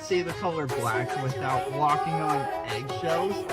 say the color black without walking on eggshells.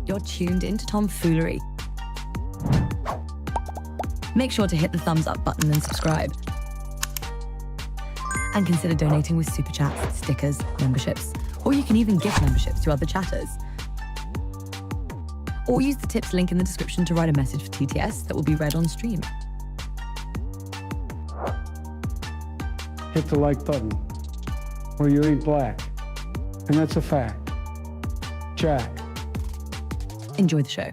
You're tuned into Foolery. Make sure to hit the thumbs up button and subscribe. And consider donating with super chats, stickers, memberships, or you can even gift memberships to other chatters. Or use the tips link in the description to write a message for TTS that will be read on stream. Hit the like button, or you ain't black. And that's a fact. Jack. Enjoy the show.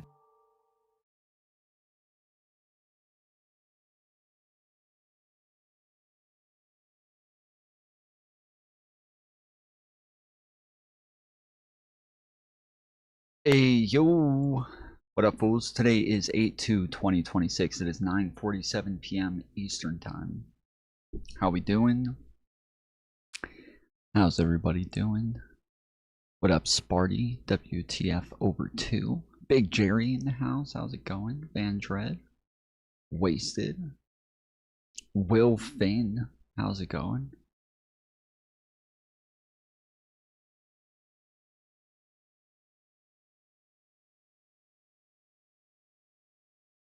Hey yo, what up fools? Today is 8/2/2026. It is 9:47 p.m. Eastern time. How we doing? How's everybody doing? What up Sparty? WTF over 2. Big Jerry in the house. How's it going? Van Dread. Wasted. Will Finn. How's it going?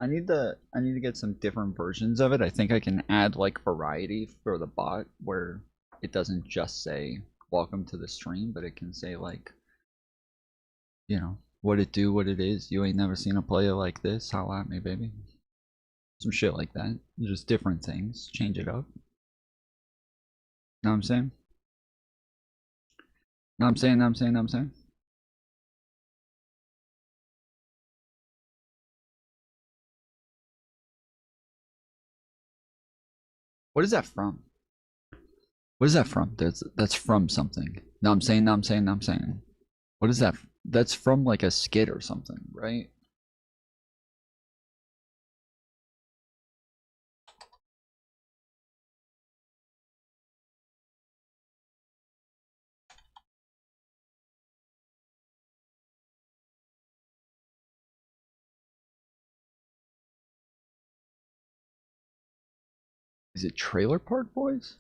I need to get some different versions of it. I think I can add like variety for the bot where it doesn't just say welcome to the stream, but it can say like, you know, what it do, what it is. You ain't never seen a player like this. Holla at me, baby. Some shit like that. Just different things. Change it up. Know what I'm saying? Know what I'm saying? Know what I'm saying? Know what I'm saying? What is that from? What is that from? That's from something. No, I'm saying, no, I'm saying, no, I'm saying. What is that? That's from like a skit or something, right? Is it Trailer Park Boys?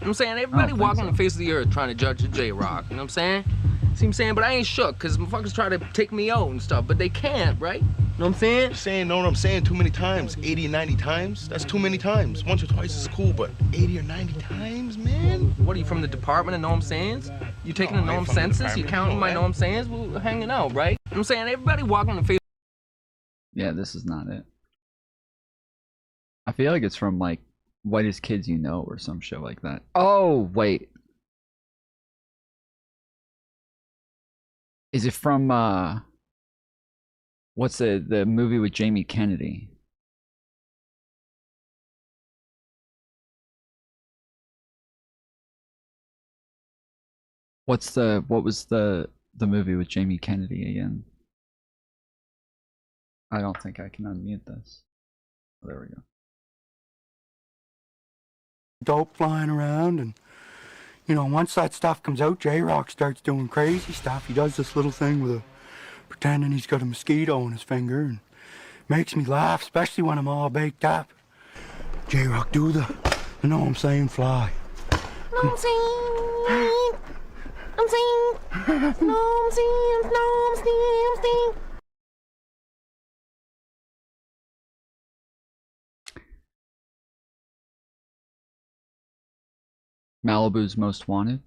what I'm saying? Everybody think walking so. the face of the earth trying to judge the J-Rock, you know what I'm saying? See what I'm saying? But I ain't shook, because motherfuckers try to take me out and stuff, but they can't, right? You know what I'm saying? You're saying, know what I'm saying, too many times. 80 or 90 times? That's too many times. Once or twice is cool, but 80 or 90 times, man? What are you, from the department of know what I'm saying? You taking the know what I'm from the senses? You department, counting no, my man. know what I'm saying? We're hanging out, right? You know what I'm saying? Everybody walking the face. Yeah, this is not it. I feel like it's from like Whitest Kids You Know or some shit like that. Oh, wait. Is it from what's the movie with Jamie Kennedy? What was the movie with Jamie Kennedy again? I don't think I can unmute this. Oh, there we go. Dope flying around, and you know, once that stuff comes out, J-Rock starts doing crazy stuff. He does this little thing with pretending he's got a mosquito on his finger, and makes me laugh, especially when I'm all baked up. J-Rock, do the, you know what I'm saying, fly. I'm saying, no, I'm saying. Malibu's Most Wanted.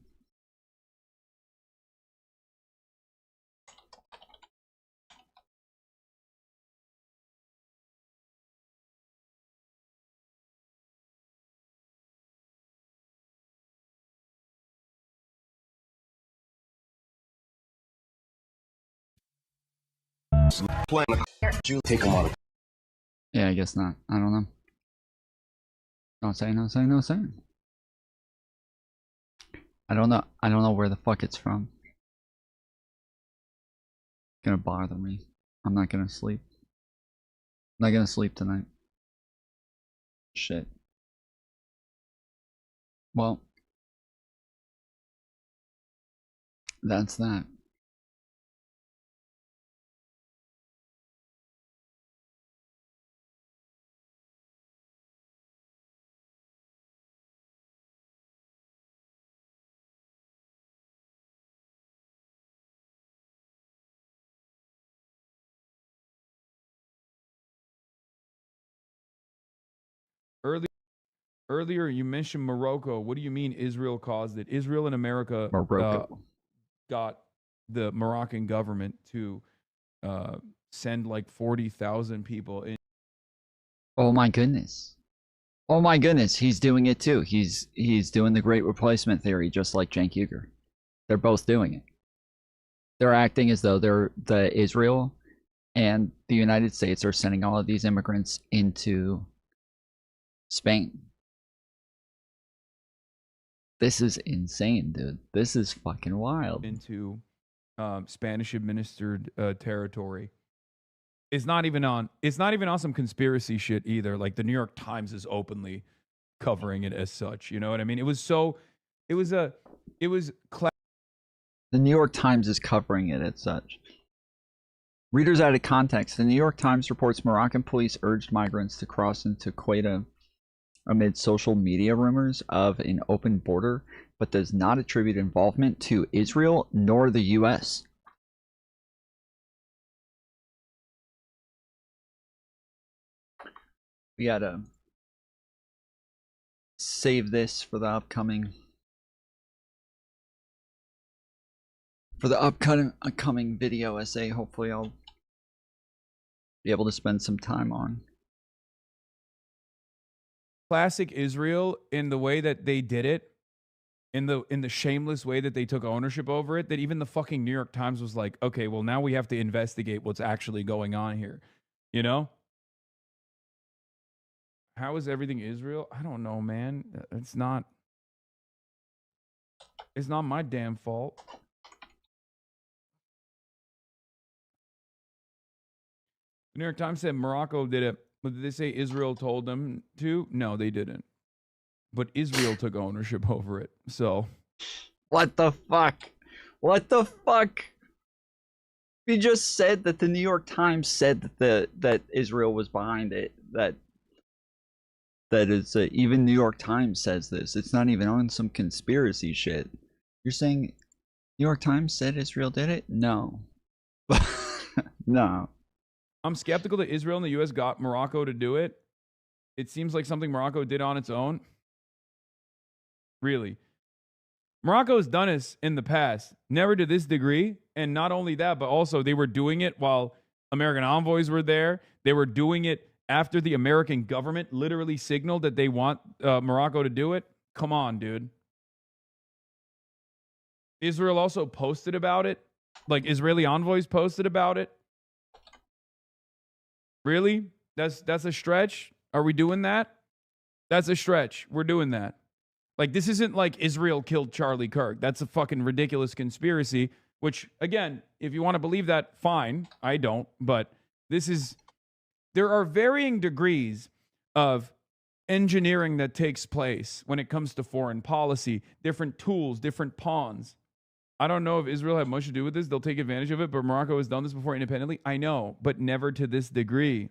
Take them out of. Yeah, I guess not. I don't know. Don't say, no say, no say. I don't know. I don't know where the fuck it's from. It's gonna bother me. I'm not gonna sleep. I'm not gonna sleep tonight. Shit. Well, that's that. Earlier, you mentioned Morocco. What do you mean Israel caused it? Israel and America Morocco. got the Moroccan government to send like 40,000 people in. Oh my goodness. Oh my goodness, he's doing it too. He's doing the Great Replacement theory just like Cenk Uygur. They're both doing it. They're acting as though the Israel and the United States are sending all of these immigrants into Spain. This is insane, dude. This is fucking wild. Into Spanish administered territory. It's not even on some conspiracy shit either. Like the New York Times is openly covering it as such. You know what I mean? The New York Times is covering it as such. Readers out of context. The New York Times reports Moroccan police urged migrants to cross into Quetta amid social media rumors of an open border, but does not attribute involvement to Israel nor the U.S. We gotta save this for the upcoming video essay. Hopefully I'll be able to spend some time on. classic Israel in the way that they did it, in the shameless way that they took ownership over it, that even the fucking New York Times was like, okay, well now we have to investigate what's actually going on here. You know? How is everything Israel? I don't know, man. It's not my damn fault. The New York Times said Morocco did it, but did they say Israel told them to? No, they didn't. But Israel took ownership over it. So, what the fuck? What the fuck? We just said that the New York Times said that Israel was behind it. That that it's even New York Times says this. It's not even on some conspiracy shit. You're saying New York Times said Israel did it? No. No. I'm skeptical that Israel and the U.S. got Morocco to do it. It seems like something Morocco did on its own. Really. Morocco has done this in the past, never to this degree. And not only that, but also they were doing it while American envoys were there. They were doing it after the American government literally signaled that they want Morocco to do it. Come on, dude. Israel also posted about it. Like Israeli envoys posted about it. Really? That's a stretch? Are we doing that? That's a stretch. We're doing that. Like, this isn't like Israel killed Charlie Kirk. That's a fucking ridiculous conspiracy, which, again, if you want to believe that, fine. I don't. But this is, there are varying degrees of engineering that takes place when it comes to foreign policy, different tools, different pawns. I don't know if Israel had much to do with this. They'll take advantage of it, but Morocco has done this before independently. I know, but never to this degree.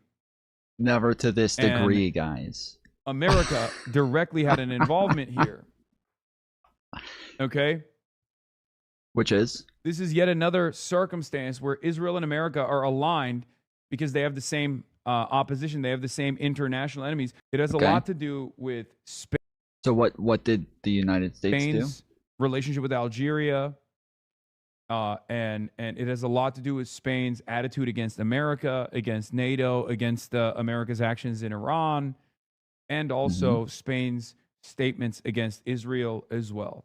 Never to this degree, guys. America directly had an involvement here. Okay? Which is? This is yet another circumstance where Israel and America are aligned because they have the same opposition. They have the same international enemies. It has a lot to do with Spain. So what did the United States Spain's do? Relationship with Algeria. And it has a lot to do with Spain's attitude against America, against NATO, against America's actions in Iran, and also Spain's statements against Israel as well.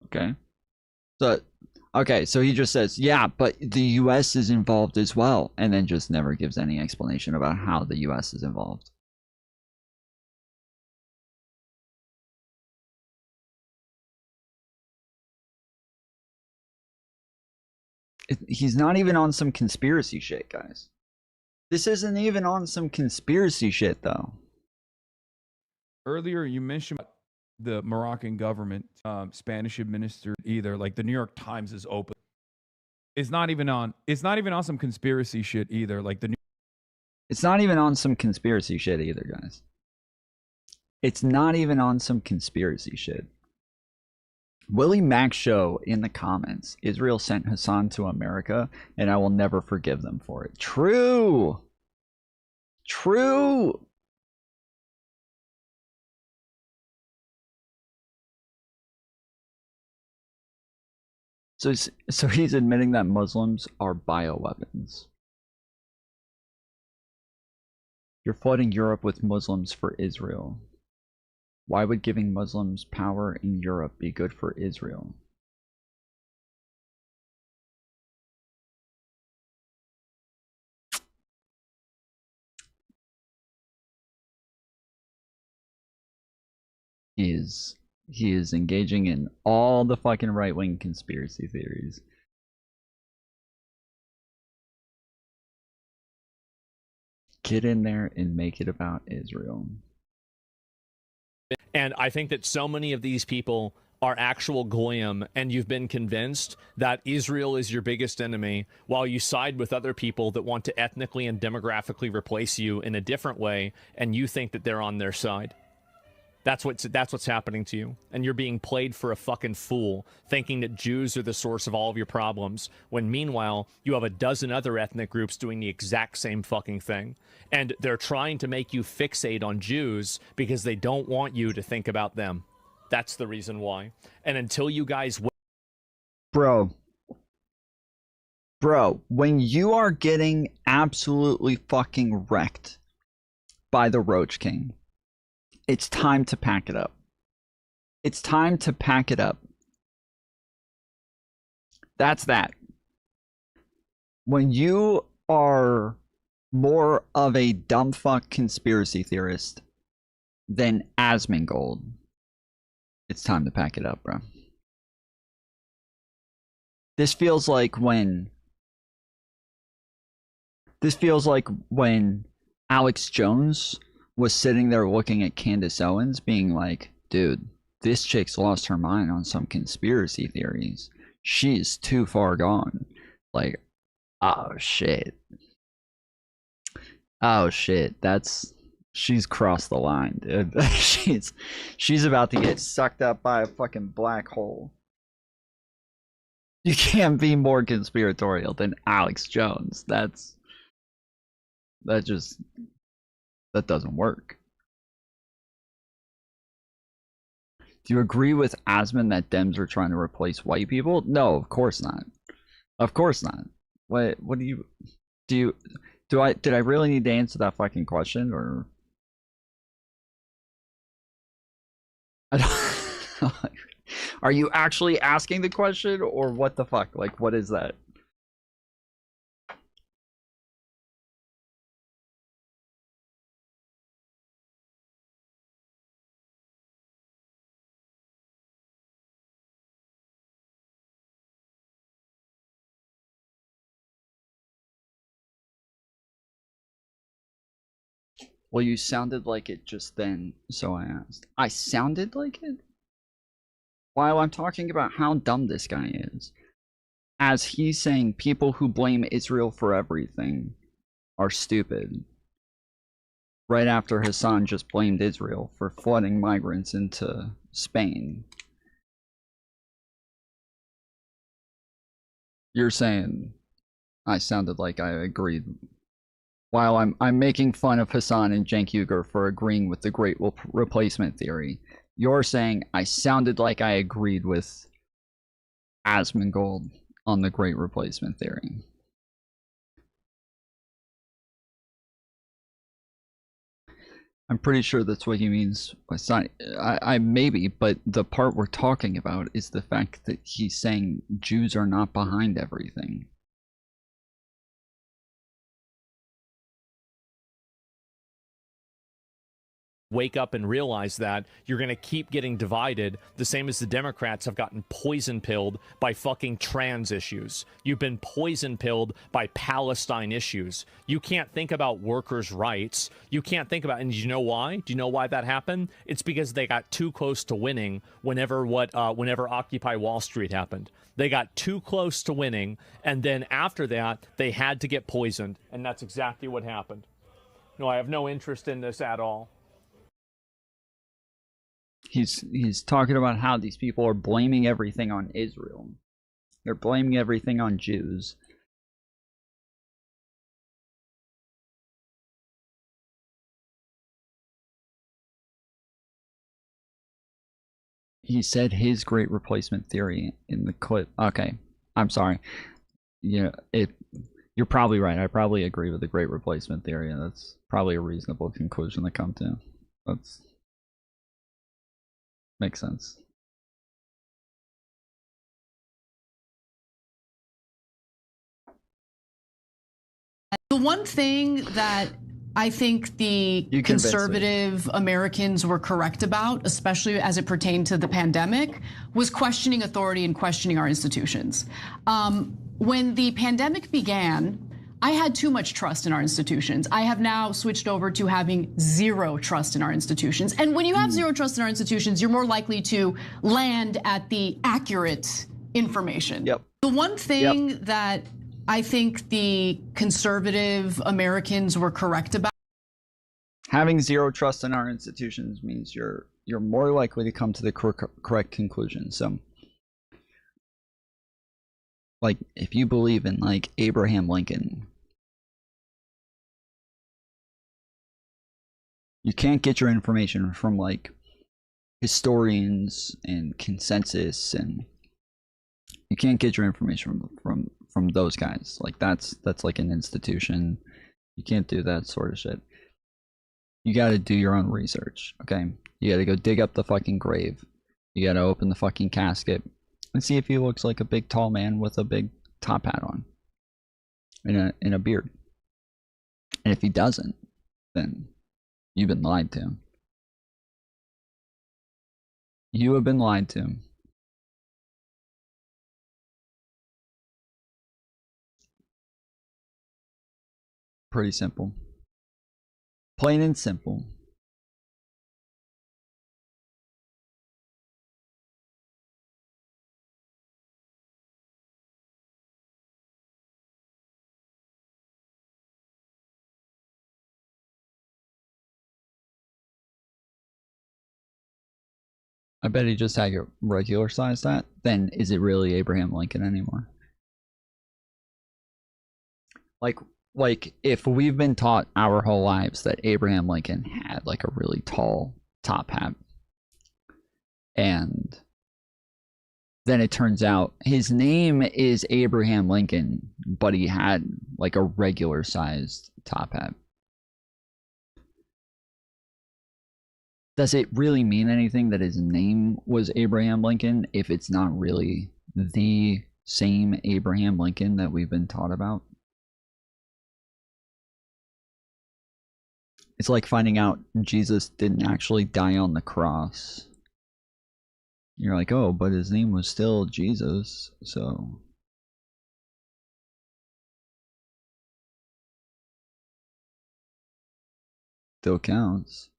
Okay. So he just says, yeah, but the U.S. is involved as well, and then just never gives any explanation about how the U.S. is involved. He's not even on some conspiracy shit, guys. This isn't even on some conspiracy shit, though. Earlier, you mentioned the Moroccan government, Spanish administered either. Like the New York Times is open. It's not even on some conspiracy shit either. Like It's not even on some conspiracy shit either, guys. It's not even on some conspiracy shit. Willie Mac Show in the comments. Israel sent Hassan to America, and I will never forgive them for it. True. True. So he's admitting that Muslims are bioweapons. You're flooding Europe with Muslims for Israel. Why would giving Muslims power in Europe be good for Israel? He is engaging in all the fucking right-wing conspiracy theories. Get in there and make it about Israel. And I think that so many of these people are actual goyim, and you've been convinced that Israel is your biggest enemy while you side with other people that want to ethnically and demographically replace you in a different way, and you think that they're on their side. That's what's happening to you. And you're being played for a fucking fool, thinking that Jews are the source of all of your problems, when meanwhile, you have a dozen other ethnic groups doing the exact same fucking thing. And they're trying to make you fixate on Jews because they don't want you to think about them. That's the reason why. And until you guys... Bro, when you are getting absolutely fucking wrecked by the Roach King, it's time to pack it up. It's time to pack it up. That's that. When you are more of a dumbfuck conspiracy theorist than Asmongold, it's time to pack it up, bro. This feels like when Alex Jones was sitting there looking at Candace Owens being like, dude, this chick's lost her mind on some conspiracy theories. She's too far gone. Like, oh shit. Oh shit. That's She's crossed the line, dude. she's about to get sucked up by a fucking black hole. You can't be more conspiratorial than Alex Jones. That doesn't work. Do you agree with Asman that Dems are trying to replace white people? No, of course not. Of course not. What do you did I really need to answer that fucking question, or I don't are you actually asking the question, or what the fuck? Like, what is that? Well, you sounded like it just then, so I asked. I sounded like it? While I'm talking about how dumb this guy is. As he's saying people who blame Israel for everything are stupid. Right after Hassan just blamed Israel for flooding migrants into Spain. You're saying I sounded like I agreed. While I'm making fun of Hassan and Cenk Uygur for agreeing with the Great Replacement Theory, you're saying I sounded like I agreed with Asmongold on the Great Replacement Theory. I'm pretty sure that's what he means. I maybe, but the part we're talking about is the fact that he's saying Jews are not behind everything. Wake up and realize that you're going to keep getting divided, the same as the Democrats have gotten poison pilled by fucking trans issues. You've been poison pilled by Palestine issues. You can't think about workers' rights. You can't think about, and do you know why? Do you know why that happened? It's because they got too close to winning whenever Occupy Wall Street happened. They got too close to winning, and then after that, they had to get poisoned, and that's exactly what happened. No, I have no interest in this at all. He's talking about how these people are blaming everything on Israel. They're blaming everything on Jews. He said his Great Replacement Theory in the clip. Okay, I'm sorry. Yeah, you're probably right. I probably agree with the Great Replacement Theory, and that's probably a reasonable conclusion to come to. That's makes sense. The one thing that I think the conservative Americans were correct about, especially as it pertained to the pandemic, was questioning authority and questioning our institutions. When the pandemic began, I had too much trust in our institutions. I have now switched over to having zero trust in our institutions. And when you have zero trust in our institutions, you're more likely to land at the accurate information. Yep. The one thing that I think the conservative Americans were correct about. Having zero trust in our institutions means you're more likely to come to the correct conclusion. So, like, if you believe in like Abraham Lincoln, you can't get your information from like historians and consensus, and you can't get your information from those guys. Like that's like an institution. You can't do that sort of shit. You got to do your own research, okay? You got to go dig up the fucking grave. You got to open the fucking casket and see if he looks like a big tall man with a big top hat on in a beard. And if he doesn't, then you've been lied to. You have been lied to. Pretty simple. Plain and simple. I bet he just had a regular size that. Then is it really Abraham Lincoln anymore? Like if we've been taught our whole lives that Abraham Lincoln had like a really tall top hat, and then it turns out his name is Abraham Lincoln, but he had like a regular sized top hat. Does it really mean anything that his name was Abraham Lincoln if it's not really the same Abraham Lincoln that we've been taught about? It's like finding out Jesus didn't actually die on the cross. You're like, oh, but his name was still Jesus, so... Still counts.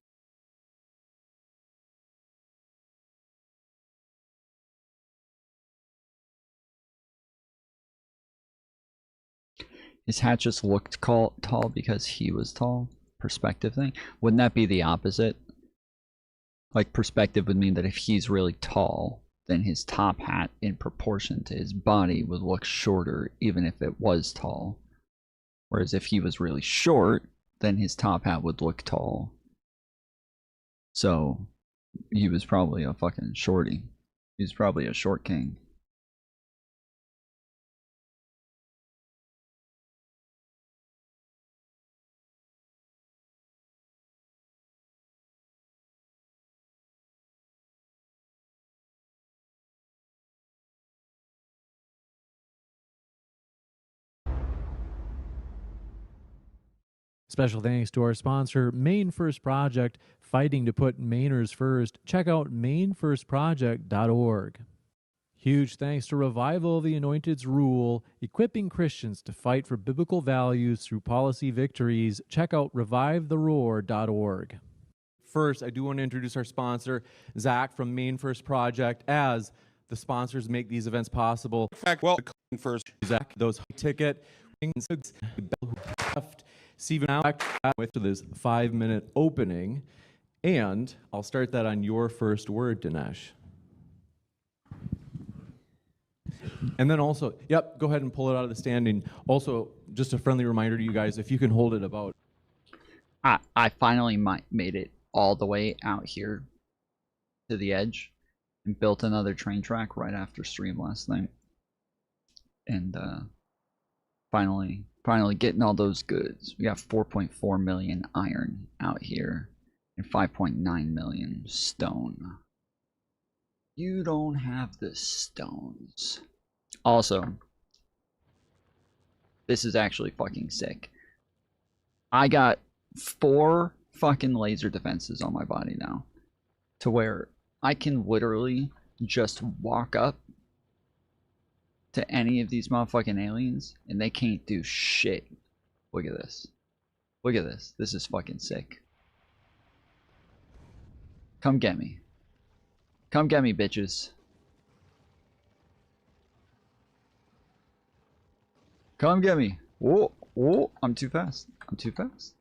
His hat just looked tall because he was tall? Perspective thing? Wouldn't that be the opposite? Like, perspective would mean that if he's really tall, then his top hat in proportion to his body would look shorter even if it was tall. Whereas if he was really short, then his top hat would look tall. So, he was probably a fucking shorty. He was probably a short king. Special thanks to our sponsor, Maine First Project, fighting to put Mainers first. Check out mainefirstproject.org. Huge thanks to Revival of the Anointed's Rule, equipping Christians to fight for biblical values through policy victories. Check out revivetheroar.org. First, I do want to introduce our sponsor, Zach from Maine First Project, as the sponsors make these events possible. In fact, well, first, Zach, those ticket, Steven, now with this 5-minute opening, and I'll start that on your first word, Dinesh. And then also, yep, go ahead and pull it out of the standing. Also, just a friendly reminder to you guys, if you can hold it about. I finally made it all the way out here to the edge and built another train track right after stream last night. And finally getting all those goods. We got 4.4 million iron out here and 5.9 million stone. You don't have the stones. Also, this is actually fucking sick. I got 4 fucking laser defenses on my body now, to where I can literally just walk up to any of these motherfucking aliens and they can't do shit. Look at this. Look at this. This is fucking sick. Come get me. Come get me, bitches. Come get me. Whoa, whoa, I'm too fast. I'm too fast.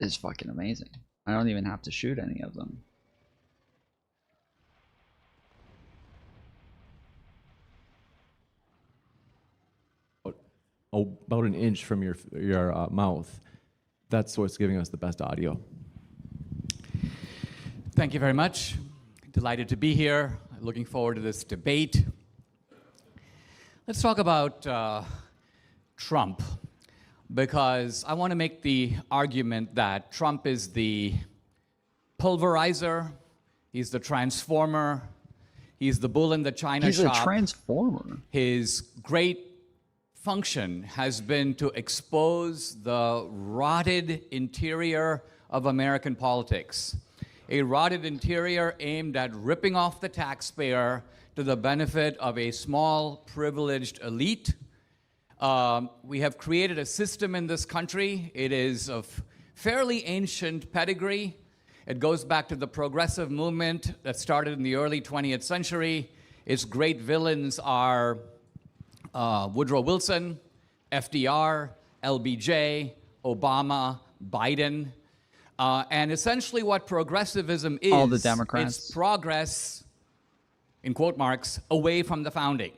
This is fucking amazing. I don't even have to shoot any of them. About an inch from your mouth. That's what's giving us the best audio. Thank you very much. Delighted to be here. Looking forward to this debate. Let's talk about Trump, because I want to make the argument that Trump is the pulverizer, he's the transformer, he's the bull in the china shop. He's a transformer. His great function has been to expose the rotted interior of American politics. A rotted interior aimed at ripping off the taxpayer to the benefit of a small, privileged elite. We have created a system in this country. It is of fairly ancient pedigree. It goes back to the progressive movement that started in the early 20th century. Its great villains are Woodrow Wilson, FDR, LBJ, Obama, Biden. And essentially what progressivism is, all the Democrats, it's progress, in quote marks, away from the founding.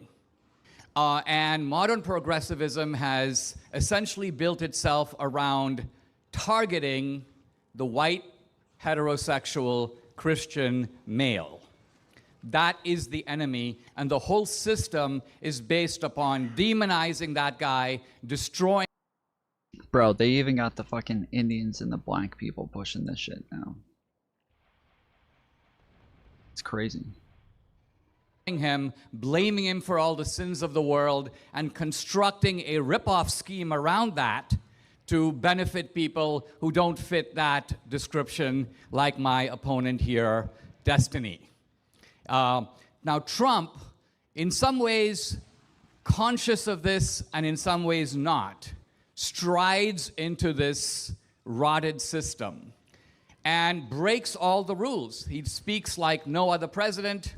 And modern progressivism has essentially built itself around targeting the white, heterosexual, Christian male. That is the enemy, and the whole system is based upon demonizing that guy, destroying. Bro, they even got the fucking Indians and the black people pushing this shit now. It's crazy. Him, blaming him for all the sins of the world, and constructing a rip-off scheme around that to benefit people who don't fit that description, like my opponent here, Destiny. Now, Trump, in some ways conscious of this and in some ways not, strides into this rotted system and breaks all the rules. He speaks like no other president,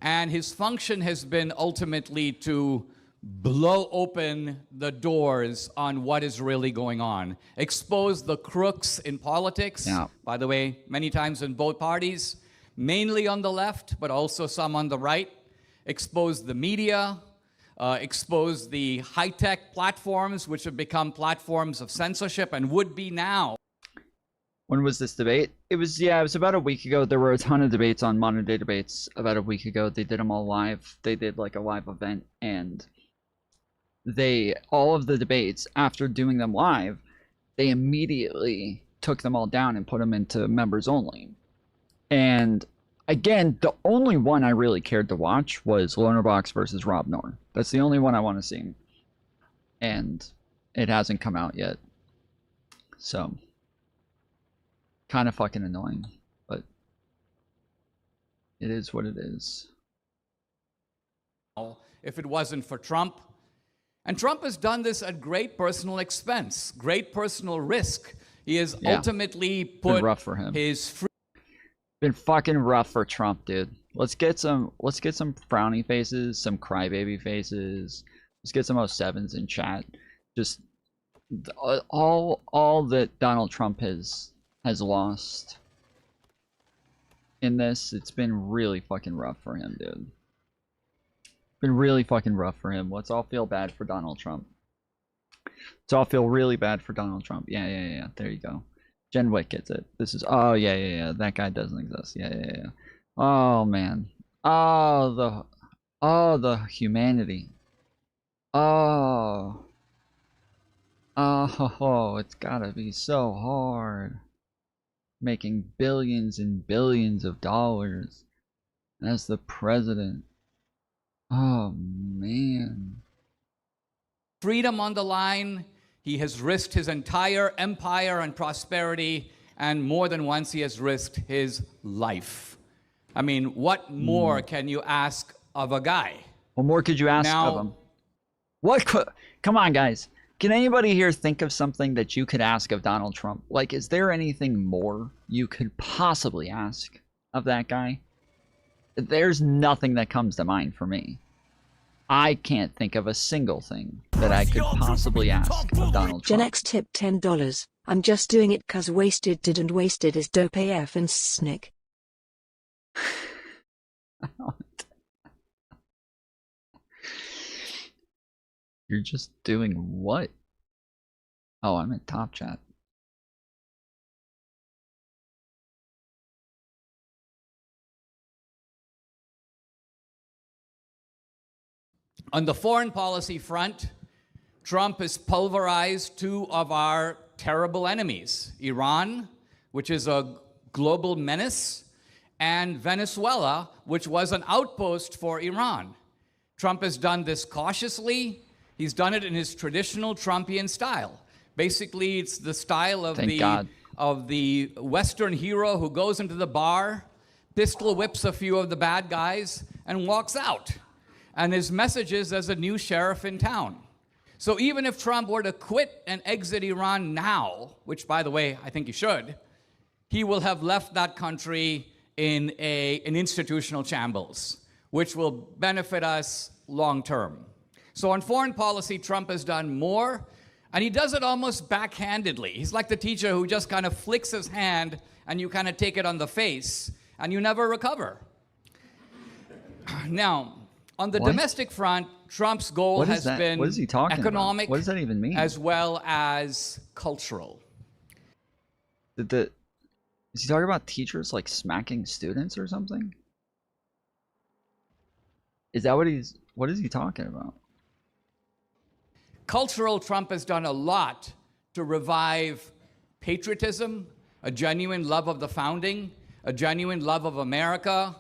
and his function has been ultimately to blow open the doors on what is really going on, expose the crooks in politics, by the way, many times in both parties, mainly on the left, but also some on the right, expose the media, expose the high-tech platforms, which have become platforms of censorship and would be now. When was this debate? It was about a week ago. There were a ton of debates on Modern Day Debates about a week ago. They did them all live. They did like a live event, and all of the debates, after doing them live, they immediately took them all down and put them into members only. And again, the only one I really cared to watch was Lonerbox versus Rob Noor. That's the only one I want to see. And it hasn't come out yet. So, kind of fucking annoying, but it is what it is. If it wasn't for Trump. And Trump has done this at great personal expense, great personal risk. He has ultimately put been rough for him. His been fucking rough for Trump, dude. Let's get some frowny faces, some crybaby faces. Let's get some 07s in chat. Just all that Donald Trump has lost in this. It's been really fucking rough for him, dude. Been really fucking rough for him. Let's all feel bad for Donald Trump. Let's all feel really bad for Donald Trump. Yeah. There you go. Jen Wick gets it. This is, oh, yeah. That guy doesn't exist. Yeah. Oh, man. Oh, the humanity. Oh, it's gotta be so hard. Making billions and billions of dollars as the president. Oh, man. Freedom on the line. He has risked his entire empire and prosperity, and more than once he has risked his life. I mean, what more can you ask of a guy? What more could you ask of him? Come on, guys. Can anybody here think of something that you could ask of Donald Trump? Like, is there anything more you could possibly ask of that guy? There's nothing that comes to mind for me. I can't think of a single thing that I could possibly ask of Donald Trump. Gen X tip $10. I'm just doing it cause wasted didn't wasted is dope AF and snick. You're just doing what? Oh, I'm in top chat. On the foreign policy front, Trump has pulverized two of our terrible enemies, Iran, which is a global menace, and Venezuela, which was an outpost for Iran. Trump has done this cautiously. He's done it in his traditional Trumpian style. Basically, it's the style of the Western hero who goes into the bar, pistol whips a few of the bad guys, and walks out. And his message is as a new sheriff in town. So even if Trump were to quit and exit Iran now, which, by the way, I think he should, he will have left that country in an institutional shambles, which will benefit us long term. So on foreign policy, Trump has done more And he does it almost backhandedly. He's like the teacher who just kind of flicks his hand and you kind of take it on the face and you never recover. Now, on the domestic front, Trump's goal has been what is he talking economic, about? What does that even mean? as well as cultural. Is he talking about teachers like smacking students or something? Is that what is he talking about? Cultural, Trump has done a lot to revive patriotism, a genuine love of the founding, a genuine love of America.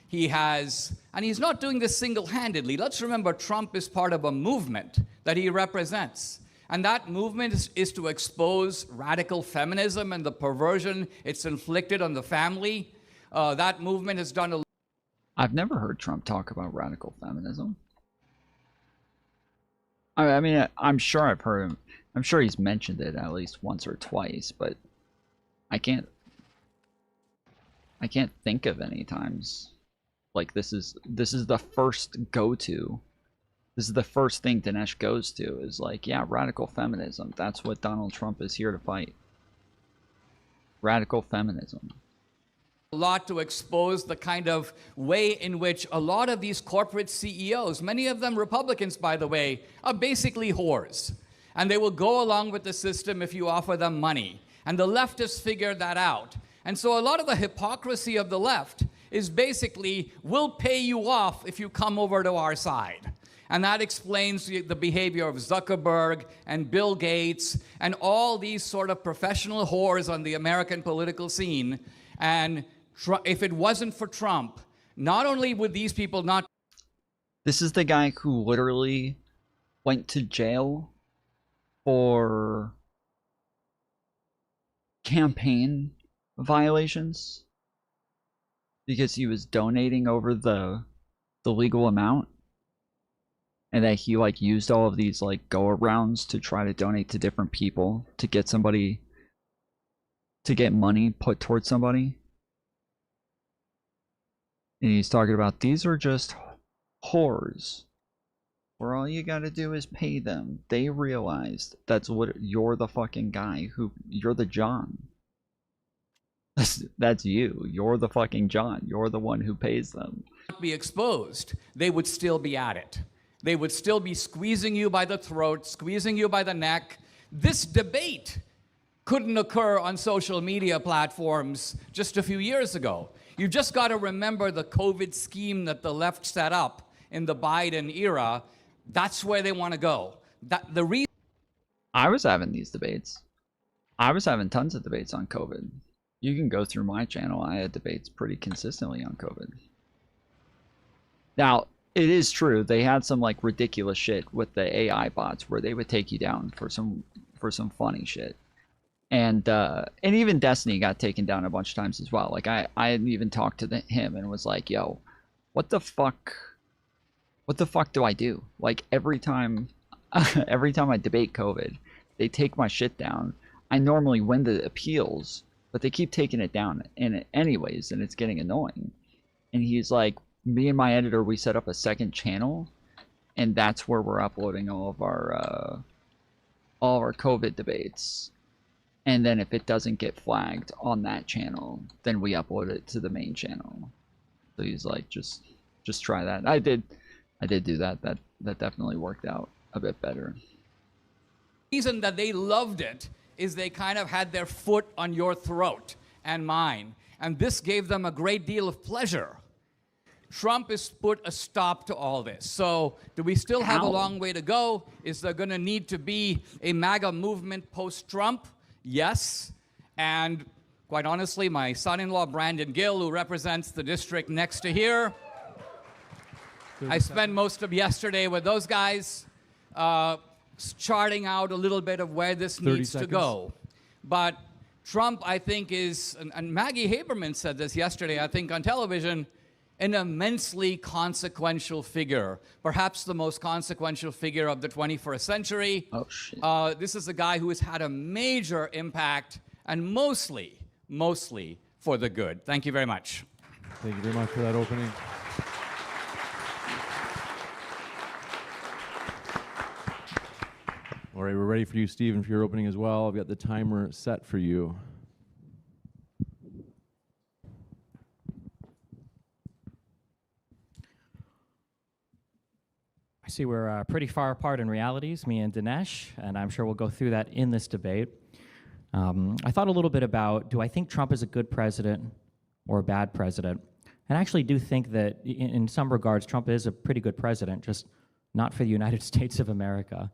He has, and he's not doing this single-handedly. Let's remember, Trump is part of a movement that he represents. And that movement is to expose radical feminism and the perversion it's inflicted on the family. That movement has done a... I've never heard Trump talk about radical feminism. I mean, I'm sure I've heard him. I'm sure he's mentioned it at least once or twice, but I can't think of any times. Like this is the first go-to. This is the first thing Dinesh goes to is like, yeah, radical feminism. That's what Donald Trump is here to fight. Radical feminism. A lot to expose the kind of way in which a lot of these corporate CEOs, many of them Republicans, by the way, are basically whores. And they will go along with the system if you offer them money. And the leftists figured that out. And so a lot of the hypocrisy of the left is basically, we'll pay you off if you come over to our side. And that explains the behavior of Zuckerberg and Bill Gates and all these sort of professional whores on the American political scene. And if it wasn't for Trump, not only would these people not... This is the guy who literally went to jail for campaign violations because he was donating over the legal amount, and that he like used all of these like go-arounds to try to donate to different people to get somebody, to get money put towards somebody. And he's talking about these are just whores where all you gotta do is pay them. They realized that's what you're the fucking guy who you're the John. That's you. You're the fucking John. You're the one who pays them. Be exposed, they would still be at it. They would still be squeezing you by the throat, squeezing you by the neck. This debate couldn't occur on social media platforms just a few years ago. You just got to remember the COVID scheme that the left set up in the Biden era. That's where they want to go. I was having these debates. I was having tons of debates on COVID. You can go through my channel. I had debates pretty consistently on COVID. Now, it is true. They had some like ridiculous shit with the AI bots where they would take you down for some funny shit. And even Destiny got taken down a bunch of times as well. Like I hadn't even talked to him and was like, yo, what the fuck do I do? Like every time I debate COVID, they take my shit down. I normally win the appeals, but they keep taking it down anyways, and it's getting annoying. And he's like, me and my editor, we set up a second channel, and that's where we're uploading all of our COVID debates. And then if it doesn't get flagged on that channel, then we upload it to the main channel. So he's like, just try that. I did do that. That definitely worked out a bit better. The reason that they loved it is they kind of had their foot on your throat and mine. And this gave them a great deal of pleasure. Trump has put a stop to all this. So do we still have a long way to go? Is there going to need to be a MAGA movement post-Trump? Yes. And quite honestly, my son-in-law, Brandon Gill, who represents the district next to here, I spent most of yesterday with those guys charting out a little bit of where this needs to go. But Trump, I think, is, and Maggie Haberman said this yesterday, I think, on television, an immensely consequential figure, perhaps the most consequential figure of the 21st century. Oh, shit. This is a guy who has had a major impact, and mostly for the good. Thank you very much. Thank you very much for that opening. All right, we're ready for you, Stephen, for your opening as well. I've got the timer set for you. I see we're pretty far apart in realities, me and Dinesh, and I'm sure we'll go through that in this debate. I thought a little bit about, do I think Trump is a good president or a bad president? And I actually do think that in some regards, Trump is a pretty good president, just not for the United States of America.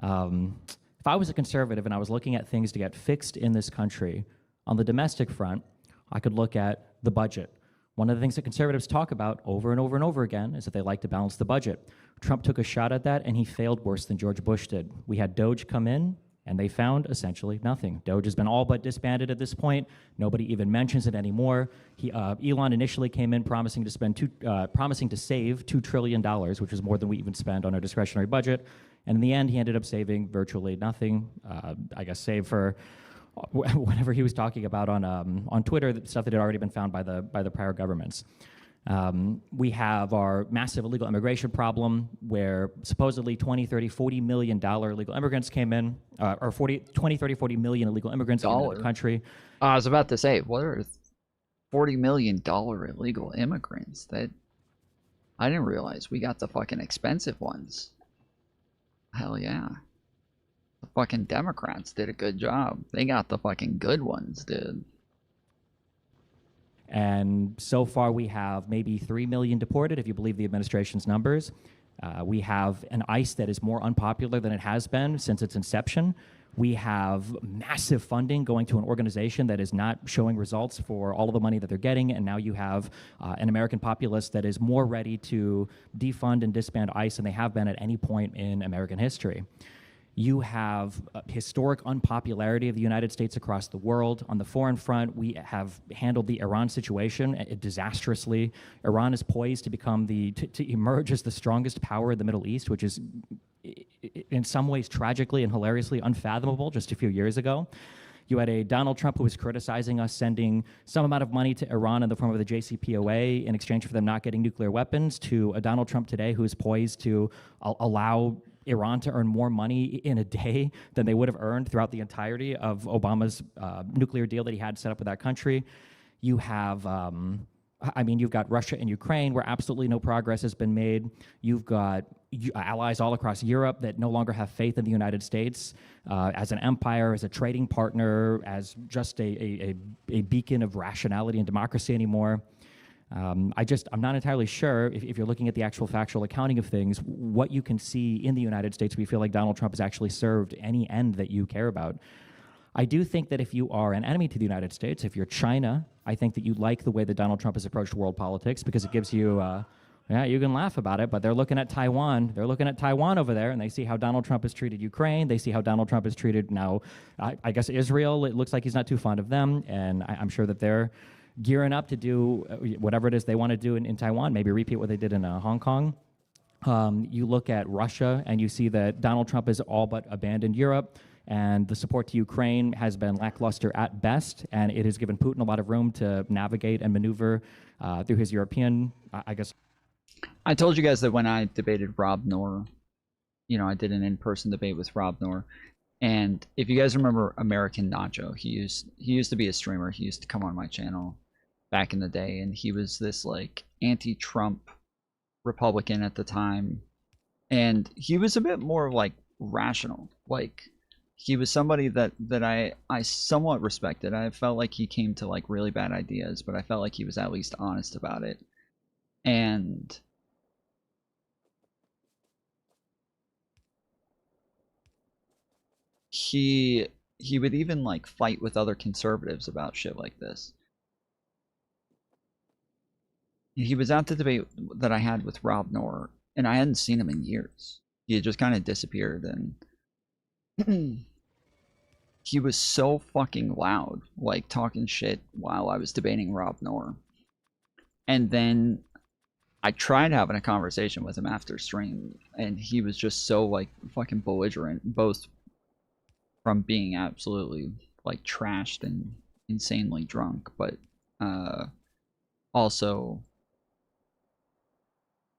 If I was a conservative and I was looking at things to get fixed in this country, on the domestic front, I could look at the budget. One of the things that conservatives talk about over and over and over again is that they like to balance the budget. Trump took a shot at that, and he failed worse than George Bush did. We had Doge come in, and they found essentially nothing. Doge has been all but disbanded at this point. Nobody even mentions it anymore. Elon initially came in promising to save $2 trillion, which is more than we even spend on our discretionary budget. And in the end, he ended up saving virtually nothing, I guess, save for whatever he was talking about on Twitter, stuff that had already been found by the prior governments. We have our massive illegal immigration problem, where supposedly 20, 30, $40 million illegal immigrants came in, or 20, 30, 40 million illegal immigrants came into the country. I was about to say, what are $40 million illegal immigrants? That I didn't realize we got the fucking expensive ones. Hell yeah. The fucking Democrats did a good job. They got the fucking good ones, dude. And so far we have maybe 3 million deported, if you believe the administration's numbers. We have an ICE that is more unpopular than it has been since its inception. We have massive funding going to an organization that is not showing results for all of the money that they're getting, and now you have an American populace that is more ready to defund and disband ICE than they have been at any point in American history. You have historic unpopularity of the United States across the world. On the foreign front, we have handled the Iran situation disastrously. Iran is poised to become to emerge as the strongest power in the Middle East, which is in some ways tragically and hilariously unfathomable just a few years ago. You had a Donald Trump who was criticizing us sending some amount of money to Iran in the form of the JCPOA in exchange for them not getting nuclear weapons, to a Donald Trump today who is poised to allow Iran to earn more money in a day than they would have earned throughout the entirety of Obama's nuclear deal that he had set up with that country. You have, you've got Russia and Ukraine, where absolutely no progress has been made. You've got allies all across Europe that no longer have faith in the United States as an empire, as a trading partner, as just a beacon of rationality and democracy anymore. I'm not entirely sure if you're looking at the actual factual accounting of things, what you can see in the United States where you feel like Donald Trump has actually served any end that you care about. I do think that if you are an enemy to the United States, if you're China, I think that you like the way that Donald Trump has approached world politics, because it gives you, you can laugh about it, but they're looking at Taiwan. They're looking at Taiwan over there, and they see how Donald Trump has treated Ukraine. They see how Donald Trump has treated now, I guess, Israel. It looks like he's not too fond of them, and I'm sure that they're gearing up to do whatever it is they want to do in Taiwan, maybe repeat what they did in Hong Kong. You look at Russia, and you see that Donald Trump has all but abandoned Europe, and the support to Ukraine has been lackluster at best, and it has given Putin a lot of room to navigate and maneuver through his European, I guess. I told you guys that when I debated Rob Noor, I did an in-person debate with Rob Noor. And if you guys remember American Nacho, he used to be a streamer. He used to come on my channel back in the day, and he was this like anti-Trump Republican at the time. And he was a bit more like rational. Like, he was somebody that I somewhat respected. I felt like he came to like really bad ideas, but I felt like he was at least honest about it. And he would even like fight with other conservatives about shit like this. He was at the debate that I had with Rob Noor, and I hadn't seen him in years. He had just kind of disappeared, and he was so fucking loud, like talking shit while I was debating Rob Noor. And then I tried having a conversation with him after stream, and he was just so like fucking belligerent, both from being absolutely like trashed and insanely drunk, but also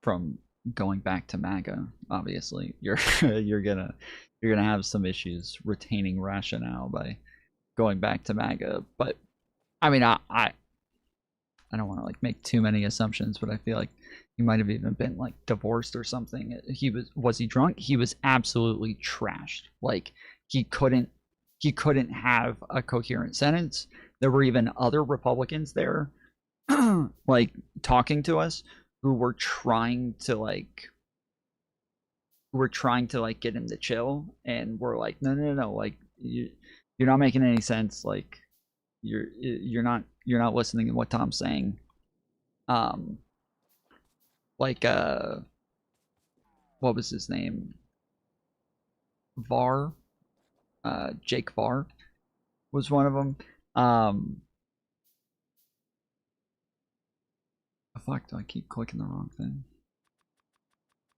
from going back to MAGA. Obviously, you're gonna you're gonna have some issues retaining rationale by going back to MAGA. But I mean, I don't want to like make too many assumptions, but I feel like he might have even been like divorced or something. Was he drunk? He was absolutely trashed. Like he couldn't have a coherent sentence. There were even other Republicans there like talking to us who were trying to get him to chill, and we're like, no, like you're not making any sense. Like you're not listening to what Tom's saying. Like what was his name? Var, Jake Var was one of them. Fuck, do I keep clicking the wrong thing?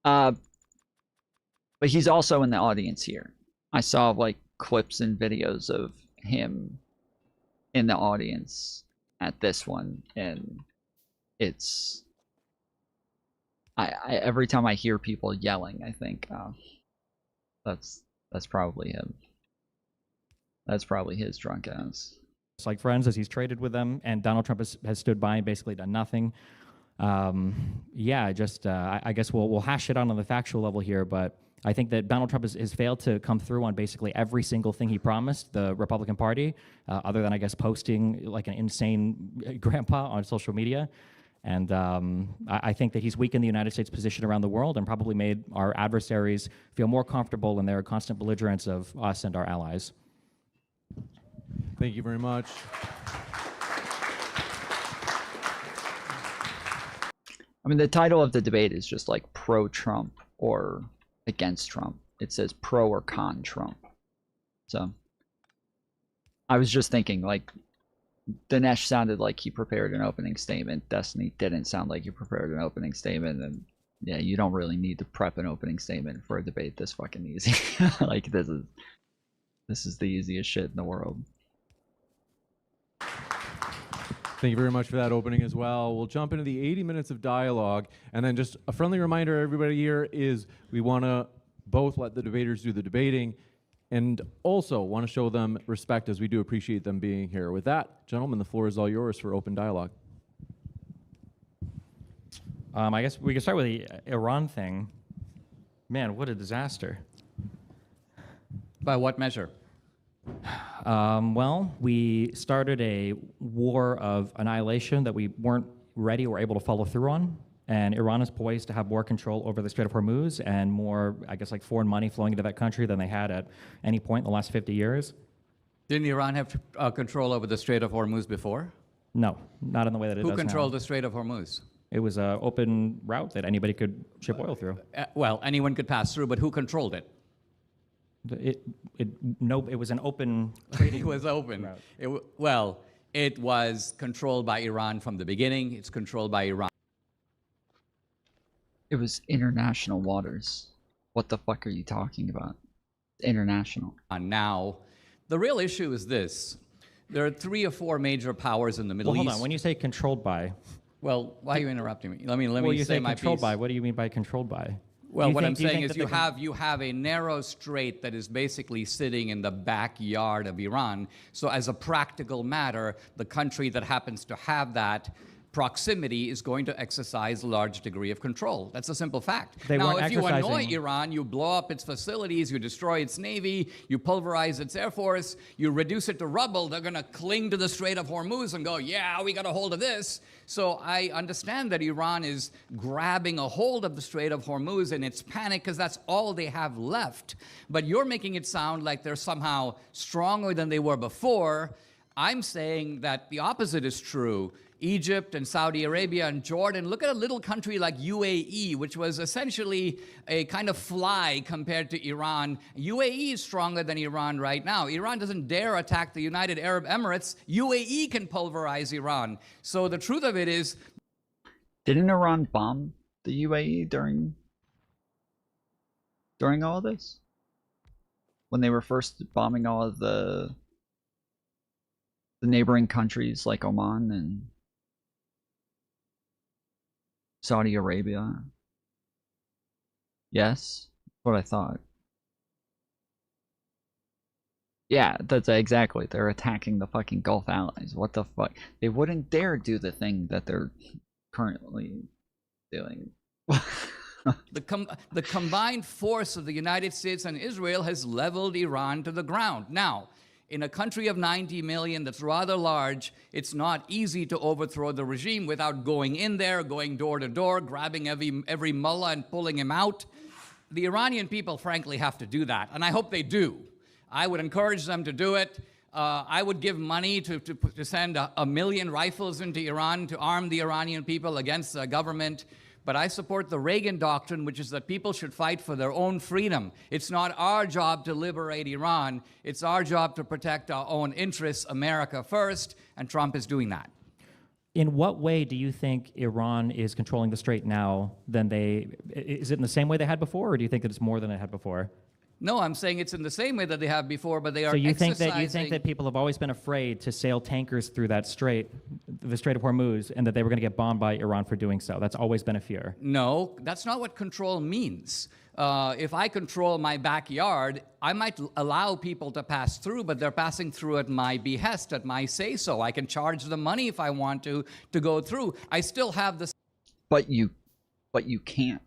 But he's also in the audience here. I saw like clips and videos of him in the audience at this one, and it's I every time I hear people yelling, I think, oh, that's probably him. That's probably his drunk ass. It's like friends as he's traded with them, and Donald Trump has stood by and basically done nothing. Yeah, just I guess we'll hash it out on the factual level here, but I think that Donald Trump has failed to come through on basically every single thing he promised the Republican Party, other than, I guess, posting like an insane grandpa on social media. And I think that he's weakened the United States' position around the world and probably made our adversaries feel more comfortable in their constant belligerence of us and our allies. Thank you very much. I mean, the title of the debate is just like pro-Trump or against Trump. It says pro or con Trump. So I was just thinking, like, Dinesh sounded like he prepared an opening statement. Destiny didn't sound like he prepared an opening statement. And yeah, you don't really need to prep an opening statement for a debate this fucking easy. Like, this is the easiest shit in the world. Thank you very much for that opening as well. We'll jump into the 80 minutes of dialogue. And then just a friendly reminder, everybody here, is we want to both let the debaters do the debating and also want to show them respect, as we do appreciate them being here. With that, gentlemen, the floor is all yours for open dialogue. I guess we can start with the Iran thing. Man, what a disaster. By what measure? Well, we started a war of annihilation that we weren't ready or able to follow through on. And Iran is poised to have more control over the Strait of Hormuz and more, I guess, like foreign money flowing into that country than they had at any point in the last 50 years. Didn't Iran have control over the Strait of Hormuz before? No, not in the way that it does now. Who controlled the Strait of Hormuz? It was an open route that anybody could ship oil through. Well, anyone could pass through, but who controlled it? It was an open trading It was open. route. It was controlled by Iran from the beginning. It's controlled by Iran. It was international waters. What the fuck are you talking about? International. Now, the real issue is this. There are 3 or 4 major powers in the Middle East. Hold on. When you say controlled by... Well, why are you interrupting me? Let me you say say my controlled piece. by. What do you mean by controlled by? Well, what I'm saying is you have a narrow strait that is basically sitting in the backyard of Iran. So as a practical matter, the country that happens to have that proximity is going to exercise a large degree of control. That's a simple fact. Now, if you annoy Iran, you blow up its facilities, you destroy its navy, you pulverize its air force, you reduce it to rubble, they're going to cling to the Strait of Hormuz and go, yeah, we got a hold of this. So I understand that Iran is grabbing a hold of the Strait of Hormuz and it's panic because that's all they have left. But you're making it sound like they're somehow stronger than they were before. I'm saying that the opposite is true. Egypt and Saudi Arabia and Jordan, look at a little country like UAE, which was essentially a kind of fly compared to Iran. UAE is stronger than Iran right now. Iran doesn't dare attack the United Arab Emirates. UAE can pulverize Iran. So the truth of it is... Didn't Iran bomb the UAE during all of this? When they were first bombing all of the neighboring countries like Oman and Saudi Arabia. Yes, what I thought. Yeah, that's exactly. They're attacking the fucking Gulf allies. What the fuck? They wouldn't dare do the thing that they're currently doing. The combined force of the United States and Israel has leveled Iran to the ground. Now, in a country of 90 million that's rather large, it's not easy to overthrow the regime without going in there, going door to door, grabbing every mullah and pulling him out. The Iranian people, frankly, have to do that, and I hope they do. I would encourage them to do it. I would give money to send a million rifles into Iran to arm the Iranian people against the government. But I support the Reagan doctrine, which is that people should fight for their own freedom. It's not our job to liberate Iran. It's our job to protect our own interests, America first, and Trump is doing that. In what way do you think Iran is controlling the strait now than is it in the same way they had before, or do you think that it's more than it had before? No, I'm saying it's in the same way that they have before, but they are So you think exercising... that people have always been afraid to sail tankers through that strait, the Strait of Hormuz, and that they were going to get bombed by Iran for doing so? That's always been a fear. No, that's not what control means. If I control my backyard, I might allow people to pass through, but they're passing through at my behest, at my say-so. I can charge them money if I want to go through. I still have the... But you can't.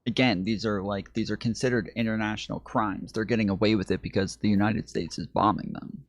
Again, these are considered international crimes. They're getting away with it because the United States is bombing them.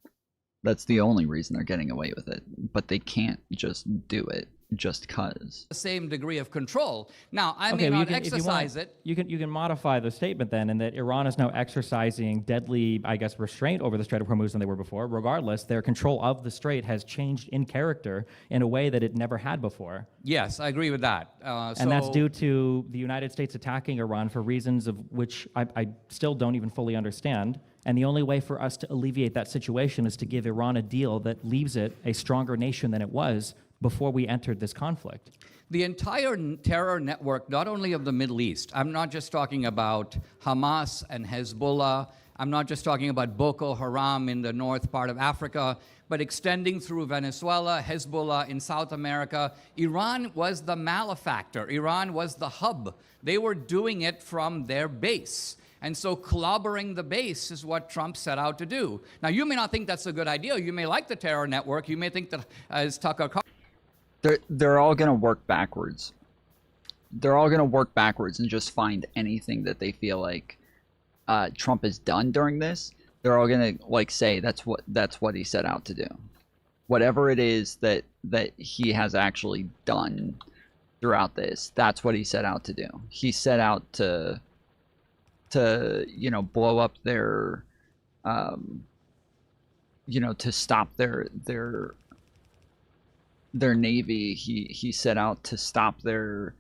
That's the only reason they're getting away with it. But they can't just do it just cause. The same degree of control. Now, I may not exercise it. You can modify the statement then, in that Iran is now exercising deadly, I guess, restraint over the Strait of Hormuz than they were before. Regardless, their control of the strait has changed in character in a way that it never had before. Yes, I agree with that. And that's due to the United States attacking Iran for reasons of which I still don't even fully understand. And the only way for us to alleviate that situation is to give Iran a deal that leaves it a stronger nation than it was before we entered this conflict. The entire terror network, not only of the Middle East, I'm not just talking about Hamas and Hezbollah, I'm not just talking about Boko Haram in the north part of Africa, but extending through Venezuela, Hezbollah in South America. Iran was the malefactor. Iran was the hub. They were doing it from their base. And so clobbering the base is what Trump set out to do. Now, you may not think that's a good idea. You may like the terror network. You may think that, as Tucker Carlson... They're all going to work backwards. They're all going to work backwards and just find anything that they feel like Trump has done during this. They're all going to say that's what he set out to do. Whatever it is that he has actually done throughout this, that's what he set out to do. He set out to blow up their to stop their navy. He set out to stop their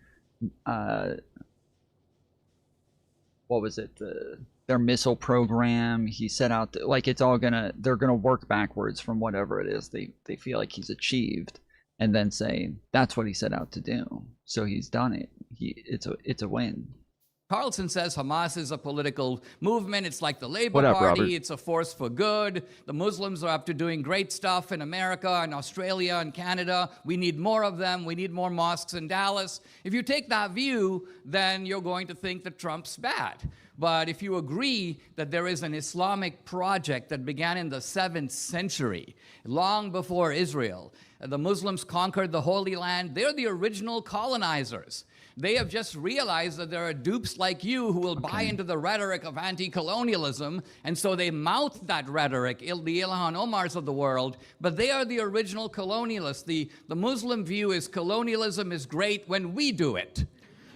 their missile program. He set out to, they're gonna work backwards from whatever it is they feel like he's achieved, and then say that's what he set out to do. So he's done it. It's a win. Carlson says Hamas is a political movement. It's like the Labor What up, Party. Robert? It's a force for good. The Muslims are up to doing great stuff in America and Australia and Canada. We need more of them. We need more mosques in Dallas. If you take that view, then you're going to think that Trump's bad. But if you agree that there is an Islamic project that began in the 7th century, long before Israel, the Muslims conquered the Holy Land, they're the original colonizers. They have just realized that there are dupes like you who will buy into the rhetoric of anti-colonialism, and so they mouth that rhetoric, the Ilhan Omars of the world, but they are the original colonialists. The Muslim view is colonialism is great when we do it,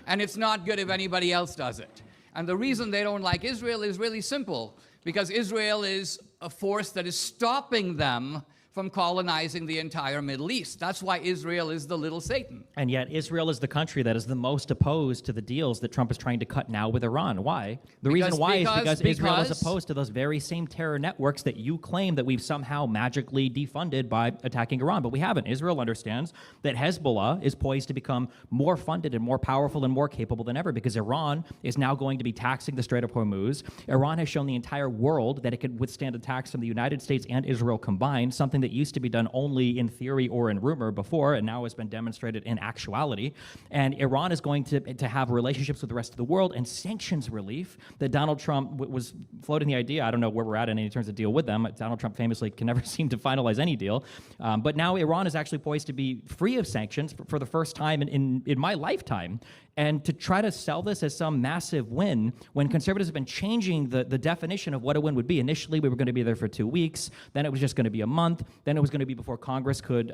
and it's not good if anybody else does it. And the reason they don't like Israel is really simple, because Israel is a force that is stopping them from colonizing the entire Middle East. That's why Israel is the little Satan. And yet Israel is the country that is the most opposed to the deals that Trump is trying to cut now with Iran. Why? The reason why is because Israel is opposed to those very same terror networks that you claim that we've somehow magically defunded by attacking Iran. But we haven't. Israel understands that Hezbollah is poised to become more funded and more powerful and more capable than ever, because Iran is now going to be taxing the Strait of Hormuz. Iran has shown the entire world that it could withstand attacks from the United States and Israel combined, something something that used to be done only in theory or in rumor before, and now has been demonstrated in actuality. And Iran is going to have relationships with the rest of the world, and sanctions relief that Donald Trump was floating the idea. I don't know where we're at in any terms of deal with them. Donald Trump famously can never seem to finalize any deal. But now Iran is actually poised to be free of sanctions for the first time in my lifetime. And to try to sell this as some massive win, when conservatives have been changing the definition of what a win would be. Initially, we were going to be there for 2 weeks. Then it was just going to be a month. Then it was going to be before Congress could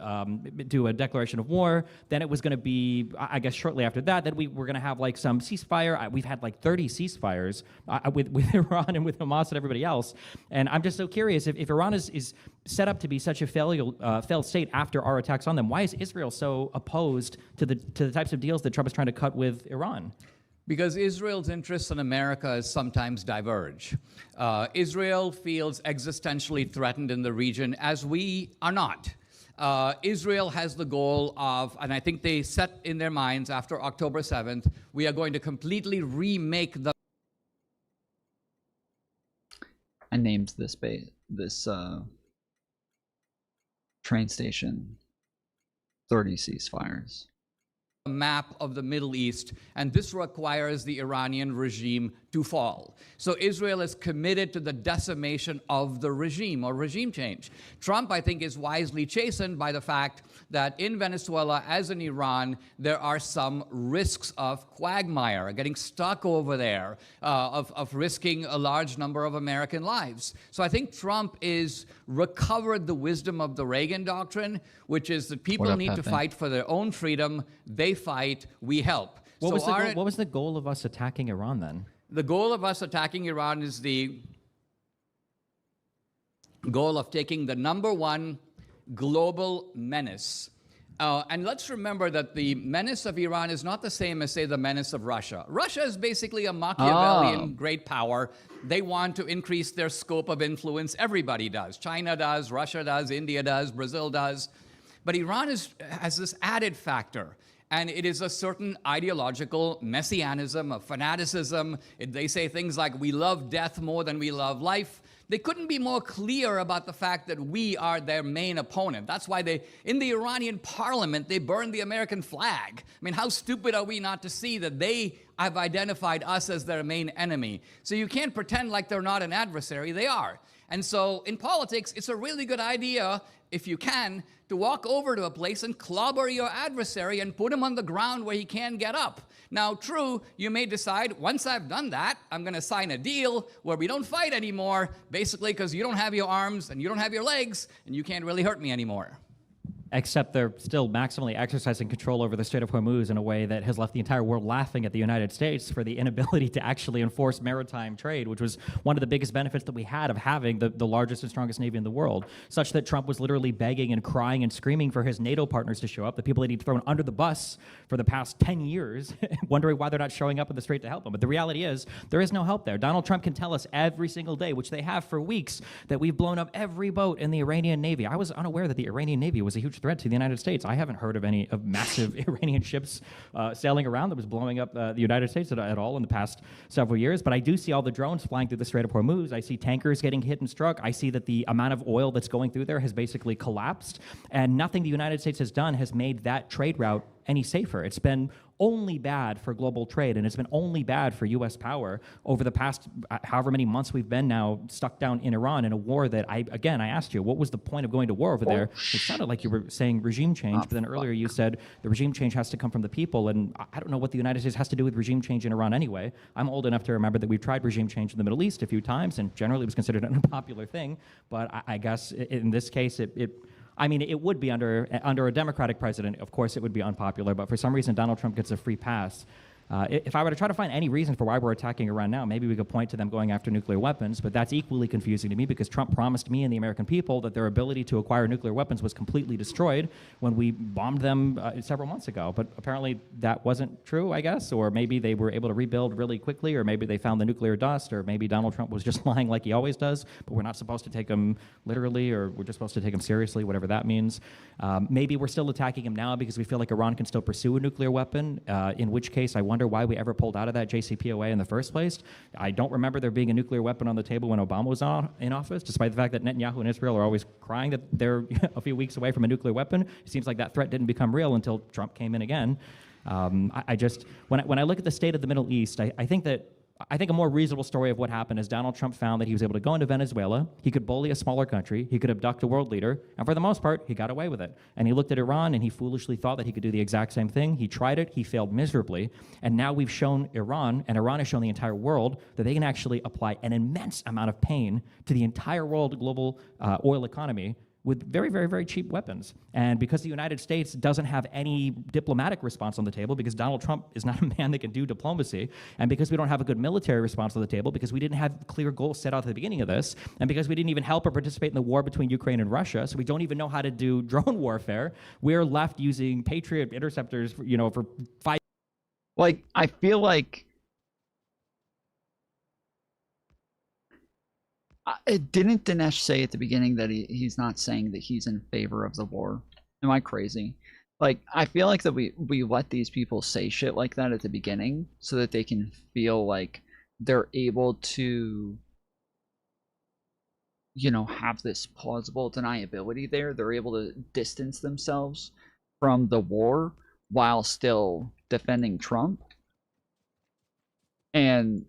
do a declaration of war. Then it was going to be, I guess, shortly after that, that we were going to have like some ceasefire. We've had like 30 ceasefires with Iran and with Hamas and everybody else. And I'm just so curious, if Iran is set up to be such a failed state after our attacks on them, why is Israel so opposed to the types of deals that Trump is trying to cut with Iran? Because Israel's interests in America sometimes diverge. Israel feels existentially threatened in the region, as we are not. Israel has the goal of, and I think they set in their minds after October 7th, we are going to completely remake the... I named this train station 30 ceasefires. Map of the Middle East, and this requires the Iranian regime to fall. So Israel is committed to the decimation of the regime or regime change. Trump, I think, is wisely chastened by the fact that in Venezuela, as in Iran, there are some risks of quagmire, getting stuck over there, of risking a large number of American lives. So I think Trump is recovered the wisdom of the Reagan doctrine, which is that people need to fight for their own freedom. They fight, we help. What was the goal of us attacking Iran then? The goal of us attacking Iran is the goal of taking the #1 global menace. And let's remember that the menace of Iran is not the same as, say, the menace of Russia. Russia is basically a Machiavellian great power. They want to increase their scope of influence. Everybody does. China does, Russia does, India does, Brazil does. But Iran has this added factor. And it is a certain ideological messianism, a fanaticism. They say things like, we love death more than we love life. They couldn't be more clear about the fact that we are their main opponent. That's why in the Iranian parliament, they burned the American flag. I mean, how stupid are we not to see that they have identified us as their main enemy? So you can't pretend like they're not an adversary. They are. And so in politics, it's a really good idea, if you can, to walk over to a place and clobber your adversary and put him on the ground where he can't get up. Now, true, you may decide, once I've done that, I'm going to sign a deal where we don't fight anymore, basically because you don't have your arms and you don't have your legs and you can't really hurt me anymore. Except they're still maximally exercising control over the Strait of Hormuz in a way that has left the entire world laughing at the United States for the inability to actually enforce maritime trade, which was one of the biggest benefits that we had of having the largest and strongest navy in the world, such that Trump was literally begging and crying and screaming for his NATO partners to show up, the people that he'd thrown under the bus for the past 10 years, wondering why they're not showing up in the Strait to help him. But the reality is, there is no help there. Donald Trump can tell us every single day, which they have for weeks, that we've blown up every boat in the Iranian Navy. I was unaware that the Iranian Navy was a huge threat to the United States. I haven't heard of any massive Iranian ships sailing around that was blowing up the United States at all in the past several years, but I do see all the drones flying through the Strait of Hormuz. I see tankers getting hit and struck. I see that the amount of oil that's going through there has basically collapsed, and nothing the United States has done has made that trade route any safer. It's been only bad for global trade, and it's been only bad for U.S. power over the past however many months we've been now stuck down in Iran in a war that I asked you, what was the point of going to war over there? It sounded like you were saying regime change, but then earlier you said the regime change has to come from the people, and I don't know what the United States has to do with regime change in Iran anyway. I'm old enough to remember that we've tried regime change in the Middle East a few times, and generally it was considered an unpopular thing, but I guess in this case it would be under a Democratic president. Of course, it would be unpopular, but for some reason, Donald Trump gets a free pass. If I were to try to find any reason for why we're attacking Iran now, maybe we could point to them going after nuclear weapons, but that's equally confusing to me because Trump promised me and the American people that their ability to acquire nuclear weapons was completely destroyed when we bombed them several months ago. But apparently that wasn't true, I guess, or maybe they were able to rebuild really quickly, or maybe they found the nuclear dust, or maybe Donald Trump was just lying like he always does, but we're not supposed to take him literally, or we're just supposed to take him seriously, whatever that means. Maybe we're still attacking him now because we feel like Iran can still pursue a nuclear weapon, in which case I wonder wonder why we ever pulled out of that JCPOA in the first place. I don't remember there being a nuclear weapon on the table when Obama was in office, despite the fact that Netanyahu and Israel are always crying that they're a few weeks away from a nuclear weapon. It seems like that threat didn't become real until Trump came in again. I just, when I look at the state of the Middle East, I think a more reasonable story of what happened is Donald Trump found that he was able to go into Venezuela, he could bully a smaller country, he could abduct a world leader, and for the most part, he got away with it. And he looked at Iran and he foolishly thought that he could do the exact same thing. He tried it, he failed miserably, and now we've shown Iran, and Iran has shown the entire world, that they can actually apply an immense amount of pain to the entire world global oil economy with very, very, very cheap weapons. And because the United States doesn't have any diplomatic response on the table, because Donald Trump is not a man that can do diplomacy, and because we don't have a good military response on the table, because we didn't have clear goals set out at the beginning of this, and because we didn't even help or participate in the war between Ukraine and Russia, so we don't even know how to do drone warfare, we're left using Patriot interceptors, for 5. Like, I feel like didn't Dinesh say at the beginning that he's not saying that he's in favor of the war? Am I crazy? Like, I feel like that we let these people say shit like that at the beginning so that they can feel like they're able to, have this plausible deniability there. They're able to distance themselves from the war while still defending Trump. And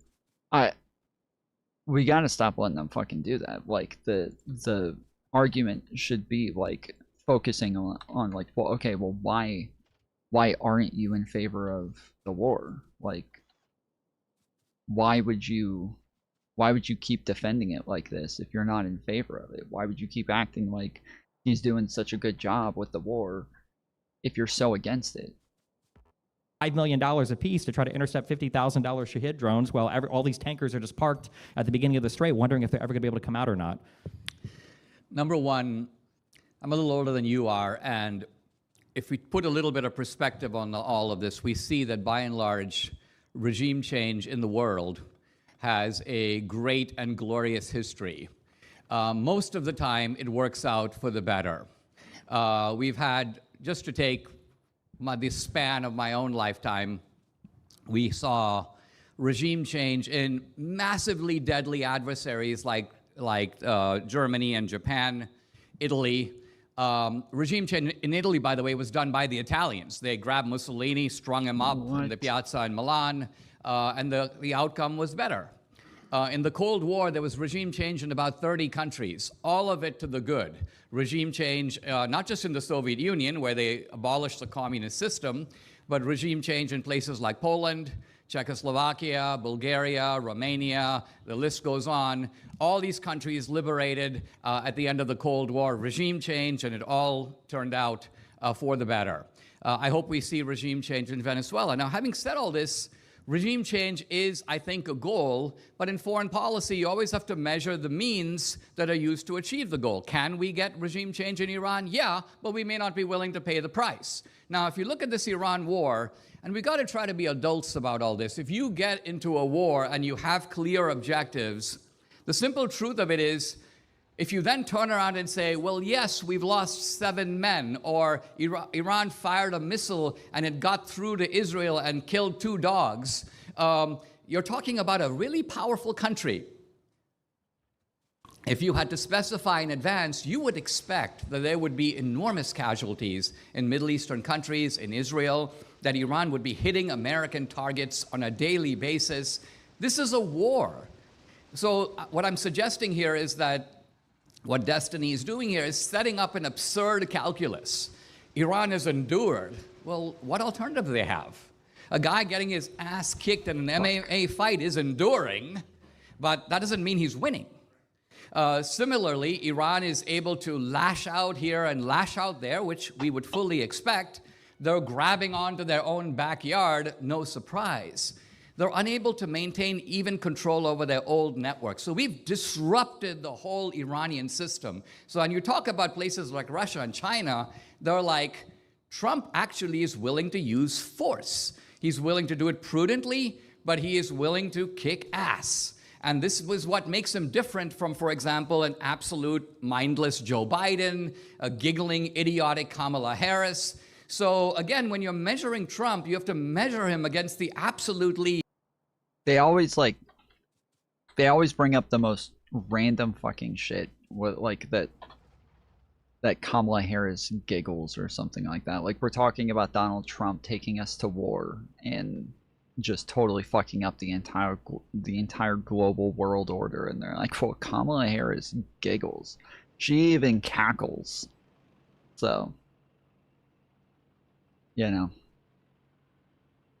we gotta stop letting them fucking do that. Like, the argument should be like focusing on like, well, okay, well, why aren't you in favor of the war? Like, why would you keep defending it like this if you're not in favor of it? Why would you keep acting like he's doing such a good job with the war if you're so against it? $5 million a piece to try to intercept $50,000 Shahid drones while all these tankers are just parked at the beginning of the strait wondering if they're ever going to be able to come out or not. Number one, I'm a little older than you are, and if we put a little bit of perspective on all of this, we see that by and large, regime change in the world has a great and glorious history. Most of the time, it works out for the better. We've had, just to take the span of my own lifetime, we saw regime change in massively deadly adversaries like Germany and Japan, Italy. Regime change in Italy, by the way, was done by the Italians. They grabbed Mussolini, strung him up in the piazza in Milan, and the outcome was better. In the Cold War, there was regime change in about 30 countries, all of it to the good. Regime change, not just in the Soviet Union, where they abolished the communist system, but regime change in places like Poland, Czechoslovakia, Bulgaria, Romania, the list goes on. All these countries liberated at the end of the Cold War, regime change, and it all turned out for the better. I hope we see regime change in Venezuela. Now, having said all this, regime change is, I think, a goal, but in foreign policy, you always have to measure the means that are used to achieve the goal. Can we get regime change in Iran? Yeah, but we may not be willing to pay the price. Now, if you look at this Iran war, and we got to try to be adults about all this, if you get into a war and you have clear objectives, the simple truth of it is, if you then turn around and say, well, yes, we've lost 7 men, or Iran fired a missile and it got through to Israel and killed 2 dogs, you're talking about a really powerful country. If you had to specify in advance, you would expect that there would be enormous casualties in Middle Eastern countries, in Israel, that Iran would be hitting American targets on a daily basis. This is a war. So what I'm suggesting here is that what Destiny is doing here is setting up an absurd calculus. Iran has endured. Well, what alternative do they have? A guy getting his ass kicked in an MMA fight is enduring, but that doesn't mean he's winning. Similarly, Iran is able to lash out here and lash out there, which we would fully expect. They're grabbing onto their own backyard, no surprise. They're unable to maintain even control over their old network. So we've disrupted the whole Iranian system. So when you talk about places like Russia and China, they're like, Trump actually is willing to use force. He's willing to do it prudently, but he is willing to kick ass. And this was what makes him different from, for example, an absolute mindless Joe Biden, a giggling, idiotic Kamala Harris. So again, when you're measuring Trump, you have to measure him against the absolutely... They always bring up the most random fucking shit. What, like that Kamala Harris giggles or something like that. Like, we're talking about Donald Trump taking us to war and just totally fucking up the entire global world order, and they're like, well, Kamala Harris giggles. She even cackles. So, you know,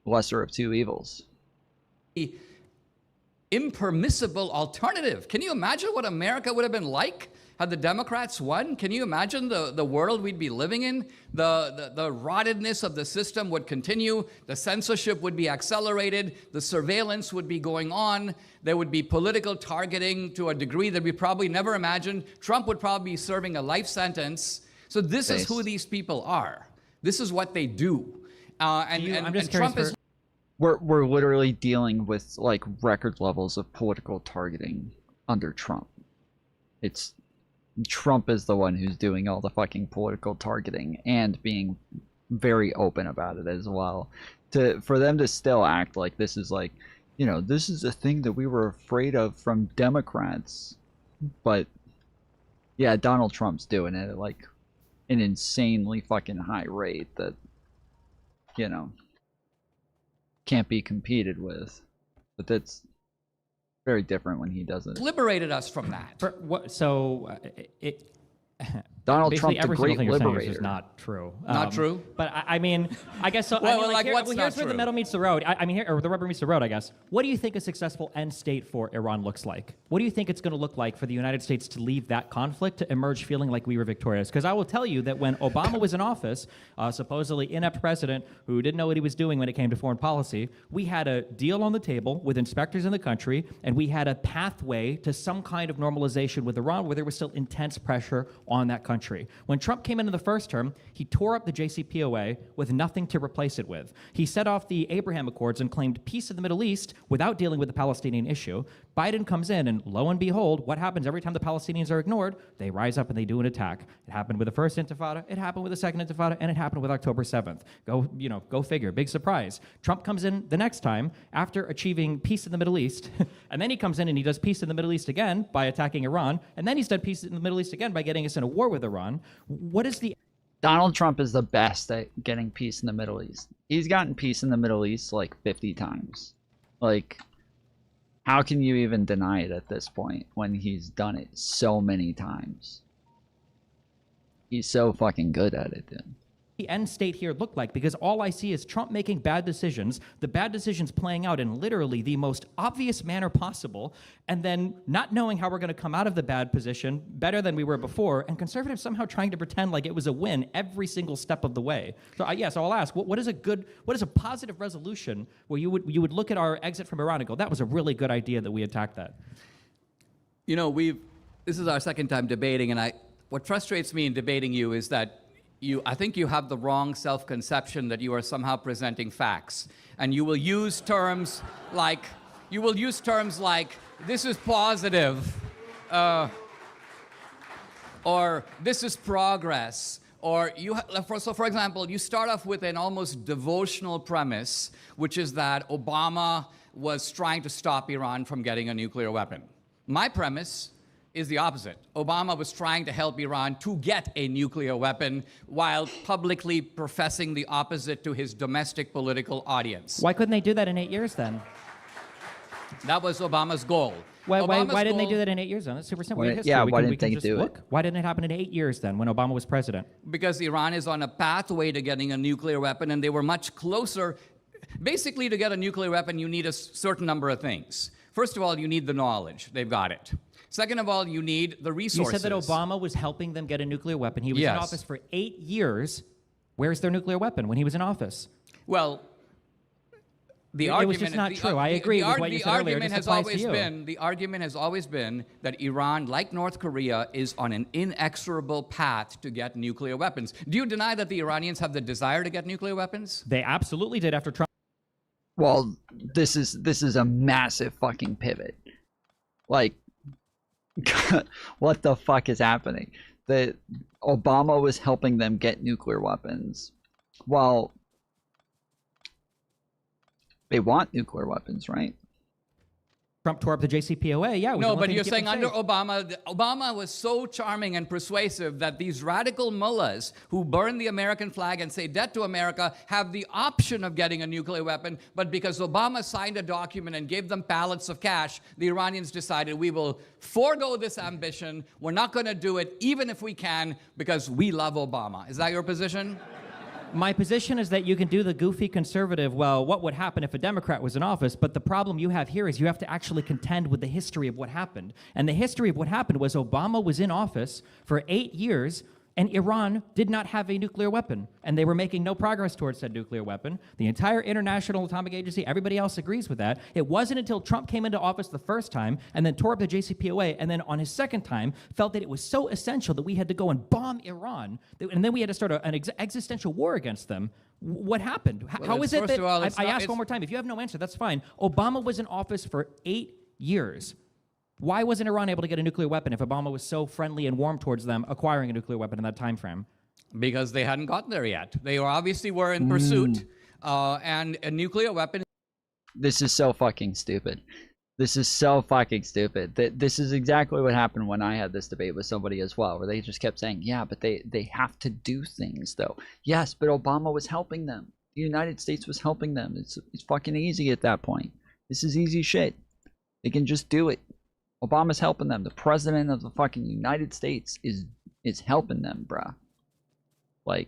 lesser of two evils. Impermissible alternative. Can you imagine what America would have been like had the Democrats won? Can you imagine the world we'd be living in? The rottedness of the system would continue. The censorship would be accelerated. The surveillance would be going on. There would be political targeting to a degree that we probably never imagined. Trump would probably be serving a life sentence. So this is who these people are. This is what they do. And Trump is... We're literally dealing with like record levels of political targeting under Trump. Trump is the one who's doing all the fucking political targeting and being very open about it as well. For them to still act like this is like, you know, this is a thing that we were afraid of from Democrats, but yeah, Donald Trump's doing it at like an insanely fucking high rate that, you know, can't be competed with. But that's very different when he does it. Liberated us from that. Donald basically Trump, the every great single thing you're saying liberator. is just not true. Not true? But I mean, I guess so. Well, I mean, like what's not here's where the true? metal meets the road. I mean, or the rubber meets the road, I guess. What do you think a successful end state for Iran looks like? What do you think it's going to look like for the United States to leave that conflict to emerge feeling like we were victorious? Because I will tell you that when Obama was in office, supposedly inept president who didn't know what he was doing when it came to foreign policy, we had a deal on the table with inspectors in the country, and we had a pathway to some kind of normalization with Iran where there was still intense pressure on that country. When Trump came into the first term, he tore up the JCPOA with nothing to replace it with. He set off the Abraham Accords and claimed peace in the Middle East without dealing with the Palestinian issue. Biden comes in, and lo and behold, what happens every time the Palestinians are ignored? They rise up and they do an attack. It happened with the first Intifada, it happened with the second Intifada, and it happened with October 7th. Go figure. Big surprise. Trump comes in the next time after achieving peace in the Middle East, and then he comes in and he does peace in the Middle East again by attacking Iran, and then he's done peace in the Middle East again by getting us in a war with Iran. What is the... Donald Trump is the best at getting peace in the Middle East. He's gotten peace in the Middle East like 50 times. Like, how can you even deny it at this point when he's done it so many times? He's so fucking good at it, dude. The end state here look like? Because all I see is Trump making bad decisions, the bad decisions playing out in literally the most obvious manner possible, and then not knowing how we're going to come out of the bad position better than we were before, and conservatives somehow trying to pretend like it was a win every single step of the way. So so I'll ask, what is a positive resolution where you would look at our exit from Iran and go, that was a really good idea that we attacked that? You know, this is our second time debating, and what frustrates me in debating you is that I think you have the wrong self-conception that you are somehow presenting facts. And you will use terms like, this is positive, or this is progress, or for example, you start off with an almost devotional premise, which is that Obama was trying to stop Iran from getting a nuclear weapon. My premise is the opposite. Obama was trying to help Iran to get a nuclear weapon while publicly professing the opposite to his domestic political audience. Why couldn't they do that in 8 years then? That was Obama's goal. Why didn't they do that in 8 years then? That's super simple. Why didn't they do it? Why didn't it happen in 8 years then when Obama was president? Because Iran is on a pathway to getting a nuclear weapon, and they were much closer. Basically, to get a nuclear weapon, you need a certain number of things. First of all, you need the knowledge. They've got it. Second of all, you need the resources. You said that Obama was helping them get a nuclear weapon. He was in office for 8 years. Where's their nuclear weapon when he was in office? Well, it was just not true. I agree with what you said earlier. The argument has always been that Iran, like North Korea, is on an inexorable path to get nuclear weapons. Do you deny that the Iranians have the desire to get nuclear weapons? They absolutely did after Trump. Well, this is a massive fucking pivot. Like, what the fuck is happening? That Obama was helping them get nuclear weapons, Well, they want nuclear weapons, right? Trump tore up the JCPOA. Yeah. No, but you're saying under Obama, Obama was so charming and persuasive that these radical mullahs who burn the American flag and say debt to America have the option of getting a nuclear weapon, but because Obama signed a document and gave them pallets of cash, the Iranians decided we will forego this ambition. We're not going to do it even if we can because we love Obama. Is that your position? My position is that you can do the goofy conservative, well, what would happen if a Democrat was in office? But the problem you have here is you have to actually contend with the history of what happened. And the history of what happened was Obama was in office for 8 years, and Iran did not have a nuclear weapon. And they were making no progress towards said nuclear weapon. The entire International Atomic Agency, everybody else agrees with that. It wasn't until Trump came into office the first time and then tore up the JCPOA, and then on his second time felt that it was so essential that we had to go and bomb Iran, and then we had to start an existential war against them. What happened? How is it that, I ask one more time, if you have no answer, that's fine. Obama was in office for 8 years. Why wasn't Iran able to get a nuclear weapon if Obama was so friendly and warm towards them acquiring a nuclear weapon in that time frame? Because they hadn't gotten there yet. They obviously were in pursuit, and a nuclear weapon. This is so fucking stupid. This is so fucking stupid. This is exactly what happened when I had this debate with somebody as well, where they just kept saying, yeah, but they have to do things, though. Yes, but Obama was helping them. The United States was helping them. It's fucking easy at that point. This is easy shit. They can just do it. Obama's helping them. The president of the fucking United States is helping them, bruh. Like,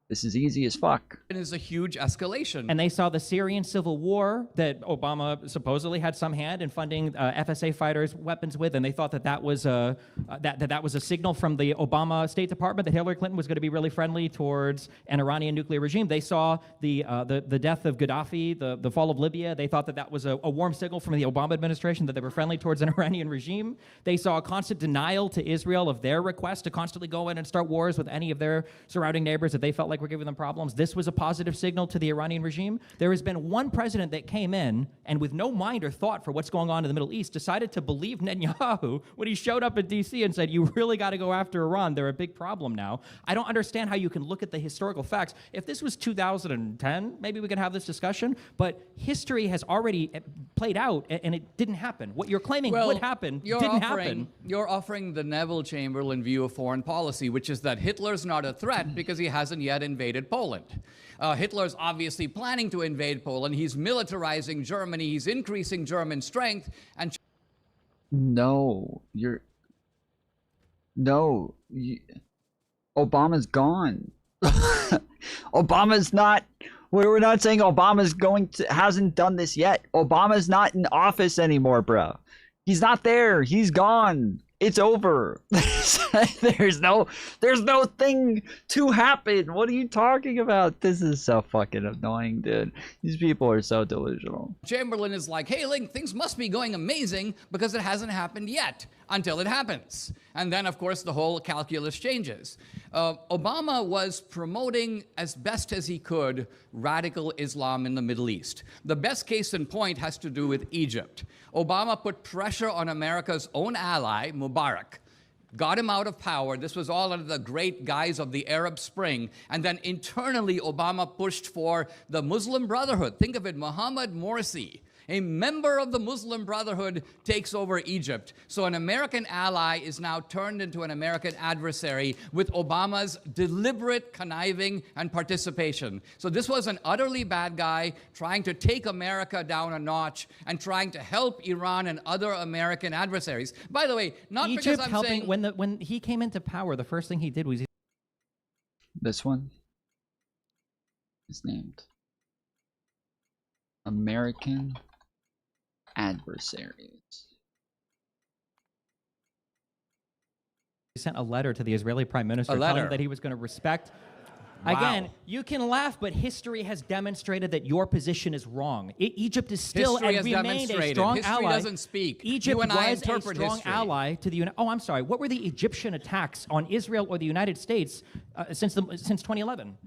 this is easy as fuck. It is a huge escalation. And they saw the Syrian civil war that Obama supposedly had some hand in funding FSA fighters' weapons with, and they thought that was a signal from the Obama State Department that Hillary Clinton was going to be really friendly towards an Iranian nuclear regime. They saw the death of Gaddafi, the fall of Libya. They thought that was a warm signal from the Obama administration that they were friendly towards an Iranian regime. They saw a constant denial to Israel of their request to constantly go in and start wars with any of their surrounding neighbors that they felt like were giving them problems. This was a positive signal to the Iranian regime. There has been one president that came in and with no mind or thought for what's going on in the Middle East decided to believe Netanyahu when he showed up at DC and said, you really got to go after Iran. They're a big problem now. I don't understand how you can look at the historical facts. If this was 2010, maybe we could have this discussion, but history has already played out and it didn't happen. What you're claiming would happen didn't happen. You're offering the Neville Chamberlain view of foreign policy, which is that Hitler's not a threat because he hasn't yet invaded Poland. Hitler's obviously planning to invade Poland. He's militarizing Germany. He's increasing German strength. And Obama's gone. Obama's not. We're not saying Obama's hasn't done this yet. Obama's not in office anymore, bro. He's not there. He's gone. It's over. There's no thing to happen. What are you talking about? This is so fucking annoying, dude. These people are so delusional. Chamberlain is like, hey, Link, things must be going amazing because it hasn't happened yet until it happens. And then, of course, the whole calculus changes. Obama was promoting as best as he could radical Islam in the Middle East. The best case in point has to do with Egypt. Obama put pressure on America's own ally, Mubarak, got him out of power. This was all under the great guise of the Arab Spring. And then internally, Obama pushed for the Muslim Brotherhood. Think of it, Mohammed Morsi, a member of the Muslim Brotherhood, takes over Egypt. So an American ally is now turned into an American adversary with Obama's deliberate conniving and participation. So this was an utterly bad guy trying to take America down a notch and trying to help Iran and other American adversaries. By the way, not Egypt because I'm helping, saying... when he came into power, the first thing he did was... This one is named American Adversaries. He sent a letter to the Israeli prime minister telling him that he was going to respect. Wow. Again, you can laugh, but history has demonstrated that your position is wrong. Egypt is still History and has remained a demonstrated. strong History ally. doesn't speak. Egypt You and I was a interpret strong history. ally to the United. Oh, I'm sorry. What were the Egyptian attacks on Israel or the United States since 2011?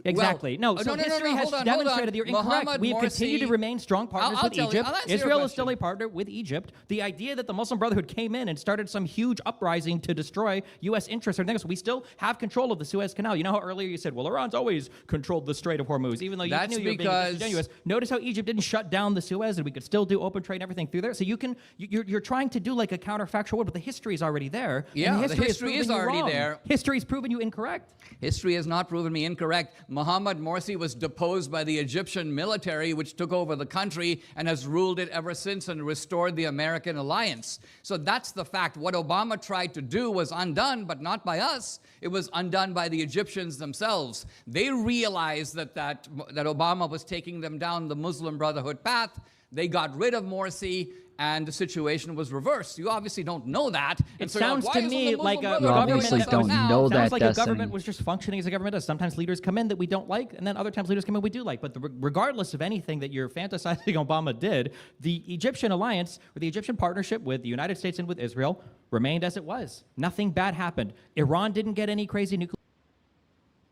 Exactly. Well, So history has demonstrated that you're incorrect. Mohammed we have continued to remain strong partners with Egypt. Israel is still a partner with Egypt. The idea that the Muslim Brotherhood came in and started some huge uprising to destroy U.S. interests or things, we still have control of the Suez Canal. You know how earlier you said, well, Iran's always controlled the Strait of Hormuz, even though you knew you were being disingenuous. Notice how Egypt didn't shut down the Suez and we could still do open trade and everything through there. So you're trying to do like a counterfactual word, but the history is already there. Yeah, the history is already there. History's proven you incorrect. History has not proven me incorrect. Mohammed Morsi was deposed by the Egyptian military, which took over the country and has ruled it ever since and restored the American alliance. So that's the fact. What Obama tried to do was undone, but not by us. It was undone by the Egyptians themselves. They realized that Obama was taking them down the Muslim Brotherhood path. They got rid of Morsi, and the situation was reversed. You obviously don't know that. It sounds to me like a government sounds like a government was just functioning as a government does. Sometimes leaders come in that we don't like, and then other times leaders come in we do like. But regardless of anything that you're fantasizing Obama did, the Egyptian alliance, or the Egyptian partnership with the United States and with Israel, remained as it was. Nothing bad happened. Iran didn't get any crazy nuclear.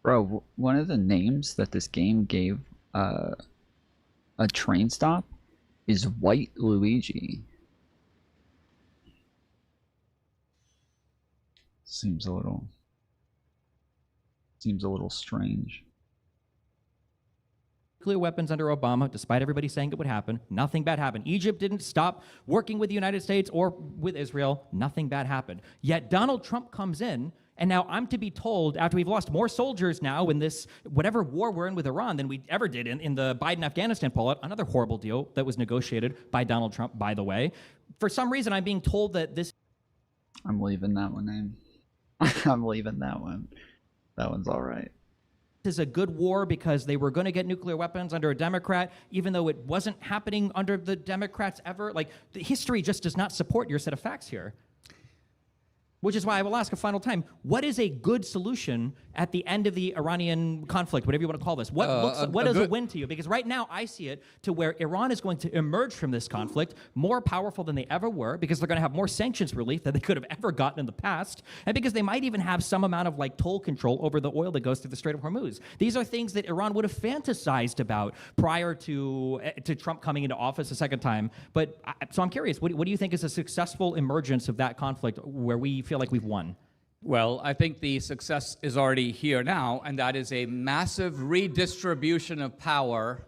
Bro, one of the names that this game gave a train stop is White Luigi. Seems a little strange. Nuclear weapons under Obama, despite everybody saying it would happen. Nothing bad happened. Egypt didn't stop working with the United States or with Israel. Nothing bad happened. Yet Donald Trump comes in, and now I'm to be told, after we've lost more soldiers now in this, whatever war we're in with Iran than we ever did in the Biden-Afghanistan pullout, another horrible deal that was negotiated by Donald Trump, by the way. For some reason, I'm being told that this... I'm leaving that one in. I'm leaving that one. That one's all right. Is a good war because they were going to get nuclear weapons under a Democrat, even though it wasn't happening under the Democrats ever. Like, the history just does not support your set of facts here. Which is why I will ask a final time, what is a good solution at the end of the Iranian conflict, whatever you want to call this? What is a win to you? Because right now I see it to where Iran is going to emerge from this conflict more powerful than they ever were, because they're going to have more sanctions relief than they could have ever gotten in the past, and because they might even have some amount of like toll control over the oil that goes through the Strait of Hormuz. These are things that Iran would have fantasized about prior to Trump coming into office a second time. But so I'm curious, what do you think is a successful emergence of that conflict where we feel like we've won? Well, I think the success is already here now, and that is a massive redistribution of power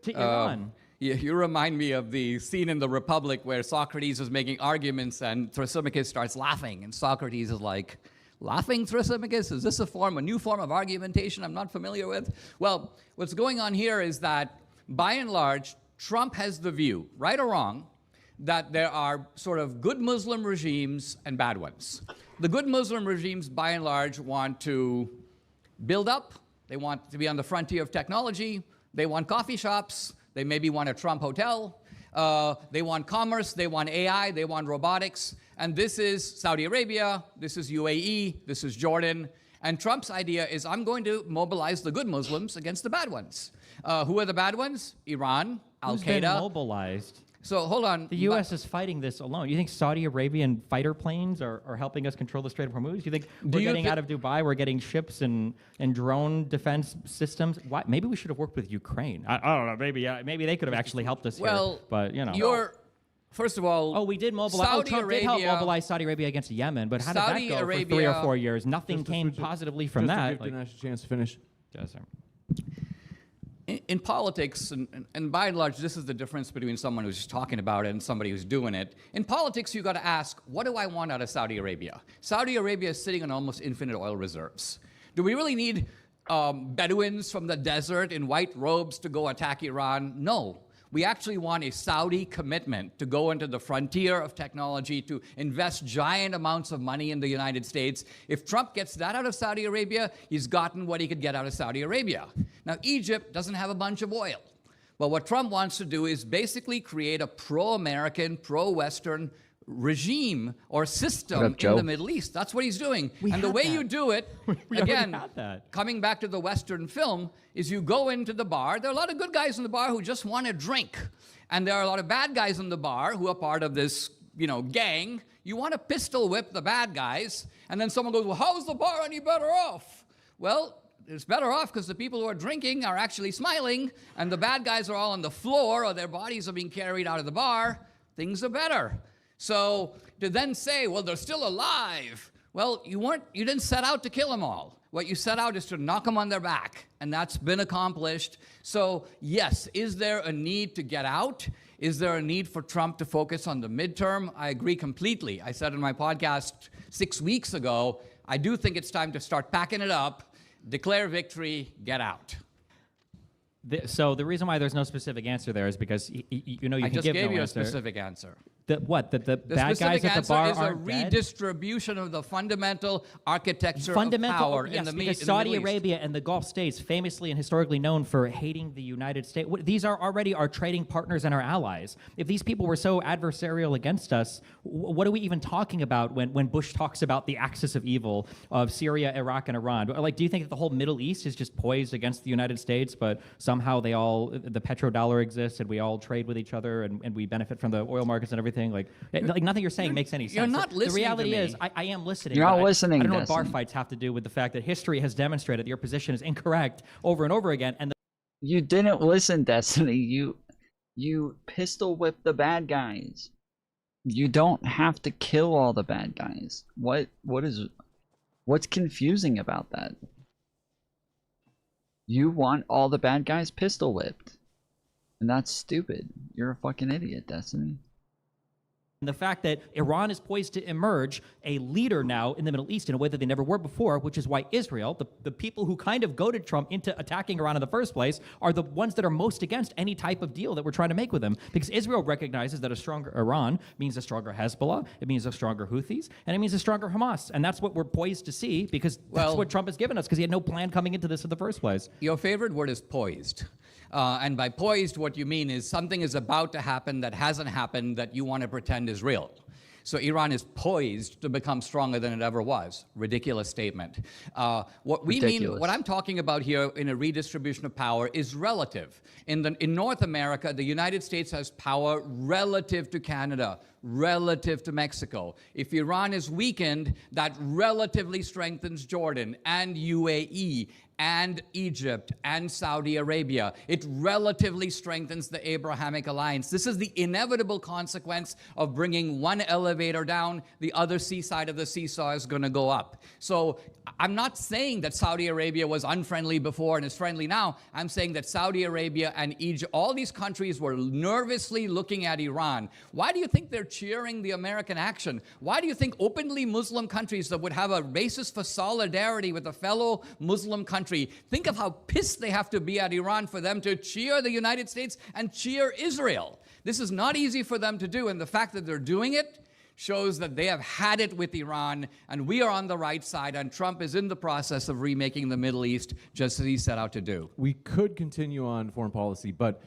to Iran. You remind me of the scene in The Republic where Socrates is making arguments and Thrasymachus starts laughing, and Socrates is like, laughing, Thrasymachus? Is this a new form of argumentation I'm not familiar with? Well, what's going on here is that, by and large, Trump has the view, right or wrong, that there are sort of good Muslim regimes and bad ones. The good Muslim regimes, by and large, want to build up. They want to be on the frontier of technology. They want coffee shops. They maybe want a Trump hotel. They want commerce. They want AI. They want robotics. And this is Saudi Arabia. This is UAE. This is Jordan. And Trump's idea is, I'm going to mobilize the good Muslims against the bad ones. Who are the bad ones? Iran, Al-Qaeda. Who's been mobilized? So hold on. The U.S. is fighting this alone. You think Saudi Arabian fighter planes are helping us control the Strait of Hormuz? You think we're getting out of Dubai, we're getting ships and drone defense systems? Why? Maybe we should have worked with Ukraine. I don't know. Maybe they could have actually helped us here. But, you know. First of all, we did mobilize. Trump did help mobilize Saudi Arabia against Yemen, but how did that go for 3 or 4 years? Nothing came positively from that. Give Dinesh a chance to finish. Yes, sir. In politics, and by and large, this is the difference between someone who's just talking about it and somebody who's doing it. In politics, you got to ask, what do I want out of Saudi Arabia? Saudi Arabia is sitting on almost infinite oil reserves. Do we really need Bedouins from the desert in white robes to go attack Iran? No. We actually want a Saudi commitment to go into the frontier of technology, to invest giant amounts of money in the United States. If Trump gets that out of Saudi Arabia, he's gotten what he could get out of Saudi Arabia. Now, Egypt doesn't have a bunch of oil. But what Trump wants to do is basically create a pro-American, pro-Western regime or system in the Middle East. That's what he's doing. And the way you do it, again, coming back to the Western film, is you go into the bar. There are a lot of good guys in the bar who just want to drink. And there are a lot of bad guys in the bar who are part of this, gang. You want to pistol whip the bad guys. And then someone goes, well, how's the bar any better off? Well, it's better off because the people who are drinking are actually smiling and the bad guys are all on the floor or their bodies are being carried out of the bar. Things are better. So to then say, well, they're still alive. Well, you didn't set out to kill them all. What you set out is to knock them on their back, and that's been accomplished. So yes, is there a need to get out? Is there a need for Trump to focus on the midterm? I agree completely. I said in my podcast 6 weeks ago, I do think it's time to start packing it up, declare victory, get out. So the reason why there's no specific answer there is because you can I just give gave no you answer. a specific answer. The bad guys at the bar is a aren't dead? redistribution of the fundamental architecture of power in the because in Saudi the Middle East. Arabia and the Gulf states, famously and historically known for hating the United States, these are already our trading partners and our allies. If these people were so adversarial against us, what are we even talking about when Bush talks about the axis of evil of Syria, Iraq, and Iran? Like, do you think that the whole Middle East is just poised against the United States, but somehow the petrodollar exists and we all trade with each other and we benefit from the oil markets and everything? Like nothing you're saying makes any sense. You're not listening The reality to me. is, I am listening. You're not but listening, I don't know what bar Destiny. fights have to do with the fact that history has demonstrated that your position is incorrect over and over again. And You didn't listen, Destiny. You pistol whip the bad guys. You don't have to kill all the bad guys. What's confusing about that? You want all the bad guys pistol whipped. And that's stupid. You're a fucking idiot, Destiny. the fact that Iran is poised to emerge a leader now in the Middle East in a way that they never were before, which is why Israel, the people who kind of goaded Trump into attacking Iran in the first place, are the ones that are most against any type of deal that we're trying to make with them. Because Israel recognizes that a stronger Iran means a stronger Hezbollah, it means a stronger Houthis, and it means a stronger Hamas. And that's what we're poised to see, because that's what Trump has given us, because he had no plan coming into this in the first place. Your favorite word is poised. And by poised, what you mean is something is about to happen that hasn't happened that you want to pretend is real. So Iran is poised to become stronger than it ever was. Ridiculous statement. What we mean, what I'm talking about here in a redistribution of power is relative. In North America, the United States has power relative to Canada, relative to Mexico. If Iran is weakened, that relatively strengthens Jordan and UAE and Egypt and Saudi Arabia. It relatively strengthens the Abrahamic alliance. This is the inevitable consequence of bringing one elevator down, the other seaside of the seesaw is going to go up. So I'm not saying that Saudi Arabia was unfriendly before and is friendly now. I'm saying that Saudi Arabia and Egypt, all these countries were nervously looking at Iran. Why do you think they're cheering the American action? Why do you think openly Muslim countries that would have a basis for solidarity with a fellow Muslim country, think of how pissed they have to be at Iran for them to cheer the United States and cheer Israel. This is not easy for them to do, and the fact that they're doing it shows that they have had it with Iran, and we are on the right side, and Trump is in the process of remaking the Middle East just as he set out to do. We could continue on foreign policy, but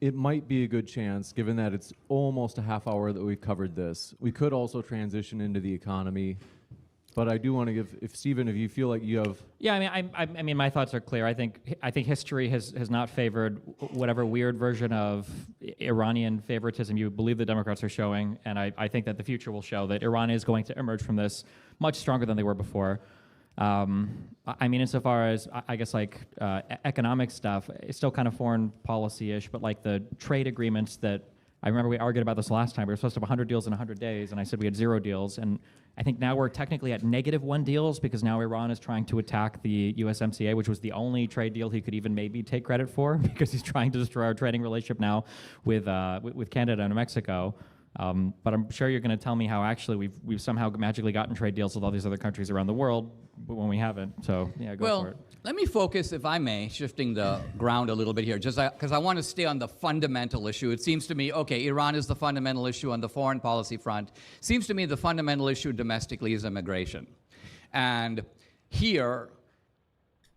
it might be a good chance, given that it's almost a half hour that we've covered this. We could also transition into the economy. But I do want to give, if Stephen, if you feel like you have, yeah, I mean, my thoughts are clear. I think history has not favored whatever weird version of Iranian favoritism you believe the Democrats are showing, and I think that the future will show that Iran is going to emerge from this much stronger than they were before. I mean, insofar as I guess like economic stuff, it's still kind of foreign policy-ish, but like the trade agreements that I remember we argued about this last time. We were supposed to have 100 deals in 100 days, and I said we had 0 deals. And I think now we're technically at -1 deals because now Iran is trying to attack the USMCA, which was the only trade deal he could even maybe take credit for because he's trying to destroy our trading relationship now with Canada and Mexico. But I'm sure you're going to tell me how actually we've somehow magically gotten trade deals with all these other countries around the world, but when we haven't. So yeah, go for it. Let me focus, if I may, shifting the ground a little bit here, just because I want to stay on the fundamental issue. It seems to me, okay, Iran is the fundamental issue on the foreign policy front. Seems to me the fundamental issue domestically is immigration. And here,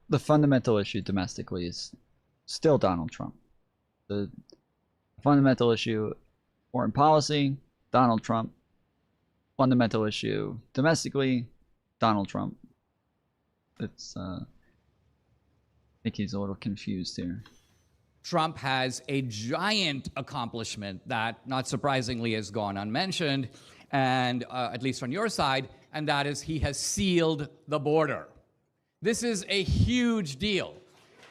the fundamental issue domestically is still Donald Trump. The fundamental issue, foreign policy, Donald Trump. Fundamental issue domestically, Donald Trump. It's I think he's a little confused here. Trump has a giant accomplishment that, not surprisingly, has gone unmentioned, and at least on your side, and that is he has sealed the border. This is a huge deal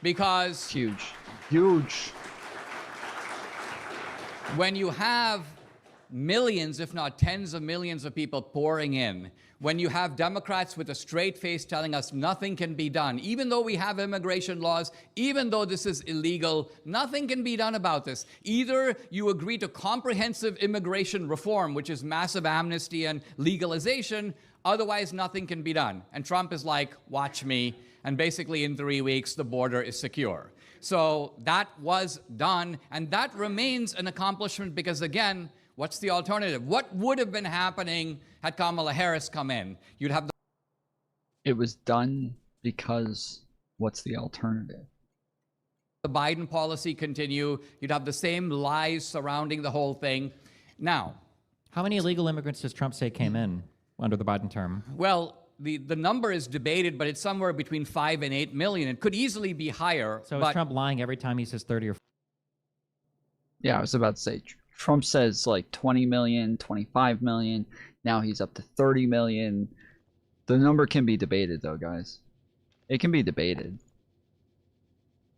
because huge. When you have millions, if not tens of millions of people pouring in, when you have Democrats with a straight face telling us nothing can be done, even though we have immigration laws, even though this is illegal, nothing can be done about this. Either you agree to comprehensive immigration reform, which is massive amnesty and legalization, otherwise nothing can be done. And Trump is like, watch me, and basically in 3 weeks the border is secure. So that was done, and that remains an accomplishment because, again, what's the alternative? What would have been happening had Kamala Harris come in? You'd have It was done because what's the alternative? the Biden policy continue. You'd have the same lies surrounding the whole thing. Now, how many illegal immigrants does Trump say came in under the Biden term? Well, the number is debated, but it's somewhere between 5 and 8 million. It could easily be higher. So is Trump lying every time he says 30 or 40? Yeah, I was about to say, Trump says like 20 million, 25 million. Now he's up to 30 million. The number can be debated, though, guys. It can be debated.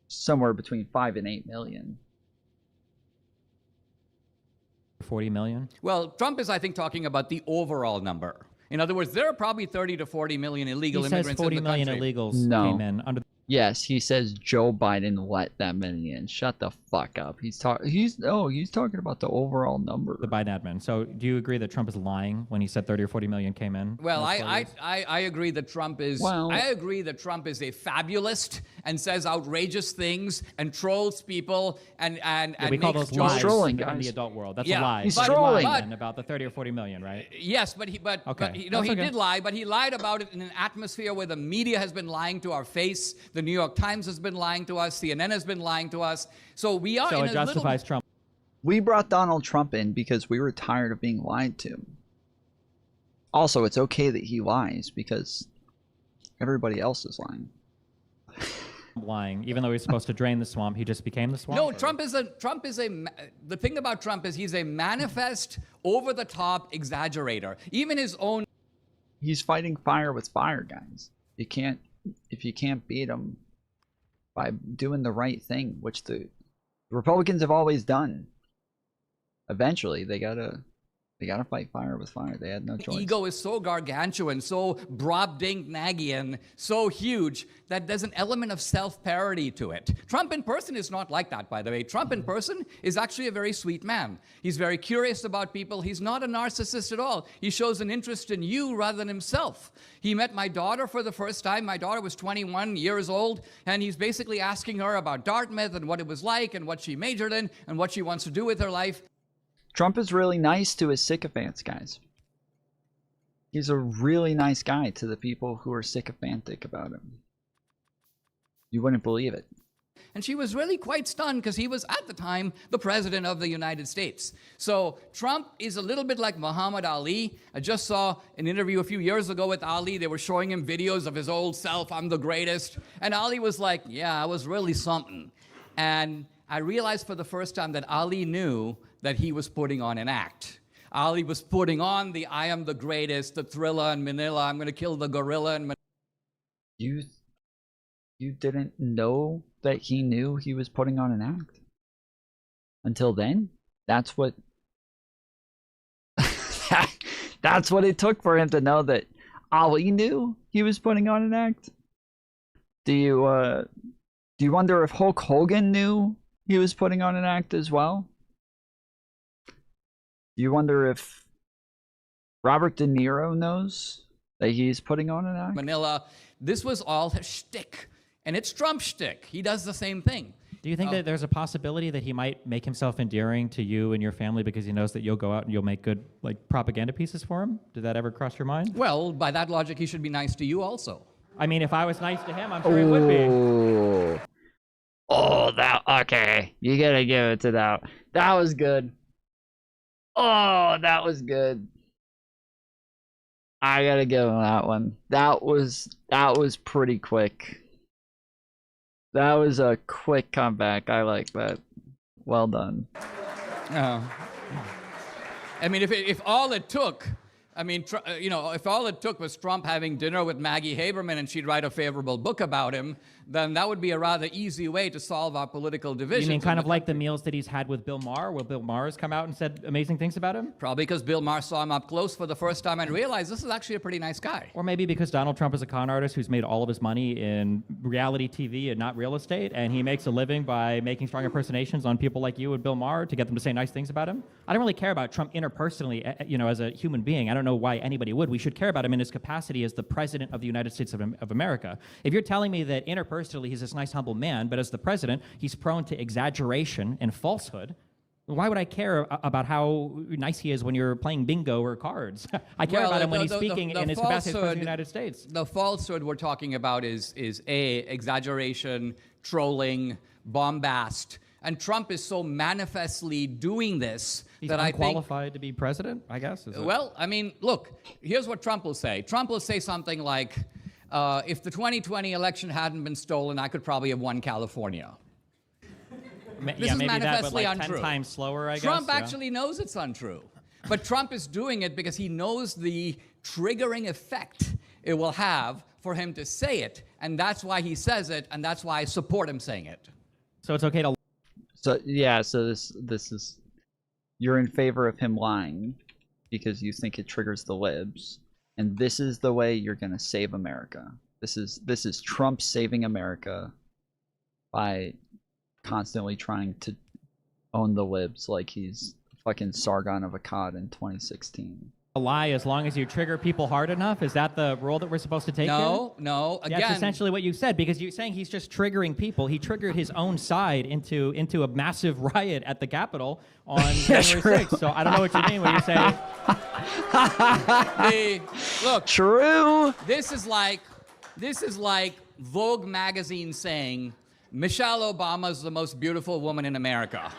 Somewhere between 5 and 8 million. 40 million? Well, Trump is, I think, talking about the overall number. In other words, there are probably 30 to 40 million illegal immigrants in the country. He says 40 million illegals came in under. Yes, he says Joe Biden let that many in. Shut the fuck up. He's talking about the overall number. The Biden admin. So do you agree that Trump is lying when he said 30 or 40 million came in? Well, I agree that Trump is. Well, I agree that Trump is a fabulist and says outrageous things and trolls people and we call those lies trolling, in guys. the adult world. That's Yeah, a lie. he's But trolling. lying then about the 30 or 40 million, right? Yes, but he did lie, but he lied about it in an atmosphere where the media has been lying to our face. The New York Times has been lying to us. CNN has been lying to us. So we are. So in it justifies Trump. We brought Donald Trump in because we were tired of being lied to. Also, it's okay that he lies because everybody else is lying. Lying, even though he's supposed to drain the swamp, he just became the swamp. No, Trump is the thing about Trump is he's a manifest, over-the-top exaggerator. Even his own. He's fighting fire with fire, guys. If you can't beat him by doing the right thing, which the Republicans have always done, eventually they gotta fight fire with fire. They had no choice. Ego is so gargantuan, so Brobdingnagian, so huge that there's an element of self-parody to it. Trump in person is not like that, by the way. Trump in person is actually a very sweet man. He's very curious about people. He's not a narcissist at all. He shows an interest in you rather than himself. He met my daughter for the first time. My daughter was 21 years old, and he's basically asking her about Dartmouth and what it was like and what she majored in and what she wants to do with her life. Trump is really nice to his sycophants, guys. He's a really nice guy to the people who are sycophantic about him. You wouldn't believe it. And she was really quite stunned because he was, at the time, the president of the United States. So Trump is a little bit like Muhammad Ali. I just saw an interview a few years ago with Ali. They were showing him videos of his old self, I'm the greatest. And Ali was like, yeah, I was really something. And I realized for the first time that Ali knew that he was putting on an act. Ali was putting on the I am the greatest, the Thriller in Manila, I'm going to kill the gorilla in Manila. You didn't know that he knew he was putting on an act? Until then? That's what that's what it took for him to know that Ali knew he was putting on an act? Do you wonder if Hulk Hogan knew he was putting on an act as well? You wonder if Robert De Niro knows that he's putting on an act? Manila, this was all his shtick. And it's Trump's shtick. He does the same thing. Do you think that there's a possibility that he might make himself endearing to you and your family because he knows that you'll go out and you'll make good propaganda pieces for him? Did that ever cross your mind? Well, by that logic, he should be nice to you also. I mean, if I was nice to him, I'm sure he would be. Okay. You gotta give it to that. That was good. Oh, that was good. I gotta give him that one. That was pretty quick. That was a quick comeback. I like that. Well done. I mean, if all it took I mean, you know, if all it took was Trump having dinner with Maggie Haberman and she'd write a favorable book about him, then that would be a rather easy way to solve our political divisions. You mean kind of like the meals that he's had with Bill Maher, where Bill Maher has come out and said amazing things about him? Probably because Bill Maher saw him up close for the first time and realized this is actually a pretty nice guy. Or maybe because Donald Trump is a con artist who's made all of his money in reality TV and not real estate, and he makes a living by making strong impersonations on people like you and Bill Maher to get them to say nice things about him. I don't really care about Trump interpersonally, you know, as a human being. I don't know why anybody would. We should care about him in his capacity as the president of the United States of America. If you're telling me that interpersonally he's this nice, humble man, but as the president, he's prone to exaggeration and falsehood, why would I care about how nice he is when you're playing bingo or cards? I care about him when he's speaking in his capacity as president of the United States. The falsehood we're talking about is exaggeration, trolling, bombast. And Trump is so manifestly doing this that I think... He's unqualified to be president, I guess? Well, I mean, look, here's what Trump will say. Trump will say something like, if the 2020 election hadn't been stolen, I could probably have won California. This is manifestly that, but like untrue. 10 times slower, I guess. Trump actually knows it's untrue. But Trump is doing it because he knows the triggering effect it will have for him to say it. And that's why he says it, and that's why I support him saying it. So it's okay to... So yeah, so this is, you're in favor of him lying because you think it triggers the libs, and this is the way you're gonna save America. This is Trump saving America by constantly trying to own the libs like he's fucking Sargon of Akkad in 2016. A lie as long as you trigger people hard enough? Is that the role that we're supposed to take No, no. Again, that's essentially what you said, because you're saying he's just triggering people. He triggered his own side into a massive riot at the Capitol on January 6th. So I don't know what you mean when you say... Look, true. This is like Vogue magazine saying Michelle Obama is the most beautiful woman in America,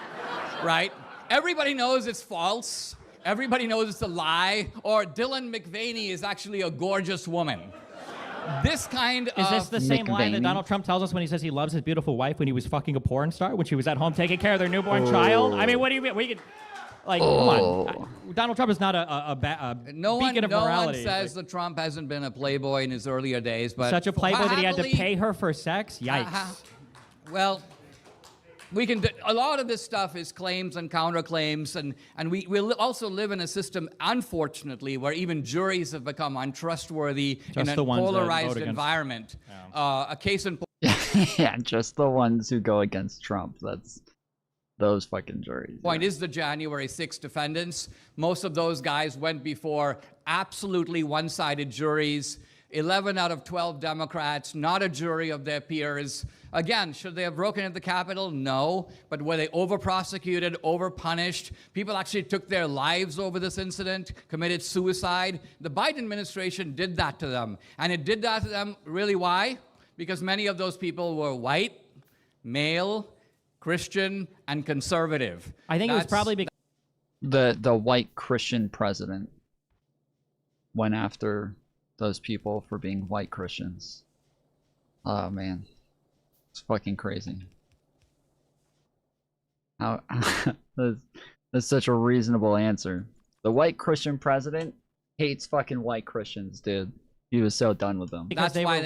right? Everybody knows it's false. Everybody knows it's a lie. Or Dylan McVaney is actually a gorgeous woman. This kind of... Is this the same line that Donald Trump tells us when he says he loves his beautiful wife when he was fucking a porn star, when she was at home taking care of their newborn child? I mean, what do you mean? We could... Like, come on. Donald Trump is not a beacon of morality. No one says that Trump hasn't been a playboy in his earlier days, but... Such a playboy that he had to pay her for sex? Yikes. Well, we can... A lot of this stuff is claims and counterclaims, and we also live in a system, unfortunately, where even juries have become untrustworthy in a polarized environment. Yeah. A case in point... Yeah, just the ones who go against Trump. That's... those fucking juries. Point is the January 6th defendants. Most of those guys went before absolutely one-sided juries. 11 out of 12 Democrats, not a jury of their peers. Again, should they have broken into the Capitol? No. But were they over-prosecuted, over-punished? People actually took their lives over this incident, committed suicide. The Biden administration did that to them. And it did that to them, really why? Because many of those people were white, male, Christian, and conservative. I think it was probably because the white Christian president went after those people for being white Christians. Oh man, it's fucking crazy. How that's such a reasonable answer. The white Christian president hates fucking white Christians, dude. He was so done with them. Because that's why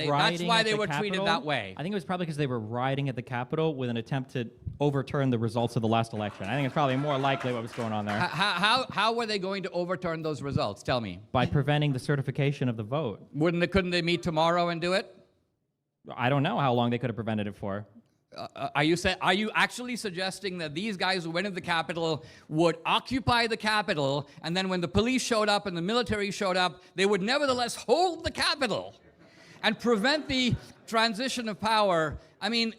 they were treated that way. I think it was probably because they were rioting at the Capitol with an attempt to overturn the results of the last election. I think it's probably more likely what was going on there. How were they going to overturn those results? Tell me. By preventing the certification of the vote. Couldn't they meet tomorrow and do it? I don't know how long they could have prevented it for. Are you actually suggesting that these guys who went into the Capitol would occupy the Capitol, and then when the police showed up and the military showed up, they would nevertheless hold the Capitol and prevent the transition of power? I mean...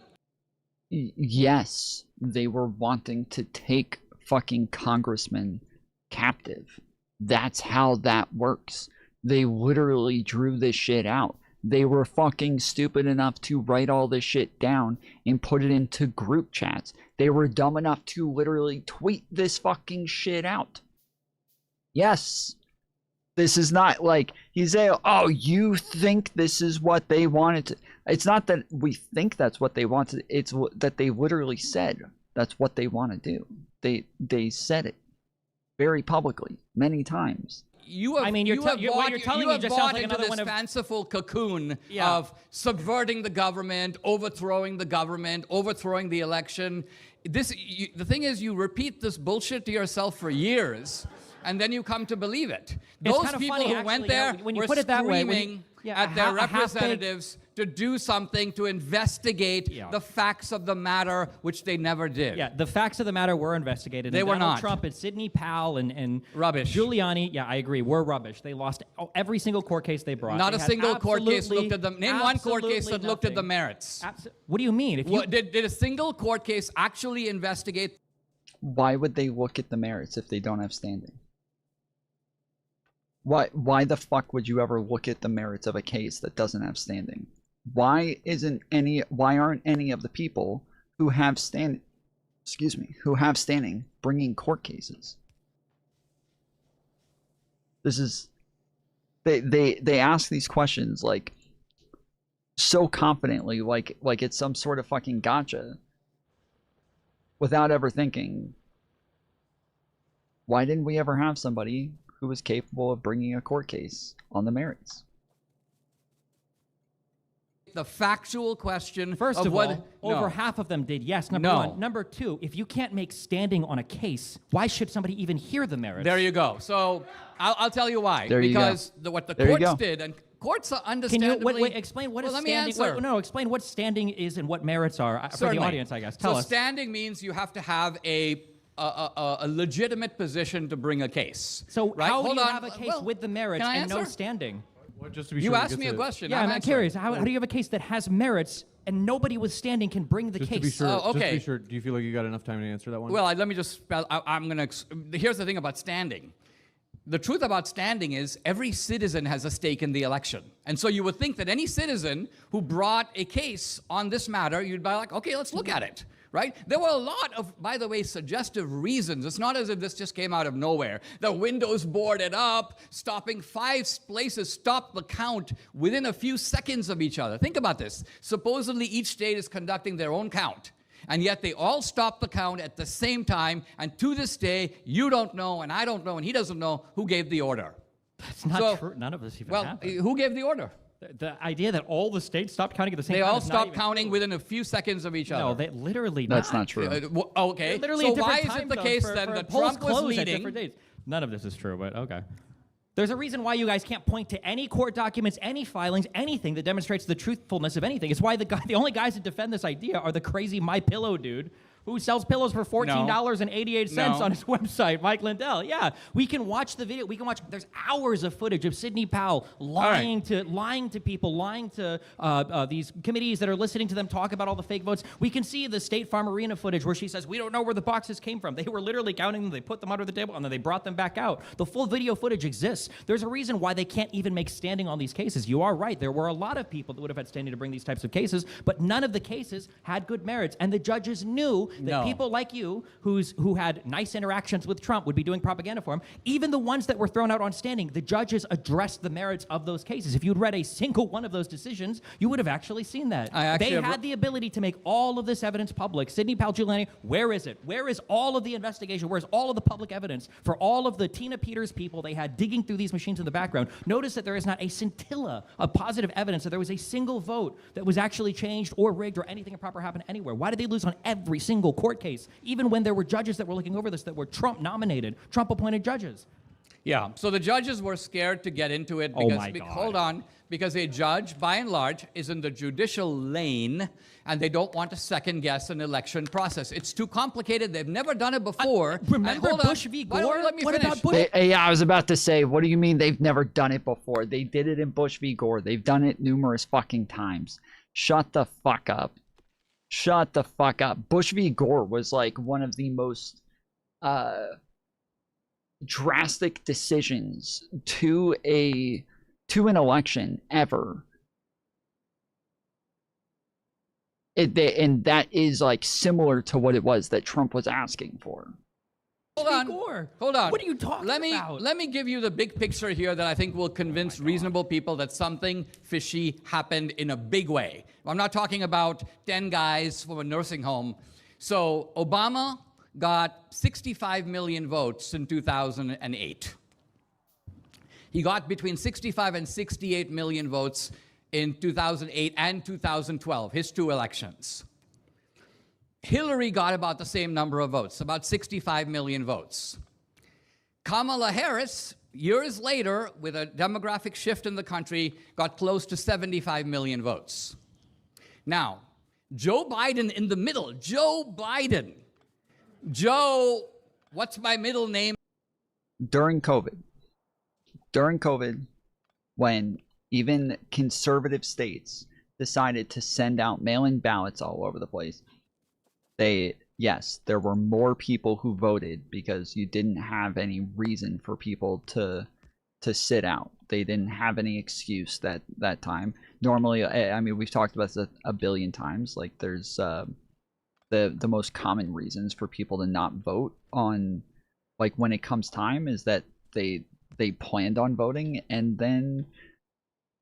Yes, they were wanting to take fucking congressmen captive. That's how that works. They literally drew this shit out. They were fucking stupid enough to write all this shit down and put it into group chats. They were dumb enough to literally tweet this fucking shit out. Yes. This is not like he's saying, oh, you think this is what they wanted to. It's not that we think that's what they wanted. It's that they literally said that's what they want to do. They said it very publicly many times. You have, I mean, what you're telling me just sounds like into another this one of fanciful cocoon Yeah. of subverting the government, overthrowing the election. The thing is, you repeat this bullshit to yourself for years, and then you come to believe it. It's Those kind of people funny, who went actually, there when you were put it that way, screaming at their representatives to do something to investigate the facts of the matter, which they never did. Yeah, the facts of the matter were investigated. They and were Donald not. Trump and Sidney Powell and rubbish. Giuliani, yeah, I agree, were rubbish. They lost every single court case they brought. Not They a had single court case looked at absolutely- them. Name one court case that absolutely looked at the nothing. merits. What do you mean? If you Did a single court case actually investigate? Why would they look at the merits if they don't have standing? Why the fuck would you ever look at the merits of a case that doesn't have standing? Why aren't any of the people who have standing bringing court cases? This is they ask these questions like so confidently, like it's some sort of fucking gotcha, without ever thinking, why didn't we ever have somebody who was capable of bringing a court case on the merits? The factual question. First of all, over half of them did yes. Number No. one. Number two, if you can't make standing on a case, why should somebody even hear the merits? There you go. So I'll tell you why. There you go. Because what the There you courts go. did, and courts are Can understandably. you explain what is Well, let me standing? answer. No, explain what standing is and what merits are for the Certainly. audience. I guess. Tell so us. standing means you have to have a legitimate position to bring a case. So right? how Hold do you on. have a case Well, with the merits can I and no answer? standing? Well, just to be You sure he asked gets me a it. question. Yeah, I'm answering. curious. How do you have a case that has merits and nobody with standing can bring the Just case? to be sure. Oh, Just to okay. be sure. Do you feel like you got enough time to answer that one? Well, let me just. I'm gonna. Here's the thing about standing. The truth about standing is every citizen has a stake in the election. And so you would think that any citizen who brought a case on this matter, you'd be like, okay, let's look at it, right? There were a lot of, by the way, suggestive reasons. It's not as if this just came out of nowhere. The windows boarded up, stopping 5 places, stopped the count within a few seconds of each other. Think about this. Supposedly each state is conducting their own count. And yet they all stop the count at the same time. And to this day, you don't know, and I don't know, and he doesn't know who gave the order. That's not true. None of this even happened. Who gave the order? The idea that all the states stopped counting at the same They time. all is not stopped even counting true. within a few seconds of each other. No, they literally. That's not true. Okay. They're literally So at different why is time it the zones case for- then for that polls Trump was close at leading? different days. None of this is true, but okay. There's a reason why you guys can't point to any court documents, any filings, anything that demonstrates the truthfulness of anything. It's why the only guys that defend this idea are the crazy My Pillow dude who sells pillows for $14.88 No. on his website, Mike Lindell. Yeah, we can watch the video. We can watch. There's hours of footage of Sidney Powell lying to people, lying to these committees that are listening to them talk about all the fake votes. We can see the State Farm Arena footage where she says, "We don't know where the boxes came from. They were literally counting them. They put them under the table and then they brought them back out." The full video footage exists. There's a reason why they can't even make standing on these cases. You are right. There were a lot of people that would have had standing to bring these types of cases, but none of the cases had good merits, and the judges knew that people like you, who had nice interactions with Trump, would be doing propaganda for him. Even the ones that were thrown out on standing, the judges addressed the merits of those cases. If you'd read a single one of those decisions, you would have actually seen that. They had the ability to make all of this evidence public. Sidney Powell, Giuliani, where is it? Where is all of the investigation? Where's all of the public evidence for all of the Tina Peters people they had digging through these machines in the background? Notice that there is not a scintilla of positive evidence that there was a single vote that was actually changed or rigged or anything improper happened anywhere. Why did they lose on every single court case, even when there were judges that were looking over this that were Trump-nominated, Trump-appointed judges? Yeah, so the judges were scared to get into it Oh because, my God. hold on, because a judge, by and large, is in the judicial lane, and they don't want to second-guess an election process. It's too complicated. They've never done it before. Remember And hold Bush on, v. why don't you Gore? let me What finish? about Bush? Yeah, I was about to say, what do you mean they've never done it before? They did it in Bush v. Gore. They've done it numerous fucking times. Shut the fuck up. Shut the fuck up. Bush v. Gore was like one of the most drastic decisions to an election ever. And that is like similar to what it was that Trump was asking for. Hold on. What are you talking about? Let me give you the big picture here that I think will convince reasonable people that something fishy happened in a big way. I'm not talking about 10 guys from a nursing home. So Obama got 65 million votes in 2008. He got between 65 and 68 million votes in 2008 and 2012, his two elections. Hillary got about the same number of votes, about 65 million votes. Kamala Harris, years later, with a demographic shift in the country, got close to 75 million votes. Now, Joe Biden in the middle. Joe Biden. Joe, what's my middle name? During COVID, when even conservative states decided to send out mail-in ballots all over the place, yes, there were more people who voted because you didn't have any reason for people to sit out. They didn't have any excuse that time. Normally, I mean, we've talked about this a billion times. Like, there's the most common reasons for people to not vote on, like, when it comes time, is that they planned on voting and then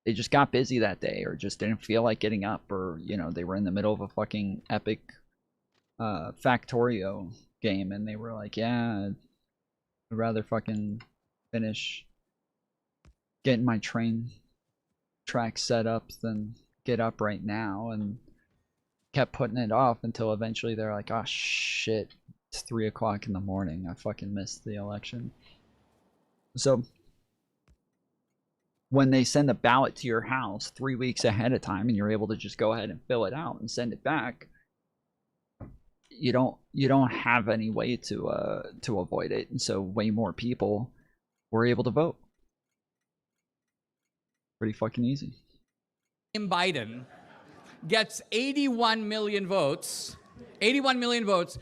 they just got busy that day, or just didn't feel like getting up, or, you know, they were in the middle of a fucking epic Factorio game and they were like, yeah, I'd rather fucking finish getting my train track set up than get up right now, and kept putting it off until eventually they're like, oh shit, it's 3 o'clock in the morning, I fucking missed the election. So when they send a ballot to your house 3 weeks ahead of time and you're able to just go ahead and fill it out and send it back, you don't have any way to avoid it, and so way more people were able to vote. Pretty fucking easy. Biden gets 81 million votes,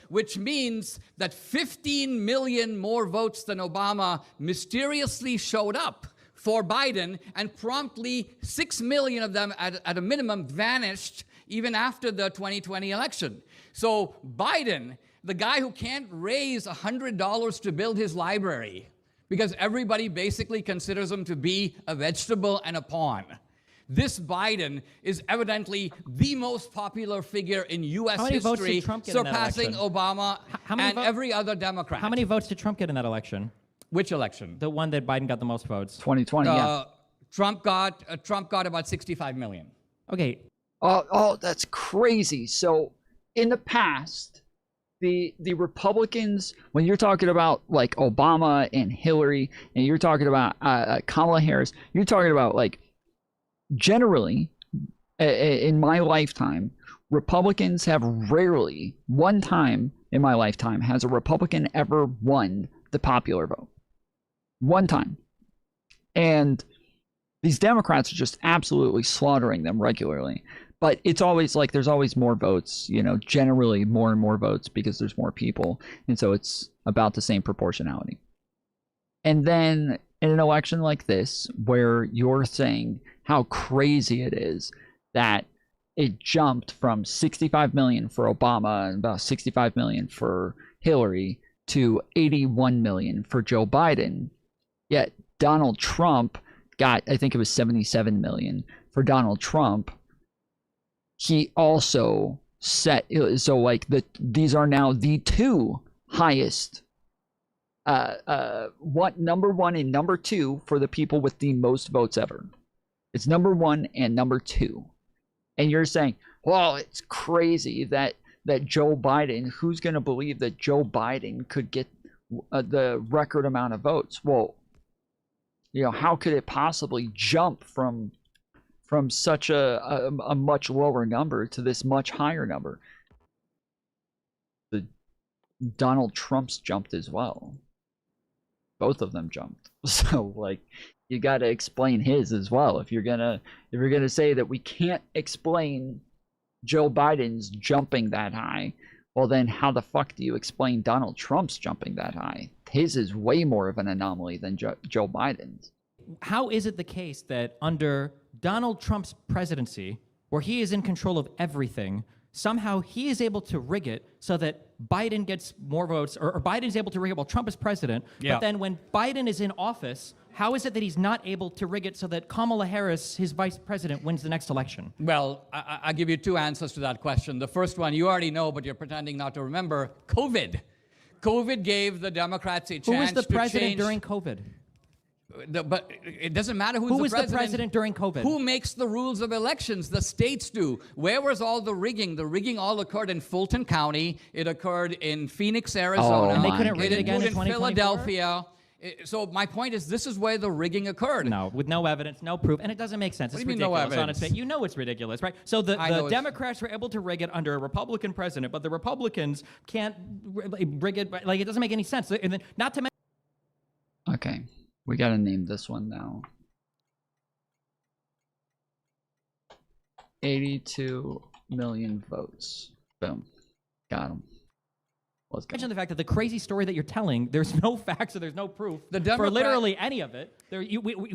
which means that 15 million more votes than Obama mysteriously showed up for Biden, and promptly 6 million of them at a minimum vanished even after the 2020 election. So Biden, the guy who can't raise $100 to build his library because everybody basically considers him to be a vegetable and a pawn. This Biden is evidently the most popular figure in U.S. history, surpassing Obama and every other Democrat. How many votes did Trump get in that election? Which election? The one that Biden got the most votes. 2020, yeah. Trump got about 65 million. Okay. Oh, that's crazy. So in the past, the Republicans, when you're talking about like Obama and Hillary, and you're talking about Kamala Harris, you're talking about, like, generally in my lifetime, Republicans have rarely, one time in my lifetime, has a Republican ever won the popular vote. One time. And these Democrats are just absolutely slaughtering them regularly. But it's always like there's always more votes, you know, generally more and more votes because there's more people. And so it's about the same proportionality. And then in an election like this, where you're saying how crazy it is that it jumped from 65 million for Obama and about 65 million for Hillary to 81 million for Joe Biden, yet Donald Trump got, I think it was 77 million for Donald Trump. He also set, so like these are now the two highest, number one and number two for the people with the most votes ever. It's number one and number two. And you're saying, well, it's crazy that Joe Biden, who's going to believe that Joe Biden could get the record amount of votes? Well, you know, how could it possibly jump from such a much lower number to this much higher number? The Donald Trump's jumped as well. Both of them jumped. So, like, you got to explain his as well. If you're gonna say that we can't explain Joe Biden's jumping that high, well, then how the fuck do you explain Donald Trump's jumping that high? His is way more of an anomaly than Joe Biden's. How is it the case that under Donald Trump's presidency, where he is in control of everything, somehow he is able to rig it so that Biden gets more votes, or Biden is able to rig it while Trump is president, but then when Biden is in office, how is it that he's not able to rig it so that Kamala Harris, his vice president, wins the next election? Well, I'll give you two answers to that question. The first one, you already know, but you're pretending not to remember. COVID. COVID gave the Democrats a chance to change. Who was the president during COVID? But it doesn't matter Who was the president during COVID? Who makes the rules of elections? The states do. Where was all the rigging? The rigging all occurred in Fulton County. It occurred in Phoenix, Arizona. And they couldn't rig it again in in 2024? Philadelphia. So my point is, this is where the rigging occurred. No, with no evidence, no proof, and it doesn't make sense. What It's do you mean, no ridiculous on its evidence? face. You know it's ridiculous, right? So the I know it's- Democrats were able to rig it under a Republican president, but the Republicans can't rig it. Like, it doesn't make any sense. And then, not to mention. Okay, we gotta name this one now. 82 million votes. Boom. Got him. Let's go. Mention the fact that the crazy story that you're telling, there's no facts or there's no proof for Democrat- literally any of it.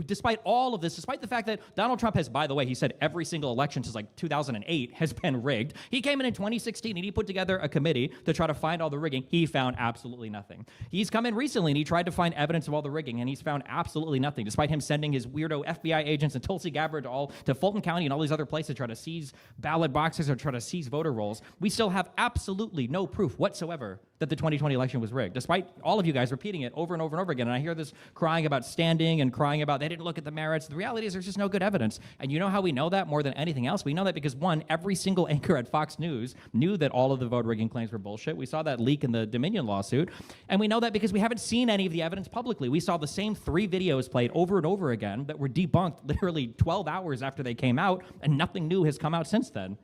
Despite all of this, despite the fact that Donald Trump has, by the way, he said every single election since like 2008 has been rigged. He came in 2016 and he put together a committee to try to find all the rigging. He found absolutely nothing. He's come in recently and he tried to find evidence of all the rigging and he's found absolutely nothing, despite him sending his weirdo FBI agents and Tulsi Gabbard to Fulton County and all these other places to try to seize ballot boxes or try to seize voter rolls. We still have absolutely no proof whatsoever that the 2020 election was rigged, despite all of you guys repeating it over and over and over again. And I hear this crying about standing and crying about they didn't look at the merits. The reality is there's just no good evidence. And you know how we know that more than anything else? We know that because, one, every single anchor at Fox News knew that all of the vote rigging claims were bullshit. We saw that leak in the Dominion lawsuit. And we know that because we haven't seen any of the evidence publicly. We saw the same 3 videos played over and over again that were debunked literally 12 hours after they came out, and nothing new has come out since then.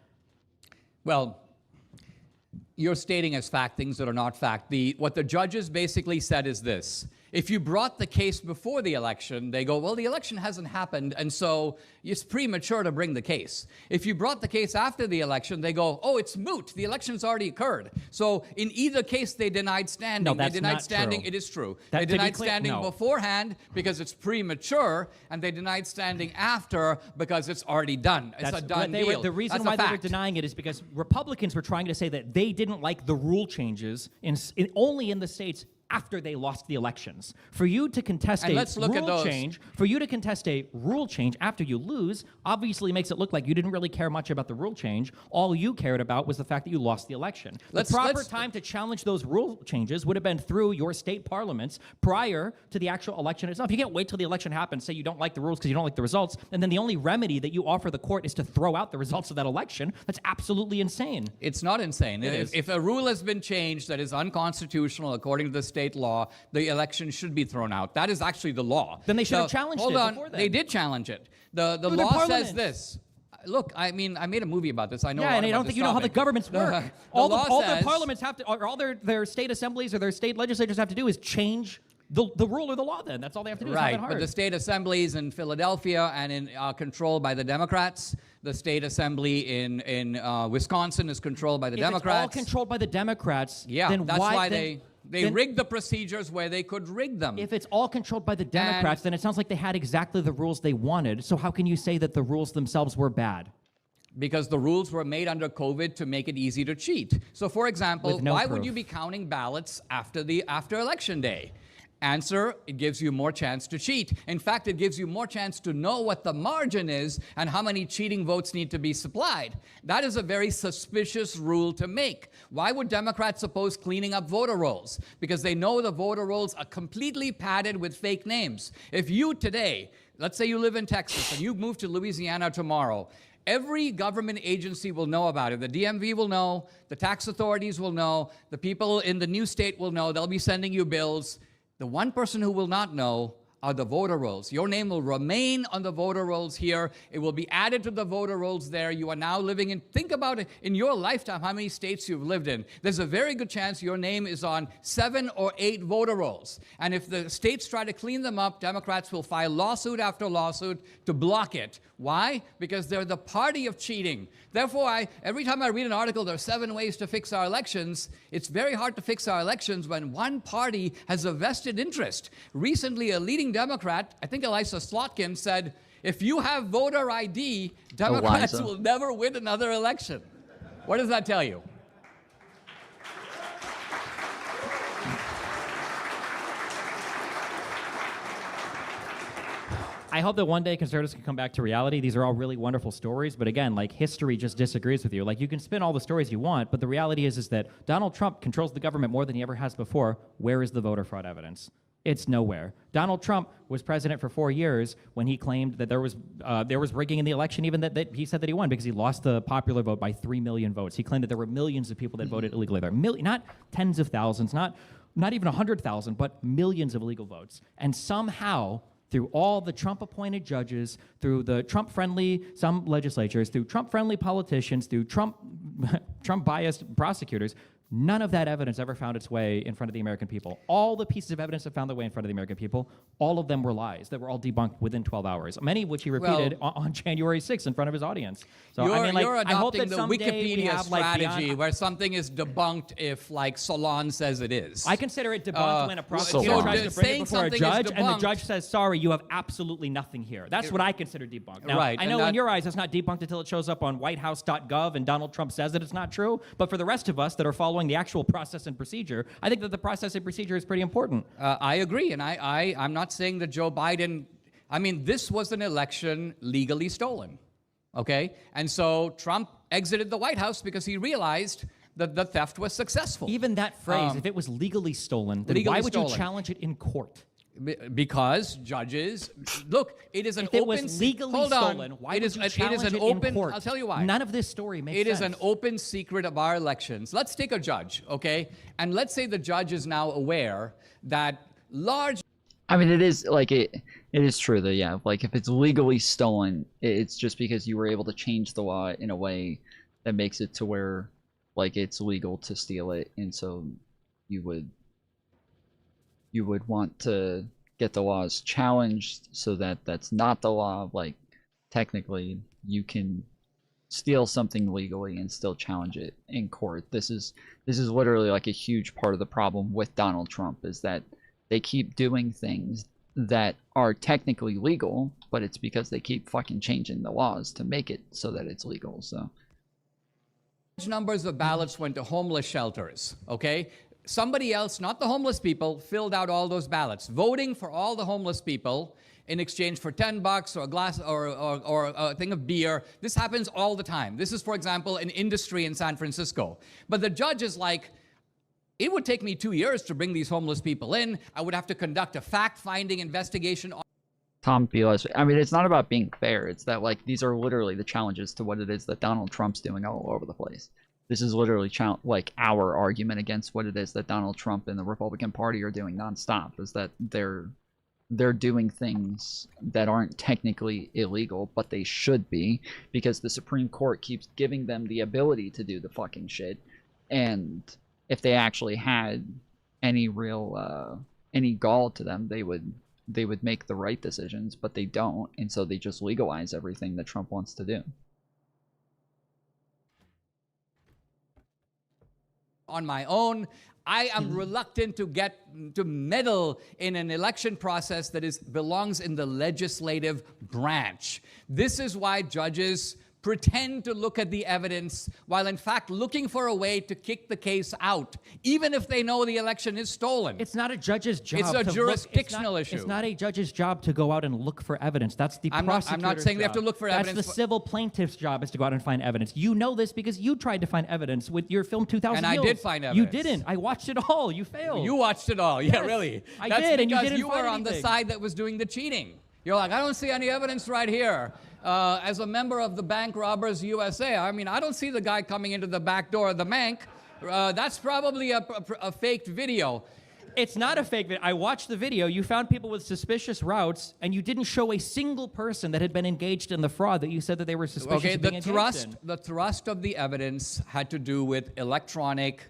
Well, you're stating as fact things that are not fact. What the judges basically said is this. If you brought the case before the election, they go, well, the election hasn't happened, and so it's premature to bring the case. If you brought the case after the election, they go, oh, it's moot. The election's already occurred. So in either case, they denied standing. No, that's they denied not standing. true. It is true. That- they to be denied clear, standing no. beforehand because it's premature, and they denied standing after because it's already done. It's a done deal. The reason That's why a they were fact. denying it is because Republicans were trying to say that they didn't like the rule changes only in the states after they lost the elections. For you to contest And a let's look at rule those. change, for you to contest a rule change after you lose, obviously makes it look like you didn't really care much about the rule change. All you cared about was the fact that you lost the election. The proper time to challenge those rule changes would have been through your state parliaments prior to the actual election itself. You can't wait till the election happens, say you don't like the rules because you don't like the results, and then the only remedy that you offer the court is to throw out the results of that election. That's absolutely insane. It's not insane. It is. If a rule has been changed that is unconstitutional according to the state law, the election should be thrown out. That is actually the law. Then they should have challenged hold it on. before then. They did challenge it. The Through their law says parliament. this. Look, I mean, I made a movie about this. I know. Yeah, a lot and I about don't this think you know how the topic. governments work. The all law their says- parliaments have to, or all their state assemblies or their state legislatures have to do is change the rule or the law. Then that's all they have to do. It's not Right, that hard. but the state assemblies in Philadelphia and in controlled by the Democrats. The state assembly in Wisconsin is controlled by the if Democrats. it's all controlled by the Democrats, Yeah, then that's why then- they then- rigged the procedures where they could rig them. If it's all controlled by the Democrats, then it sounds like they had exactly the rules they wanted. So how can you say that the rules themselves were bad? Because the rules were made under COVID to make it easy to cheat. So, for example, With no why would proof. you be counting ballots after election day? Answer, it gives you more chance to cheat. In fact, it gives you more chance to know what the margin is and how many cheating votes need to be supplied. That is a very suspicious rule to make. Why would Democrats oppose cleaning up voter rolls? Because they know the voter rolls are completely padded with fake names. If you today, let's say you live in Texas and you move to Louisiana tomorrow, every government agency will know about it. The DMV will know, the tax authorities will know, the people in the new state will know, they'll be sending you bills. The one person who will not know are the voter rolls. Your name will remain on the voter rolls here. It will be added to the voter rolls there. You are now living in, think about it, in your lifetime, how many states you've lived in. There's a very good chance your name is on 7 or 8 voter rolls. And if the states try to clean them up, Democrats will file lawsuit after lawsuit to block it. Why? Because they're the party of cheating. Therefore, every time I read an article, there are 7 ways to fix our elections, it's very hard to fix our elections when one party has a vested interest. Recently, a leading Democrat, I think Elisa Slotkin, said, if you have voter ID, Democrats Eliza. will never win another election. What does that tell you? I hope that one day conservatives can come back to reality. These are all really wonderful stories, but again, like history just disagrees with you. Like you can spin all the stories you want, but the reality is that Donald Trump controls the government more than he ever has before. Where is the voter fraud evidence? It's nowhere. Donald Trump was president for 4 years when he claimed that there was rigging in the election, even that he said that he won because he lost the popular vote by 3 million votes. He claimed that there were millions of people that voted illegally there. Not tens of thousands, not even 100,000, but millions of illegal votes. And somehow, through all the Trump-appointed judges, through the Trump-friendly, some legislatures, through Trump-friendly politicians, through Trump-biased prosecutors, none of that evidence ever found its way in front of the American people. All the pieces of evidence that found their way in front of the American people, all of them were lies that were all debunked within 12 hours, many of which he repeated on January 6th in front of his audience. So, you're I hope adopting that the someday we Wikipedia have, strategy where something is debunked if, like, Salon says it is. I consider it debunked when a prosecutor tries to bring it before a judge, and the judge says, sorry, you have absolutely nothing here. That's what I consider debunked. Now, Right, I know in your eyes it's not debunked until it shows up on whitehouse.gov and Donald Trump says that it's not true, but for the rest of us that are following the actual process and procedure, I think that the process and procedure is pretty important. I agree, and I'm not saying that Joe Biden, I mean, this was an election legally stolen, okay? And so Trump exited the White House because he realized that the theft was successful. Even that phrase, if it was legally stolen, then why would you challenge it in court? Because judges, look, it is an if it open. was legally hold stolen, on. why it would is, you it challenge is an it open. in court? I'll tell you why. None of this story makes sense. It is an open secret of our elections. Let's take a judge, okay? And let's say the judge is now aware that large. I mean, it is like it is true that, yeah, like if it's legally stolen, it's just because you were able to change the law in a way that makes it to where, like, it's legal to steal it, and so you would want to get the laws challenged so that that's not the law. Like, technically, you can steal something legally and still challenge it in court. This is literally like a huge part of the problem with Donald Trump, is that they keep doing things that are technically legal, but it's because they keep fucking changing the laws to make it so that it's legal. So numbers of ballots went to homeless shelters, okay? Somebody else, not the homeless people, filled out all those ballots, voting for all the homeless people in exchange for $10 or a glass or a thing of beer. This happens all the time. This is, for example, an industry in San Francisco. But the judge is like, it would take me 2 years to bring these homeless people in. I would have to conduct a fact-finding investigation. Tom Pilas, I mean, it's not about being fair. It's that, like, these are literally the challenges to what it is that Donald Trump's doing all over the place. This is literally like our argument against what it is that Donald Trump and the Republican Party are doing nonstop, is that they're doing things that aren't technically illegal, but they should be, because the Supreme Court keeps giving them the ability to do the fucking shit. And if they actually had any real any gall to them, they would make the right decisions, but they don't, and so they just legalize everything that Trump wants to do. On my own, I am reluctant to meddle in an election process that belongs in the legislative branch. This is why judges pretend to look at the evidence while in fact looking for a way to kick the case out, even if they know the election is stolen. It's not a judge's job. It's a jurisdictional issue. It's not a judge's job to go out and look for evidence. That's the prosecutor's I'm not saying they have to look for evidence. That's the civil plaintiff's job, is to go out and find evidence. You know this because you tried to find evidence with your film 2000 And I did find You evidence. didn't. I watched it all. You failed. You watched it all. Yeah, Yes, really. I That's did, and you because didn't you find were on the anything. side that was doing the cheating. You're like, I don't see any evidence right here. As a member of the Bank Robbers USA, I mean, I don't see the guy coming into the back door of the bank. That's probably a faked video. It's not a fake video. I watched the video. You found people with suspicious routes, and you didn't show a single person that had been engaged in the fraud that you said that they were suspicious of being engaged in. The thrust of the evidence had to do with electronic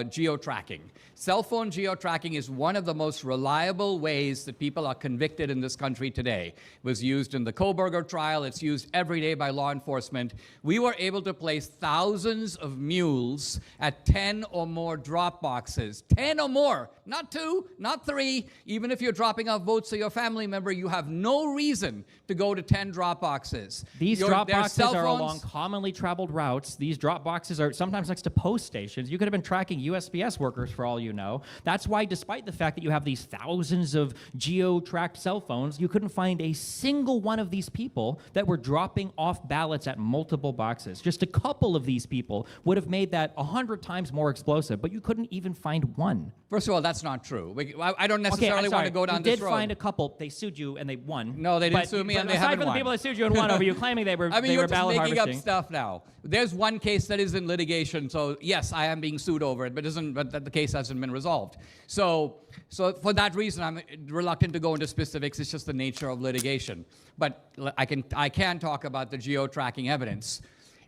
geo-tracking. Cell phone geo-tracking is one of the most reliable ways that people are convicted in this country today. It was used in the Koberger trial. It's used every day by law enforcement. We were able to place thousands of mules at 10 or more drop boxes. 10 or more, not 2, not 3. Even if you're dropping off votes to your family member, you have no reason to go to 10 drop boxes. These Their drop boxes cell are phones- along commonly traveled routes. These drop boxes are sometimes next to post stations. You could have been been tracking USPS workers for all you know. That's why, despite the fact that you have these thousands of geo-tracked cell phones, you couldn't find a single one of these people that were dropping off ballots at multiple boxes. Just a couple of these people would have made that 100 times more explosive, but you couldn't even find one. First of all, that's not true. I don't necessarily want to go down this road. You did find a couple. They sued you and they won. No, they didn't sue me and they haven't won. Aside from the people that sued you and won over you claiming they were I mean, they you're were just ballot making harvesting. up stuff now. There's one case that is in litigation, so yes, I am being sued over it, but the case hasn't been resolved. So for that reason, I'm reluctant to go into specifics. It's just the nature of litigation. But I can talk about the geo-tracking evidence.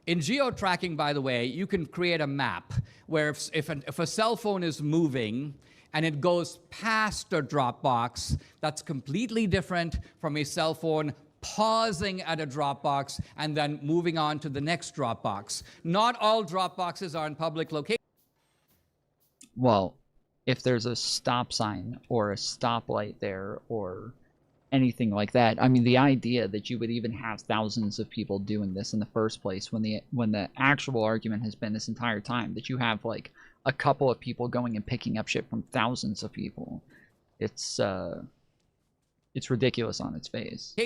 In geo-tracking, by the way, you can create a map where if a cell phone is moving and it goes past a drop box, that's completely different from a cell phone pausing at a drop box and then moving on to the next drop box. Not all drop boxes are in public locations. Well, if there's a stop sign or a stoplight there or anything like that, I mean, the idea that you would even have thousands of people doing this in the first place when the actual argument has been this entire time that you have like a couple of people going and picking up shit from thousands of people, it's ridiculous on its face.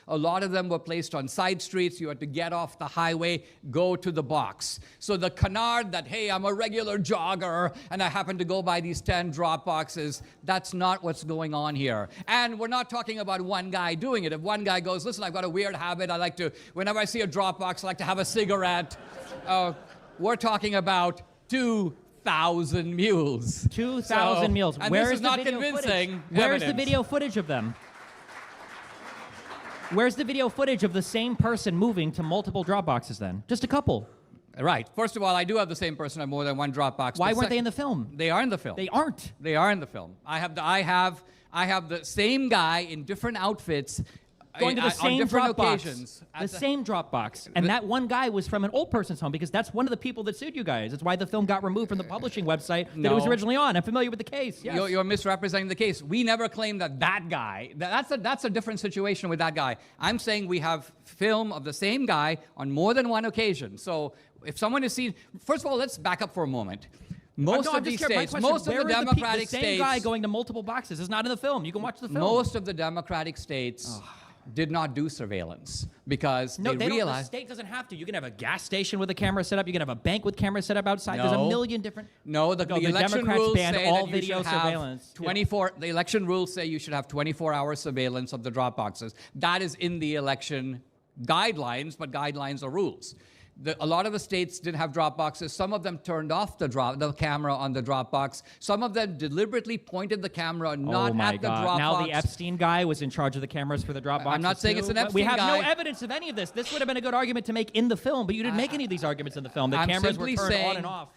A lot of them were placed on side streets. You had to get off the highway, go to the box. So the canard that, hey, I'm a regular jogger and I happen to go by these 10 drop boxes, that's not what's going on here. And we're not talking about one guy doing it. If one guy goes, listen, I've got a weird habit. I like to, whenever I see a drop box, I like to have a cigarette. We're talking about 2,000 mules. 2,000 mules. And Where this is is the not video convincing. footage? Where's the evidence. video footage of them? Where's the video footage of the same person moving to multiple drop boxes then? Just a couple. Right. First of all, I do have the same person on more than one drop box. Why weren't they in the film? They are in the film. They aren't. They are in the film. I have the same guy in different outfits Going to the on same different drop box. occasions. The same drop box. And that one guy was from an old person's home because that's one of the people that sued you guys. It's why the film got removed from the publishing website that it was originally on. I'm familiar with the case. Yes. You're misrepresenting the case. We never claimed that guy. That's a different situation with that guy. I'm saying we have film of the same guy on more than one occasion. So if someone is seen, first of all, let's back up for a moment. Most of these states, most of the Democratic the same states, guy going to multiple boxes is not in the film. You can watch the film. Most of the Democratic states did not do surveillance because they realized... The state doesn't have to. You can have a gas station with a camera set up. You can have a bank with cameras set up outside. There's a million different... No, the election Democrats rules banned say all that you video should have surveillance. 24... The election rules say you should have 24-hour surveillance of the drop boxes. That is in the election guidelines, but guidelines are rules. A lot of the states didn't have drop boxes. Some of them turned off the camera on the drop box. Some of them deliberately pointed the camera not at the drop box. Now the Epstein guy was in charge of the cameras for the drop boxes. I'm not saying it's an Epstein guy. We have guy. no evidence of any of this. This would have been a good argument to make in the film, but you didn't make any of these arguments in the film. The cameras were turned on and off.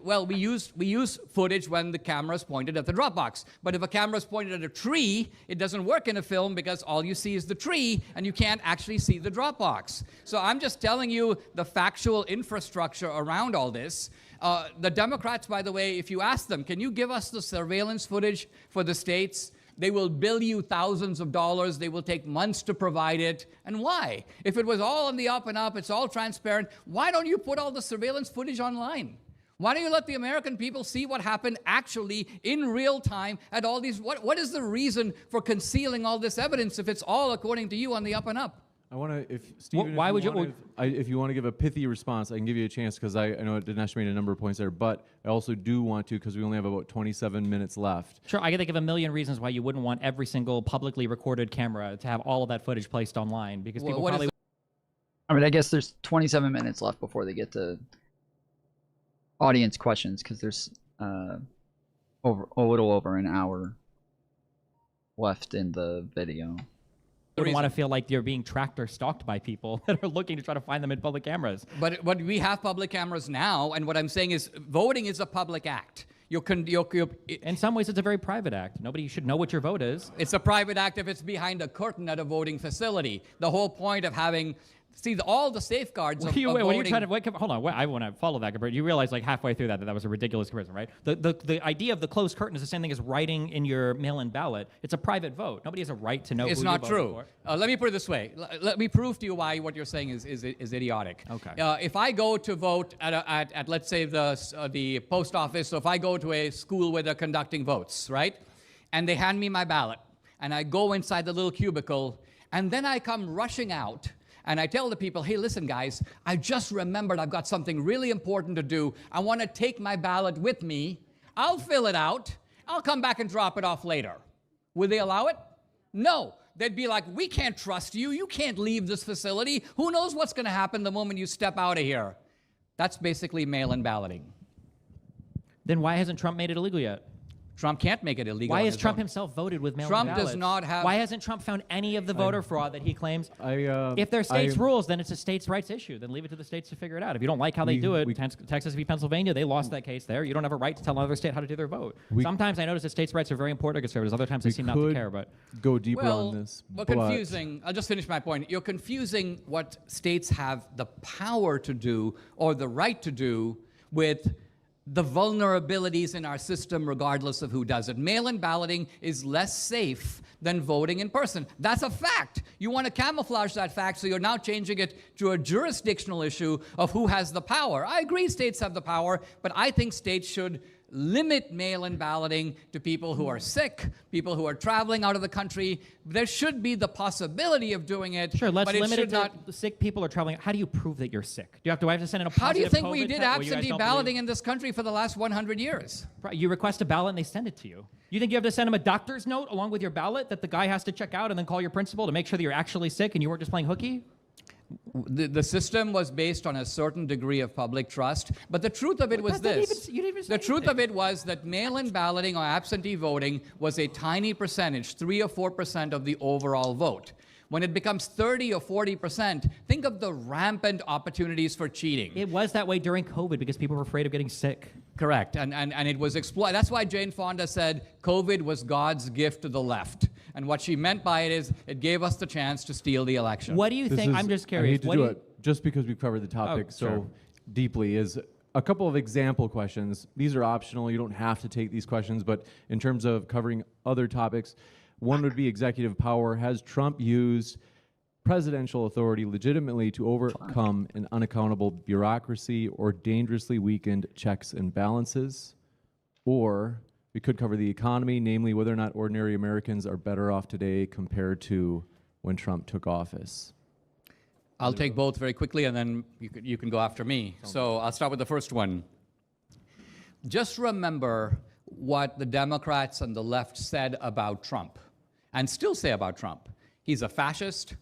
Well, we use footage when the camera's pointed at the drop box. But if a camera's pointed at a tree, it doesn't work in a film because all you see is the tree and you can't actually see the drop box. So I'm just telling you the factual infrastructure around all this. The Democrats, by the way, if you ask them, can you give us the surveillance footage for the states? They will bill you thousands of dollars. They will take months to provide it. And why? If it was all on the up and up, it's all transparent, why don't you put all the surveillance footage online? Why don't you let the American people see what happened actually in real time at all these... What is the reason for concealing all this evidence if it's all, according to you, on the up and up? I want to, if Stephen, why would you? If you want to give a pithy response, I can give you a chance because I know Dinesh made a number of points there, but I also do want to because we only have about 27 minutes left. Sure, I can think of a million reasons why you wouldn't want every single publicly recorded camera to have all of that footage placed online because people probably. I mean, I guess there's 27 minutes left before they get to audience questions because there's a little over an hour left in the video. You don't want to feel like you're being tracked or stalked by people that are looking to try to find them in public cameras. But we have public cameras now, and what I'm saying is voting is a public act. In some ways, it's a very private act. Nobody should know what your vote is. It's a private act if it's behind a curtain at a voting facility. The whole point of having See, all the safeguards of When voting. you're trying to hold on, I want to follow that comparison. You realize like halfway through that was a ridiculous comparison, right? The idea of the closed curtain is the same thing as writing in your mail-in ballot. It's a private vote. Nobody has a right to know. It's who not you're voting true. for. Let me put it this way. Let me prove to you why what you're saying is idiotic. Okay. If I go to vote at let's say the post office, so if I go to a school where they're conducting votes, right, and they hand me my ballot, and I go inside the little cubicle, and then I come rushing out. And I tell the people, hey, listen, guys, I just remembered I've got something really important to do. I want to take my ballot with me. I'll fill it out. I'll come back and drop it off later. Would they allow it? No. They'd be like, we can't trust you. You can't leave this facility. Who knows what's going to happen the moment you step out of here? That's basically mail-in balloting. Then why hasn't Trump made it illegal yet? Trump can't make it illegal. Why has Trump himself voted with mail-in ballots? Trump does not have... Why hasn't Trump found any of the voter fraud that he claims? If they're states' I- rules, then it's a states' rights issue. Then leave it to the states to figure it out. If you don't like how they do it, Texas v. Pennsylvania, they lost that case there. You don't have a right to tell another state how to do their vote. Sometimes I notice that states' rights are very important to conservatives. Other times they seem not to care. But go deeper well, on this. Well, but confusing. I'll just finish my point. You're confusing what states have the power to do or the right to do with the vulnerabilities in our system regardless of who does it. Mail-in balloting is less safe than voting in person. That's a fact. You want to camouflage that fact, so you're now changing it to a jurisdictional issue of who has the power. I agree states have the power, but I think states should limit mail-in balloting to people who are sick, people who are traveling out of the country. There should be the possibility of doing it. Sure, let's but it limit should it to not. the sick people are traveling. How do you prove that you're sick? Do I have to send in a positive How do you think COVID we did test? Well, you guys absentee don't balloting in this country for the last 100 years? Right, you request a ballot and they send it to you. You think you have to send them a doctor's note along with your ballot that the guy has to check out and then call your principal to make sure that you're actually sick and you weren't just playing hooky? The system was based on a certain degree of public trust, but the truth of it was this. The truth of it was that mail-in balloting or absentee voting was a tiny percentage, 3 or 4% of the overall vote. When it becomes 30 or 40%, think of the rampant opportunities for cheating. It was that way during COVID because people were afraid of getting sick. Correct, and it was exploited. That's why Jane Fonda said COVID was God's gift to the left. And what she meant by it is it gave us the chance to steal the election. What do you think? I'm just curious. I hate to do it just because we've covered the topic so deeply. Is a couple of example questions. These are optional. You don't have to take these questions, but in terms of covering other topics, one would be executive power. Has Trump used presidential authority legitimately to overcome an unaccountable bureaucracy or dangerously weakened checks and balances? Or we could cover the economy, namely whether or not ordinary Americans are better off today compared to when Trump took office. I'll take both very quickly, and then you can go after me. So I'll start with the first one. Just remember what the Democrats and the left said about Trump, and still say about Trump. He's a fascist.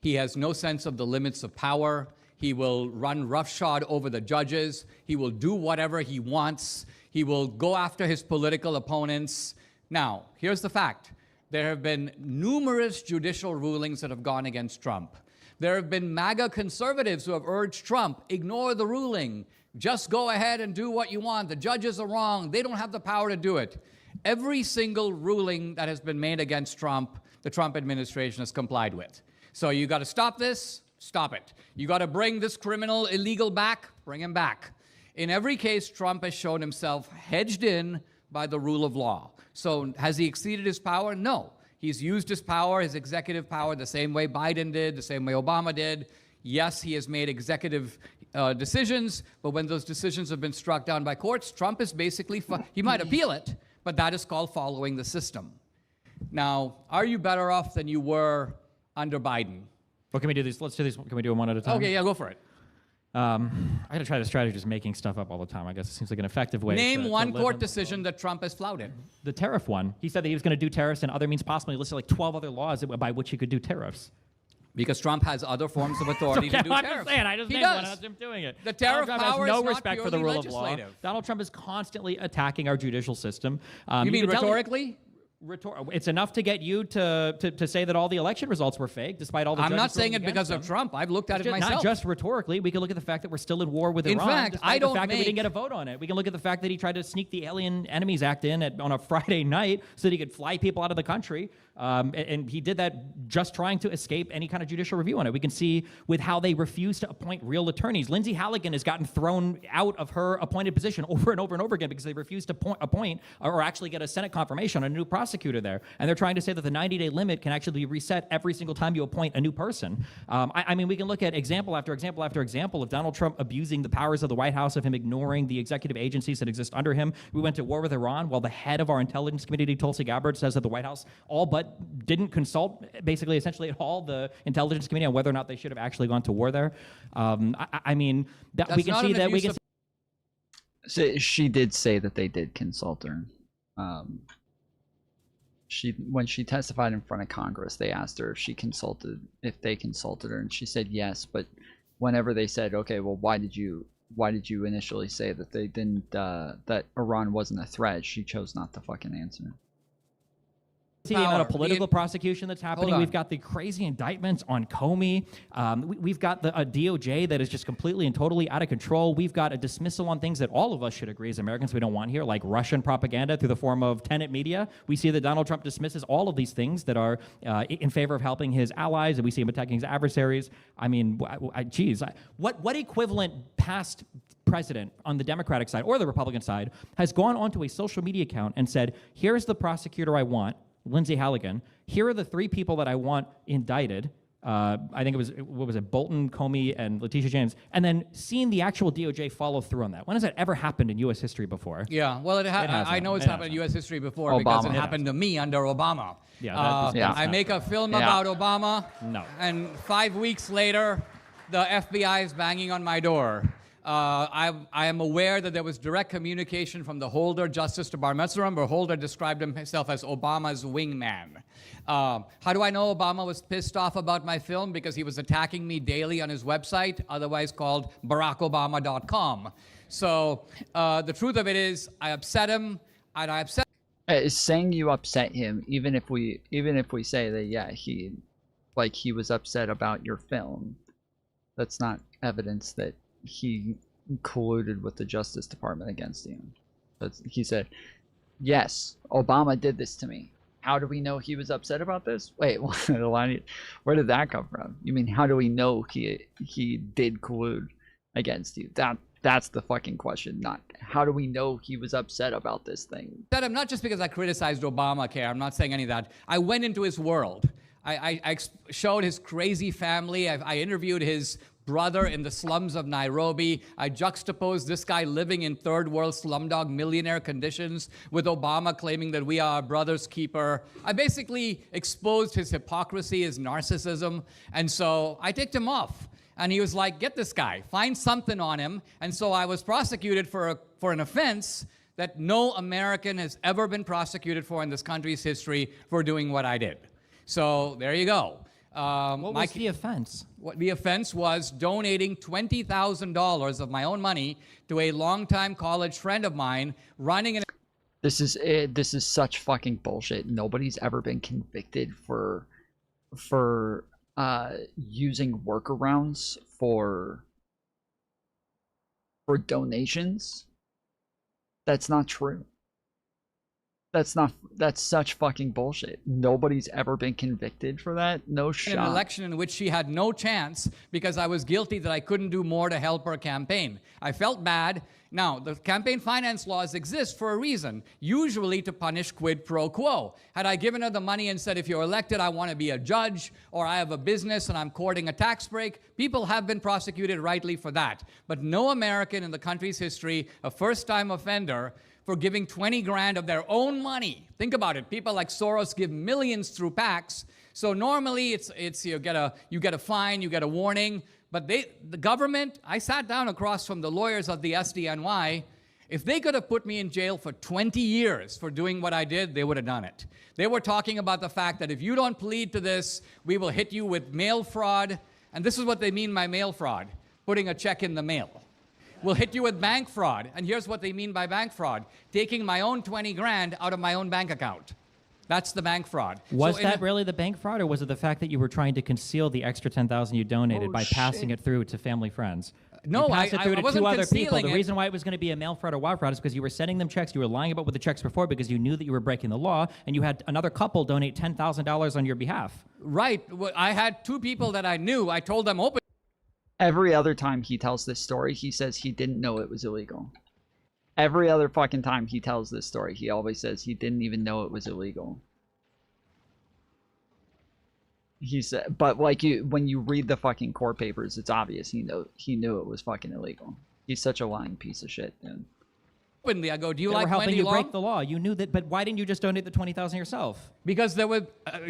He has no sense of the limits of power. He will run roughshod over the judges. He will do whatever he wants. He will go after his political opponents. Now, here's the fact. There have been numerous judicial rulings that have gone against Trump. There have been MAGA conservatives who have urged Trump, ignore the ruling. Just go ahead and do what you want. The judges are wrong. They don't have the power to do it. Every single ruling that has been made against Trump, the Trump administration has complied with. So you got to stop this, stop it. You got to bring this criminal illegal back, bring him back. In every case, Trump has shown himself hedged in by the rule of law. So has he exceeded his power? No. He's used his power, his executive power, the same way Biden did, the same way Obama did. Yes, he has made executive decisions, but when those decisions have been struck down by courts, Trump is basically, he might appeal it, but that is called following the system. Now, are you better off than you were under Biden? Well, can we do these? Let's do these. Can we do them one at a time? Okay, yeah, go for it. I got to try the strategy of just making stuff up all the time. I guess it seems like an effective way. Name one live court decision that Trump has flouted. The tariff one. He said that he was going to do tariffs and other means possible. He listed like 12 other laws by which he could do tariffs. Because Trump has other forms of authority to do I'm tariffs. just saying, I just named one. That's him doing it. The tariff Donald Trump power has no is not respect for the purely rule of law. legislative. Donald Trump is constantly attacking our judicial system. You mean can tell rhetorically? It's enough to get you to say that all the election results were fake, despite all the. I'm not judges saying ruling it because of against them. Trump. I've looked at it myself. Not just rhetorically. We can look at the fact that we're still in war with In Iran. fact, despite I don't the fact that we make- didn't get a vote on it. We can look at the fact that he tried to sneak the Alien Enemies Act in on a Friday night so that he could fly people out of the country. And he did that just trying to escape any kind of judicial review on it. We can see with how they refuse to appoint real attorneys. Lindsay Halligan has gotten thrown out of her appointed position over and over and over again because they refuse to appoint or actually get a Senate confirmation on a new prosecutor there. And they're trying to say that the 90-day limit can actually be reset every single time you appoint a new person. I mean, we can look at example after example after example of Donald Trump abusing the powers of the White House, of him ignoring the executive agencies that exist under him. We went to war with Iran while the head of our intelligence committee, Tulsi Gabbard, says that the White House all but didn't consult, basically, essentially at all, the intelligence committee on whether or not they should have actually gone to war there. I mean, that we can see that we can. So she did say that they did consult her. When she testified in front of Congress, they asked her if they consulted her, and she said yes. But whenever they said, okay, well, why did you initially say that they didn't that Iran wasn't a threat, she chose not to fucking answer. See the amount of political prosecution that's happening. We've got the crazy indictments on Comey. We've got a DOJ that is just completely and totally out of control. We've got a dismissal on things that all of us should agree as Americans we don't want here, like Russian propaganda through the form of tenant media. We see that Donald Trump dismisses all of these things that are in favor of helping his allies, and we see him attacking his adversaries. I mean, geez, what equivalent past president on the Democratic side or the Republican side has gone onto a social media account and said, here's the prosecutor I want, Lindsay Halligan. Here are the 3 people that I want indicted. I think it was, what was it, Bolton, Comey, and Letitia James. And then seeing the actual DOJ follow through on that. When has that ever happened in U.S. history before? Yeah, well, I know it's happened in U.S. history before because it happened to me under Obama. Yeah, I make a film about Obama, and 5 weeks later, the FBI is banging on my door. I am aware that there was direct communication from the holder, Justice Bar Metzeram, where Holder described himself as Obama's wingman. How do I know Obama was pissed off about my film? Because he was attacking me daily on his website, otherwise called BarackObama.com. So the truth of it is, I upset him, and I upset. Saying you upset him, even if we say that, yeah, he was upset about your film, that's not evidence that he colluded with the Justice Department against you. But he said, yes, Obama did this to me. How do we know he was upset about this? Wait, where did that come from? You mean, how do we know he did collude against you? That's the fucking question, not how do we know he was upset about this thing? I'm not just because I criticized Obamacare. I'm not saying any of that. I went into his world. I showed his crazy family. I interviewed his brother in the slums of Nairobi. I juxtaposed this guy living in third world slumdog millionaire conditions with Obama claiming that we are our brother's keeper. I basically exposed his hypocrisy, his narcissism, and so I ticked him off. And he was like, get this guy, find something on him. And so I was prosecuted for an offense that no American has ever been prosecuted for in this country's history for doing what I did. So there you go. What was the offense? The offense was donating $20,000 of my own money to a longtime college friend of mine running an... This is such fucking bullshit. Nobody's ever been convicted for using workarounds for donations. That's not true. That's such fucking bullshit. Nobody's ever been convicted for that. No shot. An election in which she had no chance because I was guilty that I couldn't do more to help her campaign. I felt bad. Now, the campaign finance laws exist for a reason, usually to punish quid pro quo. Had I given her the money and said, if you're elected, I want to be a judge, or I have a business and I'm courting a tax break, people have been prosecuted rightly for that. But no American in the country's history, a first-time offender, for giving 20 grand of their own money. Think about it. People like Soros give millions through PACs. So normally it's you get a fine, you get a warning. But the government, I sat down across from the lawyers of the SDNY. If they could have put me in jail for 20 years for doing what I did, they would have done it. They were talking about the fact that if you don't plead to this, we will hit you with mail fraud. And this is what they mean by mail fraud, putting a check in the mail. We'll hit you with bank fraud. And here's what they mean by bank fraud. Taking my own 20 grand out of my own bank account. That's the bank fraud. Was that really the bank fraud, or was it the fact that you were trying to conceal the extra $10,000 you donated by passing it through to family friends? No, you passed it through to wasn't two other people. concealing The it. reason why it was going to be a mail fraud or wire fraud is because you were sending them checks. You were lying about what the checks were for because you knew that you were breaking the law, and you had another couple donate $10,000 on your behalf. Right. I had two people that I knew. I told them open. Every other time he tells this story, he says he didn't know it was illegal. Every other fucking time he tells this story, he always says he didn't even know it was illegal. He said, but like when you read the fucking court papers, it's obvious he knew it was fucking illegal. He's such a lying piece of shit, dude. Openly, I go, do you They like were helping Wendy you Long? break the law. You knew that, but why didn't you just donate the $20,000 yourself? Because there were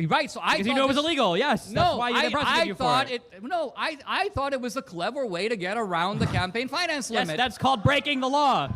right. So I because you thought knew it was this- illegal. Yes, No, that's why you didn't prosecute you for thought it. No, I thought it was a clever way to get around the campaign finance Yes, limit. that's called breaking the law.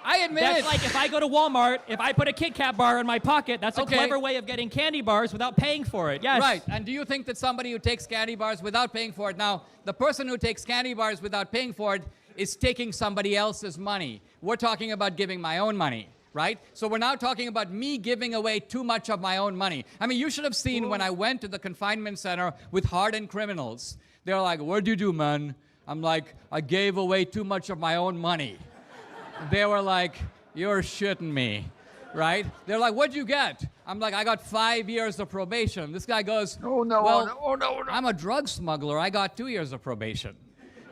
I admit That's it. like if I go to Walmart, if I put a Kit Kat bar in my pocket, that's a clever way of getting candy bars without paying for it. Yes. Right. And do you think that somebody who takes candy bars without paying for it, now, the person who takes candy bars without paying for it is taking somebody else's money. We're talking about giving my own money, right? So we're now talking about me giving away too much of my own money. I mean, you should have seen when I went to the confinement center with hardened criminals. They're like, what'd you do, man? I'm like, I gave away too much of my own money. They were like, you're shitting me, right? They're like, what'd you get? I'm like, I got 5 years of probation. This guy goes, oh no, well, oh no, I'm a drug smuggler. I got 2 years of probation.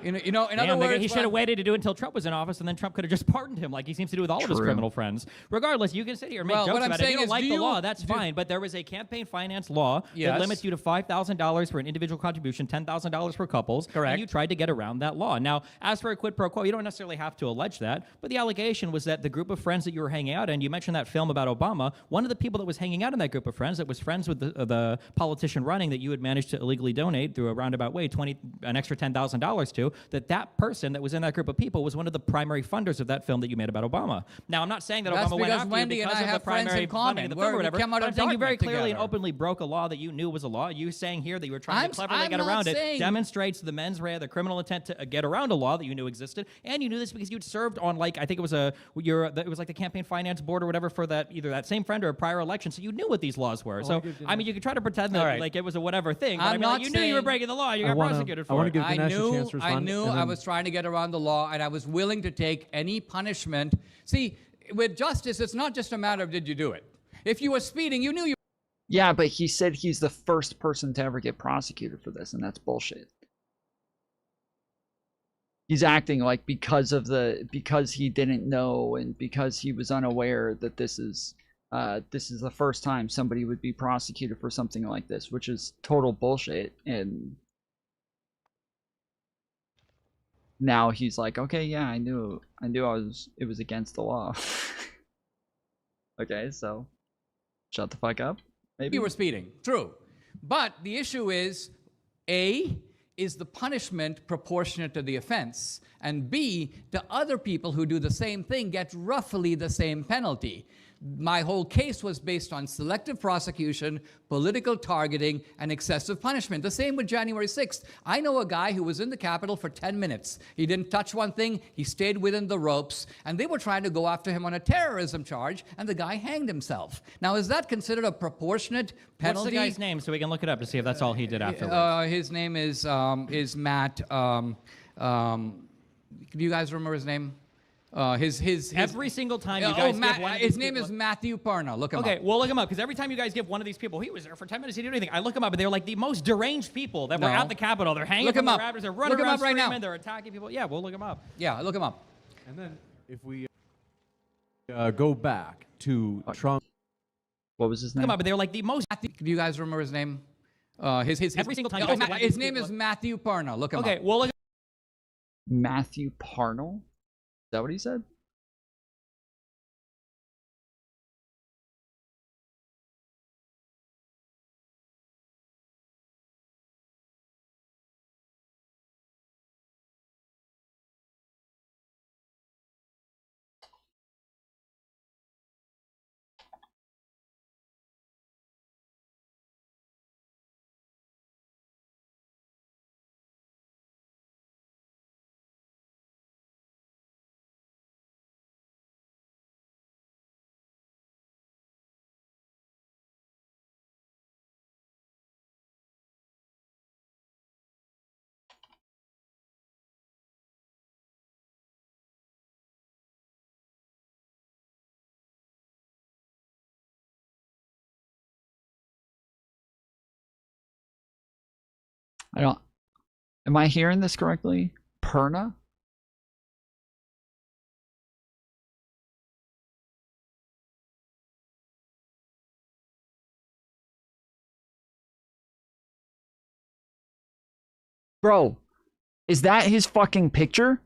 In Damn, other words, he should have waited to do it until Trump was in office, and then Trump could have just pardoned him like he seems to do with all of his True. criminal friends. Regardless, you can sit here and make Well, jokes what I'm about it. If you saying don't is, like do the you- law, that's do- fine. But there was a campaign finance law that Yes. limits you to $5,000 for an individual contribution, $10,000 for couples. Correct. And you tried to get around that law. Now, as for a quid pro quo, you don't necessarily have to allege that. But the allegation was that the group of friends that you were hanging out in, you mentioned that film about Obama, one of the people that was hanging out in that group of friends that was friends with the politician running that you had managed to illegally donate through a roundabout way, an extra $10,000 to, that person that was in that group of people was one of the primary funders of that film that you made about Obama. Now, I'm not saying that That's Obama went because after Wendy you and because I of the have friends primary in funding common. of the film or We whatever. came out But of I'm saying you very darkness clearly and together. openly broke a law that you knew was a law. You saying here that you were trying to cleverly I'm get around not it saying- demonstrates the mens rea, the criminal intent to get around a law that you knew existed, and you knew this because you'd served on like I think it was it was like the campaign finance board or whatever for that either that same friend or a prior election, so you knew what these laws were. So I mean, you could try to pretend that All right. like it was a whatever thing, but I'm I mean, not like, you knew you were saying- breaking the law. You got prosecuted for it. give Dinesh a chance to I respond, knew and I then- was trying to get around the law, and I was willing to take any punishment. See, with justice, it's not just a matter of did you do it. If you were speeding, you knew you. Yeah, but he said he's the first person to ever get prosecuted for this, and that's bullshit. He's acting like because he didn't know and because he was unaware that this is the first time somebody would be prosecuted for something like this, which is total bullshit. And now he's like, okay, yeah, I knew it was against the law. Okay, so shut the fuck up. Maybe You were speeding, true. But the issue is, A, is the punishment proportionate to the offense? And B, do other people who do the same thing get roughly the same penalty? My whole case was based on selective prosecution, political targeting, and excessive punishment. The same with January 6th. I know a guy who was in the Capitol for 10 minutes. He didn't touch one thing. He stayed within the ropes. And they were trying to go after him on a terrorism charge, and the guy hanged himself. Now, is that considered a proportionate penalty? What's the guy's name so we can look it up to see if that's all he did afterwards? His name is Matt. Do you guys remember his name? Every single time you Oh, guys Matt, give one of his these name people- is Matthew Parna. Look him Okay, up. well, look him up, because every time you guys give one of these people, he was there for 10 minutes, he didn't do anything. I look him up, and they're like the most deranged people that were No. at the Capitol. They're hanging Look from him the up. rafters, they're running Look him around up right now. screaming, they're attacking people. Yeah, we'll look him up. Yeah, look him up. And then if we go back to Trump. What was his Look name? him up, but they're like the most... Do you guys remember his name? Every single time you Oh, guys give one of his these name people- is Matthew Parna. Look him up. Okay, well, look Matthew Parnell? Is that what he said? I don't. Am I hearing this correctly? Perna? Bro, is that his fucking picture?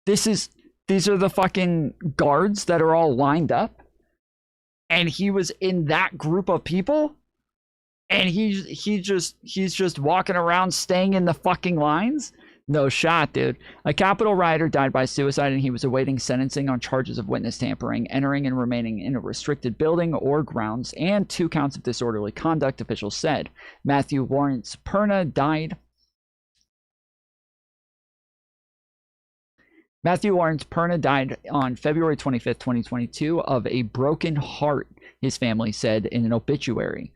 These are the fucking guards that are all lined up, and he was in that group of people, and he's just walking around staying in the fucking lines. No shot, dude. A Capitol rioter died by suicide, and he was awaiting sentencing on charges of witness tampering, entering and remaining in a restricted building or grounds, and 2 counts of disorderly conduct, officials said. Matthew Lawrence Perna died. Matthew Lawrence Perna died on February 25th, 2022, of a broken heart, his family said in an obituary.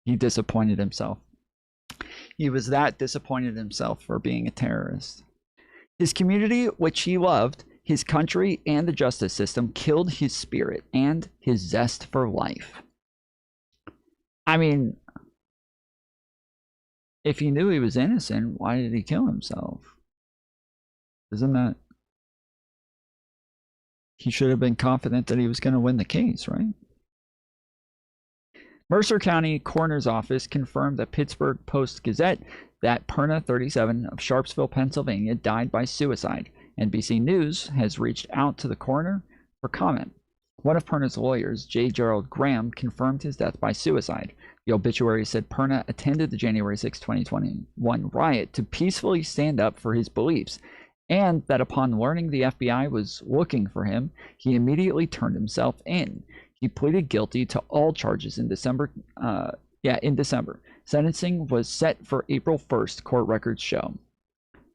He disappointed himself. He was that disappointed himself for being a terrorist. His community, which he loved, his country, and the justice system killed his spirit and his zest for life. I mean, if he knew he was innocent, why did he kill himself? Isn't that... He should have been confident that he was going to win the case, right? Mercer County Coroner's Office confirmed the Pittsburgh Post-Gazette that Perna, 37, of Sharpsville, Pennsylvania, died by suicide. NBC News has reached out to the coroner for comment. One of Perna's lawyers, J. Gerald Graham, confirmed his death by suicide. The obituary said Perna attended the January 6, 2021 riot to peacefully stand up for his beliefs, and that upon learning the FBI was looking for him, he immediately turned himself in. He pleaded guilty to all charges in December. Sentencing was set for April 1st, court records show.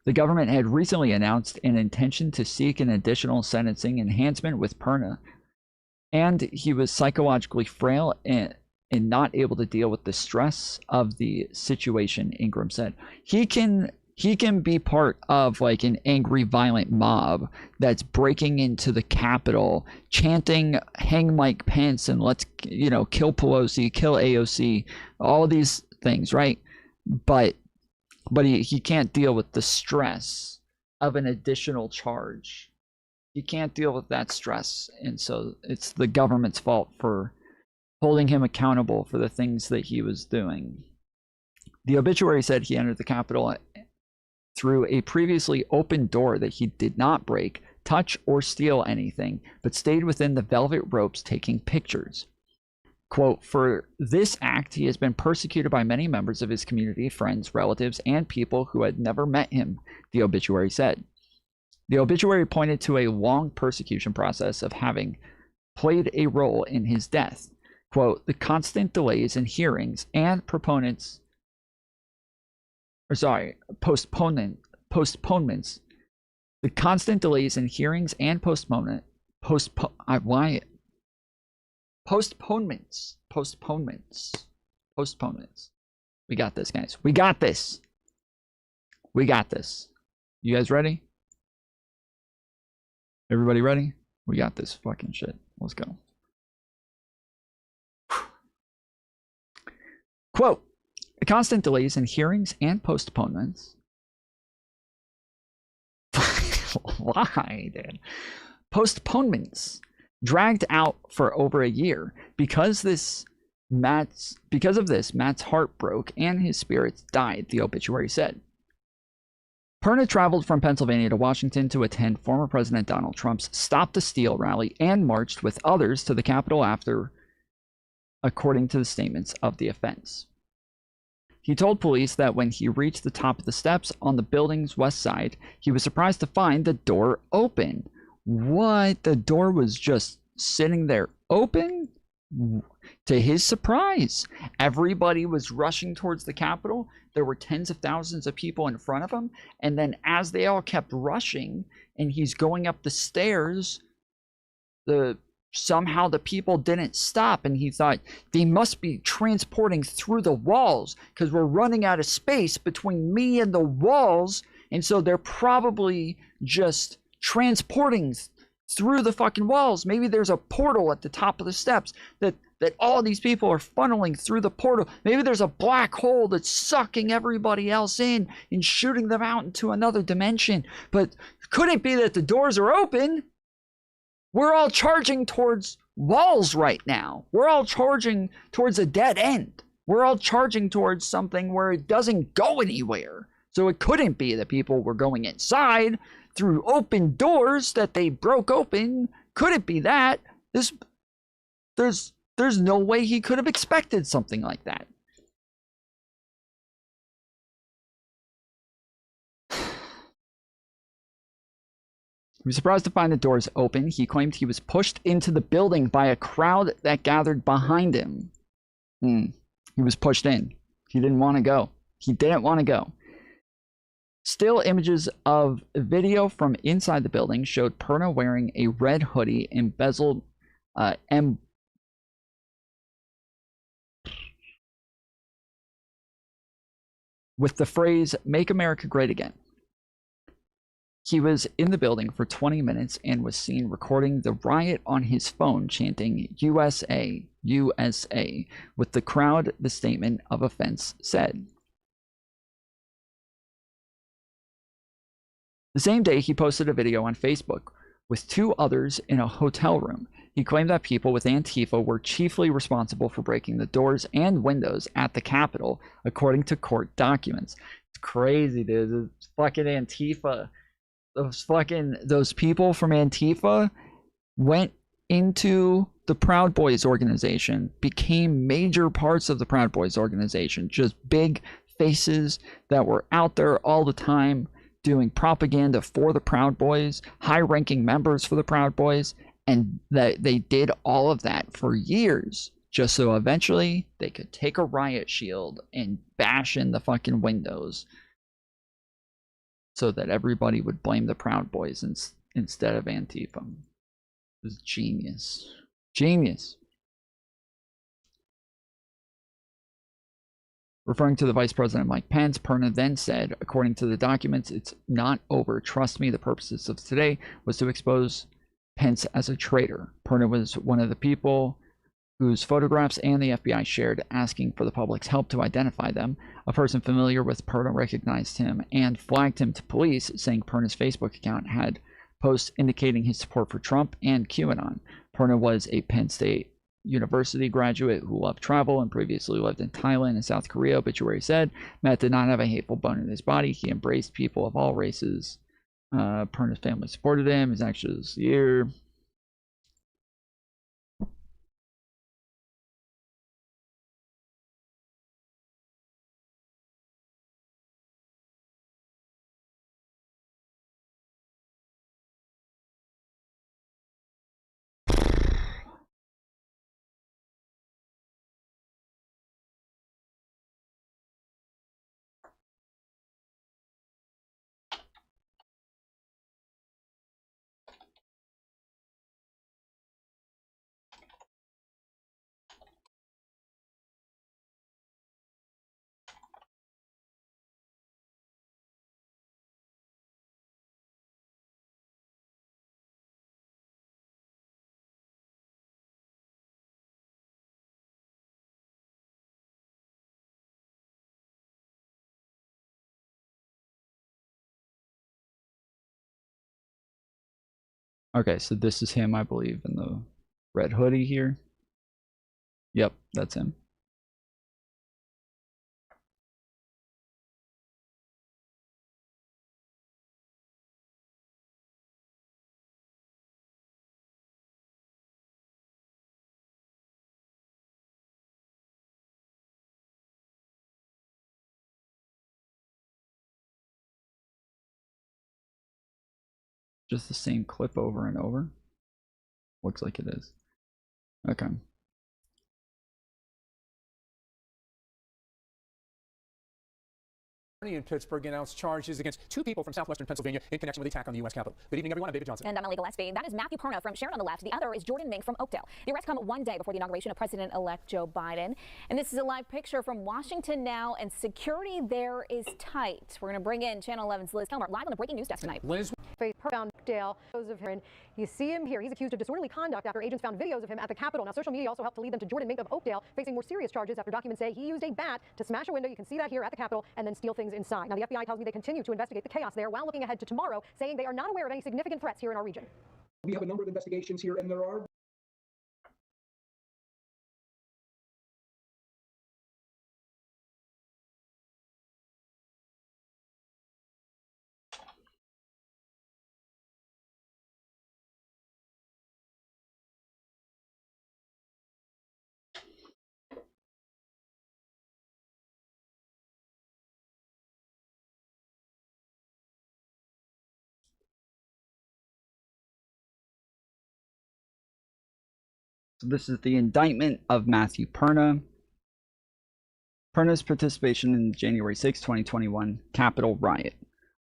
The government had recently announced an intention to seek an additional sentencing enhancement with Perna, and he was psychologically frail and not able to deal with the stress of the situation, Ingram said. He can be part of like an angry, violent mob that's breaking into the Capitol, chanting "Hang Mike Pence" and "Let's, kill Pelosi, kill AOC," all these things, right? But he can't deal with the stress of an additional charge. He can't deal with that stress, and so it's the government's fault for holding him accountable for the things that he was doing. The obituary said he entered the Capitol through a previously open door that he did not break, touch, or steal anything, but stayed within the velvet ropes taking pictures. Quote, for this act, he has been persecuted by many members of his community, friends, relatives, and people who had never met him, the obituary said. The obituary pointed to a long persecution process of having played a role in his death. Quote, the constant delays in hearings and postponements. The constant delays in hearings and postponements. We got this, guys. We got this. You guys ready? Everybody ready? We got this fucking shit. Let's go. Quote, the constant delays in hearings and postponements. Why, dude? Postponements dragged out for over a year. Because of this, Matt's heart broke and his spirits died, the obituary said. Perna traveled from Pennsylvania to Washington to attend former President Donald Trump's Stop the Steal rally and marched with others to the Capitol after, according to the statements of the offense. He told police that when he reached the top of the steps on the building's west side, he was surprised to find the door open. What? The door was just sitting there open? To his surprise, everybody was rushing towards the Capitol. There were tens of thousands of people in front of him. And then as they all kept rushing and he's going up the stairs, somehow the people didn't stop, and he thought they must be transporting through the walls because we're running out of space between me and the walls, and so they're probably just transporting through the fucking walls. Maybe there's a portal at the top of the steps that all these people are funneling through the portal. Maybe there's a black hole that's sucking everybody else in and shooting them out into another dimension. But could it be that the doors are open? We're all charging towards walls right now. We're all charging towards a dead end. We're all charging towards something where it doesn't go anywhere. So it couldn't be that people were going inside through open doors that they broke open. Could it be that? There's no way he could have expected something like that. He was surprised to find the doors open. He claimed he was pushed into the building by a crowd that gathered behind him. He was pushed in. He didn't want to go. He didn't want to go. Still images of video from inside the building showed Perna wearing a red hoodie embezzled with the phrase, "Make America Great Again." He was in the building for 20 minutes and was seen recording the riot on his phone, chanting USA, USA, with the crowd, the statement of offense said. The same day, he posted a video on Facebook with 2 others in a hotel room. He claimed that people with Antifa were chiefly responsible for breaking the doors and windows at the Capitol, according to court documents. It's crazy, dude. It's fucking Antifa. Those people from Antifa went into the Proud Boys organization, became major parts of the Proud Boys organization, just big faces that were out there all the time doing propaganda for the Proud Boys, high-ranking members for the Proud Boys, and that they did all of that for years, just so eventually they could take a riot shield and bash in the fucking windows so that everybody would blame the Proud Boys instead of Antifa. It was genius. Genius. Referring to the Vice President Mike Pence, Perna then said, according to the documents, "It's not over. Trust me, the purposes of today was to expose Pence as a traitor." Perna was one of the people whose photographs and the FBI shared, asking for the public's help to identify them. A person familiar with Perna recognized him and flagged him to police, saying Perna's Facebook account had posts indicating his support for Trump and QAnon. Perna was a Penn State University graduate who loved travel and previously lived in Thailand and South Korea. Obituary said Matt did not have a hateful bone in his body. He embraced people of all races. Perna's family supported him. His actions this year. Okay, so this is him, I believe, in the red hoodie here. Yep, that's him. Just the same clip over and over? Looks like it is. Okay. In Pittsburgh announced charges against 2 people from southwestern Pennsylvania in connection with the attack on the U.S. Capitol. Good evening, everyone. I'm David Johnson. And I'm Malika Gillespie. That is Matthew Perna from Sharon on the left. The other is Jordan Mink from Oakdale. The arrests come 1 day before the inauguration of President-elect Joe Biden. And this is a live picture from Washington now, and security there is tight. We're going to bring in Channel 11's Liz Kelmer live on the breaking news desk tonight. Liz. face found Dale of him. You see him here. He's accused of disorderly conduct after agents found videos of him at the Capitol. Now, social media also helped to lead them to Jordan Mink of Oakdale, facing more serious charges after documents say he used a bat to smash a window. You can see that here at the Capitol, and then steal things inside. Now, the FBI tells me they continue to investigate the chaos there while looking ahead to tomorrow, saying they are not aware of any significant threats here in our region. We have a number of investigations here, and there are So this is the indictment of Matthew Perna. Perna's participation in the January 6, 2021 Capitol riot.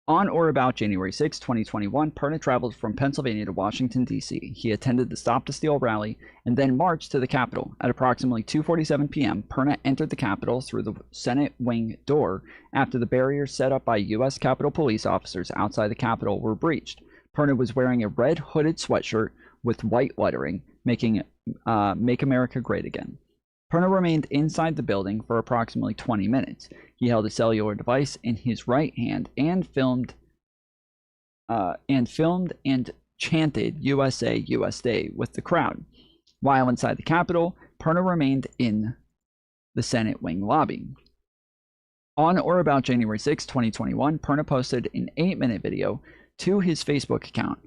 On or about January 6, 2021, Perna traveled from Pennsylvania to Washington, D.C. He attended the Stop the Steal rally and then marched to the Capitol. At approximately 2:47 p.m., Perna entered the Capitol through the Senate wing door after the barriers set up by U.S. Capitol police officers outside the Capitol were breached. Perna was wearing a red hooded sweatshirt with white lettering, making Make America Great Again. Perna remained inside the building for approximately 20 minutes. He held a cellular device in his right hand and filmed and chanted USA, USA with the crowd. While inside the Capitol, Perna remained in the Senate wing lobby. On or about January 6, 2021, Perna posted an 8-minute video to his Facebook account.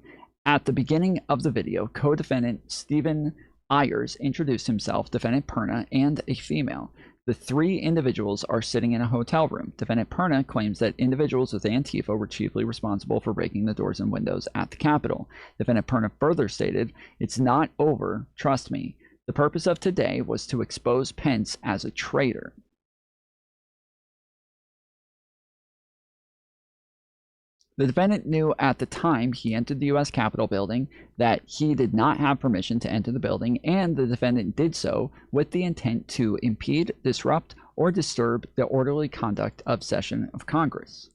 At the beginning of the video, co-defendant Stephen Ayers introduced himself, defendant Perna, and a female. The 3 individuals are sitting in a hotel room. Defendant Perna claims that individuals with Antifa were chiefly responsible for breaking the doors and windows at the Capitol. Defendant Perna further stated, "It's not over, trust me. The purpose of today was to expose Pence as a traitor." The defendant knew at the time he entered the U.S. Capitol building that he did not have permission to enter the building, and the defendant did so with the intent to impede, disrupt, or disturb the orderly conduct of session of Congress.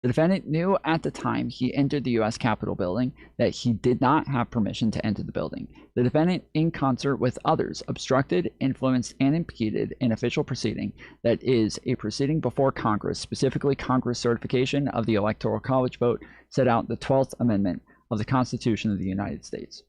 The defendant knew at the time he entered the U.S. Capitol building that he did not have permission to enter the building. The defendant, in concert with others, obstructed, influenced, and impeded an official proceeding that is a proceeding before Congress, specifically Congress certification of the Electoral College vote set out the 12th Amendment of the Constitution of the United States.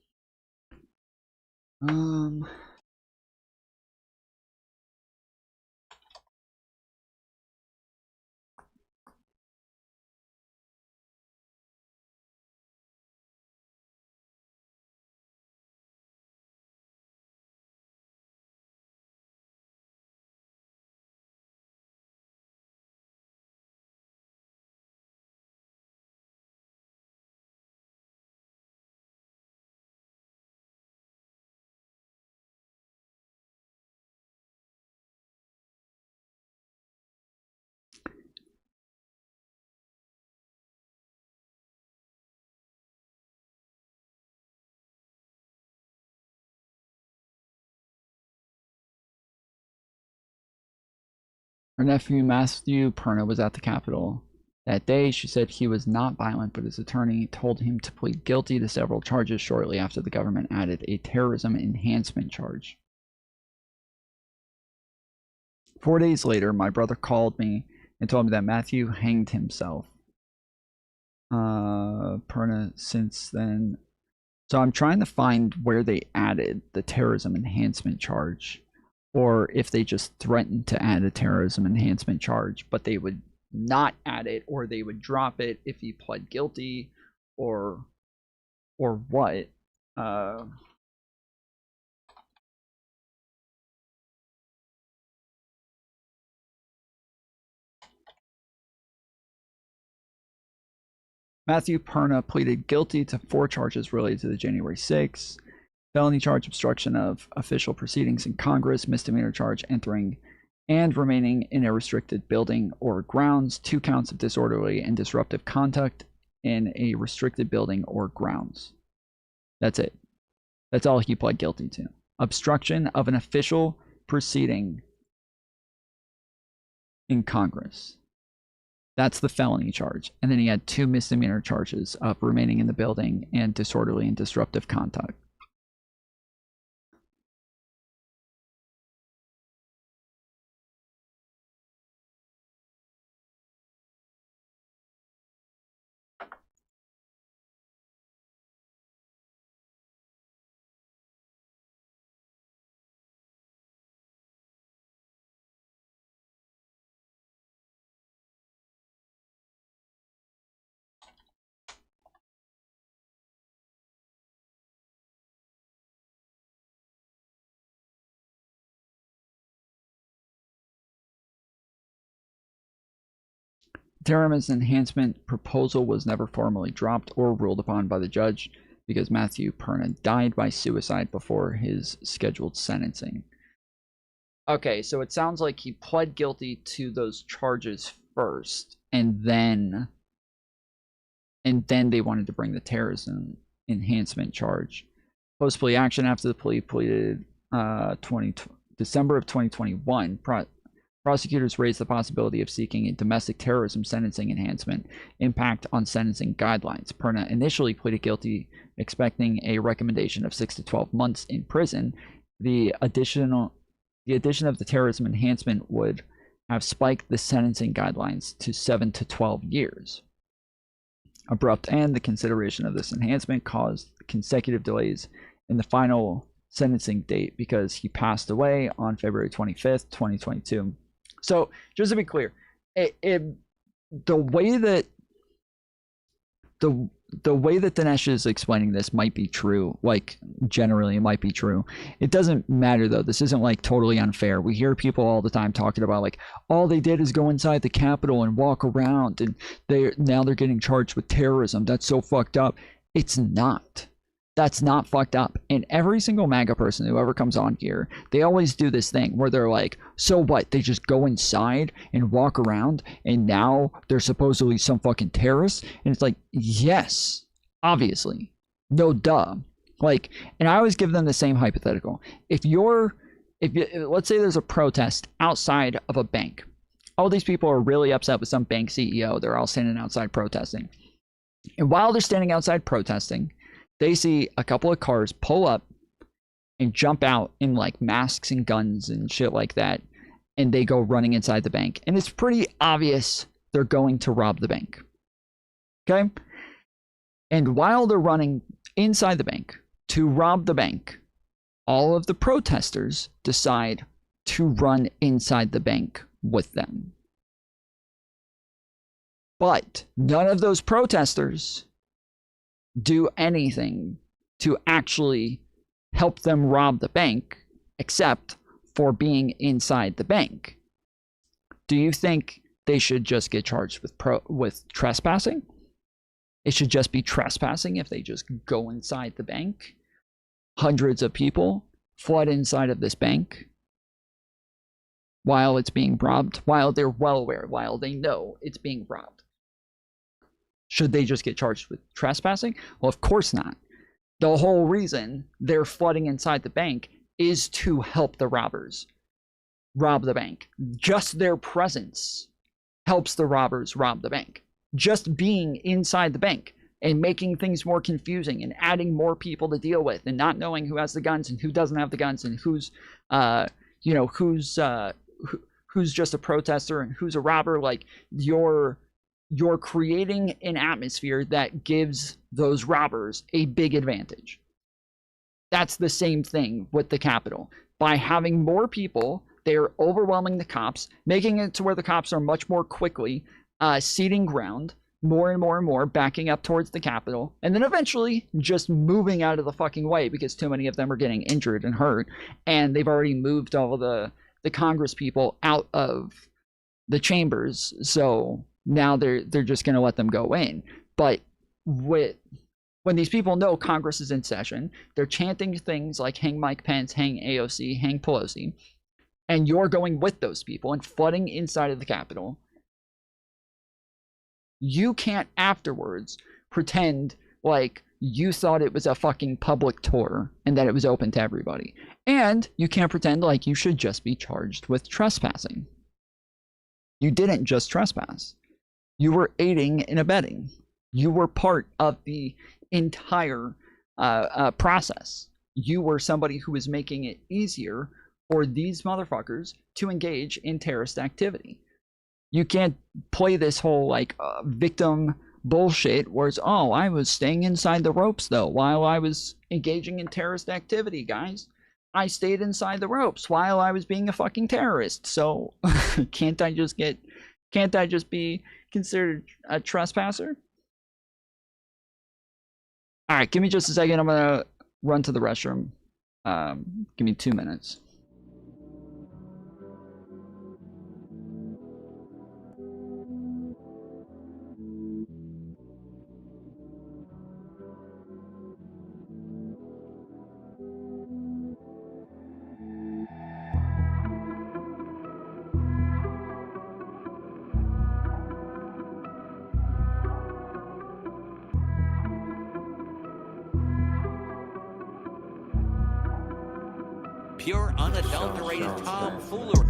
Her nephew, Matthew Perna, was at the Capitol that day. She said he was not violent, but his attorney told him to plead guilty to several charges shortly after the government added a terrorism enhancement charge. 4 days later, my brother called me and told me that Matthew hanged himself. Perna since then. So I'm trying to find where they added the terrorism enhancement charge, or if they just threatened to add a terrorism enhancement charge, but they would not add it, or they would drop it if he pled guilty, or what. Matthew Perna pleaded guilty to 4 charges related to the January 6th. Felony charge obstruction of official proceedings in Congress, misdemeanor charge entering and remaining in a restricted building or grounds, 2 counts of disorderly and disruptive conduct in a restricted building or grounds. That's it. That's all he pled guilty to. Obstruction of an official proceeding in Congress. That's the felony charge. And then he had 2 misdemeanor charges of remaining in the building and disorderly and disruptive conduct. Terrorism enhancement proposal was never formally dropped or ruled upon by the judge because Matthew Perna died by suicide before his scheduled sentencing. Okay, so it sounds like he pled guilty to those charges first, and then they wanted to bring the terrorism enhancement charge. Post-plea action after the plea pleaded December of 2021. Prosecutors raised the possibility of seeking a domestic terrorism sentencing enhancement impact on sentencing guidelines. Perna initially pleaded guilty, expecting a recommendation of 6 to 12 months in prison. The addition of the terrorism enhancement would have spiked the sentencing guidelines to 7 to 12 years. Abrupt end, the consideration of this enhancement caused consecutive delays in the final sentencing date because he passed away on February 25th, 2022. So, just to be clear, the way that Dinesh is explaining this might be true. Like, generally, it might be true. It doesn't matter, though. This isn't, like, totally unfair. We hear people all the time talking about, like, all they did is go inside the Capitol and walk around, and now they're getting charged with terrorism. That's so fucked up. It's not. That's not fucked up. And every single MAGA person who ever comes on here, they always do this thing where they're like, so what? They just go inside and walk around and now they're supposedly some fucking terrorists? And it's like, yes, obviously. No duh. Like, and I always give them the same hypothetical. If let's say there's a protest outside of a bank. All these people are really upset with some bank CEO. They're all standing outside protesting. And while they're standing outside protesting, they see a couple of cars pull up and jump out in like masks and guns and shit like that. And they go running inside the bank. And it's pretty obvious they're going to rob the bank. Okay? And while they're running inside the bank to rob the bank, all of the protesters decide to run inside the bank with them. But none of those protesters do anything to actually help them rob the bank except for being inside the bank. Do you think they should just get charged with trespassing? It should just be trespassing if they just go inside the bank. Hundreds of people flood inside of this bank while it's being robbed, while they're well aware, while they know it's being robbed. Should they just get charged with trespassing? Well, of course not. The whole reason they're flooding inside the bank is to help the robbers rob the bank. Just their presence helps the robbers rob the bank. Just being inside the bank and making things more confusing and adding more people to deal with and not knowing who has the guns and who doesn't have the guns and who's just a protester and who's a robber. Like, you're creating an atmosphere that gives those robbers a big advantage. That's the same thing with the Capitol. By having more people, they're overwhelming the cops, making it to where the cops are much more quickly ceding ground, more and more and more, backing up towards the Capitol, and then eventually just moving out of the fucking way because too many of them are getting injured and hurt, and they've already moved all of the Congress people out of the chambers, so now they're just going to let them go in. But when these people know Congress is in session, they're chanting things like hang Mike Pence, hang AOC, hang Pelosi, and you're going with those people and flooding inside of the Capitol. You can't afterwards pretend like you thought it was a fucking public tour and that it was open to everybody. And you can't pretend like you should just be charged with trespassing. You didn't just trespass. You were aiding and abetting. You were part of the entire process. You were somebody who was making it easier for these motherfuckers to engage in terrorist activity. You can't play this whole like victim bullshit where it's, oh, I was staying inside the ropes though while I was engaging in terrorist activity, guys. I stayed inside the ropes while I was being a fucking terrorist. So can't I just be considered a trespasser? All right, give me just a second. I'm gonna run to the restroom. Give me 2 minutes. Pure, unadulterated tomfoolery.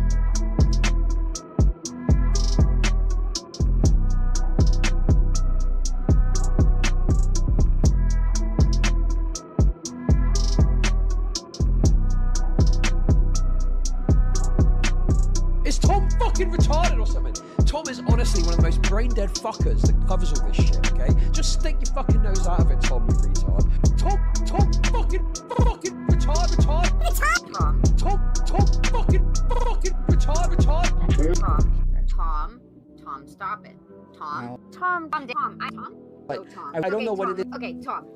Is Tom fucking retarded or something? Tom is honestly one of the most brain-dead fuckers that covers all this shit, okay? Just stick your fucking nose out of it, Tom, you retard. Tom fucking retard. Tom fucking retard. Tom, stop it. Tom. I don't know what it is. Okay, Tom.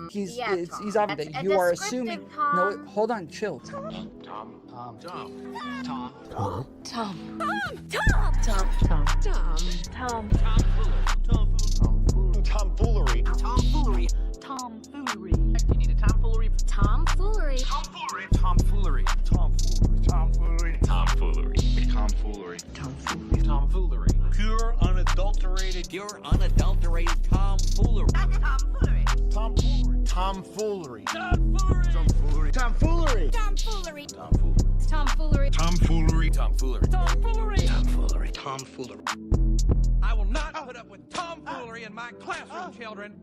He's Yeah, it's, Tom. he's obvious. That's a You are descriptive assuming. Tom. No, hold on, chill. Tomfoolery. You need a tomfoolery. Tomfoolery. Pure, unadulterated tomfoolery. I will not put up with tomfoolery in my classroom, children.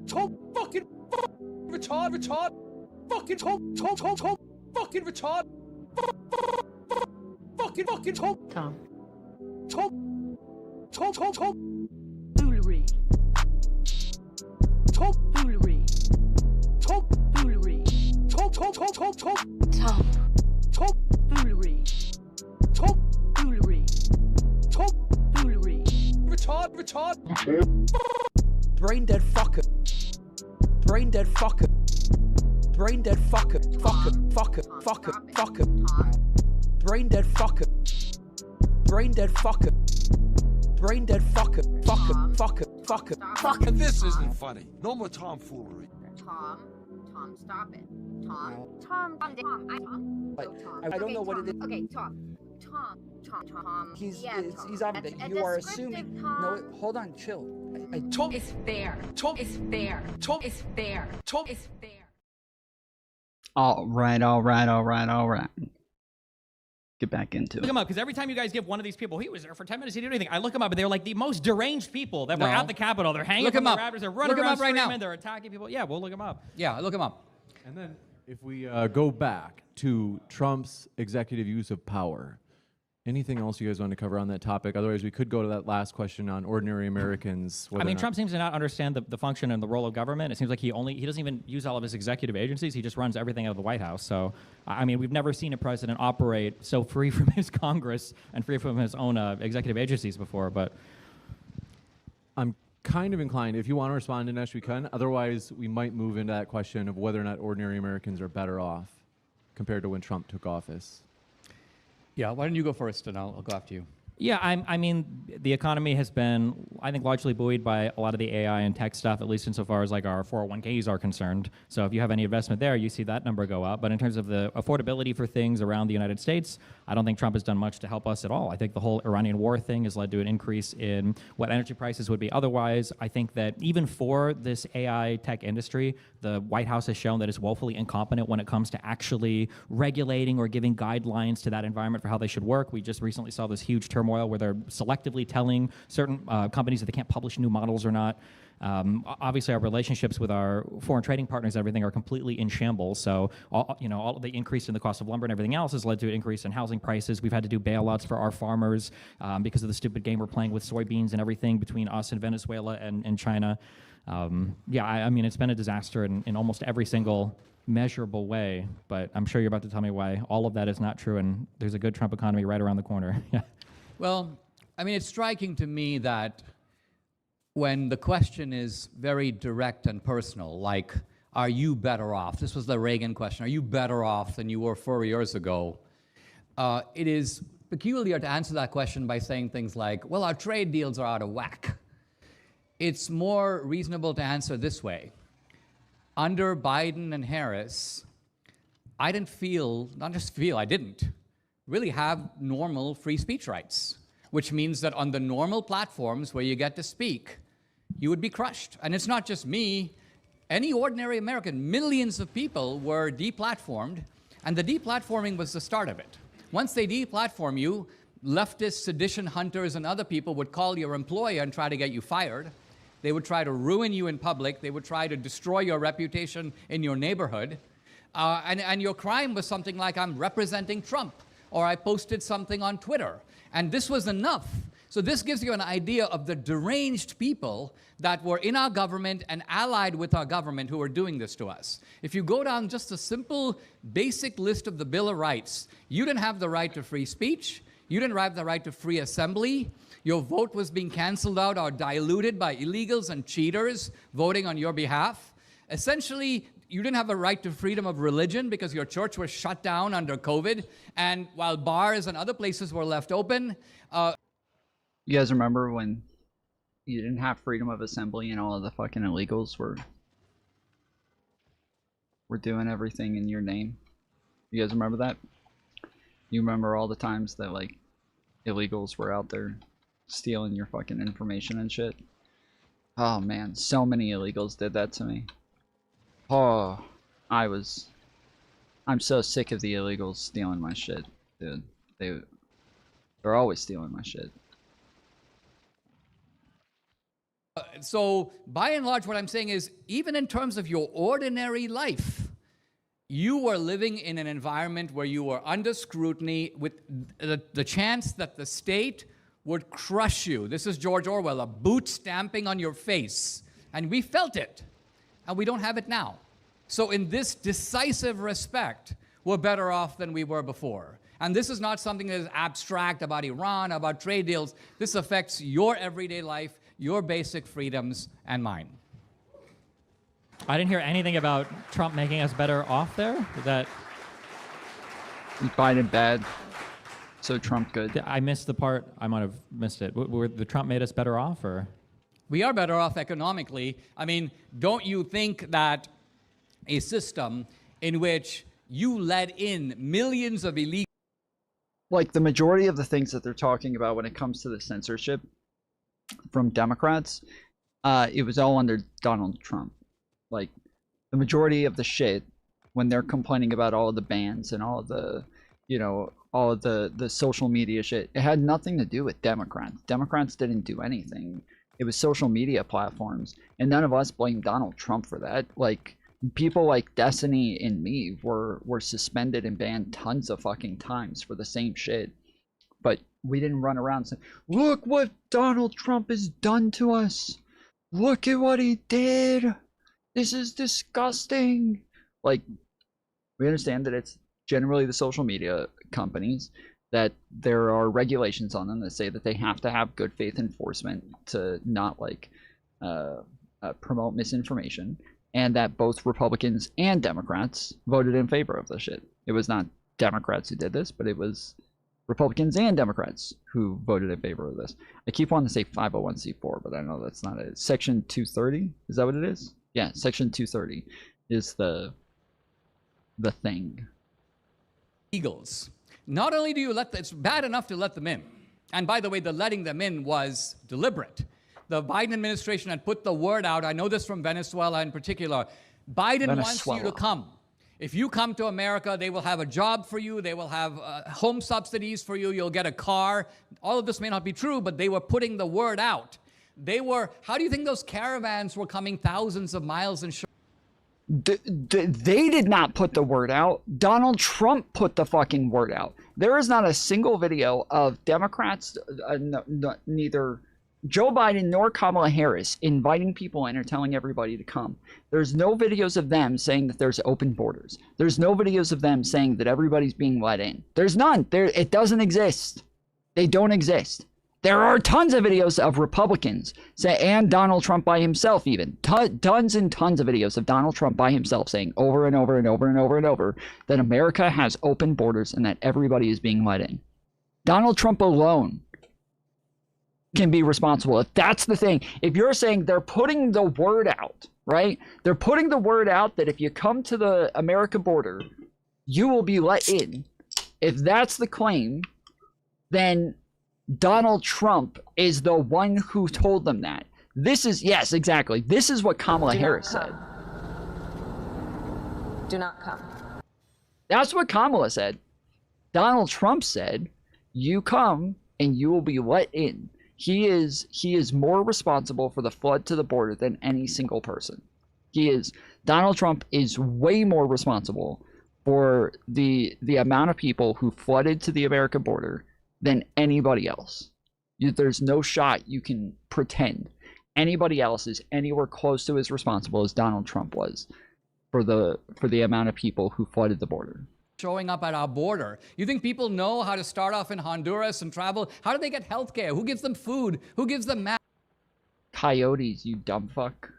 Tom fucking retard. Fucking Tom fucking retard. Fucking Tom. Foolery. Retard. Brain dead fucker. Brain dead fucker. Brain dead fucker. Brain dead fucker. Fucker. This isn't funny. No more tomfoolery. Tom, stop it. Tom. I don't know what it is. Okay, Tom. He's Tom. obvious. That's a You are descriptive assuming. Tom. No, hold on, chill. Tom is fair. Tom is fair. Tom is fair. Tom is fair. All right. Get back into Look it. him up, because every time you guys give one of these people, he was there for 10 minutes, he didn't do anything. I look him up, and they're like the most deranged people that were at the Capitol. They're hanging Look from him the up. Raptors, they're running Look him around up right now. screaming, they're attacking people. Yeah, we'll look him up. Yeah, look him up. And then if we go back to Trump's executive use of power, anything else you guys want to cover on that topic? Otherwise, we could go to that last question on ordinary Americans. I mean, Trump seems to not understand the function and the role of government. It seems like he doesn't even use all of his executive agencies. He just runs everything out of the White House. So, I mean, we've never seen a president operate so free from his Congress and free from his own executive agencies before. But I'm kind of inclined, if you want to respond, Dinesh, we can. Otherwise, we might move into that question of whether or not ordinary Americans are better off compared to when Trump took office. Yeah, why don't you go first, and I'll go after you. yeah, I mean, the economy has been, I think, largely buoyed by a lot of the AI and tech stuff, at least insofar as like our 401ks are concerned. So if you have any investment there, you see that number go up. But in terms of the affordability for things around the United States, I don't think Trump has done much to help us at all. I think the whole Iranian war thing has led to an increase in what energy prices would be otherwise. I think that even for this AI tech industry, the White House has shown that it's woefully incompetent when it comes to actually regulating or giving guidelines to that environment for how they should work. We just recently saw this huge turmoil turmoil where they're selectively telling certain companies that they can't publish new models or not. Obviously, our relationships with our foreign trading partners, everything, are completely in shambles. So, all of the increase in the cost of lumber and everything else has led to an increase in housing prices. We've had to do bailouts for our farmers because of the stupid game we're playing with soybeans and everything between us and Venezuela and China. I mean, it's been a disaster in almost every single measurable way. But I'm sure you're about to tell me why all of that is not true, and there's a good Trump economy right around the corner. Well, I mean, it's striking to me that when the question is very direct and personal, like, are you better off? This was the Reagan question. Are you better off than you were 4 years ago? It is peculiar to answer that question by saying things like, well, our trade deals are out of whack. It's more reasonable to answer this way. Under Biden and Harris, I didn't really have normal free speech rights, which means that on the normal platforms where you get to speak, you would be crushed. And it's not just me. Any ordinary American, millions of people were deplatformed, and the deplatforming was the start of it. Once they deplatform you, leftist sedition hunters and other people would call your employer and try to get you fired. They would try to ruin you in public. They would try to destroy your reputation in your neighborhood. And your crime was something like, I'm representing Trump, or I posted something on Twitter. And this was enough. So this gives you an idea of the deranged people that were in our government and allied with our government who were doing this to us. If you go down just a simple, basic list of the Bill of Rights, you didn't have the right to free speech. You didn't have the right to free assembly. Your vote was being canceled out or diluted by illegals and cheaters voting on your behalf. Essentially, you didn't have a right to freedom of religion because your church was shut down under COVID. And while bars and other places were left open, you guys remember when you didn't have freedom of assembly and all of the fucking illegals were doing everything in your name? You guys remember that? You remember all the times that, like, illegals were out there stealing your fucking information and shit? Oh man, so many illegals did that to me. Oh, I'm so sick of the illegals stealing my shit, dude. They're always stealing my shit. So, by and large, what I'm saying is, even in terms of your ordinary life, you were living in an environment where you were under scrutiny with the chance that the state would crush you. This is George Orwell, a boot stamping on your face. And we felt it, and we don't have it now. So in this decisive respect, we're better off than we were before. And this is not something that is abstract about Iran, about trade deals. This affects your everyday life, your basic freedoms, and mine. I didn't hear anything about Trump making us better off there. Is that Biden bad, so Trump good? I missed the part. I might have missed it. Were the Trump made us better off, or? We are better off economically. I mean, don't you think that a system in which you let in millions of illegal... Like, the majority of the things that they're talking about when it comes to the censorship from Democrats, it was all under Donald Trump. Like, the majority of the shit, when they're complaining about all of the bans and all of the, you know, all of the social media shit, it had nothing to do with Democrats. Democrats didn't do anything. It was social media platforms, and none of us blame Donald Trump for that. Like, people like Destiny and me were suspended and banned tons of fucking times for the same shit. But we didn't run around saying, look what Donald Trump has done to us. Look at what he did. This is disgusting. Like, we understand that it's generally the social media companies, that there are regulations on them that say that they have to have good faith enforcement to not, like, promote misinformation, and that both Republicans and Democrats voted in favor of this shit. It was not Democrats who did this, but it was Republicans and Democrats who voted in favor of this. I keep wanting to say 501c4, but I know that's not it. Section 230, is that what it is? Yeah, Section 230 is the thing. Illegals. Not only do you it's bad enough to let them in. And by the way, the letting them in was deliberate. The Biden administration had put the word out. I know this from Venezuela in particular. Biden wants you to come. If you come to America, they will have a job for you. They will have home subsidies for you. You'll get a car. All of this may not be true, but they were putting the word out. How do you think those caravans were coming thousands of miles and they did not put the word out. Donald Trump put the fucking word out. There is not a single video of Democrats, neither Joe Biden nor Kamala Harris, inviting people in or telling everybody to come. There's no videos of them saying that there's open borders. There's no videos of them saying that everybody's being let in. There's none. It doesn't exist. They don't exist. There are tons of videos of Republicans and Donald Trump by himself even. Tons and tons of videos of Donald Trump by himself saying over and over and over and over and over that America has open borders and that everybody is being let in. Donald Trump alone can be responsible. If that's the thing, if you're saying they're putting the word out, right? They're putting the word out that if you come to the American border, you will be let in. If that's the claim, then Donald Trump is the one who told them that. Yes, exactly. This is what Kamala Harris said. Do not come. That's what Kamala said. Donald Trump said, you come and you will be let in. He is more responsible for the flood to the border than any single person. Donald Trump is way more responsible for the amount of people who flooded to the American border than anybody else. There's no shot you can pretend anybody else is anywhere close to as responsible as Donald Trump was for the amount of people who flooded the border. showing up at our border? You think people know how to start off in Honduras and travel? How do they get health care? Who gives them food? Who gives them masks? Coyotes, you dumb fuck.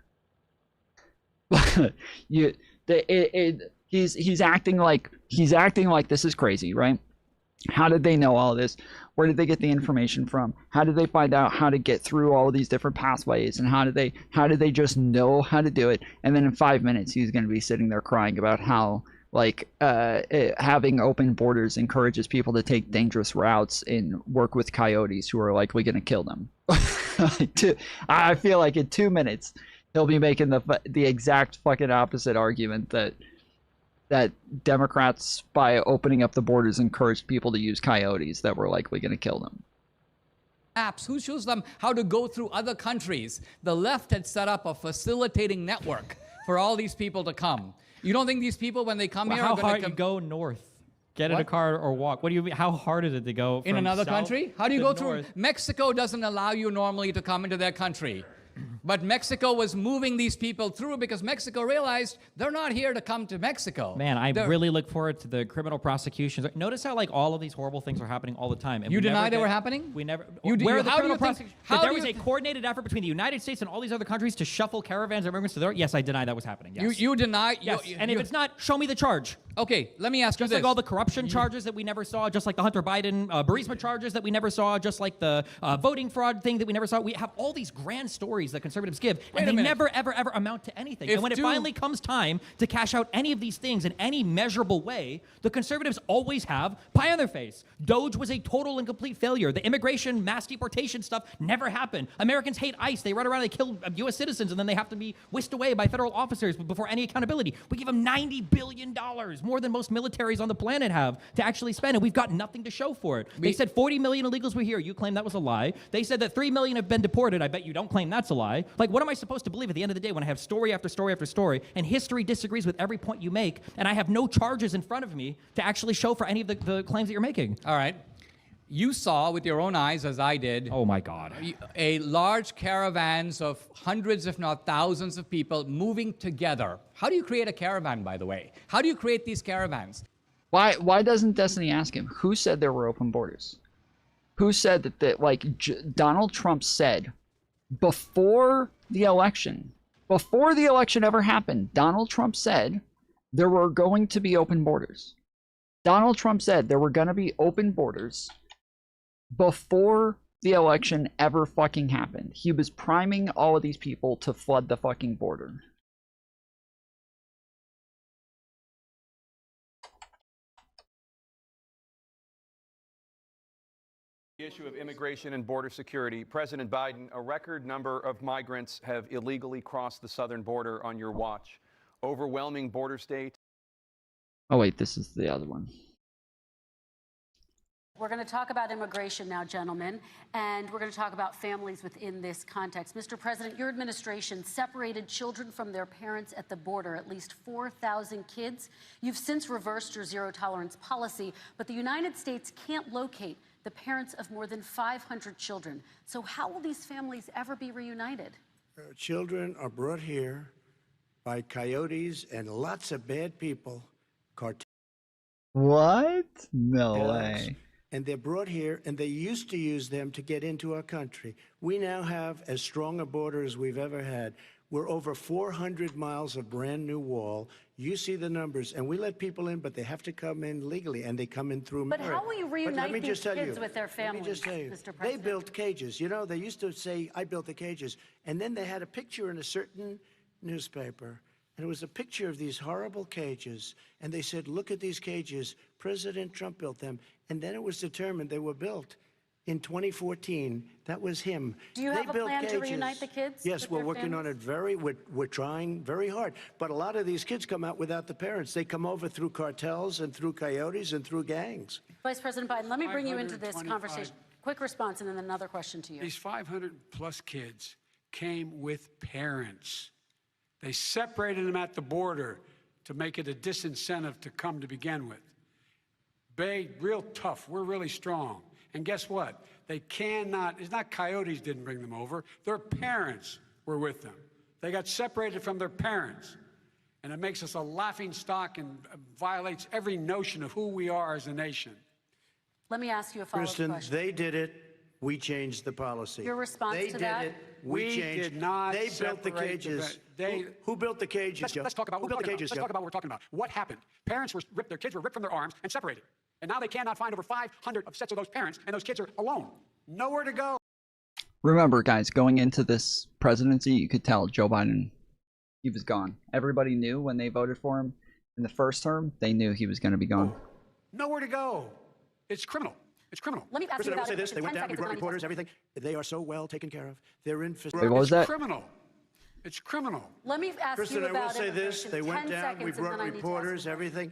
He's acting like this is crazy, right? How did they know all of this? Where did they get the information from? How did they find out how to get through all of these different pathways? And how did they just know how to do it? And then in 5 minutes, he's going to be sitting there crying about how having open borders encourages people to take dangerous routes and work with coyotes who are likely going to kill them. I feel like in 2 minutes, he'll be making the exact fucking opposite argument that Democrats, by opening up the borders, encouraged people to use coyotes that were likely going to kill them. Apps. Who shows them how to go through other countries? The left had set up a facilitating network for all these people to come. You don't think these people, when they come here, are going to go north? Get in a car or walk. What do you mean? How hard is it to go from in another south country? How do you to go north? through? Mexico doesn't allow you normally to come into their country. But Mexico was moving these people through because Mexico realized they're not here to come to Mexico. Man, I really look forward to the criminal prosecutions. Notice how all of these horrible things are happening all the time. And you deny they were happening? We never. Where are the criminal prosecutions? There was a coordinated effort between the United States and all these other countries to shuffle caravans of immigrants to there. Yes, I deny that was happening. Yes. You deny? Yes. And if it's not, show me the charge. Okay, let me ask you this. Just like all the corruption charges that we never saw, just like the Hunter Biden Burisma charges that we never saw, just like the voting fraud thing that we never saw. We have all these grand stories that conservatives give, and they never, ever, ever amount to anything. And when it finally comes time to cash out any of these things in any measurable way, the conservatives always have pie on their face. Doge was a total and complete failure. The immigration, mass deportation stuff never happened. Americans hate ICE. They run around, they kill U.S. citizens, and then they have to be whisked away by federal officers before any accountability. We give them $90 billion, more than most militaries on the planet have, to actually spend, and we've got nothing to show for it. They said 40 million illegals were here. You claim that was a lie. They said that 3 million have been deported. I bet you don't claim that's a lie. Like, what am I supposed to believe at the end of the day when I have story after story after story, and history disagrees with every point you make, and I have no charges in front of me to actually show for any of the claims that you're making? All right. You saw with your own eyes, as I did. Oh my God. A large caravans of hundreds, if not thousands of people moving together. How do you create a caravan, by the way? How do you create these caravans? Why doesn't Destiny ask him? Who said there were open borders? Who said that Donald Trump said before the election ever happened, Donald Trump said there were going to be open borders. Donald Trump said there were going to be open borders before the election ever fucking happened. He was priming all of these people to flood the fucking border. The issue of immigration and border security. President Biden, a record number of migrants have illegally crossed the southern border on your watch. Overwhelming border states Oh wait, this is the other one. We're going to talk about immigration now, gentlemen, and we're going to talk about families within this context. Mr. President, your administration separated children from their parents at the border, at least 4,000 kids. You've since reversed your zero-tolerance policy, but the United States can't locate the parents of more than 500 children. So how will these families ever be reunited? Children are brought here by coyotes and lots of bad people, cartels. What? No way. And they're brought here, and they used to use them to get into our country. We now have as strong a border as we've ever had. We're over 400 miles of brand new wall. You see the numbers, and we let people in, but they have to come in legally, and they come in through But merit. how will you reunite these kids with their families, Let me just tell you, Mr. they President? built cages. You know, they used to say, I built the cages, and then they had a picture in a certain newspaper, and it was a picture of these horrible cages, and they said, look at these cages. President Trump built them, and then it was determined they were built in 2014. That was him. Do you They have a built plan to cages. reunite the kids? Yes, with we're their working on families? it we're trying very hard. But a lot of these kids come out without the parents. They come over through cartels and through coyotes and through gangs. Vice President Biden, let me bring you into this 525. conversation. Quick response, and then another question to you. These 500-plus kids came with parents. They separated them at the border to make it a disincentive to come to begin with. Real tough. We're really strong. And guess what? They cannot, it's not coyotes didn't bring them over. Their parents were with them. They got separated from their parents. And it makes us a laughing stock and violates every notion of who we are as a nation. Let me ask you a follow-up Kristen, question. they did it. We changed the policy. Your response they to did that? it. We changed. did not They built the separate cages. They, who built the cages? Joe? Let's talk about who what we're built the talking cages. about. Let's talk about what we're talking about. What happened? Parents were ripped, their kids were ripped from their arms and separated. And now they cannot find over 500 of sets of those parents, and those kids are alone. Nowhere to go. Remember, guys, going into this presidency, you could tell Joe Biden, he was gone. Everybody knew when they voted for him in the first term, they knew he was going to be gone. nowhere to go. It's criminal. It's criminal. Let me ask Kristen, you I will about say it. this. They went 10 down. We seconds brought and then reporters, everything. They are so well taken care of. They're in Wait, what was that? It's criminal. It's criminal. Let me ask Kristen, you I will about say this. immigration. They went 10 down. seconds We and brought then I need to ask reporters, you. everything.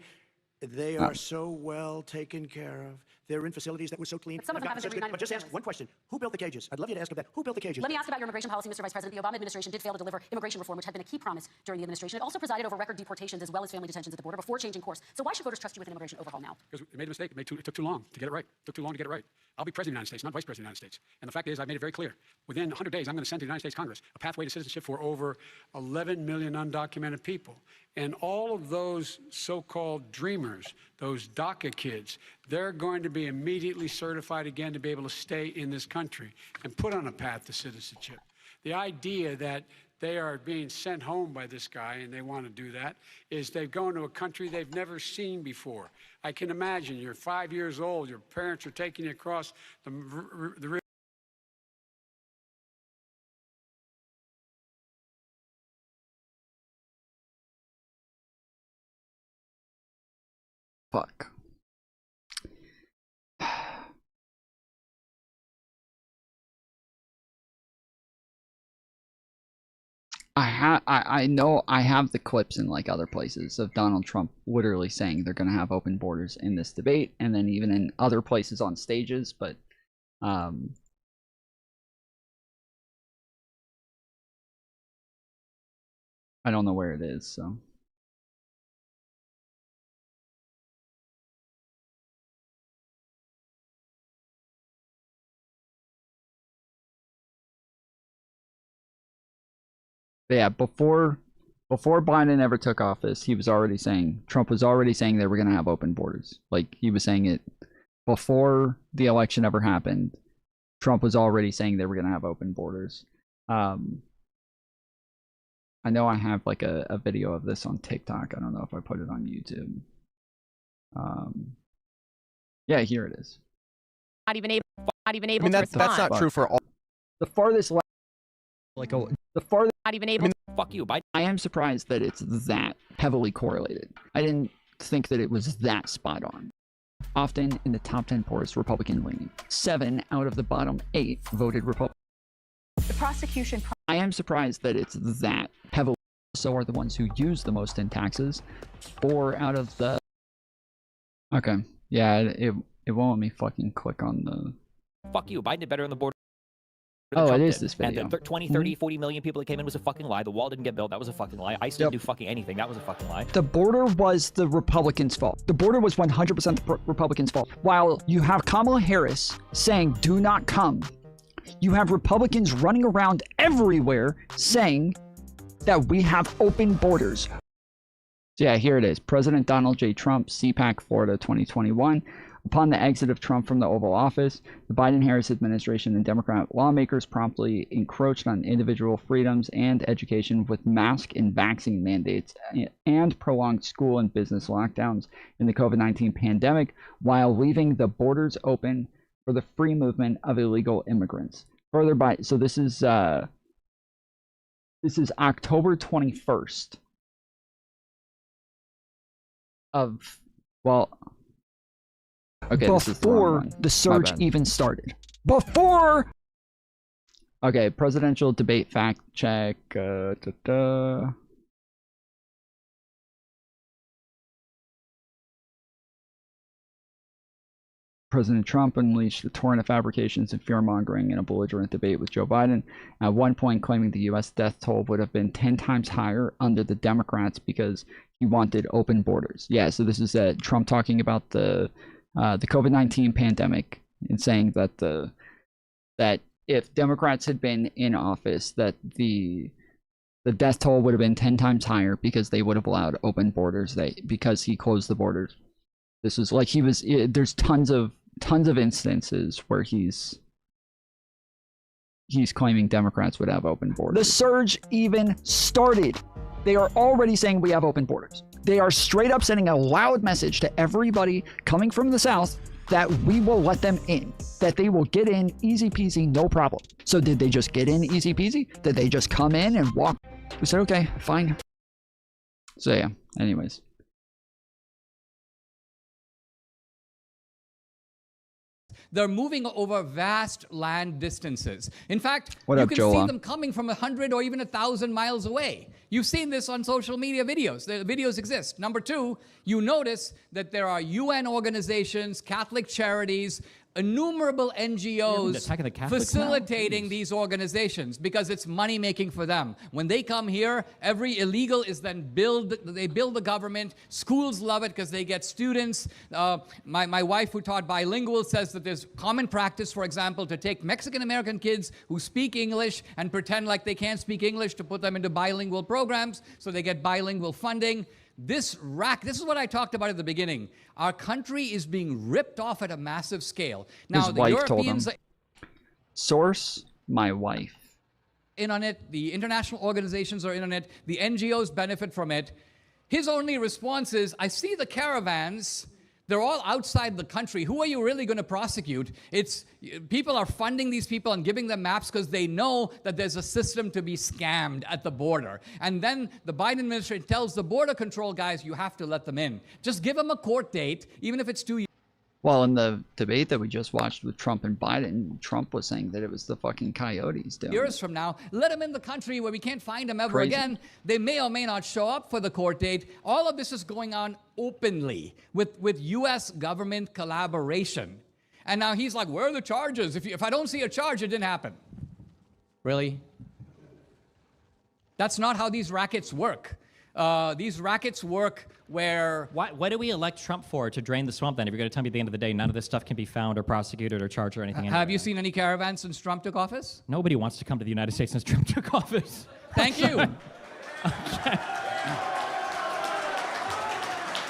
They are so well taken care of. They're in facilities that were so clean. But some of them haven't been reunited But just with ask families. one question. Who built the cages? I'd love you to ask them that. Who built the cages? Let me ask about your immigration policy, Mr. Vice President. The Obama administration did fail to deliver immigration reform, which had been a key promise during the administration. It also presided over record deportations as well as family detentions at the border before changing course. So why should voters trust you with an immigration overhaul now? Because we made a mistake. It took too long to get it right. It took too long to get it right. I'll be president of the United States, not vice president of the United States. And the fact is, I made it very clear. Within 100 days, I'm going to send to the United States Congress a pathway to citizenship for over 11 million undocumented people. And all of those so-called dreamers, those DACA kids, they're going to be immediately certified again to be able to stay in this country and put on a path to citizenship. The idea that they are being sent home by this guy and they want to do that is they're going to a country they've never seen before. I can imagine you're 5 years old, your parents are taking you across the Fuck. I know I have the clips in like other places of Donald Trump literally saying they're going to have open borders in this debate, and then even in other places on stages, but I don't know where it is, so. But yeah, before Biden ever took office, he was already saying, Trump was already saying they were going to have open borders. Like, he was saying it before the election ever happened. Trump was already saying they were going to have open borders. I know I have like a video of this on TikTok. I don't know if I put it on YouTube. Yeah, here it is. Not even able I mean, to that's respond. not true for all. The farthest left, like the farthest. Not even able. Fuck you, Biden. I am surprised that it's that heavily correlated. I didn't think that it was that spot on. Often in the top 10 poorest Republican leaning, 7 out of the bottom 8 voted Republican. The prosecution. I am surprised that it's that heavily. So are the ones who use the most in taxes. 4 out of the Okay. Yeah, it won't let me fucking click on the... Fuck you. Biden did better on the border. Oh, Trump it is did. this video. And the 20, 30, 40 million people that came in was a fucking lie. The wall didn't get built. That was a fucking lie. ICE didn't do fucking anything. That was a fucking lie. The border was the Republicans' fault. The border was 100% the Republicans' fault. While you have Kamala Harris saying, do not come, you have Republicans running around everywhere saying that we have open borders. So yeah, here it is. President Donald J. Trump, CPAC, Florida, 2021. Upon the exit of Trump from the Oval Office, the Biden-Harris administration and Democrat lawmakers promptly encroached on individual freedoms and education with mask and vaccine mandates and prolonged school and business lockdowns in the COVID-19 pandemic, while leaving the borders open for the free movement of illegal immigrants. Further by, so this is October 21st of, well, okay, before the surge even started. Before! Okay, presidential debate fact check. President Trump unleashed a torrent of fabrications and fear-mongering in a belligerent debate with Joe Biden, at one point claiming the U.S. death toll would have been 10 times higher under the Democrats because he wanted open borders. Yeah, so this is Trump talking about the COVID-19 pandemic and saying that that if Democrats had been in office, that the death toll would have been 10 times higher because they would have allowed open borders. Because he closed the borders. This was like there's tons of instances where he's claiming Democrats would have open borders. The surge even started. They are already saying we have open borders. They are straight up sending a loud message to everybody coming from the South that we will let them in, that they will get in easy peasy, no problem. So did they just get in easy peasy? Did they just come in and walk? We said, okay, fine. So yeah, anyways. They're moving over vast land distances. In fact, you can see them coming from 100 or even 1,000 miles away. You've seen this on social media videos. The videos exist. Number two, you notice that there are UN organizations, Catholic charities, innumerable NGOs facilitating these organizations because it's money making for them. When they come here, every illegal is then they build the government. Schools love it because they get students. My wife, who taught bilingual, says that there's common practice, for example, to take Mexican American kids who speak English and pretend like they can't speak English to put them into bilingual programs so they get bilingual funding. This is what I talked about at the beginning. Our country is being ripped off at a massive scale. Now, His the wife Europeans... told him. Source, my wife. In on it, the international organizations are in on it, the NGOs benefit from it. His only response is, I see the caravans, they're all outside the country. Who are you really going to prosecute? People are funding these people and giving them maps because they know that there's a system to be scammed at the border. And then the Biden administration tells the border control guys, you have to let them in. Just give them a court date, even if it's 2 years. Well, in the debate that we just watched with Trump and Biden, Trump was saying that it was the fucking coyotes doing Years from now, let them in the country where we can't find them ever Crazy. again. They may or may not show up for the court date. All of this is going on openly with U.S. government collaboration. And now he's like, where are the charges? If I don't see a charge, it didn't happen. Really? That's not how these rackets work. These rackets work where... What do we elect Trump for, to drain the swamp then? If you're going to tell me at the end of the day none of this stuff can be found or prosecuted or charged or anything. Have you seen any caravans since Trump took office? Nobody wants to come to the United States since Trump took office. Thank you.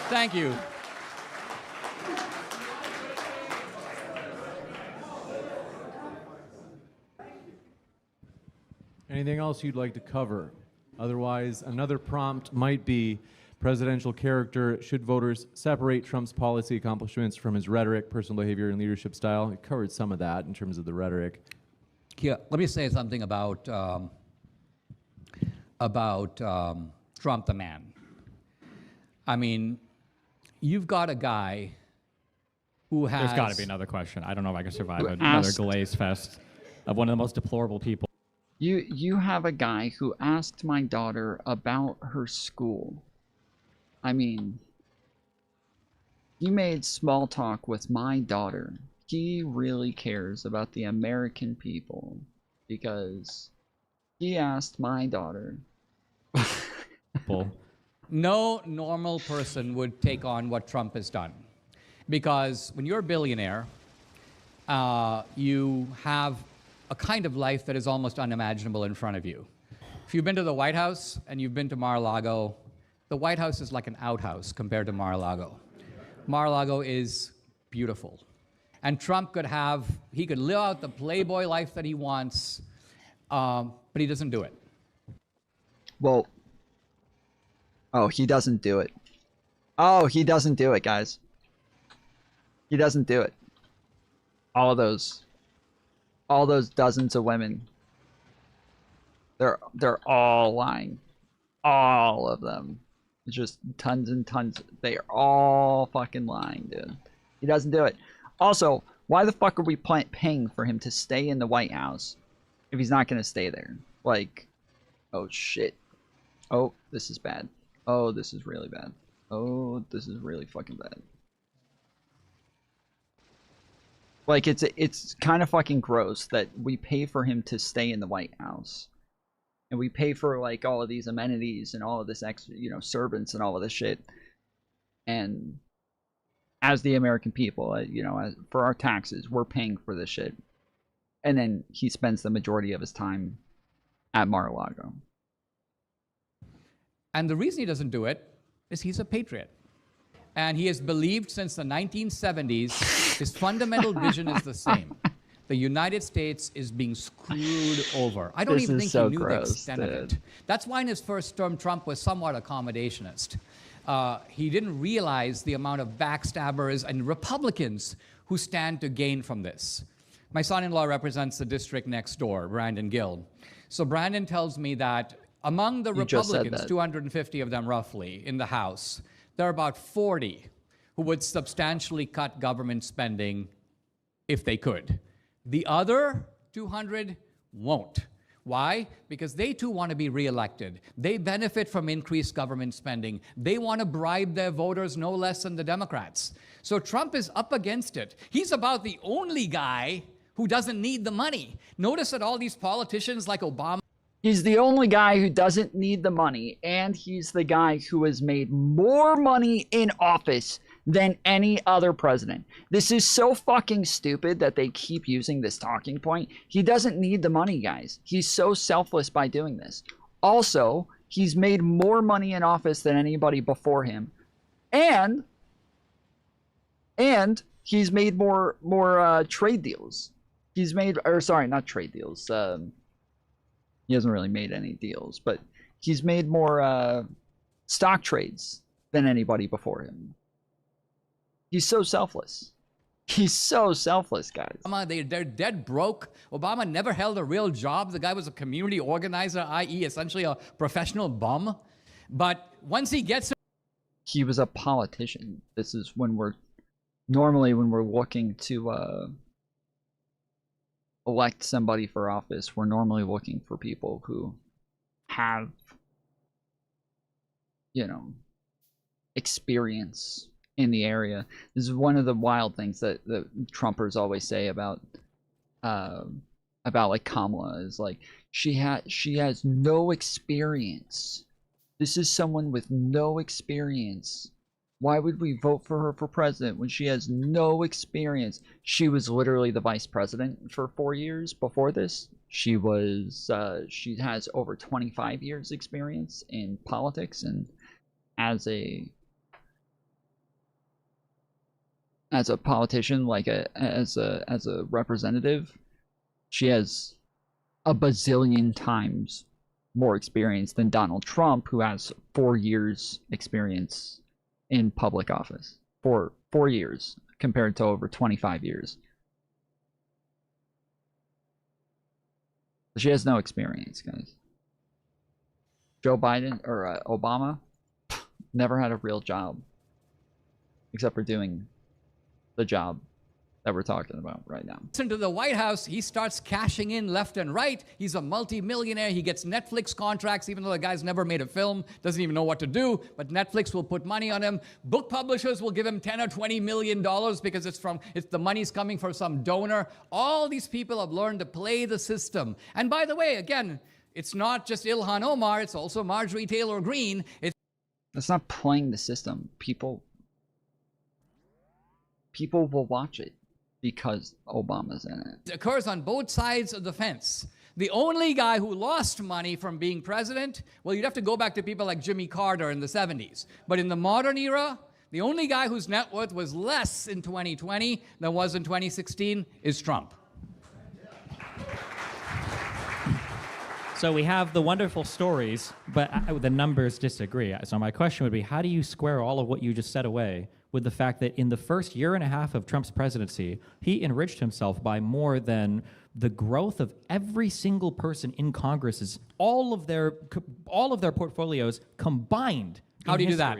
Thank you. Anything else you'd like to cover? Otherwise, another prompt might be presidential character. Should voters separate Trump's policy accomplishments from his rhetoric, personal behavior, and leadership style? We covered some of that in terms of the rhetoric. Yeah, let me say something about Trump the man. I mean, you've got a guy who has... There's got to be another question. I don't know if I can survive another glaze fest of one of the most deplorable people. You have a guy who asked my daughter about her school. I mean, He made small talk with my daughter. He really cares about the American people because he asked my daughter. No normal person would take on what Trump has done. Because when you're a billionaire, you have a kind of life that is almost unimaginable in front of you. If you've been to the White House and you've been to Mar-a-Lago, the White House is like an outhouse compared to Mar-a-Lago. Mar-a-Lago is beautiful. And Trump could live out the playboy life that he wants, but he doesn't do it. Well, oh, he doesn't do it. Oh, he doesn't do it, guys. He doesn't do it. All those dozens of women. They're all lying. All of them. It's just tons and tons. They are all fucking lying, dude. He doesn't do it. Also, why the fuck are we paying for him to stay in the White House if he's not gonna stay there? Like, oh shit. Oh, this is bad. Oh, this is really bad. Oh, this is really fucking bad. Like, it's kind of fucking gross that we pay for him to stay in the White House. And we pay for, like, all of these amenities and all of this extra, you know, servants and all of this shit. And as the American people, you know, for our taxes, we're paying for this shit. And then he spends the majority of his time at Mar-a-Lago. And the reason he doesn't do it is he's a patriot. And he has believed since the 1970s, his fundamental vision is the same. The United States is being screwed over. I don't even think he knew the extent of it. That's why in his first term, Trump was somewhat accommodationist. He didn't realize the amount of backstabbers and Republicans who stand to gain from this. My son-in-law represents the district next door, Brandon Gill. So Brandon tells me that among the Republicans, 250 of them roughly in the House, there are about 40 who would substantially cut government spending if they could. The other 200 won't. Why? Because they too want to be reelected. They benefit from increased government spending. They want to bribe their voters no less than the Democrats. So Trump is up against it. He's about the only guy who doesn't need the money. Notice that all these politicians like Obama. He's the only guy who doesn't need the money, and he's the guy who has made more money in office than any other president. This is so fucking stupid that they keep using this talking point. He doesn't need the money, guys. He's so selfless by doing this. Also, he's made more money in office than anybody before him. And he's made more trade deals. He's made, or sorry, not trade deals. He hasn't really made any deals, but he's made more stock trades than anybody before him. He's so selfless. He's so selfless, guys. They're dead broke. Obama never held a real job. The guy was a community organizer, i.e. essentially a professional bum. But once he gets... He was a politician. This is when we're... Normally when we're looking to elect somebody for office, we're normally looking for people who have, you know, experience in the area. This is one of the wild things that the Trumpers always say about like Kamala is like she has no experience. This is someone with no experience. Why would we vote for her for president when she has no experience? She was literally the vice president for 4 years before this. She has over 25 years experience in politics, and as a politician, like as a representative, she has a bazillion times more experience than Donald Trump, who has 4 years experience in public office. 4 years compared to over 25 years. She has no experience, guys. Joe Biden or Obama never had a real job except for doing the job that we're talking about right now. Into the White House, he starts cashing in left and right. He's a multi-millionaire. He gets Netflix contracts, even though the guy's never made a film, doesn't even know what to do, but Netflix will put money on him. Book publishers will give him 10 or 20 million dollars because the money's coming from some donor. All these people have learned to play the system. And by the way, again, it's not just Ilhan Omar, it's also Marjorie Taylor Greene. It's not playing the system. People will watch it because Obama's in it. It occurs on both sides of the fence. The only guy who lost money from being president, well, you'd have to go back to people like Jimmy Carter in the 70s. But in the modern era, the only guy whose net worth was less in 2020 than was in 2016 is Trump. So we have the wonderful stories, but the numbers disagree. So my question would be, how do you square all of what you just said away with the fact that in the first year and a half of Trump's presidency, he enriched himself by more than the growth of every single person in Congress's, all of their portfolios combined? How do you do that?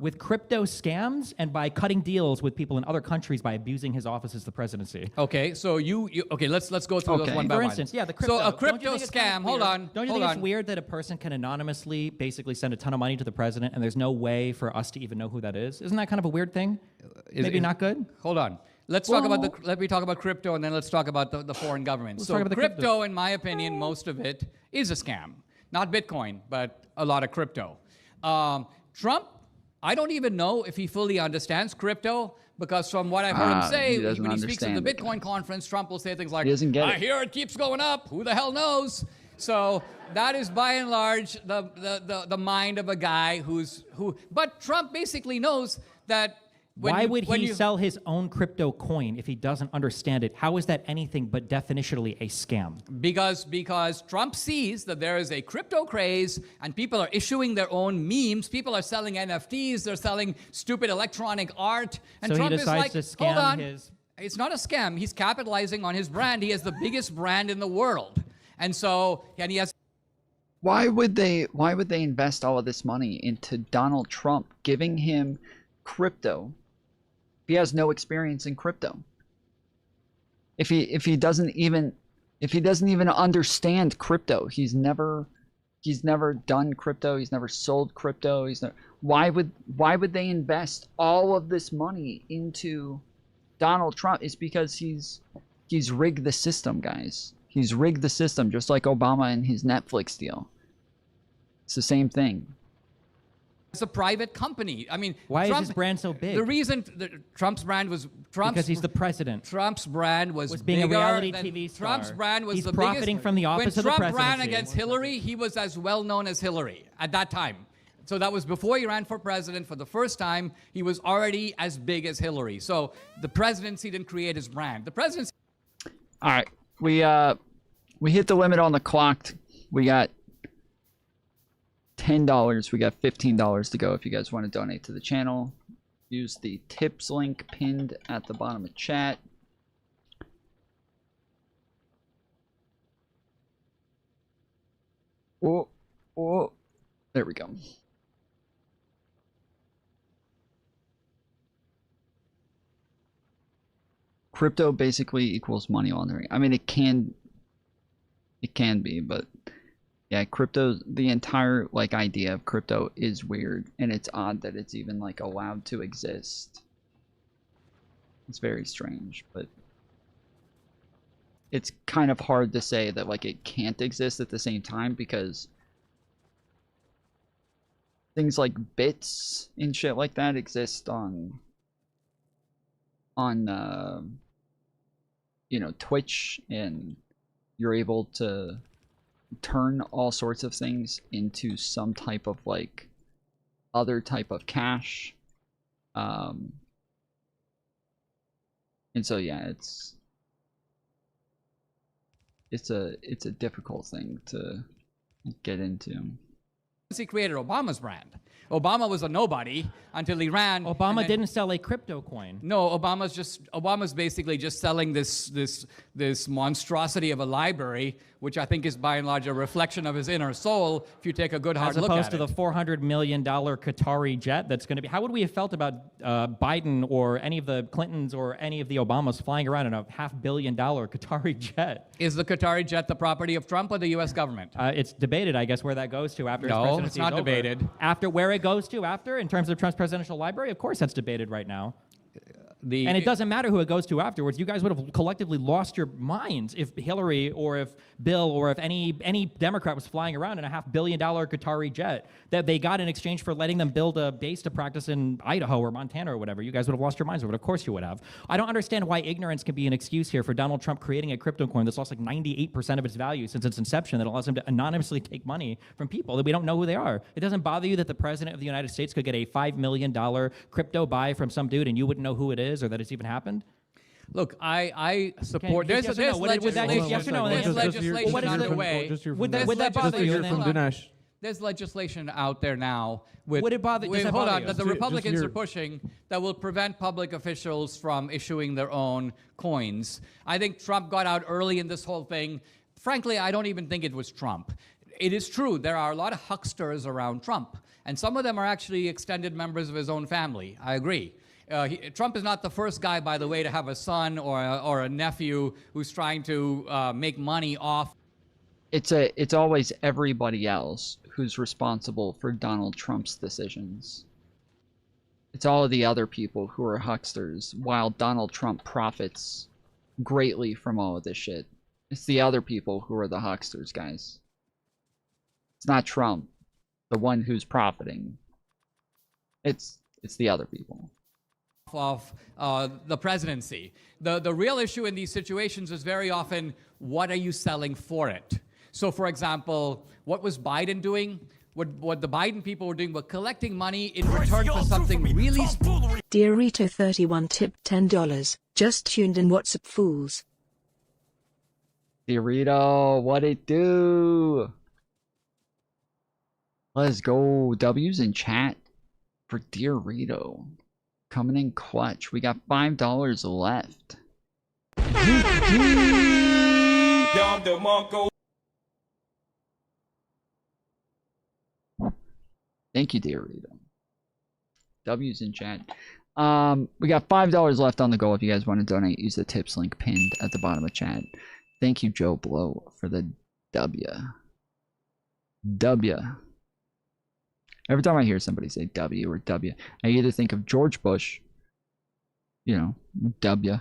With crypto scams and by cutting deals with people in other countries by abusing his office as the presidency. Okay, so okay, let's go through those one by For one. instance, yeah, the crypto. So a crypto scam. Hold on. Don't you think it's weird that a person can anonymously basically send a ton of money to the president and there's no way for us to even know who that is? Isn't that kind of a weird thing? Maybe not good? Hold on. Let me talk about crypto and then let's talk about the foreign governments. Let's So talk about the crypto, in my opinion, most of it is a scam. Not Bitcoin, but a lot of crypto. Trump, I don't even know if he fully understands crypto, because from what I've heard him say, when he speaks at the Bitcoin conference, Trump will say things like, I hear it keeps going up, who the hell knows? So that is by and large the mind of a guy but Trump basically knows that Why would he sell his own crypto coin if he doesn't understand it? How is that anything but definitionally a scam? Because Trump sees that there is a crypto craze and people are issuing their own memes. People are selling NFTs. They're selling stupid electronic art. And So Trump he is decides like, to scam hold on. his... It's not a scam. He's capitalizing on his brand. He has the biggest brand in the world. And he has... Why would they invest all of this money into Donald Trump, giving him crypto? He has no experience in crypto. If he doesn't even understand crypto, he's never done crypto, he's never sold crypto, why would they invest all of this money into Donald Trump? It's because he's rigged the system, guys. He's rigged the system, just like Obama and his Netflix deal. It's the same thing. It's a private company. I mean, why is his brand so big? The reason Trump's brand was because he's the president. Trump's brand was being a reality than, TV star. Trump's brand was he's the profiting biggest. from the office of the presidency. When Trump ran against Hillary, he was as well known as Hillary at that time. So that was before he ran for president. For the first time, he was already as big as Hillary. So the presidency didn't create his brand. The presidency. All right, we hit the limit on the clock. We got $10. We got $15 to go. If you guys want to donate to the channel, use the tips link pinned at the bottom of chat. Oh, there we go. Crypto basically equals money laundering. I mean, it can be, but yeah, the entire idea of crypto is weird, and it's odd that it's even allowed to exist. It's very strange, but it's kind of hard to say that it can't exist at the same time, because things like bits and shit like that exist on Twitch, and you're able to turn all sorts of things into some type of other type of cash, and so yeah, it's a difficult thing to get into. He created Obama's brand. Obama was a nobody until he ran. Obama didn't sell a crypto coin. No, Obama's basically just selling this monstrosity of a library, which I think is by and large a reflection of his inner soul. If you take a good hard look at it, as opposed to the $400 million Qatari jet that's going to be. How would we have felt about Biden or any of the Clintons or any of the Obamas flying around in a $500 million Qatari jet? Is the Qatari jet the property of Trump or the U.S. government? It's debated, I guess, where that goes to after his presidency. No, it's not debated. After where it goes to after, in terms of Trump's presidential library, of course that's debated right now. And it doesn't matter who it goes to afterwards. You guys would have collectively lost your minds if Hillary or if Bill or if any Democrat was flying around in a $500 million Qatari jet that they got in exchange for letting them build a base to practice in Idaho or Montana or whatever. You guys would have lost your minds over it. Of course you would have. I don't understand why ignorance can be an excuse here for Donald Trump creating a crypto coin that's lost like 98% of its value since its inception that allows him to anonymously take money from people that we don't know who they are. It doesn't bother you that the president of the United States could get a $5 million crypto buy from some dude and you wouldn't know who it is or that it's even happened? Look, I support. Okay, There's yes or no? Would that just yes or no? There's legislation underway. Would that bother you? Dinesh. There's legislation out there now with. Would it bother? Wait, that hold bother on. you? That the Republicans are pushing that will prevent public officials from issuing their own coins. I think Trump got out early in this whole thing. Frankly, I don't even think it was Trump. It is true there are a lot of hucksters around Trump, and some of them are actually extended members of his own family. I agree. Trump is not the first guy, by the way, to have a son or a nephew who's trying to make money off. It's always everybody else who's responsible for Donald Trump's decisions. It's all of the other people who are hucksters, while Donald Trump profits greatly from all of this shit. It's the other people who are the hucksters, guys. It's not Trump, the one who's profiting. It's the other people. Of the presidency. The real issue in these situations is very often, what are you selling for it? So, for example, what was Biden doing? What the Biden people were doing were collecting money in return for something really... Dear Rito31 tipped $10. Just tuned in. What's up, fools? Dorito, what it do? Let's go. W's in chat for Dear Rito. Coming in clutch. We got $5 left. Thank you, dear Rito. W's in chat. We got $5 left on the go. If you guys want to donate, use the tips link pinned at the bottom of chat. Thank you, Joe Blow, for the W. W. Every time I hear somebody say W or W, I either think of George Bush, you know, W.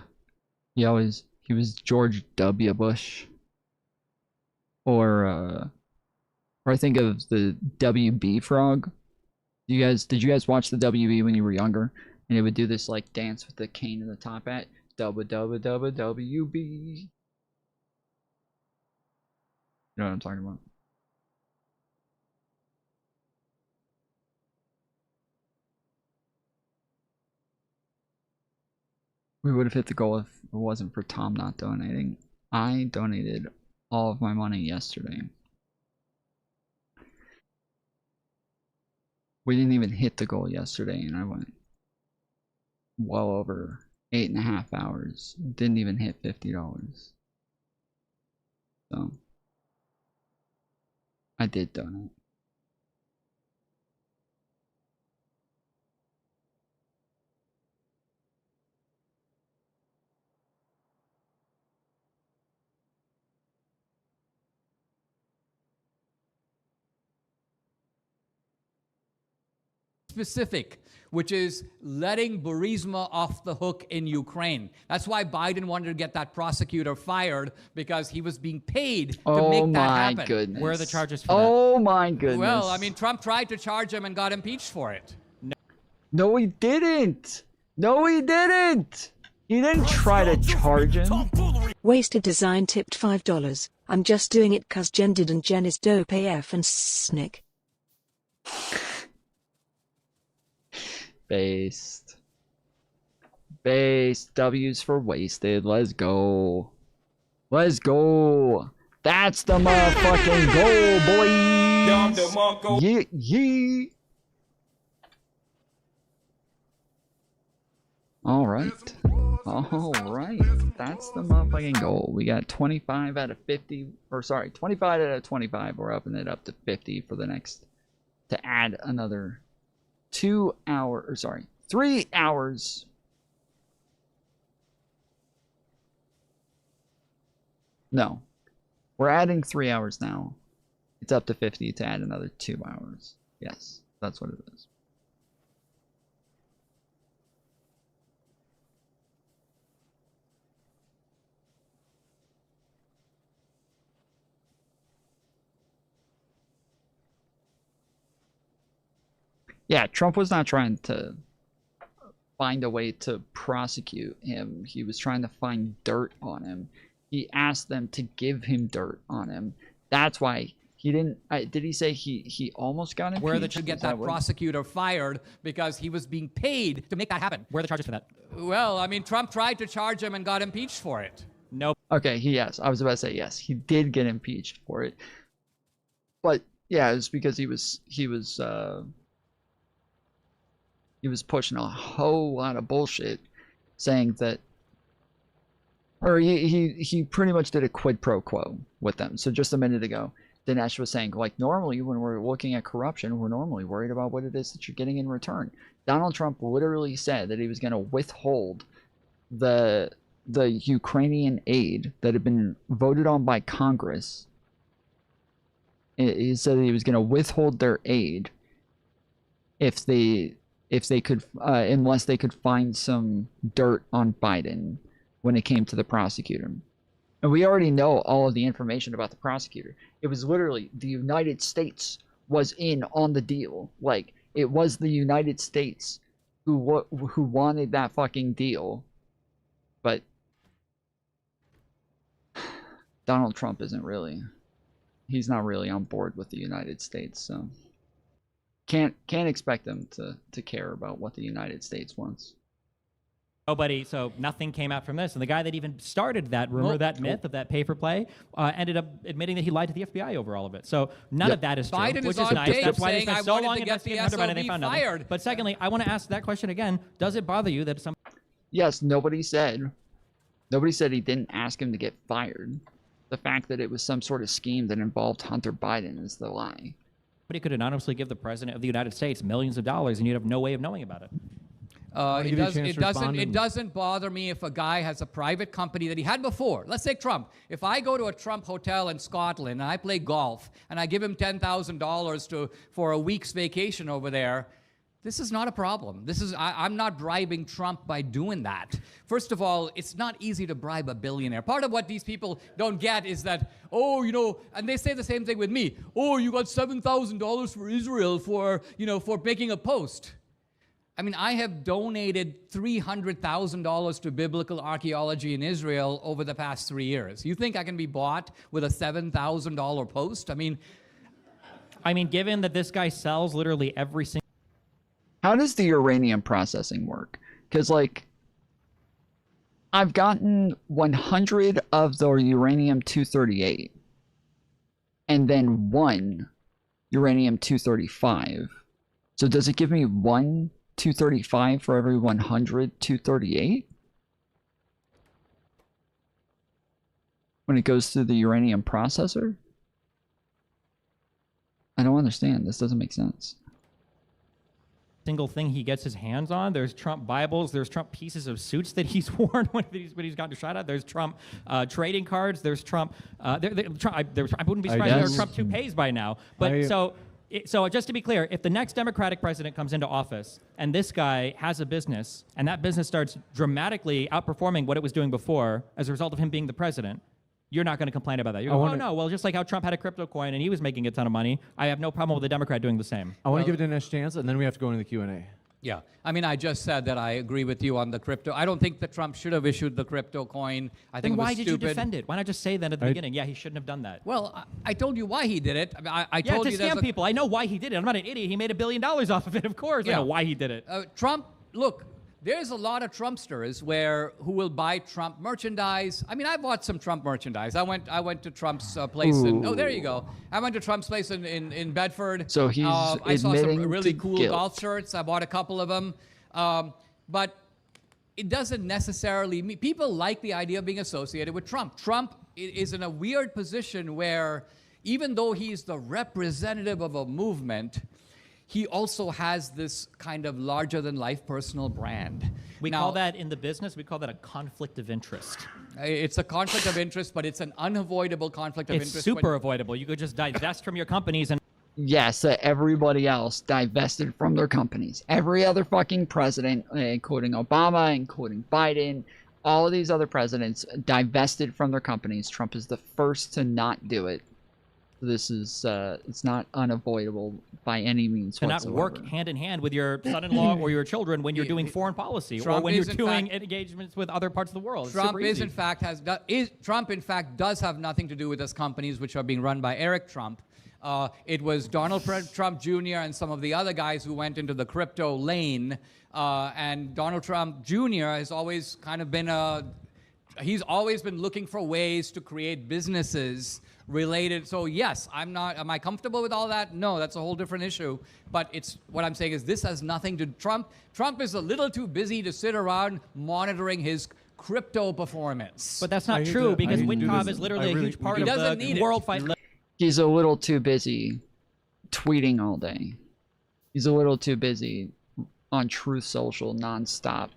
He was George W. Bush. Or I think of the WB frog. Did you guys watch the WB when you were younger? And it would do this like dance with the cane in the top hat. WB. You know what I'm talking about? We would have hit the goal if it wasn't for Tom not donating. I donated all of my money yesterday. We didn't even hit the goal yesterday, and I went well over 8.5 hours. Didn't even hit $50. So I did donate. Specific, which is letting Burisma off the hook in Ukraine. That's why Biden wanted to get that prosecutor fired, because he was being paid to make that happen. Oh my goodness. Where are the charges for Oh my goodness. Well, I mean, Trump tried to charge him and got impeached for it. No, he didn't. No, he didn't. He didn't try to charge him. Wasted Design tipped $5. I'm just doing it cause Jen did and Jen is dope AF and snick. Based. W's for wasted. Let's go. Let's go. That's the motherfucking goal, boys. Yeah, yeah. All right. That's the motherfucking goal. We got 25 out of 50, or sorry, 25 out of 25. We're upping it up to 50 for the next, to add another 3 hours. No, we're adding 3 hours now. It's up to 50 to add another 2 hours. Yes, that's what it is. Yeah, Trump was not trying to find a way to prosecute him. He was trying to find dirt on him. He asked them to give him dirt on him. That's why he didn't. Did he say he almost got impeached? Where they should get that prosecutor fired because he was being paid to make that happen. Where are the charges for that? Well, I mean, Trump tried to charge him and got impeached for it. Nope. Okay, yes. I was about to say yes. He did get impeached for it. But yeah, it's because he was pushing a whole lot of bullshit, saying that, or he pretty much did a quid pro quo with them. So just a minute ago, Dinesh was saying, like, normally when we're looking at corruption, we're normally worried about what it is that you're getting in return. Donald Trump literally said that he was going to withhold the Ukrainian aid that had been voted on by Congress. He said that he was going to withhold their aid if they could, unless they could find some dirt on Biden when it came to the prosecutor. And we already know all of the information about the prosecutor. It was literally the United States was in on the deal. Like, it was the United States who wanted that fucking deal. But Donald Trump isn't really, he's not really on board with the United States, so can't expect them to care about what the United States wants. Nobody, so nothing came out from this. And the guy that even started that rumor, that myth of that pay for play, ended up admitting that he lied to the FBI over all of it. So none of that is true, Biden which is is nice. tape That's why they saying, spent "I so wanted long to get the investigating Hunter Biden, they SOB found nothing." fired. But secondly, I want to ask that question again. Does it bother you that some... Yes, nobody said he didn't ask him to get fired. The fact that it was some sort of scheme that involved Hunter Biden is the lie. Somebody could anonymously give the president of the United States millions of dollars and you'd have no way of knowing about it. It doesn't bother me if a guy has a private company that he had before. Let's say Trump. If I go to a Trump hotel in Scotland and I play golf and I give him $10,000 for a week's vacation over there, this is not a problem. I'm not bribing Trump by doing that. First of all, it's not easy to bribe a billionaire. Part of what these people don't get is that, oh, you know, and they say the same thing with me. Oh, you got $7,000 for Israel for making a post. I mean, I have donated $300,000 to biblical archaeology in Israel over the past 3 years. You think I can be bought with a $7,000 post? I mean, given that this guy sells literally every single... How does the uranium processing work? Because, like, I've gotten 100 of the uranium-238 and then 1 uranium-235. So does it give me 1 235 for every 100 238 when it goes through the uranium processor? I don't understand. This doesn't make sense. Single thing he gets his hands on. There's Trump Bibles. There's Trump pieces of suits that he's worn when he's gotten shot at. There's Trump trading cards. There's Trump. I wouldn't be surprised if there were Trump toupees by now. But so just to be clear, if the next Democratic president comes into office and this guy has a business and that business starts dramatically outperforming what it was doing before as a result of him being the president, you're not going to complain about that. You're going, oh no, well, just like how Trump had a crypto coin and he was making a ton of money, I have no problem with a Democrat doing the same. I want to give Dinesh a chance, and then we have to go into the Q&A. Yeah, I mean, I just said that I agree with you on the crypto. I don't think that Trump should have issued the crypto coin. I think it was why stupid. Did you defend it? Why not just say that at the beginning? Yeah, he shouldn't have done that. Well, I told you why he did it. I told you to scam people. I know why he did it. I'm not an idiot. He made $1 billion off of it, of course. Yeah. I know why he did it. Trump, look, there's a lot of Trumpsters who will buy Trump merchandise. I mean, I bought some Trump merchandise. I went to Trump's place oh, there you go. I went to Trump's place in Bedford. So he's I saw some really to cool guilt. golf shirts. I bought a couple of them. But it doesn't necessarily mean people like the idea of being associated with Trump. Trump is in a weird position where even though he's the representative of a movement, he also has this kind of larger-than-life personal brand. We call that in the business, we call that a conflict of interest. It's a conflict of interest, but it's an unavoidable conflict of interest. It's super avoidable. You could just divest from your companies and... Yes, everybody else divested from their companies. Every other fucking president, including Obama, including Biden, all of these other presidents divested from their companies. Trump is the first to not do it. This is, it's not unavoidable by any means to whatsoever. not work hand in hand with your son-in-law or your children when you're doing foreign policy Trump or when you're is, in doing fact, engagements with other parts of the world. Trump is in fact Trump in fact does have nothing to do with his companies, which are being run by Eric Trump. It was Donald Trump Jr. and some of the other guys who went into the crypto lane. And Donald Trump Jr. has always kind of been he's always been looking for ways to create businesses related. So yes, am I comfortable with all that? No, that's a whole different issue. But what I'm saying is this has nothing to Trump. Trump is a little too busy to sit around monitoring his crypto performance. But that's not true because Wittkopf is literally a huge part of the world fight. He's a little too busy tweeting all day. He's a little too busy on Truth Social nonstop,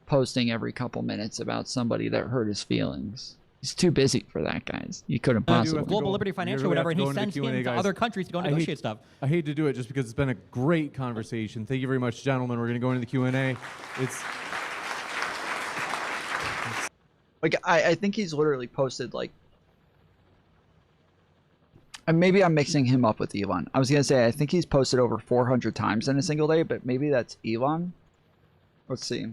posting every couple minutes about somebody that hurt his feelings. He's too busy for that, guys. You couldn't possibly. Global Liberty Financial, whatever, and he sends him to other countries to go negotiate stuff. I hate to do it just because it's been a great conversation. Thank you very much, gentlemen. We're going to go into the Q&A. Like, I think he's literally posted, like, and maybe I'm mixing him up with Elon. I was going to say, I think he's posted over 400 times in a single day, but maybe that's Elon. Let's see.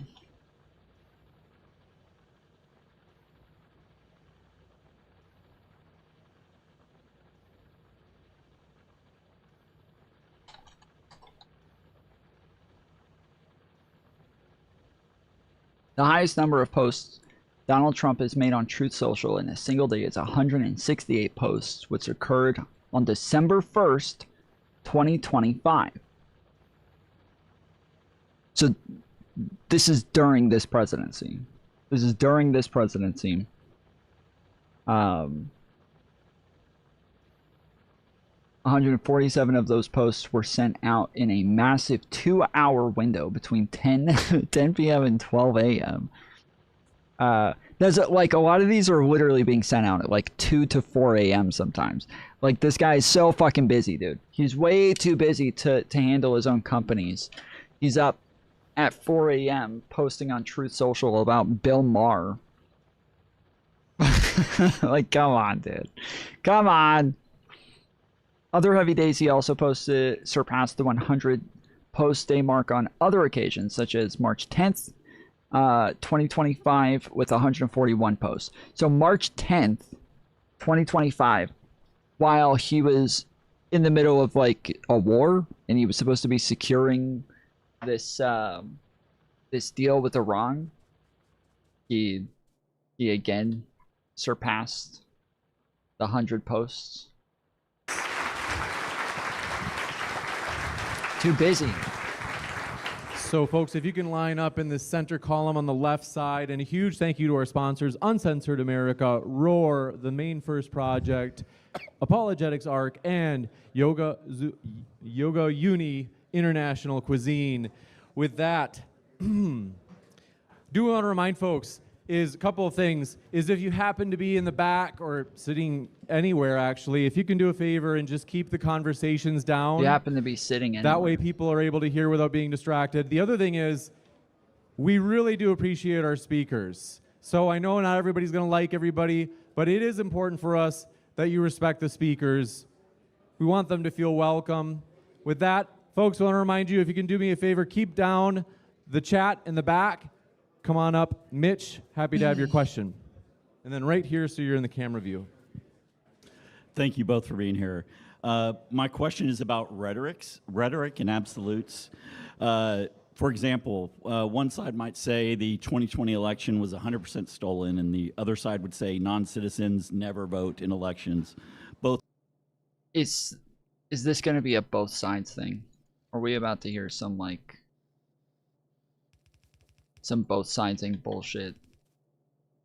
The highest number of posts Donald Trump has made on Truth Social in a single day is 168 posts, which occurred on December 1st, 2025. So this is during this presidency. 147 of those posts were sent out in a massive 2-hour window between 10 p.m. and 12 a.m. There's like a lot of these are literally being sent out at like 2 to 4 a.m. sometimes. Like, this guy is so fucking busy, dude. He's way too busy to handle his own companies. He's up at 4 a.m. posting on Truth Social about Bill Maher. Like, come on, dude. Come on. Other heavy days he also surpassed the 100 post day mark on other occasions, such as March 10th, 2025 with 141 posts. So March 10th, 2025, while he was in the middle of like a war and he was supposed to be securing this this deal with Iran, he again surpassed the 100 posts. Too busy. So, folks, if you can line up in the center column on the left side, and a huge thank you to our sponsors, Uncensored America, Roar, The Main First Project, Apologetics Arc, and Yoga Uni International Cuisine. With that, do want to remind folks is a couple of things. Is if you happen to be in the back or sitting anywhere, actually, if you can do a favor and just keep the conversations down. You happen to be sitting anywhere. That way people are able to hear without being distracted. The other thing is, we really do appreciate our speakers. So I know not everybody's going to like everybody, but it is important for us that you respect the speakers. We want them to feel welcome. With that, folks, I want to remind you, if you can do me a favor, keep down the chat in the back. Come on up. Mitch, happy to have your question. And then right here so you're in the camera view. Thank you both for being here. My question is about rhetoric and absolutes. For example, one side might say the 2020 election was 100% stolen, and the other side would say non-citizens never vote in elections. Both. Is this going to be a both sides thing? Are we about to hear some both sidesing bullshit?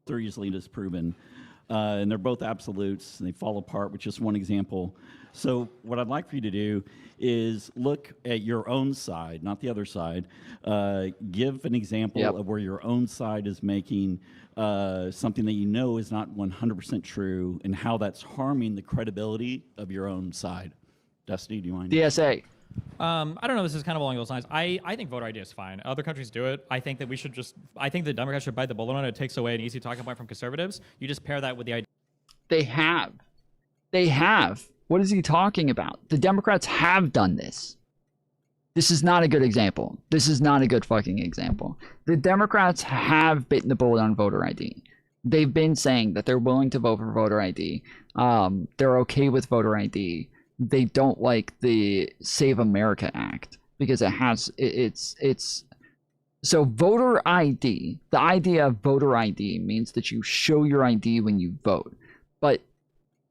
They're easily disproven, and they're both absolutes, and they fall apart with just one example. So what I'd like for you to do is look at your own side, not the other side. Give an example of where your own side is making something that you know is not 100% true, and how that's harming the credibility of your own side. Dusty, do you mind? DSA. I don't know. This is kind of along those lines. I think voter ID is fine. Other countries do it. I think that we should just. I think the Democrats should bite the bullet on it. It takes away an easy talking point from conservatives. You just pair that with the idea. They have. They have. What is he talking about? The Democrats have done this. This is not a good example. This is not a good fucking example. The Democrats have bitten the bullet on voter ID. They've been saying that they're willing to vote for voter ID. They're okay with voter ID. They don't like the Save America Act because it has it's so voter ID. The idea of voter ID means that you show your ID when you vote, but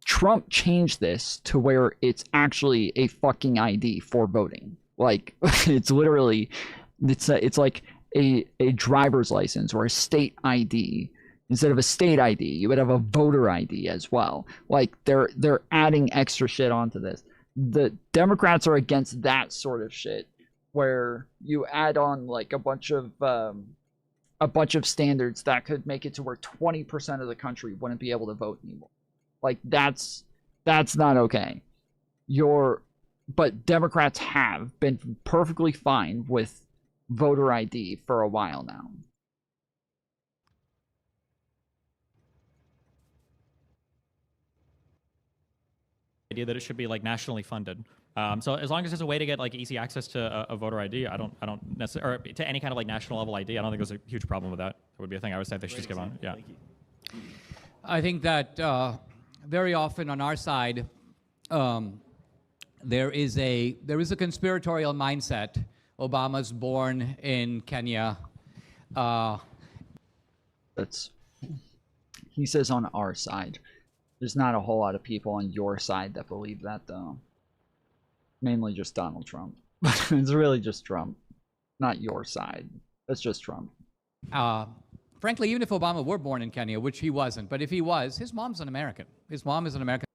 Trump changed this to where it's actually a fucking ID for voting. Like it's literally it's like a driver's license or a state ID. Instead of a state ID, you would have a voter ID as well. Like they're adding extra shit onto this. The Democrats are against that sort of shit, where you add on like a bunch of standards that could make it to where 20% of the country wouldn't be able to vote anymore. Like that's not okay. But Democrats have been perfectly fine with voter ID for a while now. Idea that it should be like nationally funded. So as long as there's a way to get like easy access to a voter ID, I don't necessarily, or to any kind of like national level ID, I don't think there's a huge problem with that. That would be a thing I would say they should just give on. Yeah. I think that very often on our side, there is a conspiratorial mindset. Obama's born in Kenya. He says on our side. There's not a whole lot of people on your side that believe that, though. Mainly just Donald Trump. It's really just Trump, not your side. That's just Trump. Frankly, even if Obama were born in Kenya, which he wasn't, but if he was, his mom's an American. His mom is an American.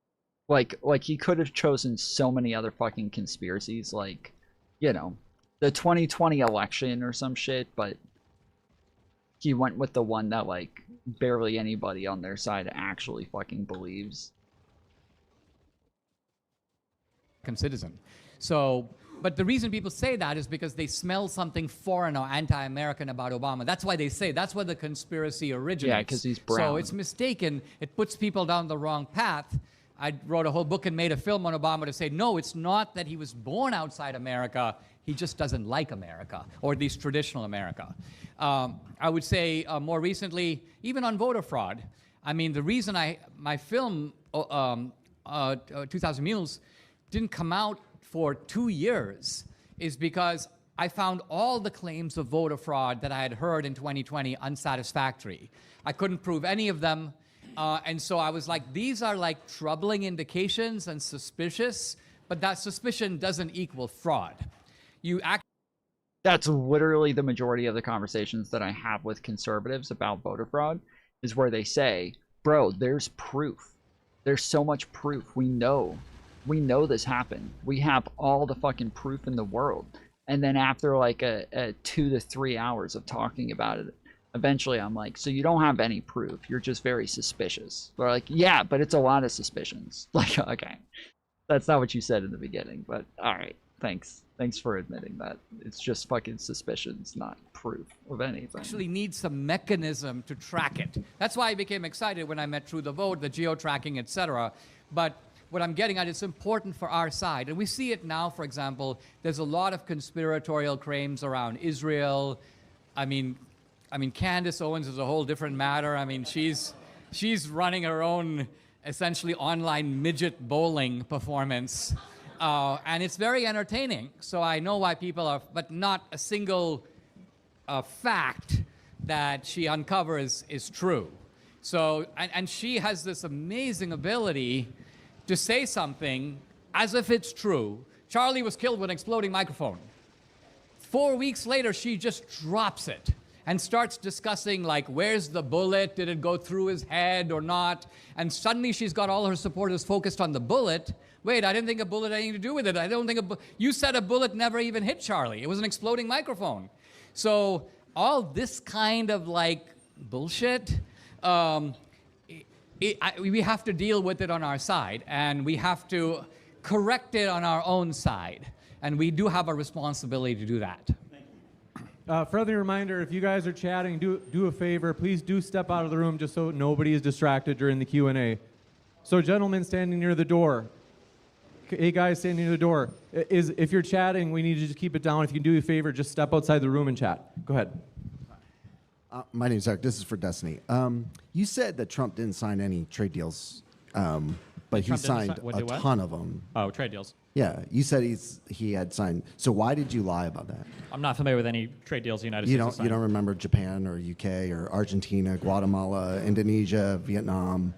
Like he could have chosen so many other fucking conspiracies, like, you know, the 2020 election or some shit, but he went with the one that, like, barely anybody on their side actually fucking believes. Citizen. So, but the reason people say that is because they smell something foreign or anti-American about Obama. That's why they say, that's where the conspiracy originates. Yeah, because he's brown. So it's mistaken. It puts people down the wrong path. I wrote a whole book and made a film on Obama to say, no, it's not that he was born outside America. He just doesn't like America, or at least traditional America. I would say more recently, even on voter fraud, I mean, the reason my film, 2,000 Mules, didn't come out for 2 years is because I found all the claims of voter fraud that I had heard in 2020 unsatisfactory. I couldn't prove any of them. And so I was like, these are like troubling indications and suspicious, but that suspicion doesn't equal fraud. That's literally the majority of the conversations that I have with conservatives about voter fraud, is where they say, bro, there's proof. There's so much proof. We know this happened. We have all the fucking proof in the world. And then after like a 2 to 3 hours of talking about it, eventually I'm like, so you don't have any proof. You're just very suspicious. They're like, yeah, but it's a lot of suspicions. Like, okay, that's not what you said in the beginning, but all right, thanks. Thanks for admitting that. It's just fucking suspicions, not proof of anything. Actually need some mechanism to track it. That's why I became excited when I met True the Vote, the geo-tracking, etc. But what I'm getting at, it's important for our side. And we see it now, for example, there's a lot of conspiratorial claims around Israel. I mean, Candace Owens is a whole different matter. I mean, she's running her own, essentially, online midget bowling performance. And it's very entertaining. So I know why people are, but not a single fact that she uncovers is true. So, and she has this amazing ability to say something as if it's true. Charlie was killed with an exploding microphone. 4 weeks later, she just drops it and starts discussing, like, where's the bullet? Did it go through his head or not? And suddenly she's got all her supporters focused on the bullet. Wait, I didn't think a bullet had anything to do with it. I don't think you said a bullet never even hit Charlie. It was an exploding microphone. So all this kind of like bullshit, we have to deal with it on our side, and we have to correct it on our own side. And we do have a responsibility to do that. Friendly reminder, if you guys are chatting, do a favor. Please do step out of the room just so nobody is distracted during the Q&A. So gentlemen standing near the door. Hey guys standing near the door. If you're chatting, we need you to just keep it down. If you can do me a favor, just step outside the room and chat. Go ahead. My name's Eric. This is for Destiny. You said that Trump didn't sign any trade deals, but he signed a ton of them. Oh, trade deals. Yeah, you said he had signed. So why did you lie about that? I'm not familiar with any trade deals the United States has signed. You don't remember Japan or UK or Argentina, Guatemala, Indonesia, Vietnam,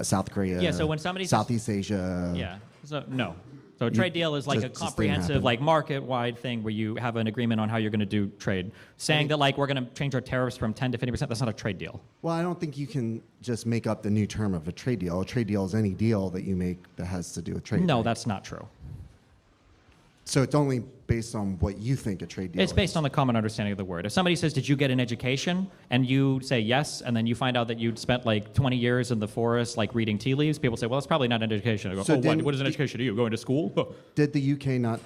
South Korea? Yeah. So when somebody Southeast Asia. Yeah. So no. So a trade deal is like a comprehensive, like market-wide thing where you have an agreement on how you're going to do trade. Saying that like we're going to change our tariffs from 10 to 50%, that's not a trade deal. Well, I don't think you can just make up the new term of a trade deal. A trade deal is any deal that you make that has to do with trade. No, that's not true. So it's only based on what you think a trade deal is? It's based on the common understanding of the word. If somebody says, did you get an education? And you say yes, and then you find out that you'd spent like 20 years in the forest like reading tea leaves, people say, well, that's probably not an education. I go, So what is an education to you? Going to school? Did the UK not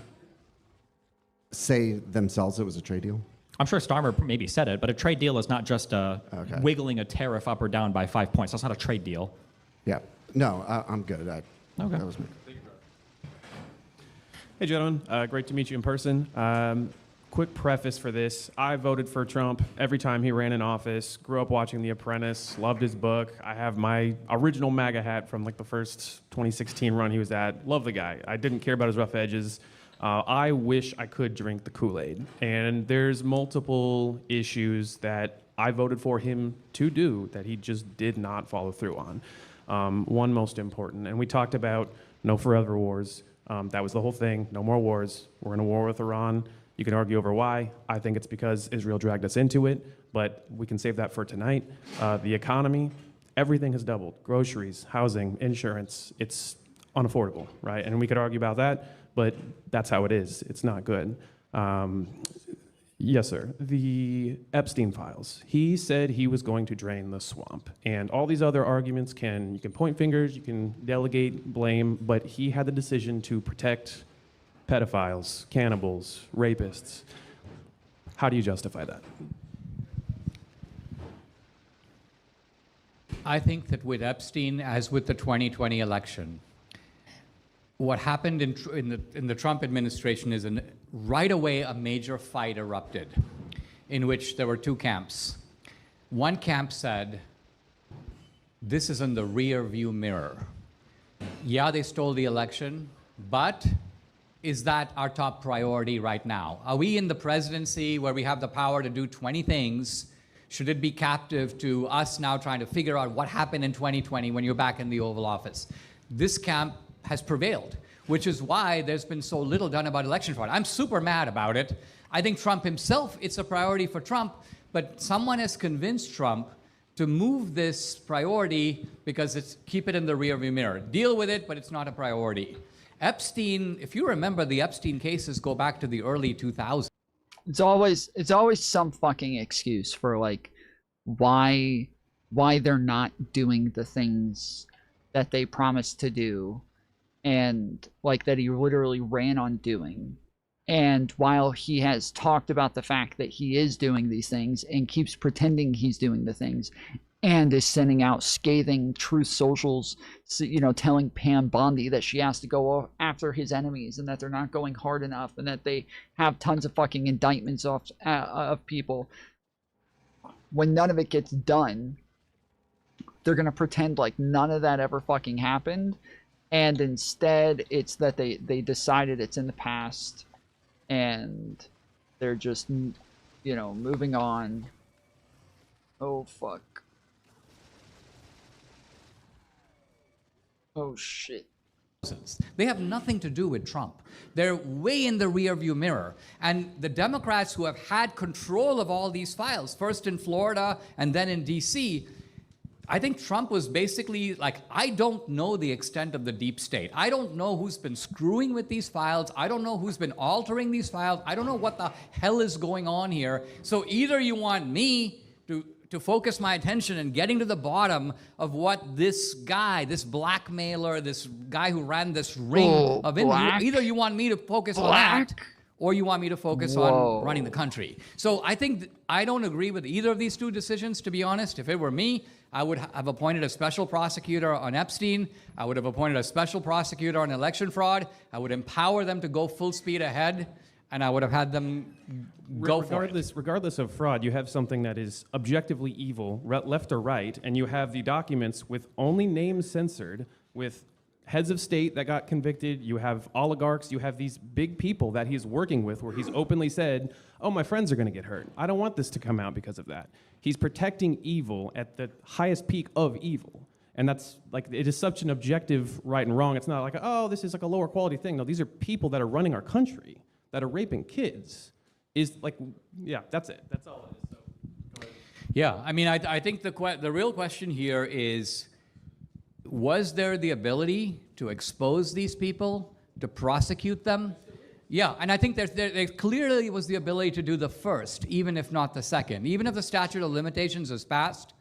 say themselves it was a trade deal? I'm sure Starmer maybe said it, but a trade deal is not just wiggling a tariff up or down by 5 points. That's not a trade deal. Yeah. No, I'm good. Okay. That was me. Hey, gentlemen. Great to meet you in person. Quick preface for this. I voted for Trump every time he ran in office. Grew up watching The Apprentice. Loved his book. I have my original MAGA hat from like the first 2016 run he was at. Love the guy. I didn't care about his rough edges. I wish I could drink the Kool-Aid. And there's multiple issues that I voted for him to do that he just did not follow through on. One most important, and we talked about no forever wars. That was the whole thing. No more wars. We're in a war with Iran. You can argue over why. I think it's because Israel dragged us into it, but we can save that for tonight. The economy, everything has doubled. Groceries, housing, insurance, it's unaffordable, right? And we could argue about that, but that's how it is. It's not good. Yes, sir. The Epstein files. He said he was going to drain the swamp. And all these other arguments you can point fingers, you can delegate blame, but he had the decision to protect pedophiles, cannibals, rapists. How do you justify that? I think that with Epstein, as with the 2020 election, what happened in the Trump administration is right away a major fight erupted in which there were two camps. One camp said, this is in the rear view mirror. Yeah, they stole the election, but is that our top priority right now? Are we in the presidency where we have the power to do 20 things? Should it be captive to us now trying to figure out what happened in 2020 when you're back in the Oval Office? This camp has prevailed, which is why there's been so little done about election fraud. I'm super mad about it. I think Trump himself, it's a priority for Trump, but someone has convinced Trump to move this priority because it's keep it in the rearview mirror. Deal with it, but it's not a priority. Epstein, if you remember, the Epstein cases go back to the early 2000s. It's always some fucking excuse for like why they're not doing the things that they promised to do, and like that he literally ran on doing. And while he has talked about the fact that he is doing these things and keeps pretending he's doing the things and is sending out scathing truth socials, you know, telling Pam Bondi that she has to go after his enemies and that they're not going hard enough and that they have tons of fucking indictments of people. When none of it gets done, they're going to pretend like none of that ever fucking happened. And instead, it's that they decided it's in the past, and they're just you know, moving on. Oh, fuck. Oh, shit. They have nothing to do with Trump. They're way in the rearview mirror. And the Democrats who have had control of all these files, first in Florida and then in DC, I think Trump was basically like, I don't know the extent of the deep state. I don't know who's been screwing with these files. I don't know who's been altering these files. I don't know what the hell is going on here. So either you want me to focus my attention in getting to the bottom of what this guy, this blackmailer, this guy who ran this ring of either you want me to focus on that, or you want me to focus on running the country. So I think I don't agree with either of these two decisions, to be honest. If it were me, I would have appointed a special prosecutor on Epstein. I would have appointed a special prosecutor on election fraud. I would empower them to go full speed ahead, and I would have had them go for it. Regardless of fraud, you have something that is objectively evil, left or right, and you have the documents with only names censored, with heads of state that got convicted, you have oligarchs, you have these big people that he's working with where he's openly said, oh, my friends are going to get hurt. I don't want this to come out because of that. He's protecting evil at the highest peak of evil. And that's like, it is such an objective right and wrong. It's not like, oh, this is like a lower quality thing. No, these are people that are running our country, that are raping kids. Is like, yeah, that's it. That's all it is. So, go ahead. Yeah, I mean, I think the real question here is, was there the ability to expose these people, to prosecute them? Yeah, and I think there clearly was the ability to do the first, even if not the second. Even if the statute of limitations is passed.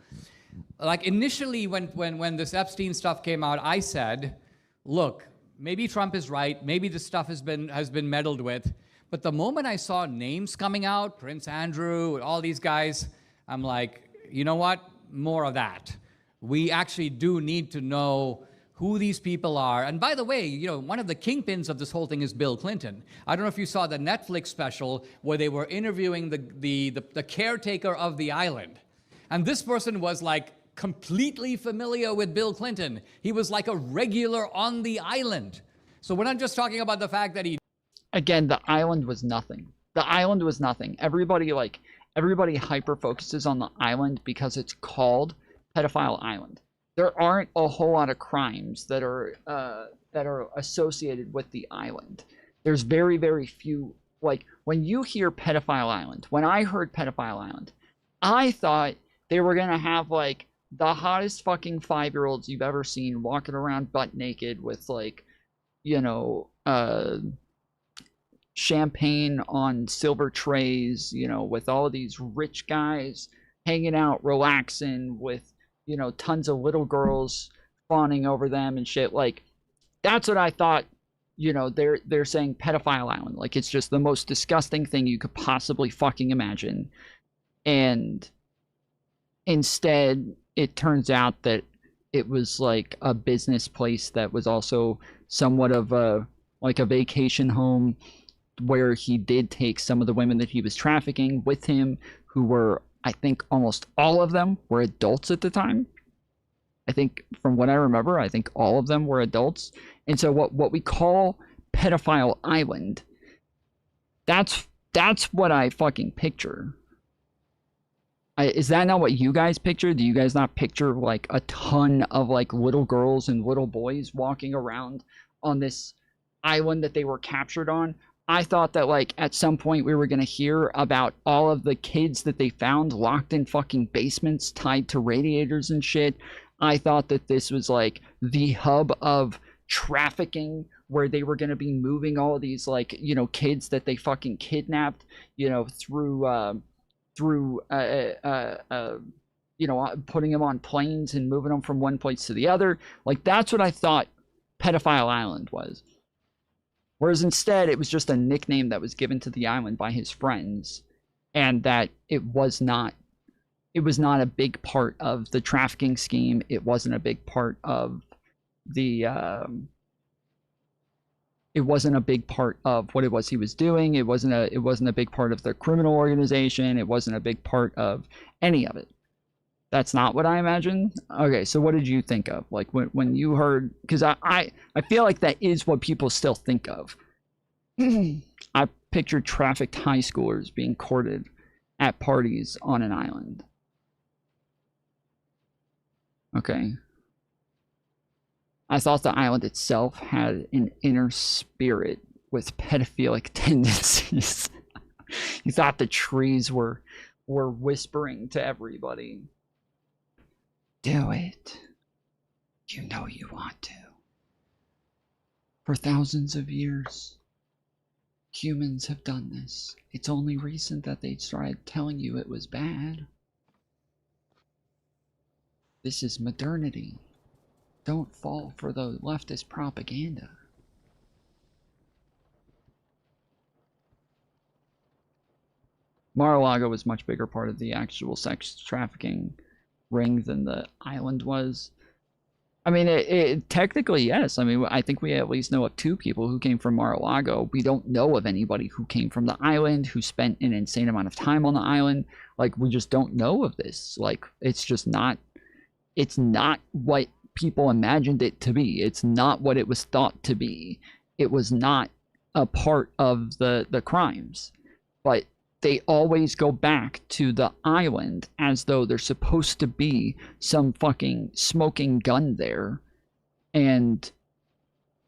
Like initially when this Epstein stuff came out, I said, look, maybe Trump is right, maybe this stuff has been meddled with. But the moment I saw names coming out, Prince Andrew, all these guys, I'm like, you know what? More of that. We actually do need to know who these people are. And by the way, you know, one of the kingpins of this whole thing is Bill Clinton. I don't know if you saw the Netflix special where they were interviewing the caretaker of the island. And this person was like completely familiar with Bill Clinton. He was like a regular on the island. So we're not just talking about the fact that he... Again, the island was nothing. The island was nothing. Everybody hyper focuses on the island because it's called Pedophile Island. There aren't a whole lot of crimes that are associated with the island. There's very, very few. Like when you hear Pedophile Island, when I heard Pedophile Island, I thought they were gonna have like the hottest fucking 5-year-olds you've ever seen walking around butt naked with like, you know, champagne on silver trays, you know, with all of these rich guys hanging out, relaxing with, you know, tons of little girls fawning over them and shit. Like, that's what I thought, you know, they're saying Pedophile Island. Like, it's just the most disgusting thing you could possibly fucking imagine. And instead, it turns out that it was like a business place that was also somewhat of a, like a vacation home where he did take some of the women that he was trafficking with him, who were, I think almost all of them were adults at the time. I think from what I remember, I think all of them were adults. And so what we call Pedophile Island, that's what I fucking picture. Is that not what you guys picture? Do you guys not picture like a ton of like little girls and little boys walking around on this island that they were captured on? I thought that like at some point we were going to hear about all of the kids that they found locked in fucking basements tied to radiators and shit. I thought that this was like the hub of trafficking, where they were going to be moving all of these like, you know, kids that they fucking kidnapped, you know, through you know, putting them on planes and moving them from one place to the other. Like, that's what I thought Pedophile Island was. Whereas instead, it was just a nickname that was given to the island by his friends, and that it was not a big part of the trafficking scheme. It wasn't a big part of the it wasn't a big part of what it was he was doing. It wasn't a big part of the criminal organization. It wasn't a big part of any of it. That's not what I imagined. Okay, so what did you think of? Like when you heard, because I feel like that is what people still think of. I pictured trafficked high schoolers being courted at parties on an island. Okay. I thought the island itself had an inner spirit with pedophilic tendencies. You thought the trees were whispering to everybody. Do it. You know you want to. For thousands of years, humans have done this. It's only recent that they started telling you it was bad. This is modernity. Don't fall for the leftist propaganda. Mar-a-Lago was a much bigger part of the actual sex trafficking ring than the island was. I mean, it technically, yes. I mean, I think we at least know of 2 people who came from Mar-a-Lago. We don't know of anybody who came from the island, who spent an insane amount of time on the island. Like, we just don't know of this. Like, it's just not, it's not what people imagined it to be. It's not what it was thought to be. It was not a part of the crimes. But they always go back to the island as though there's supposed to be some fucking smoking gun there. And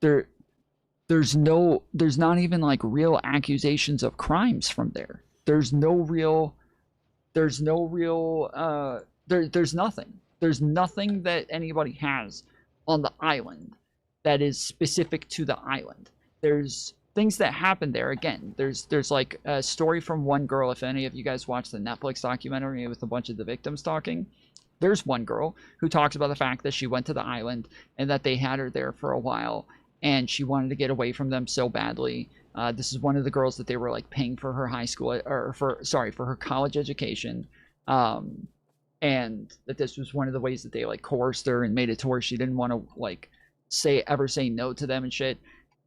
there's not even like real accusations of crimes from there. There's nothing. There's nothing that anybody has on the island that is specific to the island. There's things that happen there. Again, there's like a story from one girl. If any of you guys watched the Netflix documentary with a bunch of the victims talking, there's one girl who talks about the fact that she went to the island and that they had her there for a while and she wanted to get away from them so badly. This is one of the girls that they were like paying for her high school, or for her college education. And that this was one of the ways that they like coerced her and made it to where she didn't want to like ever say no to them and shit.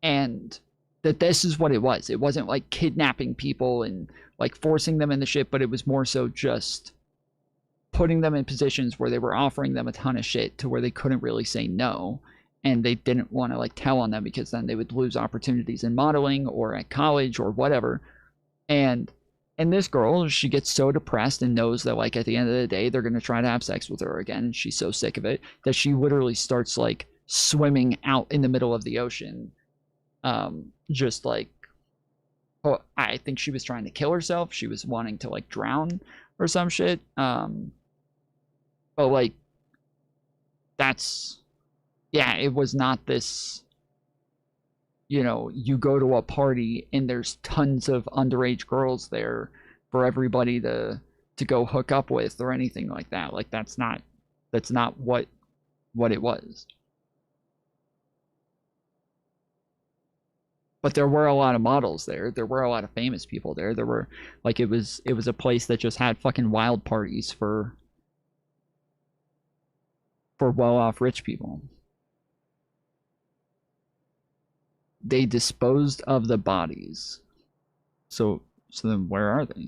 And that this is what it was. It wasn't like kidnapping people and like forcing them into shit, but it was more so just putting them in positions where they were offering them a ton of shit to where they couldn't really say no. And they didn't want to like tell on them because then they would lose opportunities in modeling or at college or whatever. And this girl, she gets so depressed and knows that like at the end of the day, they're going to try to have sex with her again. And she's so sick of it that she literally starts like swimming out in the middle of the ocean. Just like, oh, I think she was trying to kill herself. She was wanting to like drown or some shit. But like, that's, yeah, it was not this, you know, you go to a party and there's tons of underage girls there for everybody to go hook up with or anything like that. Like, that's not what it was. But there were a lot of models there. There were a lot of famous people there. There were, like, it was a place that just had fucking wild parties for well-off rich people. They disposed of the bodies. So then where are they?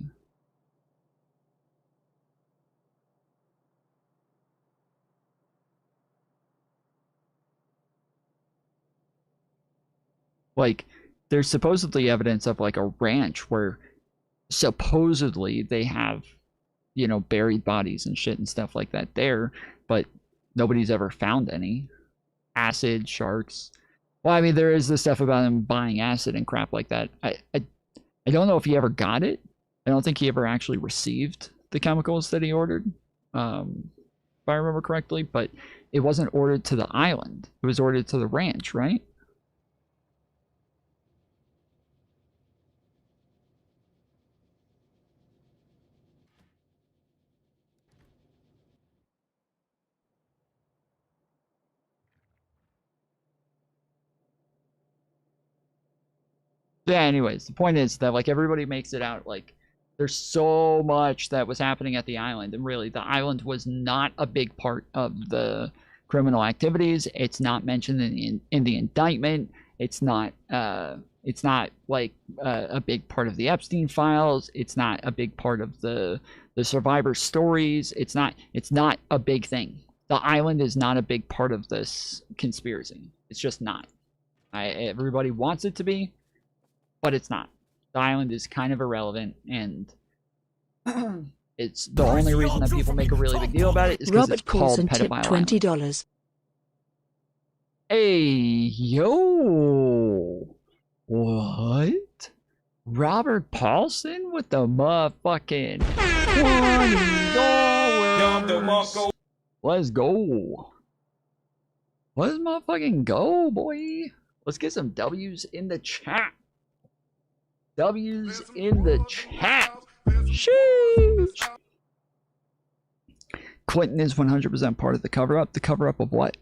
Like, there's supposedly evidence of like a ranch where supposedly they have, you know, buried bodies and shit and stuff like that there, but nobody's ever found any. Acid, sharks. Well, I mean, there is this stuff about him buying acid and crap like that. I don't know if he ever got it. I don't think he ever actually received the chemicals that he ordered, if I remember correctly, but it wasn't ordered to the island. It was ordered to the ranch, right? Yeah, anyways, the point is that like everybody makes it out like there's so much that was happening at the island, and really the island was not a big part of the criminal activities. It's not mentioned in the indictment. It's not like a big part of the Epstein files. It's not a big part of the survivor stories. It's not a big thing. The island is not a big part of this conspiracy. It's just not. Everybody wants it to be, but it's not. The island is kind of irrelevant, and It's the only reason that people make a really big deal about it is because it's Robert called Coulson tipped pedophile island. $20. Hey, yo. What? Robert Paulson with the motherfucking $20. Let's go. Let's motherfucking go, boy. Let's get some W's in the chat. W's in the chat. Sheesh. Clinton is 100% part of the cover-up. The cover-up of what?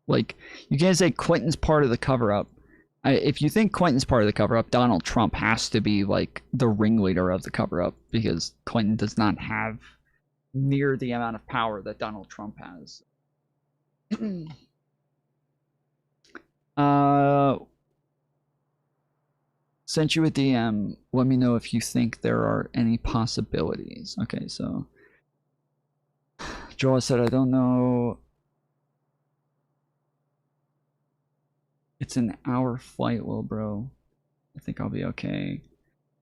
Like, you can't say Clinton's part of the cover-up. If you think Clinton's part of the cover-up, Donald Trump has to be, like, the ringleader of the cover-up, because Clinton does not have near the amount of power that Donald Trump has. Sent you a DM. Let me know if you think there are any possibilities. Okay, so Joel said, I don't know. It's an hour flight, little bro. I think I'll be okay.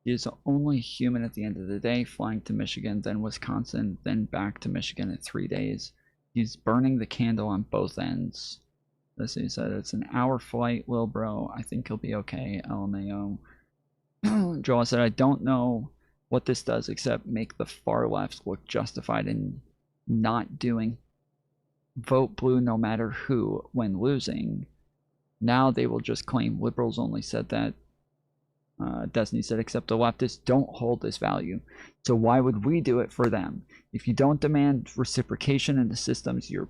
He is only human at the end of the day, flying to Michigan, then Wisconsin, then back to Michigan in 3 days. He's burning the candle on both ends. This he said, it's an hour flight, little bro. I think he'll be okay, LMAO. Joel said, I don't know what this does except make the far left look justified in not doing vote blue no matter who when losing. Now they will just claim liberals only said that. Destiny said, except the leftists don't hold this value. So why would we do it for them? If you don't demand reciprocation in the systems you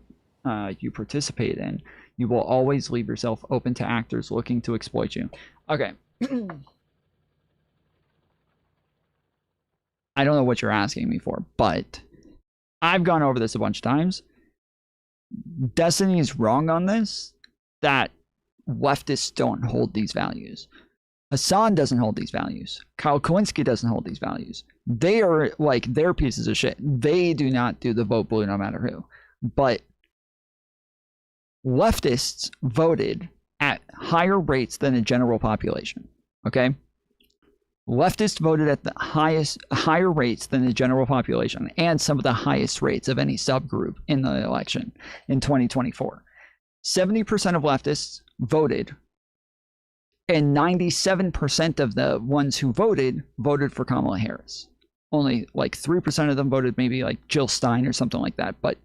participate in, you will always leave yourself open to actors looking to exploit you. Okay. I don't know what you're asking me for, but I've gone over this a bunch of times. Destiny is wrong on this, that leftists don't hold these values. Hassan doesn't hold these values. Kyle Kalinske doesn't hold these values. They are like, they're pieces of shit. They do not do the vote blue no matter who. But leftists voted at higher rates than the general population. Okay? Leftists voted at the higher rates than the general population, and some of the highest rates of any subgroup in the election in 2024. 70% of leftists voted, and 97% of the ones who voted for Kamala Harris. Only like 3% of them voted maybe like Jill Stein or something like that, but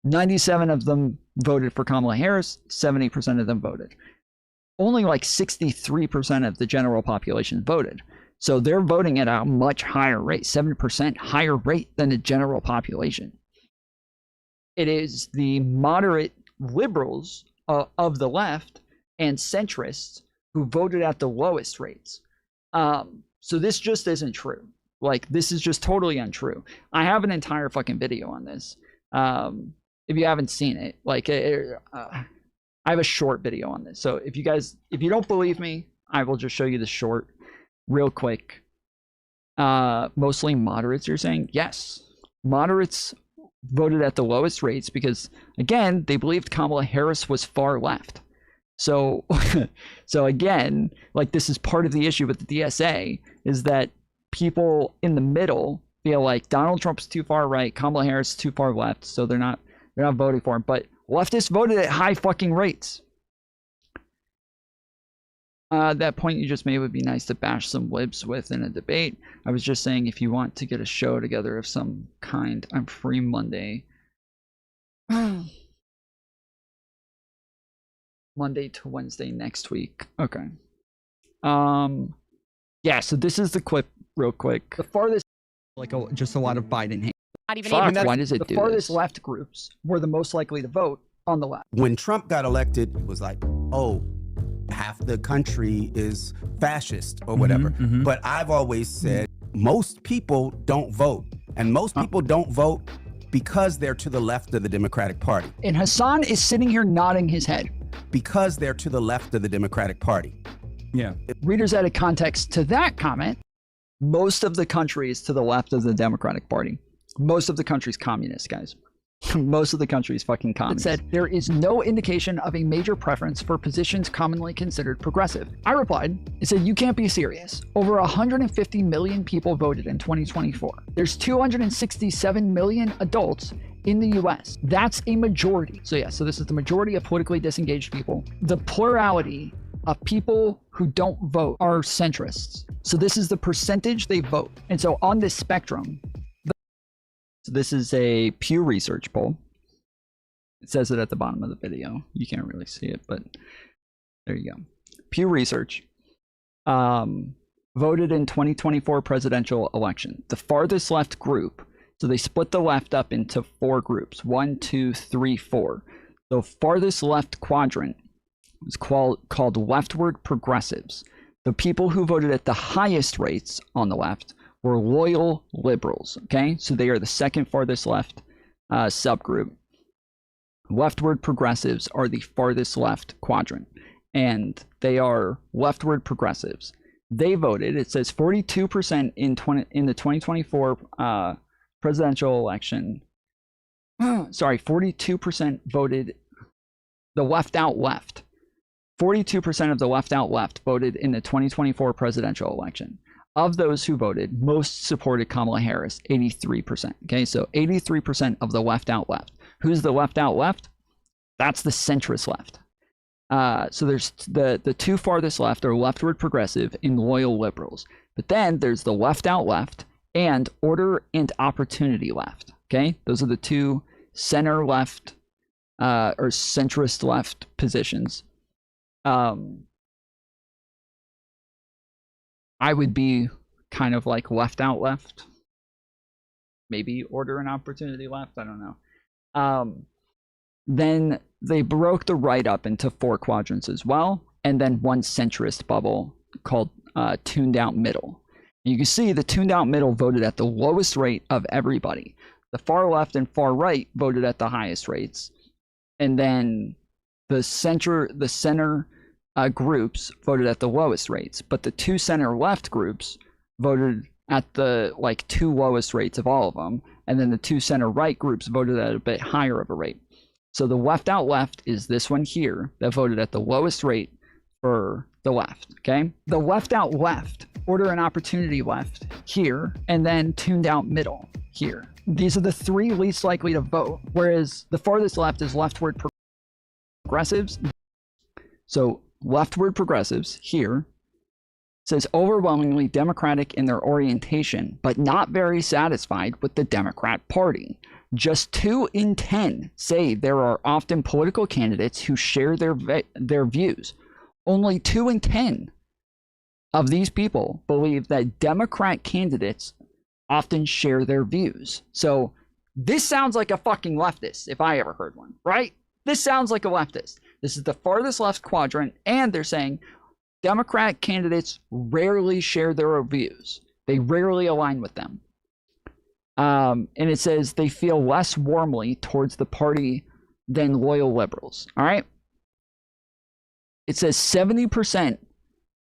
97 of them voted for Kamala Harris, 70% of them voted. Only like 63% of the general population voted. So they're voting at a much higher rate, 7% higher rate than the general population. It is the moderate liberals of the left and centrists who voted at the lowest rates. So this just isn't true. Like, this is just totally untrue. I have an entire fucking video on this. If you haven't seen it, like, I have a short video on this. So if you don't believe me, I will just show you the short real quick. Mostly moderates, you're saying? Yes. Moderates voted at the lowest rates because, again, they believed Kamala Harris was far left. So, so again, like, this is part of the issue with the DSA, is that people in the middle feel like Donald Trump's too far right, Kamala Harris is too far left, so they're not voting for him. But leftists voted at high fucking rates. That point you just made would be nice to bash some libs with in a debate. I was just saying, if you want to get a show together of some kind, I'm free Monday. Monday to Wednesday next week. Okay. Yeah, so this is the clip real quick. The farthest, like, just a lot of Biden hate. Fuck, why does it do this? The farthest left groups were the most likely to vote on the left. When Trump got elected, it was like, oh, half the country is fascist or whatever. But I've always said most people don't vote, and most people don't vote because they're to the left of the Democratic Party. And Hassan is sitting here nodding his head. because they're to the left of the Democratic Party. Yeah. Readers added context to that comment. Most of the country is to the left of the Democratic Party. Most of the country's communist, guys. Most of the country is fucking communist. It said, there is no indication of a major preference for positions commonly considered progressive. I replied, it said, you can't be serious. Over 150 million people voted in 2024. There's 267 million adults in the US. That's a majority. So yeah, so this is the majority of politically disengaged people. The plurality of people who don't vote are centrists. So this is the percentage they vote. And so on this spectrum, so this is a Pew Research poll. It says it at the bottom of the video. You can't really see it, but there you go. Pew Research voted in 2024 presidential election. The farthest left group, so they split the left up into 4 groups. 1, 2, 3, 4. The farthest left quadrant is called leftward progressives. The people who voted at the highest rates on the left were loyal liberals. Okay, so they are the second farthest left subgroup. Leftward progressives are the farthest left quadrant, and they are leftward progressives. They voted, it says 42% in the 2024 presidential election. Sorry, 42% voted the left out left. 42% of the left out left voted in the 2024 presidential election. Of those who voted, most supported Kamala Harris, 83%. Okay, so 83% of the left out left. Who's the left out left? That's the centrist left. So there's the 2 farthest left are leftward progressive and loyal liberals. But then there's the left out left and order and opportunity left. Okay, those are the 2 center left or centrist left positions. I would be kind of like left out left, maybe order and opportunity left. I don't know. Then they broke the right up into 4 quadrants as well, and then 1 centrist bubble called tuned out middle. And you can see the tuned out middle voted at the lowest rate of everybody. The far left and far right voted at the highest rates, and then the center groups voted at the lowest rates, but the 2 center left groups voted at the 2 lowest rates of all of them, and then the 2 center right groups voted at a bit higher of a rate. So the left out left is this one here that voted at the lowest rate for the left. Okay, the left out left, order and opportunity left here, and then tuned out middle here. These are the 3 least likely to vote, whereas the farthest left is leftward progressives. So leftward progressives here says overwhelmingly Democratic in their orientation, but not very satisfied with the Democrat Party. Just 2 in 10 say there are often political candidates who share their views. Only 2 in 10 of these people believe that Democrat candidates often share their views. So this sounds like a fucking leftist if I ever heard one, right? This sounds like a leftist. This is the farthest left quadrant, and they're saying Democrat candidates rarely share their views. They rarely align with them. And it says they feel less warmly towards the party than loyal liberals. All right. It says 70%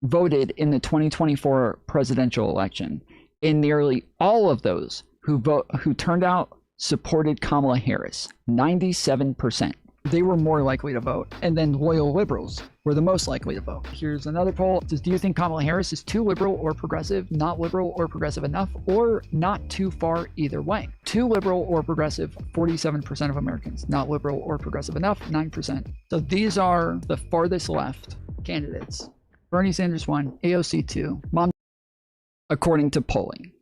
voted in the 2024 presidential election, and nearly all of those who turned out supported Kamala Harris, 97%. They were more likely to vote, and then loyal liberals were the most likely to vote. Here's another poll. It says, do you think Kamala Harris is too liberal or progressive, not liberal or progressive enough, or not too far either way? Too liberal or progressive, 47% of Americans. Not liberal or progressive enough, 9%. So these are the farthest left candidates. Bernie Sanders 1, AOC 2, according to polling.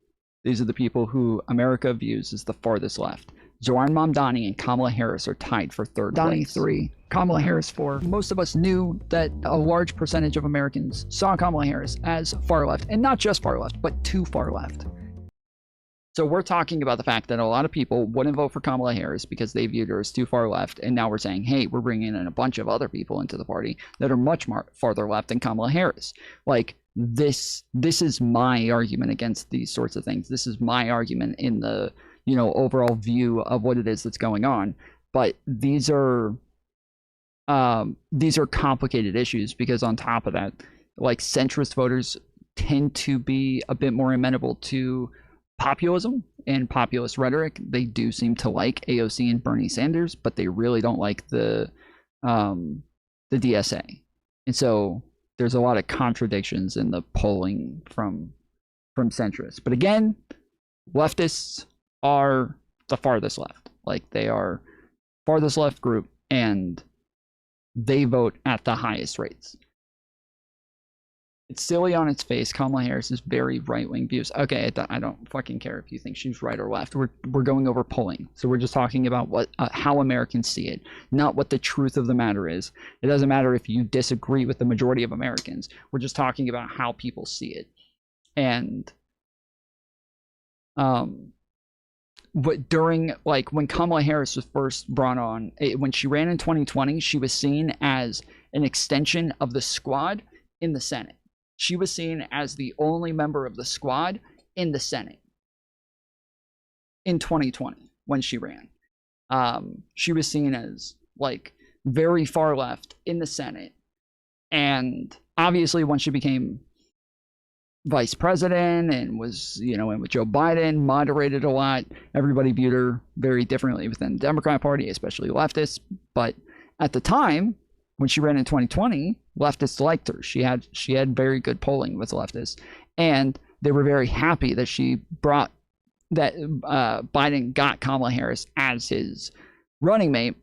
These are the people who America views as the farthest left. Zoran Mamdani and Kamala Harris are tied for 3rd place. 3, Kamala Harris 4. Most of us knew that a large percentage of Americans saw Kamala Harris as far left, and not just far left, but too far left. So we're talking about the fact that a lot of people wouldn't vote for Kamala Harris because they viewed her as too far left, and now we're saying, hey, we're bringing in a bunch of other people into the party that are much more farther left than Kamala Harris. Like, this is my argument against these sorts of things. This is my argument in the overall view of what it is that's going on. But these are these are complicated issues because on top of that, like centrist voters tend to be a bit more amenable to populism and populist rhetoric. They do seem to like AOC and Bernie Sanders, but they really don't like the DSA. And so there's a lot of contradictions in the polling from centrists. But again, leftists are the farthest left. Like they are farthest left group, and they vote at the highest rates. It's silly on its face. Kamala Harris is very right-wing views. Okay, I don't fucking care if you think she's right or left. We're going over polling, so we're just talking about what how Americans see it, not what the truth of the matter is. It doesn't matter if you disagree with the majority of Americans. We're just talking about how people see it. And but during, like, when Kamala Harris was first brought on, when she ran in 2020, she was seen as an extension of the squad in the Senate. She was seen as the only member of the squad in the Senate in 2020 when she ran. She was seen as like very far left in the Senate. And obviously when she became vice president and was, you know, and with Joe Biden, moderated a lot, everybody viewed her very differently within the Democrat Party, especially leftists. But at the time, when she ran in 2020, leftists liked her. She had very good polling with leftists, and they were very happy that she brought that Biden got Kamala Harris as his running mate.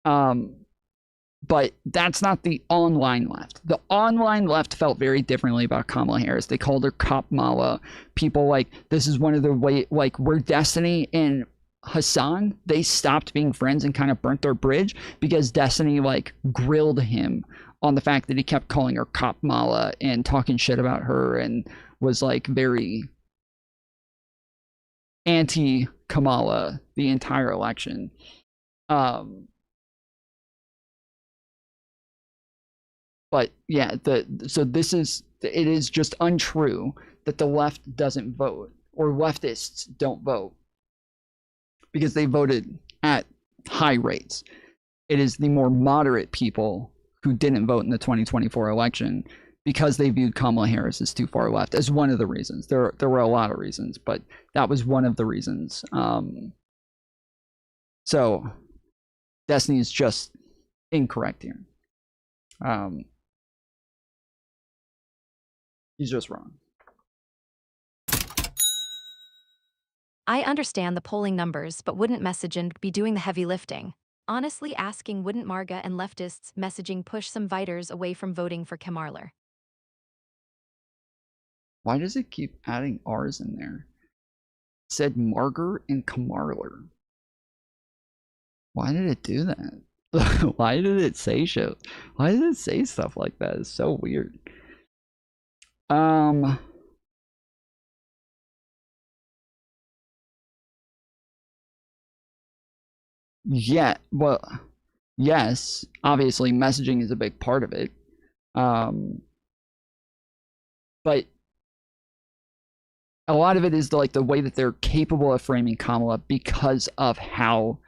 But that's not the online left. The online left felt very differently about Kamala Harris. They called her Cop Mala. People like, this is one of the way, like, where Destiny and Hassan, they stopped being friends and kind of burnt their bridge because Destiny like grilled him on the fact that he kept calling her Cop Mala and talking shit about her and was like very anti Kamala the entire election. But yeah, so it is just untrue that the left doesn't vote or leftists don't vote, because they voted at high rates. It is the more moderate people who didn't vote in the 2024 election because they viewed Kamala Harris as too far left, as one of the reasons. There were a lot of reasons, but that was one of the reasons. So Destiny is just incorrect here. He's just wrong. I understand the polling numbers, but wouldn't messaging be doing the heavy lifting? Honestly asking, wouldn't MAGA and leftists messaging push some voters away from voting for Kamala? Why does it keep adding R's in there? It said Marger and Kamala. Why did it do that? Why did it say shit? Why did it say stuff like that? It's so weird. Yeah, well, yes, obviously messaging is a big part of it. But a lot of it is like the way that they're capable of framing Kamala because of how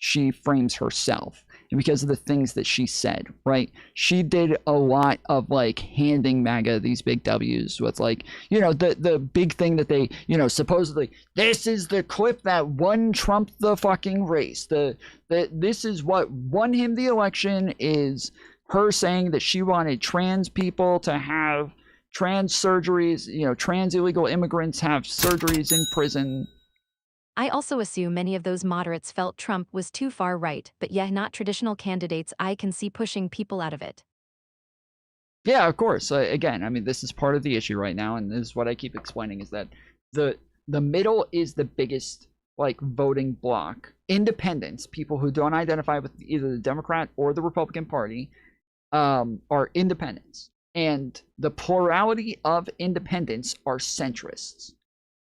she frames herself and because of the things that she said, right? She did a lot of like handing MAGA these big W's with like, you know, the big thing that they, you know, supposedly, this is the clip that won Trump the fucking race. This is what won him the election, is her saying that she wanted trans people to have trans surgeries, you know, trans illegal immigrants have surgeries in prison. I also assume many of those moderates felt Trump was too far right, but yeah, not traditional candidates I can see pushing people out of it. Yeah, of course. Again, I mean, this is part of the issue right now, and this is what I keep explaining, is that the middle is the biggest, like, voting block. Independents, people who don't identify with either the Democrat or the Republican Party, are independents. And the plurality of independents are centrists.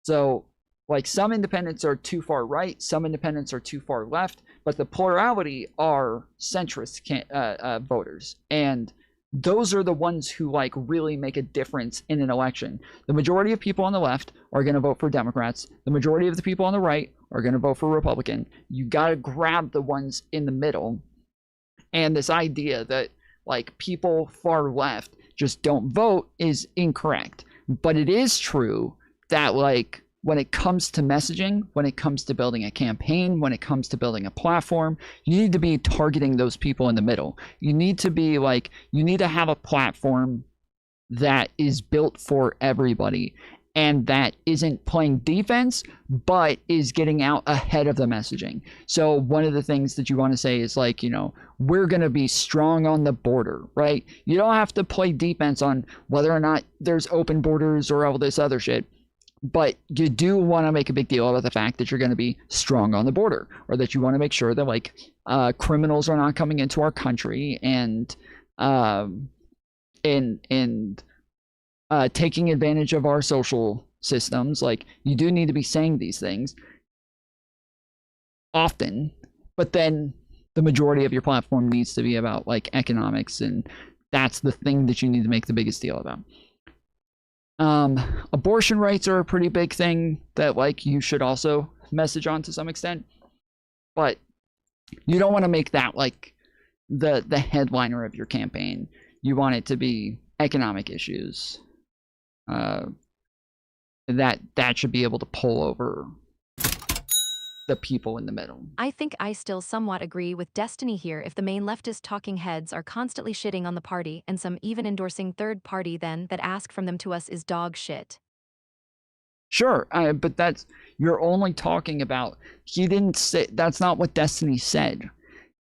So, like, some independents are too far right, some independents are too far left, but the plurality are centrist voters. And those are the ones who, like, really make a difference in an election. The majority of people on the left are going to vote for Democrats. The majority of the people on the right are going to vote for Republican. You got to grab the ones in the middle And this idea that like people far left just don't vote is incorrect. But it is true that like when it comes to messaging, when it comes to building a campaign, when it comes to building a platform, you need to be targeting those people in the middle. You need to be like, you need to have a platform that is built for everybody and that isn't playing defense, but is getting out ahead of the messaging. So one of the things that you want to say is like, you know, we're going to be strong on the border, right? You don't have to play defense on whether or not there's open borders or all this other shit. But you do want to make a big deal about the fact that you're going to be strong on the border, or that you want to make sure that like criminals are not coming into our country and taking advantage of our social systems. Like, you do need to be saying these things often, but then the majority of your platform needs to be about like economics, and that's the thing that you need to make the biggest deal about. Abortion rights are a pretty big thing that like you should also message on to some extent, but you don't want to make that like the headliner of your campaign. You want it to be economic issues. That should be able to pull over the people in the middle. I think I still somewhat agree with Destiny here if the main leftist talking heads are constantly shitting on the party and some even endorsing third party then that ask from them to us is dog shit. Sure, but that's, you're only talking about, he didn't say, that's not what Destiny said.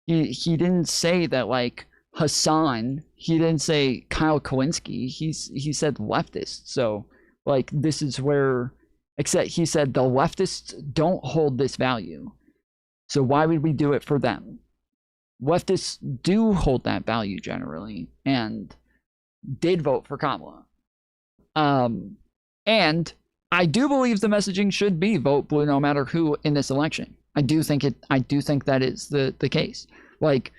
He didn't say that like Hassan, he didn't say Kyle Kowinski, he said leftists. So like this is where, except he said the leftists don't hold this value, so why would we do it for them? Leftists do hold that value generally and did vote for Kamala. And I do believe the messaging should be vote blue no matter who in this election. I do think that is the case. Like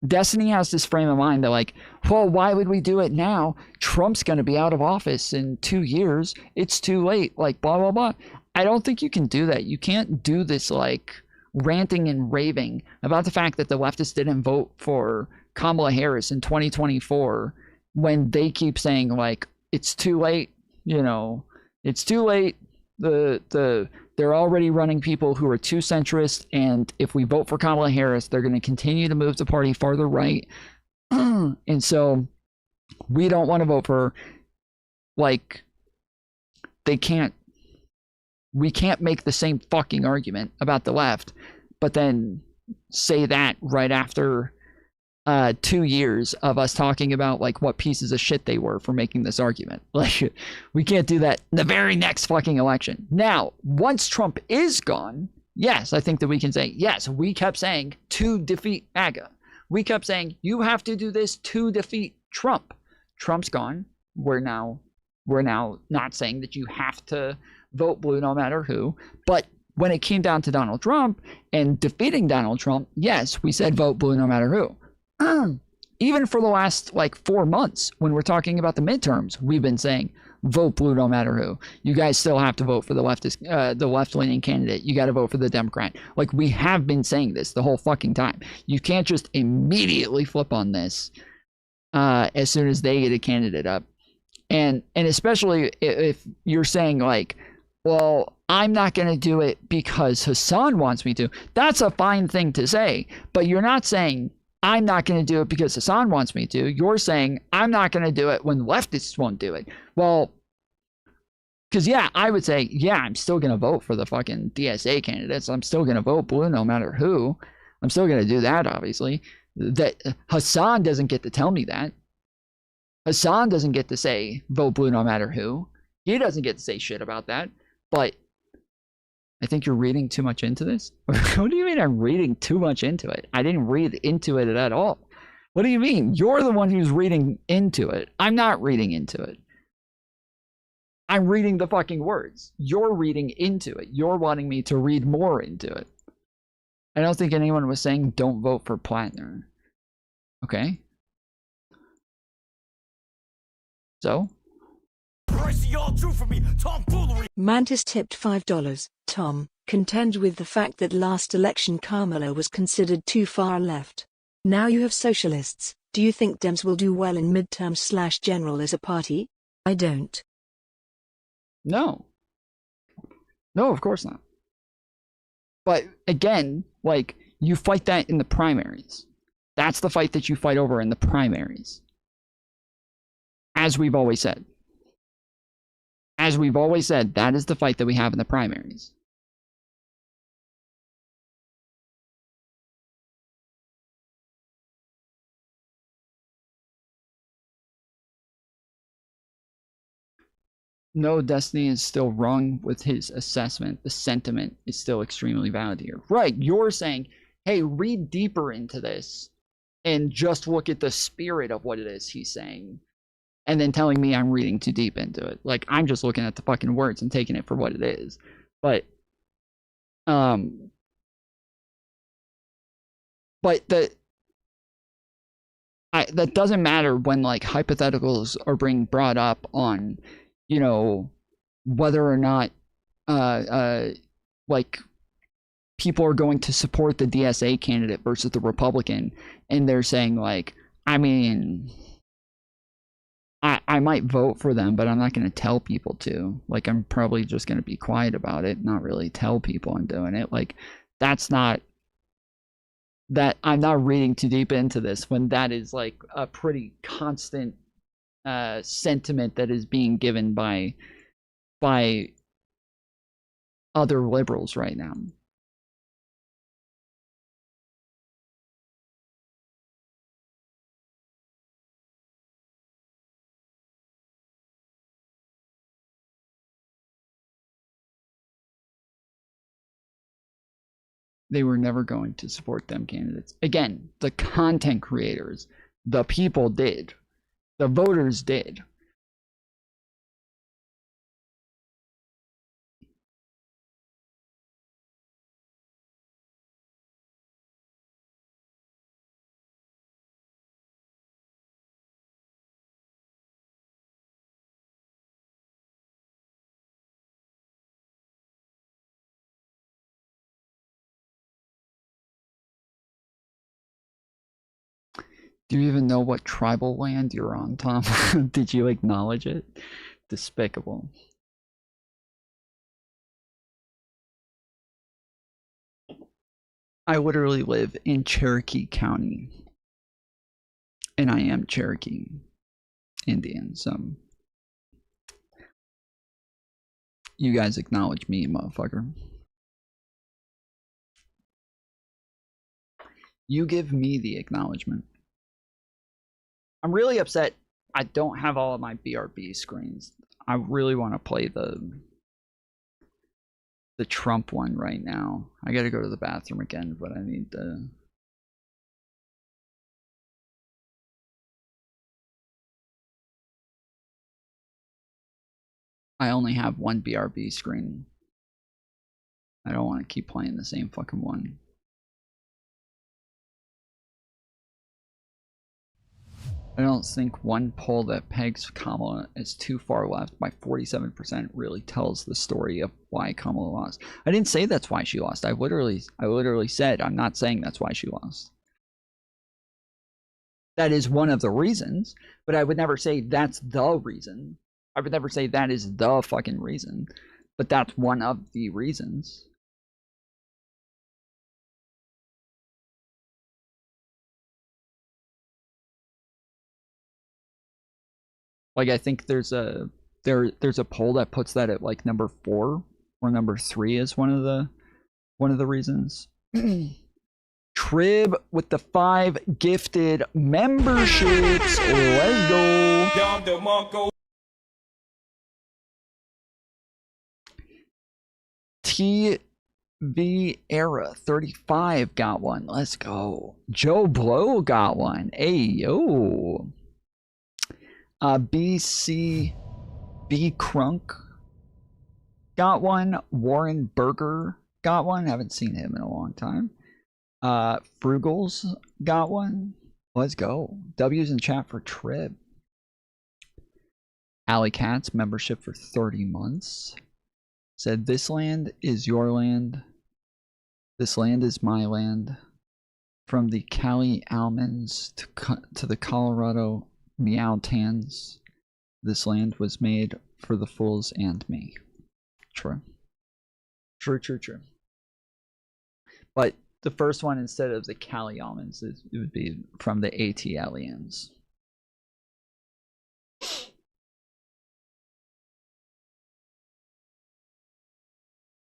Destiny has this frame of mind that like, well, why would we do it now? Trump's going to be out of office in 2 years. It's too late. Like blah, blah, blah. I don't think you can do that. You can't do this like ranting and raving about the fact that the leftists didn't vote for Kamala Harris in 2024 when they keep saying like, it's too late. You know, it's too late. They're already running people who are too centrist, and if we vote for Kamala Harris, they're going to continue to move the party farther right. And so we don't want to vote for her. Like, we can't make the same fucking argument about the left, but then say that right after 2 years of us talking about like what pieces of shit they were for making this argument. Like, we can't do that in the very next fucking election. Now, once Trump is gone, yes, I think that we can say, yes, we kept saying to defeat MAGA. We kept saying you have to do this to defeat Trump. Trump's gone. We're now not saying that you have to vote blue no matter who, but when it came down to Donald Trump and defeating Donald Trump, yes, we said vote blue no matter who. Even for the last like 4 months, when we're talking about the midterms, we've been saying vote blue no matter who. You guys still have to vote for the leftist, the left-leaning candidate. You got to vote for the Democrat. Like, we have been saying this the whole fucking time. You can't just immediately flip on this as soon as they get a candidate up. And especially if you're saying like, well, I'm not going to do it because Hassan wants me to. That's a fine thing to say, but you're not saying I'm not going to do it because Hassan wants me to. You're saying I'm not going to do it when leftists won't do it. Well, because yeah, I would say, yeah, I'm still going to vote for the fucking DSA candidates. I'm still going to vote blue no matter who. I'm still going to do that, obviously. That Hassan doesn't get to tell me that. Hassan doesn't get to say vote blue no matter who. He doesn't get to say shit about that. But I think you're reading too much into this. What do you mean I'm reading too much into it? I didn't read into it at all. What do you mean? You're the one who's reading into it. I'm not reading into it. I'm reading the fucking words. You're reading into it. You're wanting me to read more into it. I don't think anyone was saying don't vote for Plattner. Okay? So? Mantis tipped $5. Tom, contend with the fact that last election Kamala was considered too far left. Now you have socialists. Do you think Dems will do well in midterms/general as a party? I don't. No. No, of course not. But again, like, you fight that in the primaries. That's the fight that you fight over in the primaries. As we've always said. As we've always said, that is the fight that we have in the primaries. No, Destiny is still wrong with his assessment. The sentiment is still extremely valid here. Right, you're saying, hey, read deeper into this and just look at the spirit of what it is he's saying. And then telling me I'm reading too deep into it. Like, I'm just looking at the fucking words and taking it for what it is. But that doesn't matter when, like, hypotheticals are being brought up on, you know, whether or not like, people are going to support the DSA candidate versus the Republican, and they're saying, like, I mean, I might vote for them, but I'm not going to tell people to. Like, I'm probably just going to be quiet about it, not really tell people I'm doing it. Like, that's not, that I'm not reading too deep into this when that is, like, a pretty constant sentiment that is being given by other liberals right now. They were never going to support them candidates. Again, the content creators, the people did. The voters did. Do you even know what tribal land you're on, Tom? Did you acknowledge it? Despicable. I literally live in Cherokee County. And I am Cherokee Indian, so you guys acknowledge me, motherfucker. You give me the acknowledgement. I'm really upset I don't have all of my BRB screens. I really want to play the Trump one right now. I gotta go to the bathroom again, but I need to... I only have one BRB screen. I don't want to keep playing the same fucking one. I don't think one poll that pegs Kamala as too far left by 47% really tells the story of why Kamala lost. I didn't say that's why she lost. I literally said I'm not saying that's why she lost. That is one of the reasons, but I would never say that's the reason. I would never say that is the fucking reason, but that's one of the reasons. Like, I think there's a poll that puts that at like number 4 or number 3 is one of the reasons. Trib with the 5 gifted memberships. Let's go. TV Era 35 got one. Let's go. Joe Blow got one. Hey, yo. BCB Crunk got one. Warren Berger got one. Haven't seen him in a long time. Frugals got one. Let's go. W's in chat for Trib. Alley Cats membership for 30 months. Said, this land is your land. This land is my land. From the Cali Almonds to the Colorado Meowtans, this land was made for the fools and me. True. True, true, true. But the first one, instead of the Cali Almonds, it would be from the ATLians.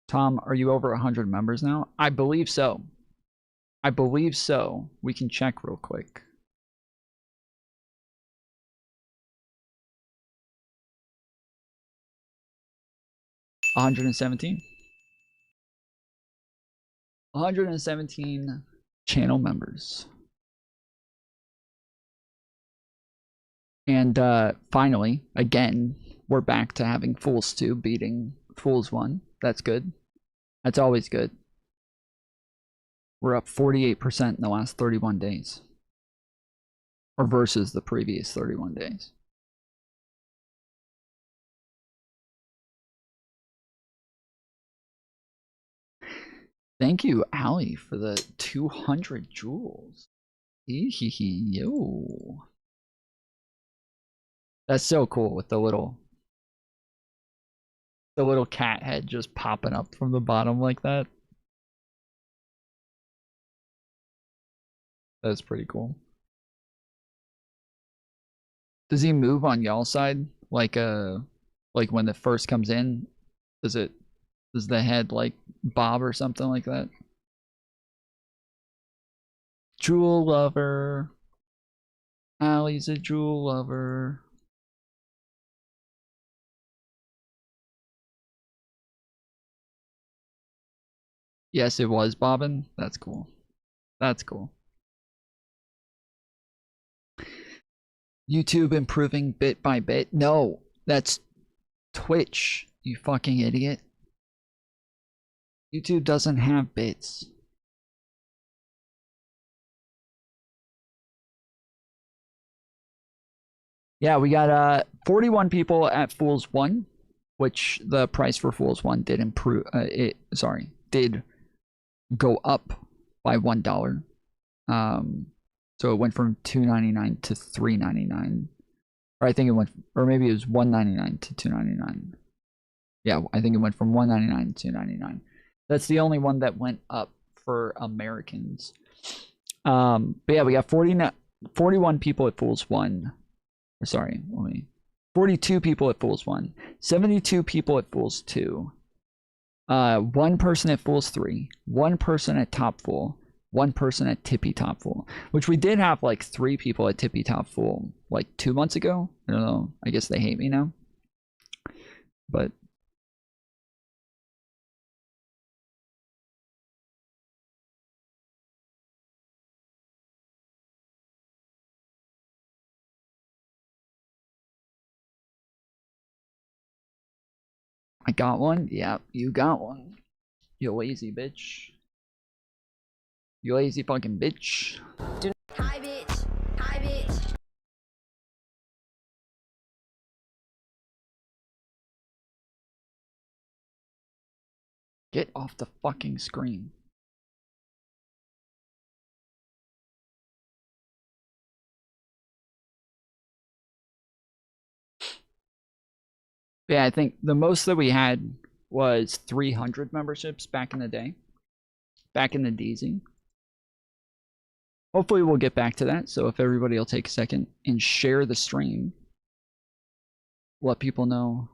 Tom, are you over 100 members now? I believe so. I believe so. We can check real quick. $117. 117 channel members. And finally, again, we're back to having Fools 2 beating Fools 1. That's good. That's always good. We're up 48% in the last 31 days. Or versus the previous 31 days. Thank you, Allie, for the 200 jewels. Yo. That's so cool with the little cat head just popping up from the bottom like that. That's pretty cool. Does he move on y'all's side like when it first comes in? Does the head like bob or something like that? Jewel lover. Allie's a jewel lover. Yes, it was bobbing. That's cool. That's cool. YouTube improving bit by bit. No, that's Twitch, you fucking idiot. YouTube doesn't have bits. Yeah, we got 41 people at Fools 1, which the price for Fools 1 did improve. Did go up by $1. So it went from $2.99 to $3.99. Or I think it went, or maybe it was $1.99 to $2.99. Yeah, I think it went from $1.99 to $2.99. That's the only one that went up for Americans. But yeah, we got 41 people at Fools 1. Sorry, 42 people at Fools 1. 72 people at Fools 2. 1 person at Fools 3. 1 person at Top Fool. 1 person at Tippy Top Fool. Which we did have like 3 people at Tippy Top Fool like 2 months ago. I don't know. I guess they hate me now. But I got one? Yeah, you got one. You lazy bitch. You lazy fucking bitch. Hi, bitch. Hi, bitch. Get off the fucking screen. Yeah, I think the most that we had was 300 memberships back in the day. Back in the DZ. Hopefully we'll get back to that. So if everybody will take a second and share the stream. Let people know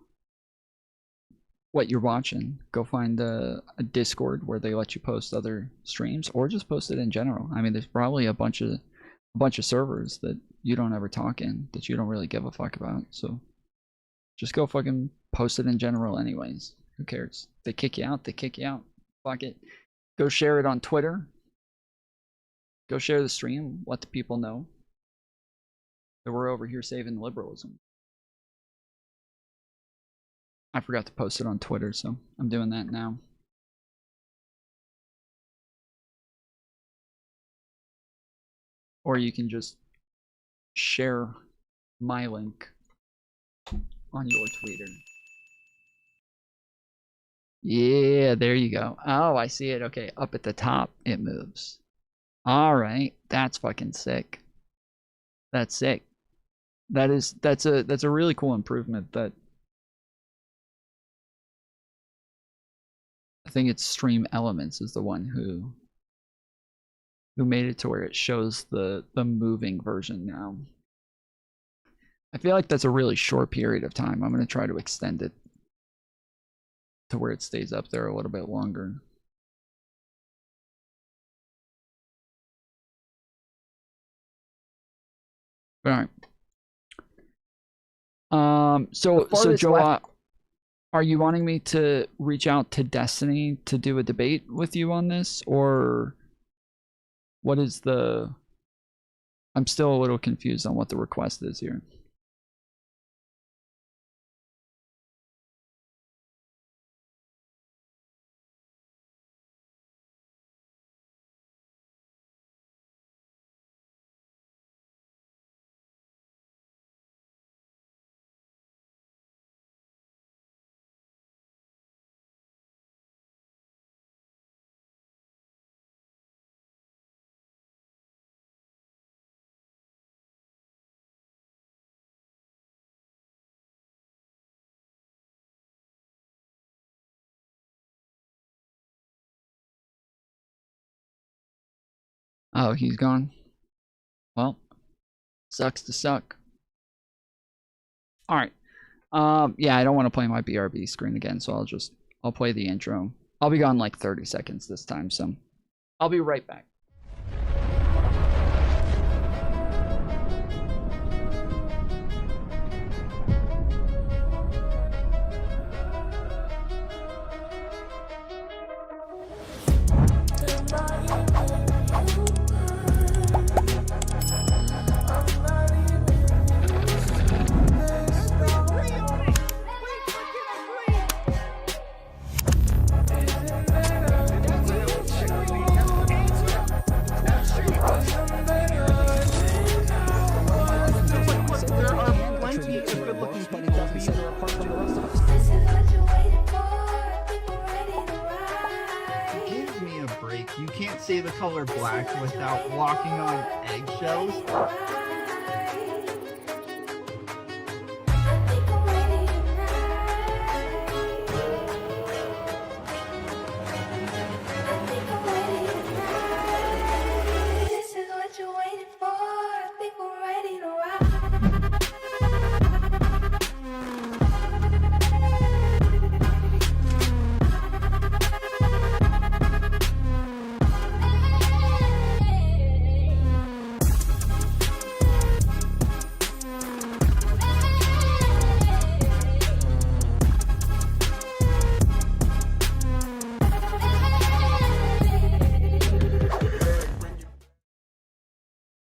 what you're watching. Go find a Discord where they let you post other streams, or just post it in general. I mean, there's probably a bunch of servers that you don't ever talk in, that you don't really give a fuck about. So just go fucking post it in general anyways. Who cares? They kick you out, they kick you out. Fuck it. Go share it on Twitter. Go share the stream. Let the people know that we're over here saving liberalism. I forgot to post it on Twitter, so I'm doing that now. Or you can just share my link on your Twitter. Yeah, there you go. Oh, I see it. Okay, up at the top, it moves. All right, that's fucking sick. That's sick. That's a really cool improvement. That I think it's Stream Elements is the one who made it to where it shows the moving version now. I feel like that's a really short period of time. I'm going to try to extend it to where it stays up there a little bit longer. All right. So Joe, are you wanting me to reach out to Destiny to do a debate with you on this, or what is the? I'm still a little confused on what the request is here. Oh, he's gone. Well, sucks to suck. All right. Yeah, I don't want to play my BRB screen again, so I'll play the intro. I'll be gone like 30 seconds this time, so I'll be right back. Give me a break. You can't say the color black without walking on eggshells.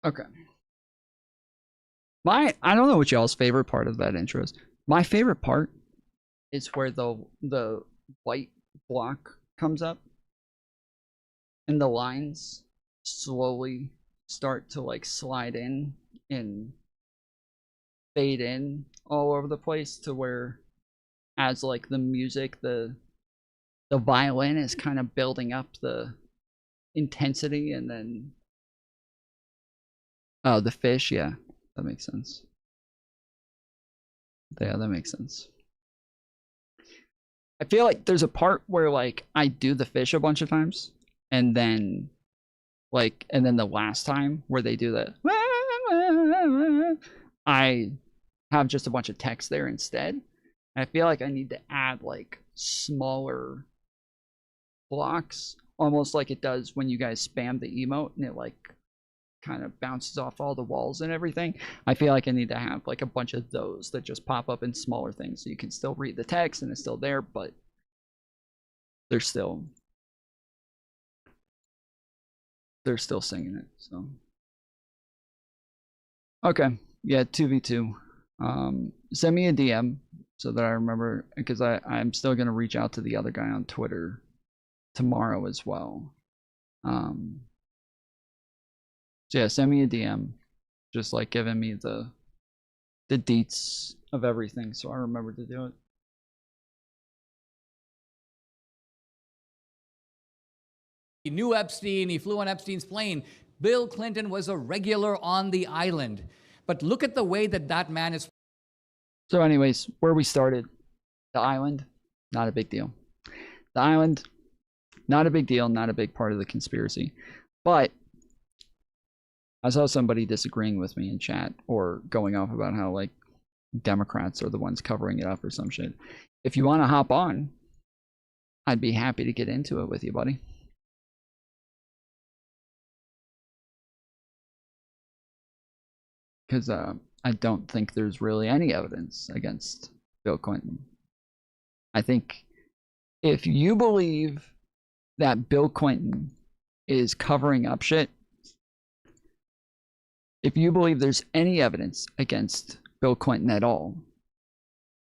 Okay. I don't know what y'all's favorite part of that intro is. My favorite part is where the white block comes up and the lines slowly start to like slide in and fade in all over the place, to where as like the music, the violin is kind of building up the intensity, and then oh, the fish, yeah, that makes sense. Yeah, that makes sense. I feel like there's a part where like I do the fish a bunch of times, and then the last time where they do the I have just a bunch of text there instead. I feel like I need to add like smaller blocks, almost like it does when you guys spam the emote and it like kind of bounces off all the walls and everything. I feel like I need to have like a bunch of those that just pop up in smaller things, so you can still read the text and it's still there, but they're still singing it. So okay, yeah, 2v2. Send me a DM so that I remember, because I'm still gonna reach out to the other guy on Twitter tomorrow as well. So yeah, send me a DM, just like giving me the deets of everything, so I remember to do it. He knew Epstein, he flew on Epstein's plane. Bill Clinton was a regular on the island. But look at the way that that man is. So anyways, where we started, the island, not a big deal. The island, not a big deal, not a big part of the conspiracy. But I saw somebody disagreeing with me in chat or going off about how like Democrats are the ones covering it up or some shit. If you want to hop on, I'd be happy to get into it with you, buddy. Because I don't think there's really any evidence against Bill Clinton. I think if you believe that Bill Clinton is covering up shit, if you believe there's any evidence against Bill Clinton at all,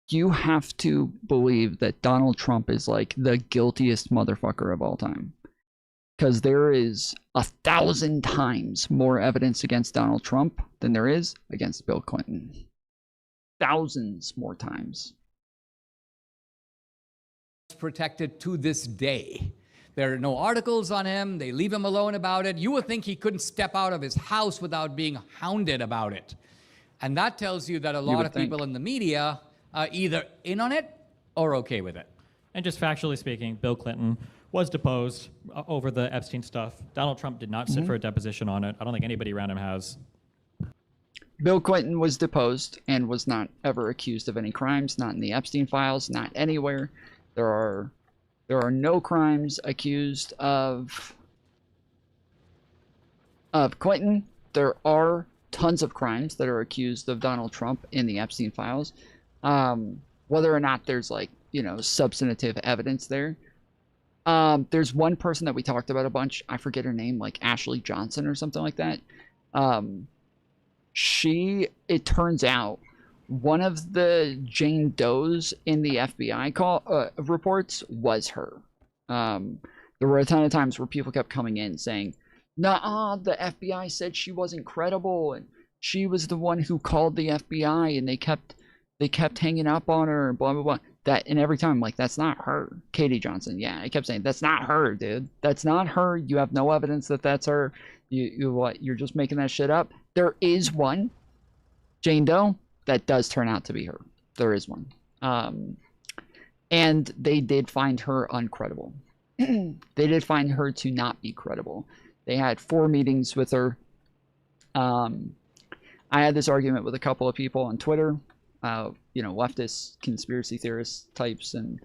you have to believe that Donald Trump is like the guiltiest motherfucker of all time. Because there is 1,000 times more evidence against Donald Trump than there is against Bill Clinton. Thousands more times. Protected to this day. There are no articles on him. They leave him alone about it. You would think he couldn't step out of his house without being hounded about it. And that tells you that a lot of people in the media are either in on it or okay with it. And just factually speaking, Bill Clinton was deposed over the Epstein stuff. Donald Trump did not sit for a deposition on it. I don't think anybody around him has. Bill Clinton was deposed and was not ever accused of any crimes, not in the Epstein files, not anywhere. There are no crimes accused of Clinton. There are tons of crimes that are accused of Donald Trump in the Epstein files. Whether or not there's like, you know, substantive evidence there. There's one person that we talked about a bunch. I forget her name, like Ashley Johnson or something like that. It turns out, one of the Jane Does in the FBI reports was her. There were a ton of times where people kept coming in saying, "Nah, the FBI said she wasn't credible, and she was the one who called the FBI, and they kept hanging up on her, and blah blah blah." And every time I'm like, that's not her. Katie Johnson, yeah, I kept saying, that's not her, dude. That's not her. You have no evidence that that's her. You're just making that shit up. There is one, Jane Doe, that does turn out to be her. There is one. And they did find her uncredible. They did find her to not be credible. They had 4 meetings with her. I had this argument with a couple of people on Twitter. You know, leftist conspiracy theorist types, and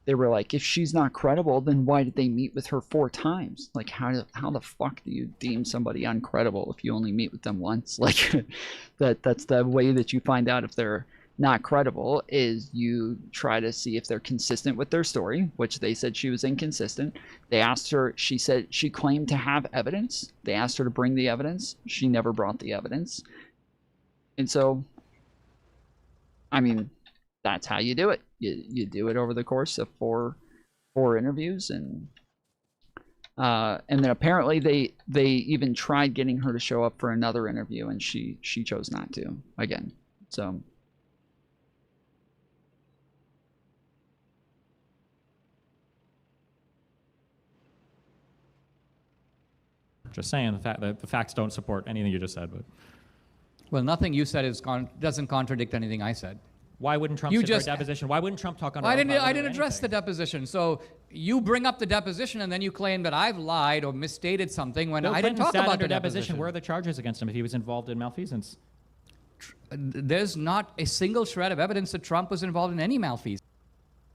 they were like, if she's not credible, then why did they meet with her 4 times? Like, how the fuck do you deem somebody uncredible if you only meet with them once? Like, that's the way that you find out if they're not credible, is you try to see if they're consistent with their story, which they said she was inconsistent. They asked her, she said she claimed to have evidence. They asked her to bring the evidence. She never brought the evidence. And so, I mean, that's how you do it. You do it over the course of four interviews, and then apparently they even tried getting her to show up for another interview, and she chose not to again. So just saying the facts don't support anything you just said, but. Well, nothing you said doesn't contradict anything I said. Why wouldn't Trump sit for a deposition? Why wouldn't Trump talk on? I didn't address the deposition. So you bring up the deposition and then you claim that I've lied or misstated something when I didn't talk about the deposition. Where are the charges against him if he was involved in malfeasance? There's not a single shred of evidence that Trump was involved in any malfeasance.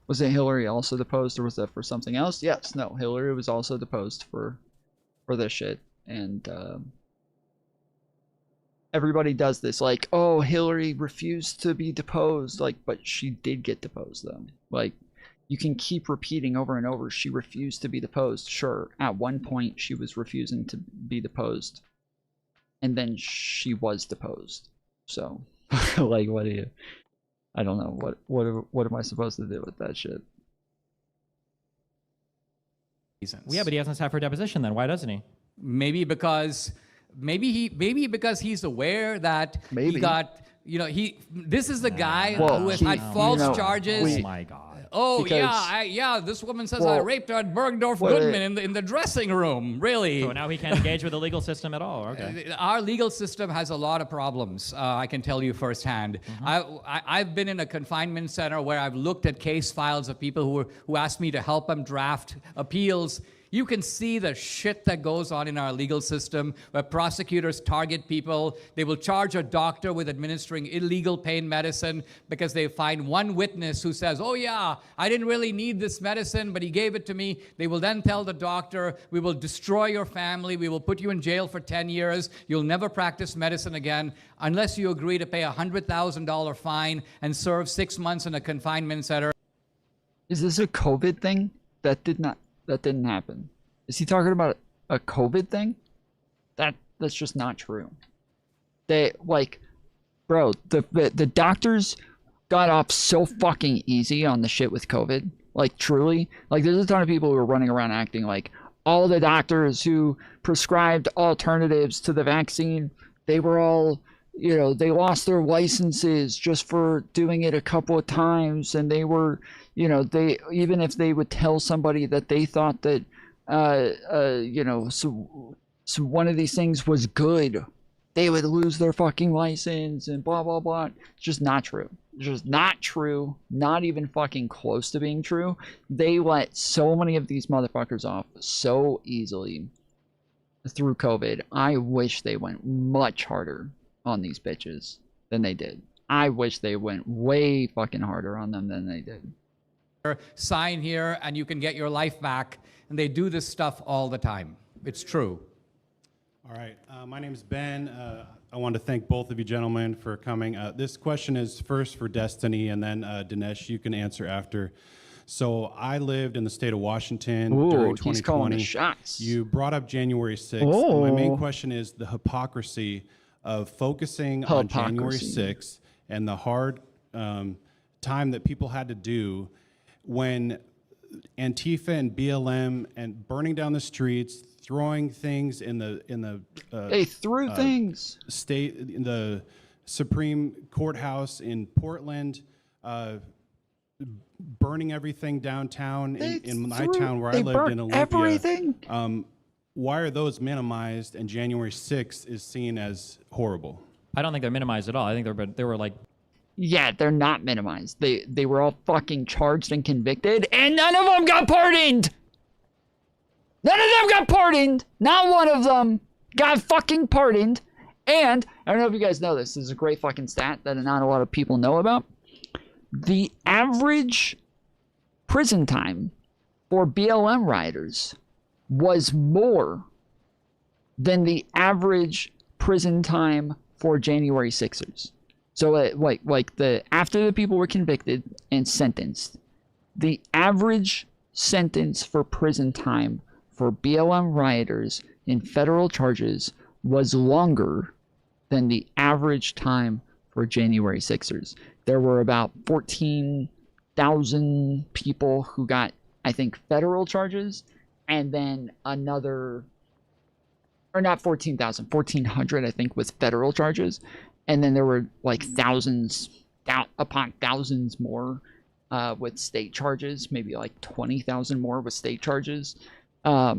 Was it Hillary also deposed, or was that for something else? Yes, no, Hillary was also deposed for this shit, and everybody does this, like, oh, Hillary refused to be deposed, like, but she did get deposed, though. Like, you can keep repeating over and over, she refused to be deposed. Sure, at one point she was refusing to be deposed, and then she was deposed. So, like, what do you? I don't know. What am I supposed to do with that shit? Yeah, but he hasn't sat for a deposition. Then why doesn't he? Maybe because he's aware that he got You know, this is the guy Well, who has had false charges. Oh my God. Oh Because- yeah, this woman says I raped her at Bergdorf Well, Goodman in the dressing room. Really? So now he can't engage with the legal system at all. Okay. Our legal system has a lot of problems. I can tell you firsthand. I've been in a confinement center where I've looked at case files of people who asked me to help them draft appeals. You can see the shit that goes on in our legal system where prosecutors target people. They will charge a doctor with administering illegal pain medicine because they find one witness who says, oh yeah, I didn't really need this medicine, but he gave it to me. They will then tell the doctor, we will destroy your family. We will put you in jail for 10 years. You'll never practice medicine again unless you agree to pay a $100,000 fine and serve 6 months in a confinement center. Is this a COVID thing? That didn't happen. Is he talking about a COVID thing? That's just not true. They bro, the doctors got off so fucking easy on the shit with COVID. Like truly, there's a ton of people who are running around acting like all the doctors who prescribed alternatives to the vaccine, they were all, you know, they lost their licenses just for doing it a couple of times, and they were, you know, they, even if they would tell somebody that they thought that you know, so one of these things was good, they would lose their fucking license and blah blah blah. It's just not true. It's just not true. Not even fucking close to being true. They let so many of these motherfuckers off so easily through COVID. I wish they went much harder on these bitches than they did. I wish they went way fucking harder on them than they did. Sign here and you can get your life back. And they do this stuff all the time. It's true. All right. My name is Ben. I want to thank both of you gentlemen for coming. This question is first for Destiny, and then Dinesh, you can answer after. So I lived in the state of Washington during 2020. He's calling the shots. You brought up January 6th. And my main question is the hypocrisy of focusing on January 6th and the hard time that people had to do when Antifa and BLM and burning down the streets, throwing things in the they threw things state in the Supreme Courthouse in Portland, burning everything downtown in my town where I lived in Olympia. Everything. Why are those minimized and January 6th is seen as horrible? I don't think they're minimized at all. I think they were like. Yeah, they're not minimized. They were all fucking charged and convicted, and none of them got pardoned. None of them got pardoned. Not one of them got fucking pardoned. And I don't know if you guys know this. This is a great fucking stat that not a lot of people know about. The average prison time for BLM rioters was more than the average prison time for January 6ers. So after the people were convicted and sentenced, the average sentence for prison time for BLM rioters in federal charges was longer than the average time for January 6ers. There were about 14,000 people who got, I think, federal charges, and then another, or not 14,000, 1,400, I think, with federal charges. And then there were like thousands upon thousands more with state charges, maybe like 20,000 more with state charges. For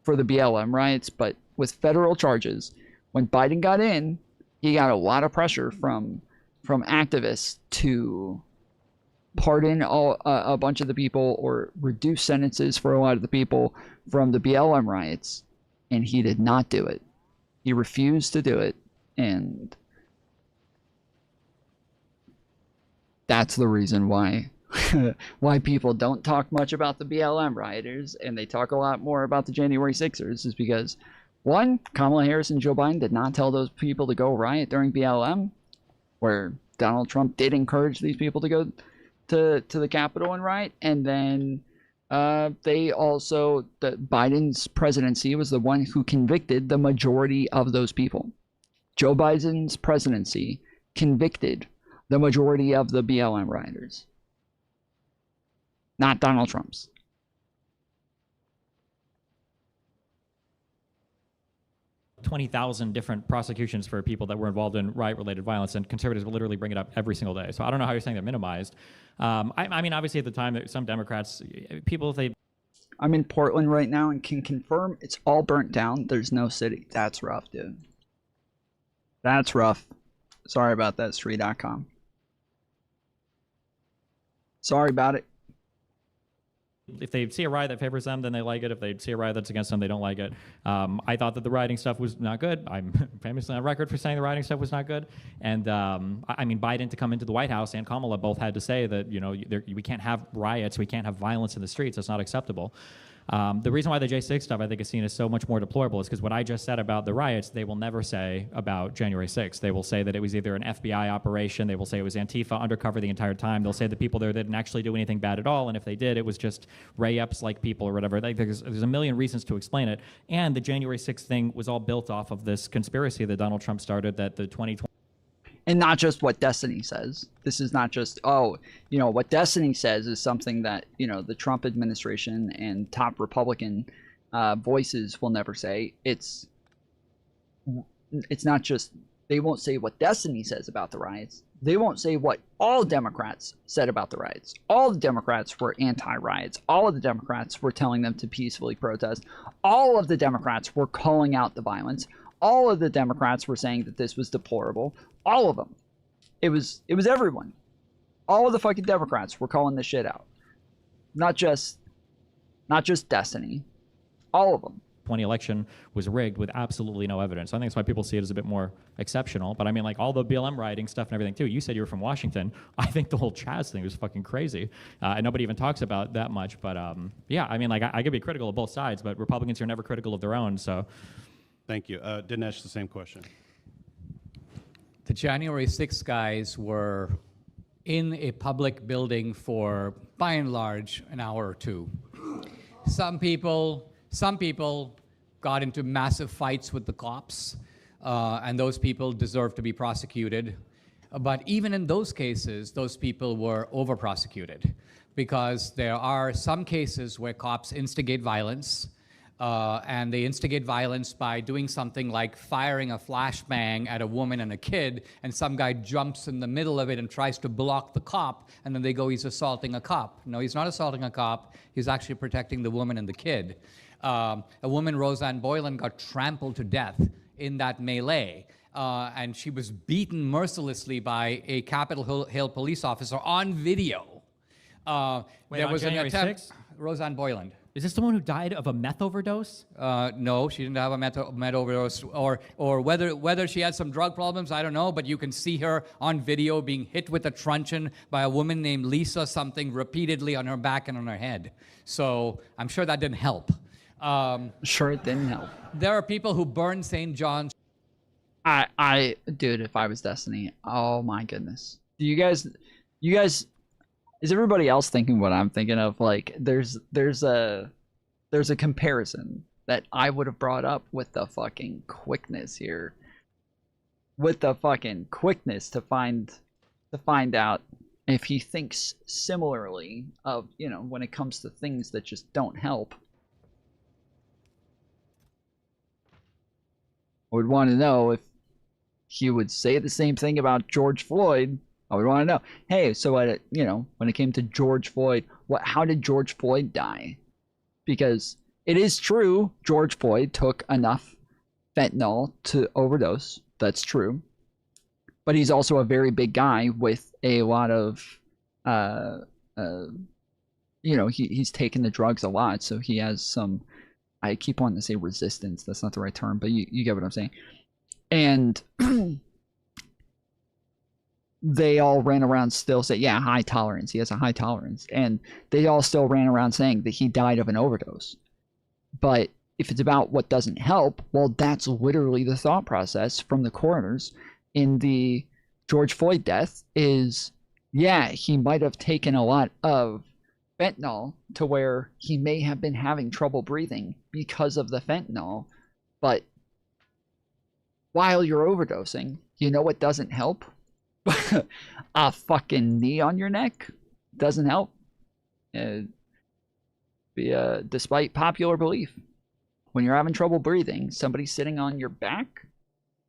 the BLM riots, but with federal charges. When Biden got in, he got a lot of pressure from activists to pardon a bunch of the people or reduce sentences for a lot of the people from the BLM riots. And he did not do it. He refused to do it. And that's the reason why why people don't talk much about the BLM rioters and they talk a lot more about the January 6ers is because, one, Kamala Harris and Joe Biden did not tell those people to go riot during BLM, where Donald Trump did encourage these people to go to the Capitol and riot. And then Biden's presidency was the one who convicted the majority of those people. Joe Biden's presidency convicted the majority of the BLM rioters, not Donald Trump's. 20,000 different prosecutions for people that were involved in riot-related violence, and conservatives will literally bring it up every single day. So I don't know how you're saying they're minimized. I mean, obviously at the time, some Democrats, people, I'm in Portland right now and can confirm it's all burnt down. There's no city. That's rough, dude. That's rough. Sorry about that, Sri.com. Sorry about it. If they see a riot that favors them, then they like it. If they see a riot that's against them, they don't like it. I thought that the rioting stuff was not good. I'm famously on record for saying the rioting stuff was not good. And I mean, Biden to come into the White House and Kamala both had to say that, you know, we can't have riots, we can't have violence in the streets. That's not acceptable. The reason why the J6 stuff I think is seen as so much more deplorable is because what I just said about the riots, they will never say about January 6th. They will say that it was either an FBI operation. They will say it was Antifa undercover the entire time. They'll say the people there didn't actually do anything bad at all. And if they did, it was just Ray-ups like people or whatever. There's a million reasons to explain it. And the January 6th thing was all built off of this conspiracy that Donald Trump started that the 2020. And not just what Destiny says. This is not just, oh, you know, what Destiny says is something that, you know, the Trump administration and top Republican voices will never say. It's not just, they won't say what Destiny says about the riots. They won't say what all Democrats said about the riots. All the Democrats were anti-riots. All of the Democrats were telling them to peacefully protest. All of the Democrats were calling out the violence. All of the Democrats were saying that this was deplorable. All of them. It was everyone. All of the fucking Democrats were calling this shit out. Not just Destiny. All of them. 2020 election was rigged with absolutely no evidence. I think that's why people see it as a bit more exceptional. But I mean, like all the BLM rioting stuff and everything too. You said you were from Washington. I think the whole Chaz thing was fucking crazy. And nobody even talks about that much. But yeah, I mean, like I could be critical of both sides, but Republicans are never critical of their own. So. Thank you. Dinesh, the same question. The January 6th guys were in a public building for, by and large, an hour or two. Some people got into massive fights with the cops, and those people deserve to be prosecuted. But even in those cases, those people were over-prosecuted because there are some cases where cops instigate violence, and they instigate violence by doing something like firing a flashbang at a woman and a kid, and some guy jumps in the middle of it and tries to block the cop, and then they go, he's assaulting a cop. No, he's not assaulting a cop. He's actually protecting the woman and the kid. A woman, Roseanne Boylan, got trampled to death in that melee, and she was beaten mercilessly by a Capitol Hill police officer on video. There was an attempt. 6th? Roseanne Boylan. Is this the one who died of a meth overdose? No, she didn't have a meth overdose, or whether she had some drug problems, I don't know, but you can see her on video being hit with a truncheon by a woman named Lisa something repeatedly on her back and on her head. So I'm sure that didn't help. Sure it didn't help. There are people who burn St. John's. Dude, if I was Destiny, oh my goodness. Do you guys, is everybody else thinking what I'm thinking of? Like, there's a comparison that I would have brought up with the fucking quickness here. With the fucking quickness to find out if he thinks similarly of, you know, when it comes to things that just don't help. I would want to know if he would say the same thing about George Floyd. I would want to know, hey, so when it came to George Floyd, how did George Floyd die? Because it is true, George Floyd took enough fentanyl to overdose. That's true. But he's also a very big guy with a lot of, he's taken the drugs a lot. So he has some, I keep wanting to say resistance. That's not the right term, but you get what I'm saying. And they all ran around still saying, yeah, high tolerance. He has a high tolerance. And they all still ran around saying that he died of an overdose. But if it's about what doesn't help, well, that's literally the thought process from the coroners in the George Floyd death is, yeah, he might have taken a lot of fentanyl to where he may have been having trouble breathing because of the fentanyl. But while you're overdosing, you know what doesn't help? A fucking knee on your neck doesn't help. Despite popular belief. When you're having trouble breathing, somebody sitting on your back,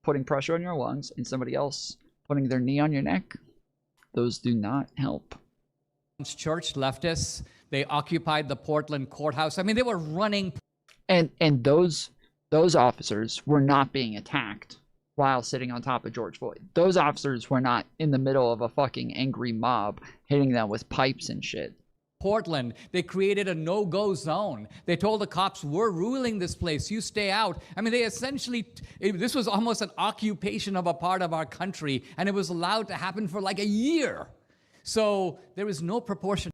putting pressure on your lungs, and somebody else putting their knee on your neck, those do not help. Church leftists, they occupied the Portland courthouse. I mean, they were running. And those officers were not being attacked while sitting on top of George Floyd. Those officers were not in the middle of a fucking angry mob hitting them with pipes and shit. Portland, they created a no-go zone. They told the cops, we're ruling this place, you stay out. I mean, they essentially, this was almost an occupation of a part of our country, and it was allowed to happen for like a year. So there is no proportionality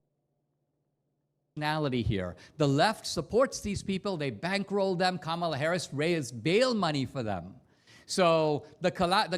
here. The left supports these people, they bankroll them. Kamala Harris raised bail money for them. So the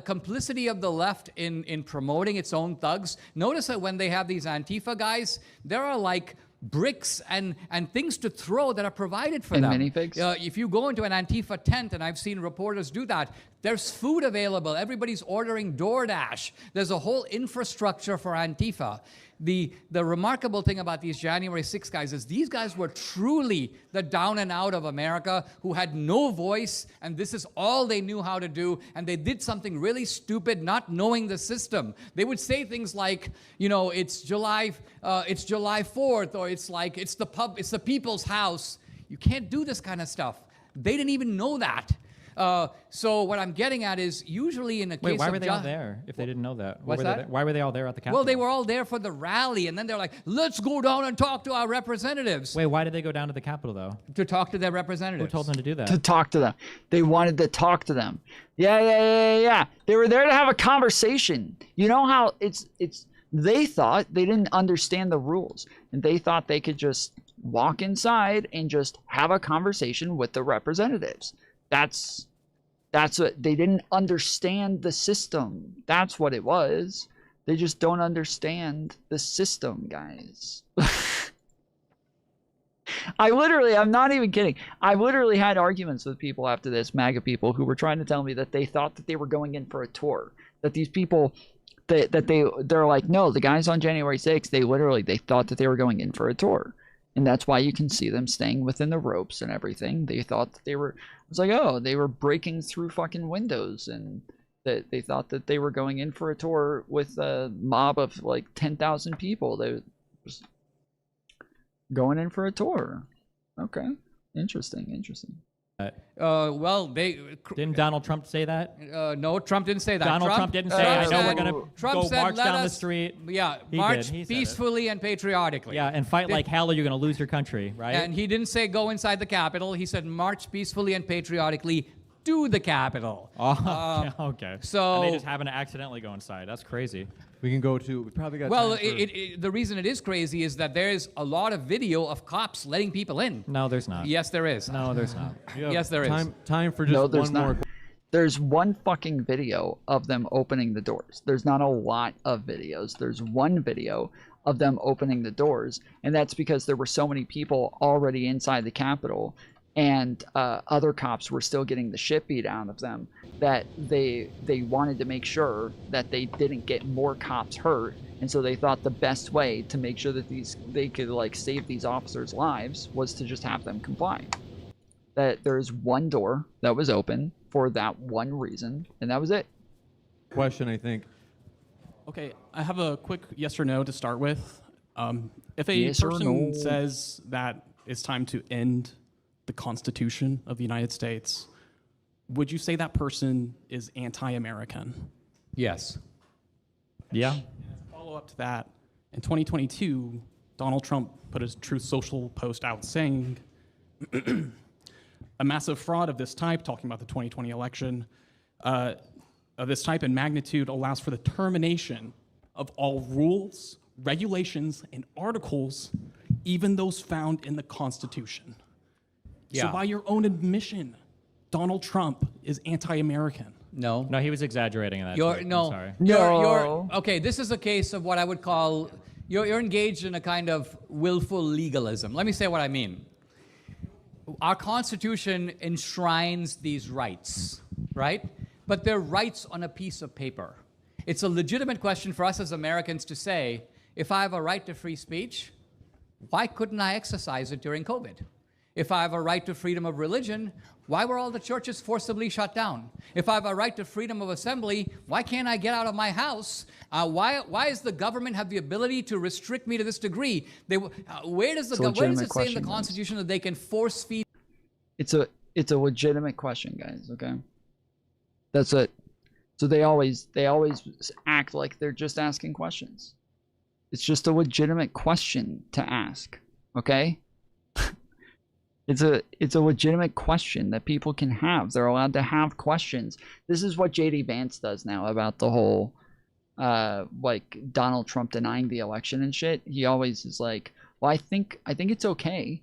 complicity of the left in promoting its own thugs. Notice that when they have these Antifa guys, there are like bricks and things to throw that are provided for them. Minifigs? If you go into an Antifa tent, and I've seen reporters do that, there's food available. Everybody's ordering DoorDash. There's a whole infrastructure for Antifa. The remarkable thing about these January 6 guys is these guys were truly the down and out of America who had no voice, and this is all they knew how to do, and they did something really stupid not knowing the system. They would say things like, you know, it's July 4th, or it's like, it's the people's house. You can't do this kind of stuff. They didn't even know that. So what I'm getting at is usually in a case of... Wait, why were they all there if they didn't know that? What's that? Why were they all there at the Capitol? Well, they were all there for the rally, and then they're like, let's go down and talk to our representatives. Wait, why did they go down to the Capitol, though? To talk to their representatives. Who told them to do that? To talk to them. They wanted to talk to them. Yeah. They were there to have a conversation. You know how they thought they didn't understand the rules, and they thought they could just walk inside and just have a conversation with the representatives. That's what they didn't understand the system. That's what it was. They just don't understand the system, guys. I'm not even kidding. I literally had arguments with people after this, MAGA people, who were trying to tell me that they thought that they were going in for a tour. That these people, they're like, no, the guys on January 6th, they thought that they were going in for a tour. And that's why you can see them staying within the ropes and everything. They thought that they were, it was like, oh, they were breaking through fucking windows, and that they thought that they were going in for a tour with a mob of like 10,000 people. They were just going in for a tour. Okay. Interesting. Well, didn't Donald Trump say that? No, Trump didn't say that. Donald Trump didn't say, I know we're going to go said, march down the street. Yeah, march peacefully and patriotically. Yeah, and fight like hell or you're going to lose your country, right? And he didn't say go inside the Capitol. He said march peacefully and patriotically to the Capitol. Oh, okay. So and they just happen to accidentally go inside. That's crazy. We can go to, we probably got Well, time for... the reason it is crazy is that there's a lot of video of cops letting people in. No, there's not. Yes, there is. No, there's not. Yes, there is. Time for just one more. There's one fucking video of them opening the doors. There's not a lot of videos. There's one video of them opening the doors, and that's because there were so many people already inside the Capitol, and other cops were still getting the shit beat out of them, that they wanted to make sure that they didn't get more cops hurt, and so they thought the best way to make sure that they could like save these officers' lives was to just have them comply. That there's one door that was open for that one reason, and that was it. Question, I think. Okay, I have a quick yes or no to start with. If a person says that it's time to end the Constitution of the United States, would you say that person is anti-American? Yes. Yeah. And as a follow-up to that, in 2022, Donald Trump put his Truth Social post out saying a massive fraud of this type, talking about the 2020 election, of this type and magnitude allows for the termination of all rules, regulations, and articles, even those found in the Constitution. Yeah. So by your own admission, Donald Trump is anti-American. No. No, he was exaggerating in that. I'm sorry. Okay, this is a case of what I would call, you're engaged in a kind of willful legalism. Let me say what I mean. Our Constitution enshrines these rights, right? But they're rights on a piece of paper. It's a legitimate question for us as Americans to say, if I have a right to free speech, why couldn't I exercise it during COVID? If I have a right to freedom of religion, why were all the churches forcibly shut down? If I have a right to freedom of assembly, why can't I get out of my house? Why does the government have the ability to restrict me to this degree? Where does it say in the Constitution that they can force feed? It's a legitimate question, guys. Okay, that's it. So they always act like they're just asking questions. It's just a legitimate question to ask. Okay. It's a legitimate question that people can have. They're allowed to have questions. This is what JD Vance does now about the whole like Donald Trump denying the election and shit. He always is like, well, I think it's okay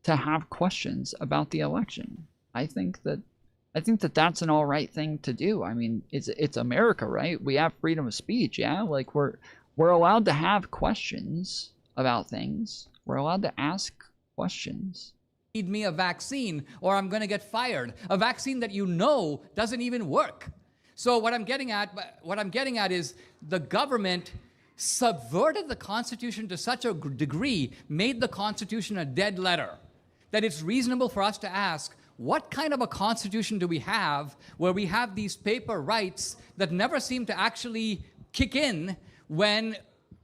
to have questions about the election. I think that that's an all right thing to do. I mean, it's America, right? We have freedom of speech, yeah? Like we're allowed to have questions about things. We're allowed to ask questions. Feed me a vaccine or I'm going to get fired. A vaccine that you know doesn't even work. So what I'm getting at is the government subverted the Constitution to such a degree, made the Constitution a dead letter, that it's reasonable for us to ask, what kind of a Constitution do we have where we have these paper rights that never seem to actually kick in when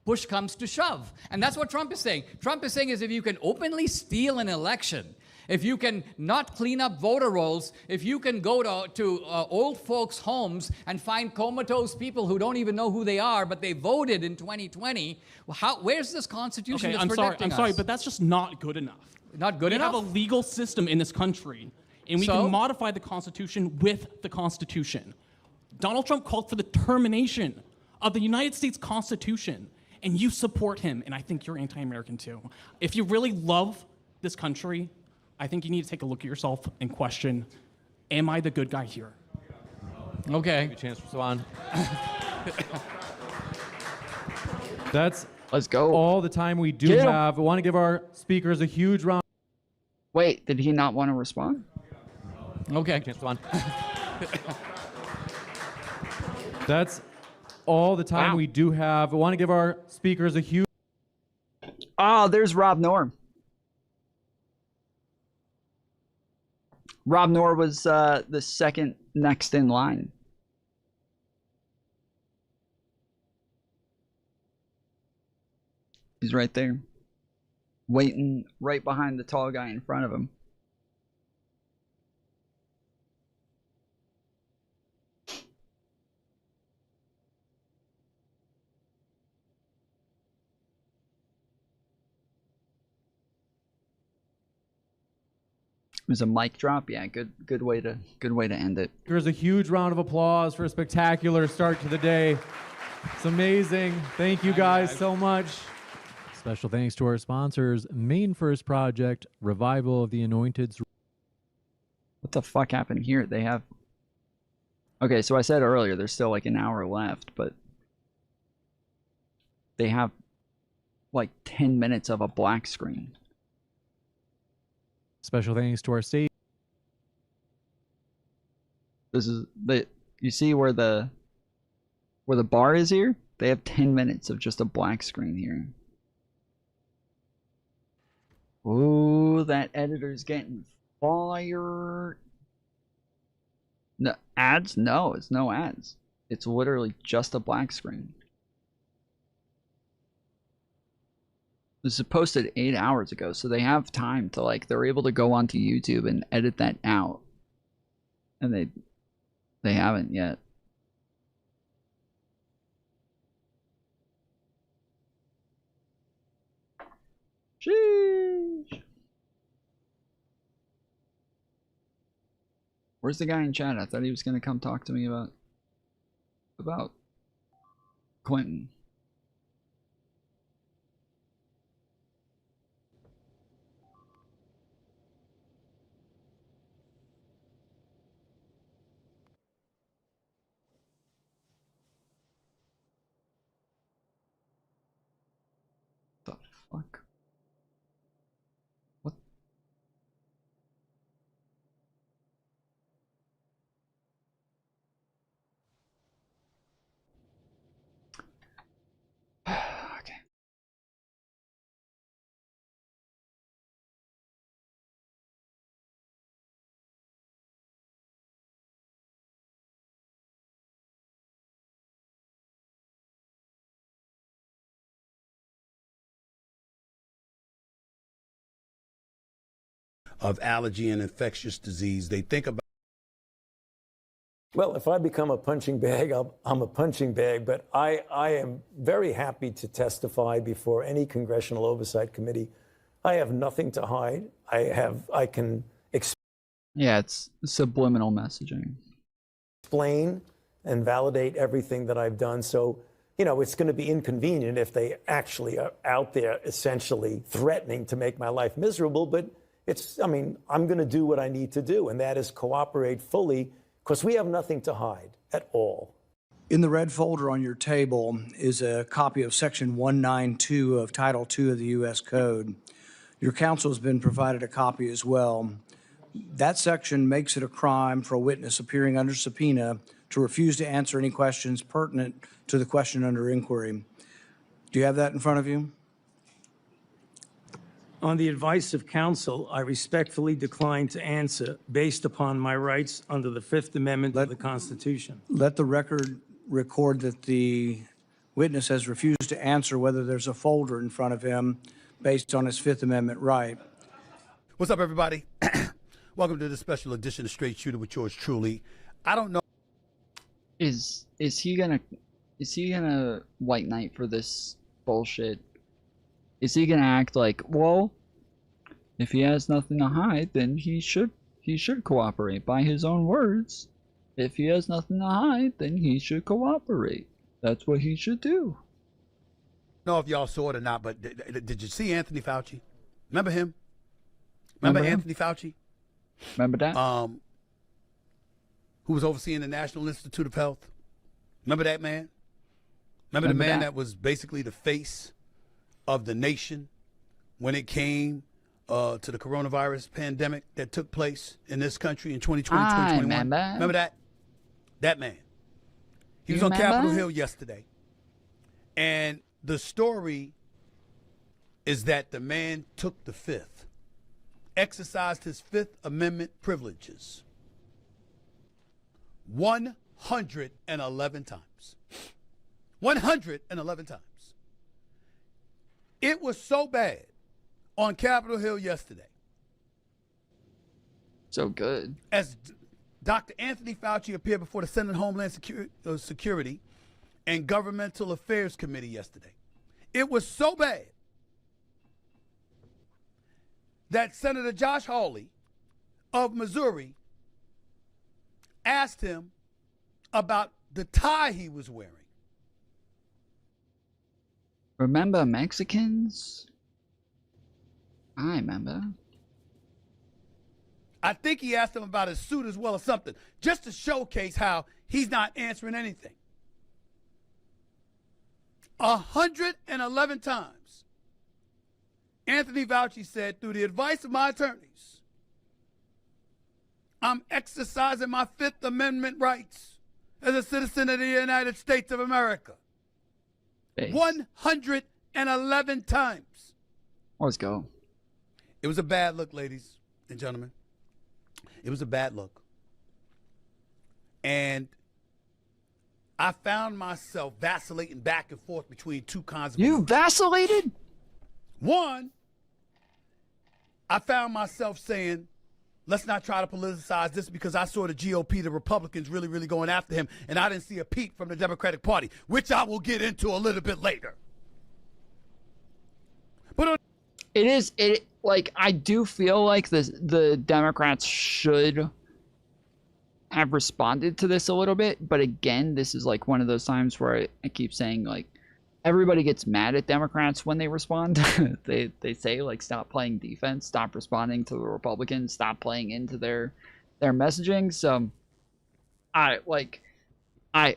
push comes to shove? And that's what Trump is saying. Trump is saying is if you can openly steal an election, if you can not clean up voter rolls, if you can go to old folks' homes and find comatose people who don't even know who they are, but they voted in 2020, where's this Constitution that's protecting us? I'm sorry, but that's just not good enough. Not good enough? We have a legal system in this country, and we can modify the Constitution with the Constitution. Donald Trump called for the termination of the United States Constitution, and you support him, and I think you're anti-American too. If you really love this country, I think you need to take a look at yourself and question, am I the good guy here? Okay. Give you a chance to respond. That's Let's go. All the time we do have. I want to give our speakers a huge round. Wait, did he not want to respond? Okay. Chance to respond. That's all the time we do have. I want to give our speakers a huge. Oh, there's Rob Norm. Rob Noor was the second next in line. He's right there, waiting right behind the tall guy in front of him. It was a mic drop. Yeah, good way to end it. Here's a huge round of applause for a spectacular start to the day. It's amazing. Thank you guys so much. Special thanks to our sponsors, Main First Project, Revival of the Anointed's. What the fuck happened here? They have... Okay, so I said earlier there's still like an hour left, but they have like 10 minutes of a black screen. Special thanks to our state. This is you see where the bar is here? They have 10 minutes of just a black screen here. Ooh, that editor's getting fired. No ads? No, it's no ads. It's literally just a black screen. This was posted 8 hours ago, so they have time to they're able to go onto YouTube and edit that out. And they haven't yet. Sheesh. Where's the guy in chat? I thought he was gonna come talk to me about Clinton. The fuck? of allergy and infectious disease. They think about. Well, if I become a punching bag, I'm a punching bag, but I am very happy to testify before any congressional oversight committee. I have nothing to hide. I can Yeah, it's subliminal messaging. explain and validate everything that I've done. So, you know, it's going to be inconvenient if they actually are out there essentially threatening to make my life miserable. But I mean, I'm going to do what I need to do, and that is cooperate fully, because we have nothing to hide at all. In the red folder on your table is a copy of Section 192 of Title II of the U.S. Code. Your counsel has been provided a copy as well. That section makes it a crime for a witness appearing under subpoena to refuse to answer any questions pertinent to the question under inquiry. Do you have that in front of you? On the advice of counsel, I respectfully decline to answer based upon my rights under the Fifth Amendment of the Constitution. Let the record record that the witness has refused to answer whether there's a folder in front of him based on his Fifth Amendment right. What's up, everybody? Welcome to this special edition of Straight Shooter with yours truly. I don't know. Is he gonna white knight for this bullshit? Is he gonna act like, well, if he has nothing to hide, then he should cooperate by his own words. If he has nothing to hide, then he should cooperate. That's what he should do. I don't know if y'all saw it or not, but did you see Anthony Fauci? Remember him? Remember Anthony Fauci? Remember that? Who was overseeing the National Institute of Health? Remember that man? Remember the man that was basically the face of the nation when it came to the coronavirus pandemic that took place in this country in 2020, 2021? Remember that? That man. He was on Capitol Hill yesterday. And the story is that the man took the Fifth, exercised his Fifth Amendment privileges 111 times. 111 times. It was so bad on Capitol Hill yesterday. So good. As Dr. Anthony Fauci appeared before the Senate Homeland Security and Governmental Affairs Committee yesterday. It was so bad that Senator Josh Hawley of Missouri asked him about the tie he was wearing. Remember Mexicans? I remember. I think he asked him about his suit as well or something, just to showcase how he's not answering anything. 111 times, Anthony Fauci said, through the advice of my attorneys, I'm exercising my Fifth Amendment rights as a citizen of the United States of America. 111 times. Let's go. It was a bad look, ladies and gentlemen. It was a bad look. And I found myself vacillating back and forth between two kinds of emotions. Vacillated? One, I found myself saying, let's not try to politicize this because I saw the GOP, the Republicans, really, really going after him, and I didn't see a peep from the Democratic Party, which I will get into a little bit later. But I do feel like the Democrats should have responded to this a little bit, but again, this is like one of those times where I keep saying, like, everybody gets mad at Democrats when they respond. they say, like, stop playing defense, stop responding to the Republicans, stop playing into their messaging. So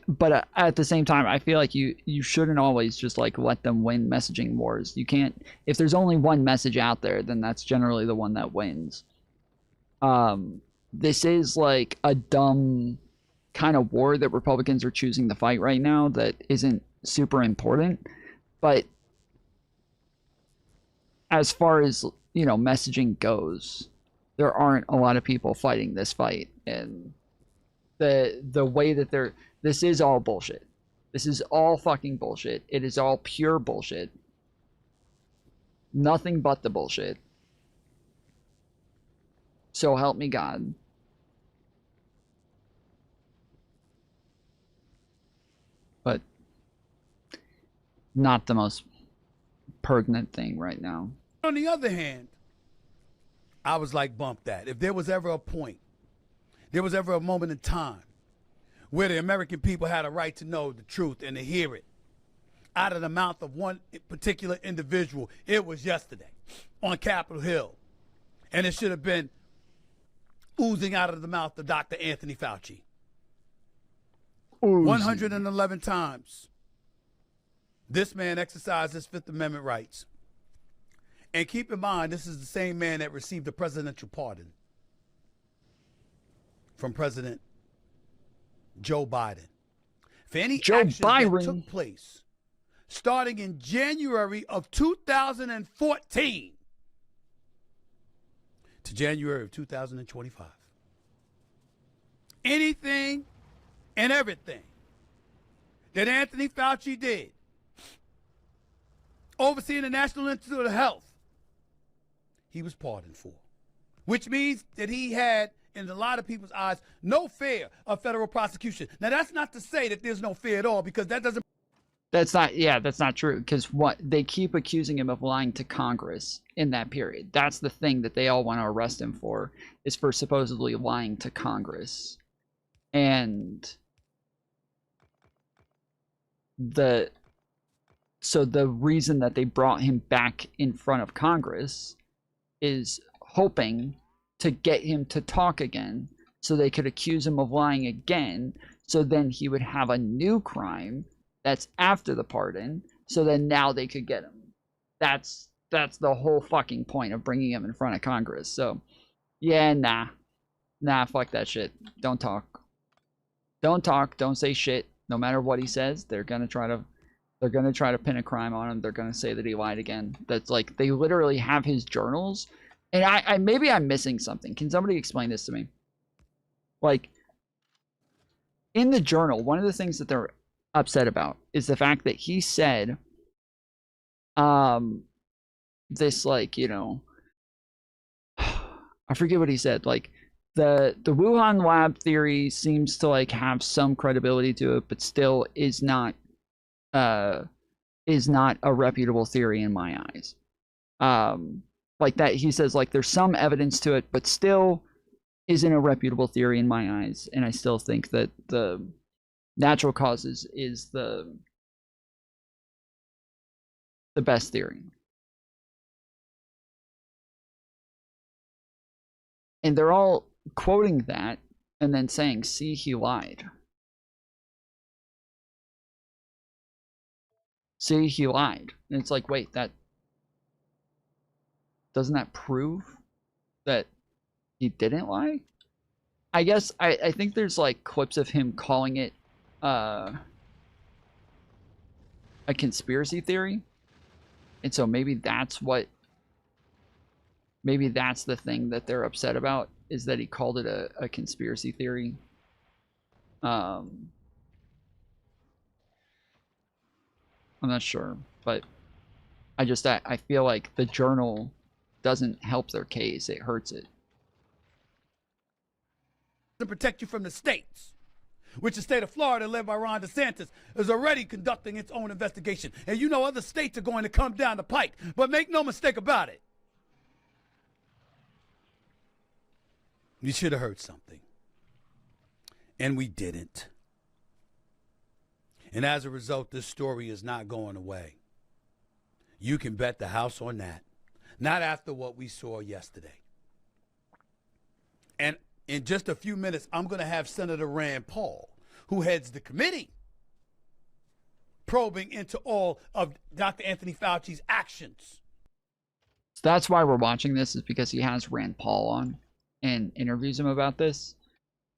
but at the same time, I feel like you shouldn't always just like let them win messaging wars. You can't, if there's only one message out there, then that's generally the one that wins. This is like a dumb kind of war that Republicans are choosing to fight right now that isn't super important, but as far as, you know, messaging goes, there aren't a lot of people fighting this fight, and the way that this is all bullshit. This is all fucking bullshit. It is all pure bullshit. Nothing but the bullshit. So help me God. But not the most pertinent thing right now. On the other hand, I was like, bump that. If there was ever a point, there was ever a moment in time where the American people had a right to know the truth and to hear it out of the mouth of one particular individual, it was yesterday on Capitol Hill. And it should have been oozing out of the mouth of Dr. Anthony Fauci. 111 times this man exercised his Fifth Amendment rights. And keep in mind, this is the same man that received a presidential pardon from President Joe Biden for any actions that took place starting in January of 2014 to January of 2025. Anything and everything that Anthony Fauci did, overseeing the National Institute of Health, he was pardoned for, which means that he had, in a lot of people's eyes, no fear of federal prosecution. Now, that's not to say that there's no fear at all, because that doesn't. That's not true, because what they keep accusing him of lying to Congress in that period. That's the thing that they all want to arrest him for, is for supposedly lying to Congress. And so the reason that they brought him back in front of Congress is hoping to get him to talk again so they could accuse him of lying again, so then he would have a new crime that's after the pardon, so then now they could get him. That's the whole fucking point of bringing him in front of Congress. So yeah, nah, fuck that shit. Don't talk, don't say shit. No matter what he says, they're gonna try to pin a crime on him. They're gonna say that he lied again. That's like, they literally have his journals. And I maybe I'm missing something. Can somebody explain this to me? Like, in the journal, one of the things that they're upset about is the fact that he said this, like, you know, I forget what he said, like the Wuhan lab theory seems to like have some credibility to it, but still is not a reputable theory in my eyes. Like that, he says, like, there's some evidence to it, but still isn't a reputable theory in my eyes. And I still think that the natural causes is the best theory. And they're all quoting that and then saying, see, he lied. See, he lied. And it's like, wait, doesn't that prove that he didn't lie? I guess I think there's like clips of him calling it a conspiracy theory. And so maybe that's the thing that they're upset about, is that he called it a conspiracy theory. I'm not sure, but I feel like the journal doesn't help their case, it hurts it. To protect you from the states, which the state of Florida, led by Ron DeSantis, is already conducting its own investigation. And you know other states are going to come down the pike, but make no mistake about it. We should have heard something. And we didn't. And as a result, this story is not going away. You can bet the house on that. Not after what we saw yesterday. And in just a few minutes, I'm going to have Senator Rand Paul, who heads the committee, probing into all of Dr. Anthony Fauci's actions. So that's why we're watching this, is because he has Rand Paul on and interviews him about this.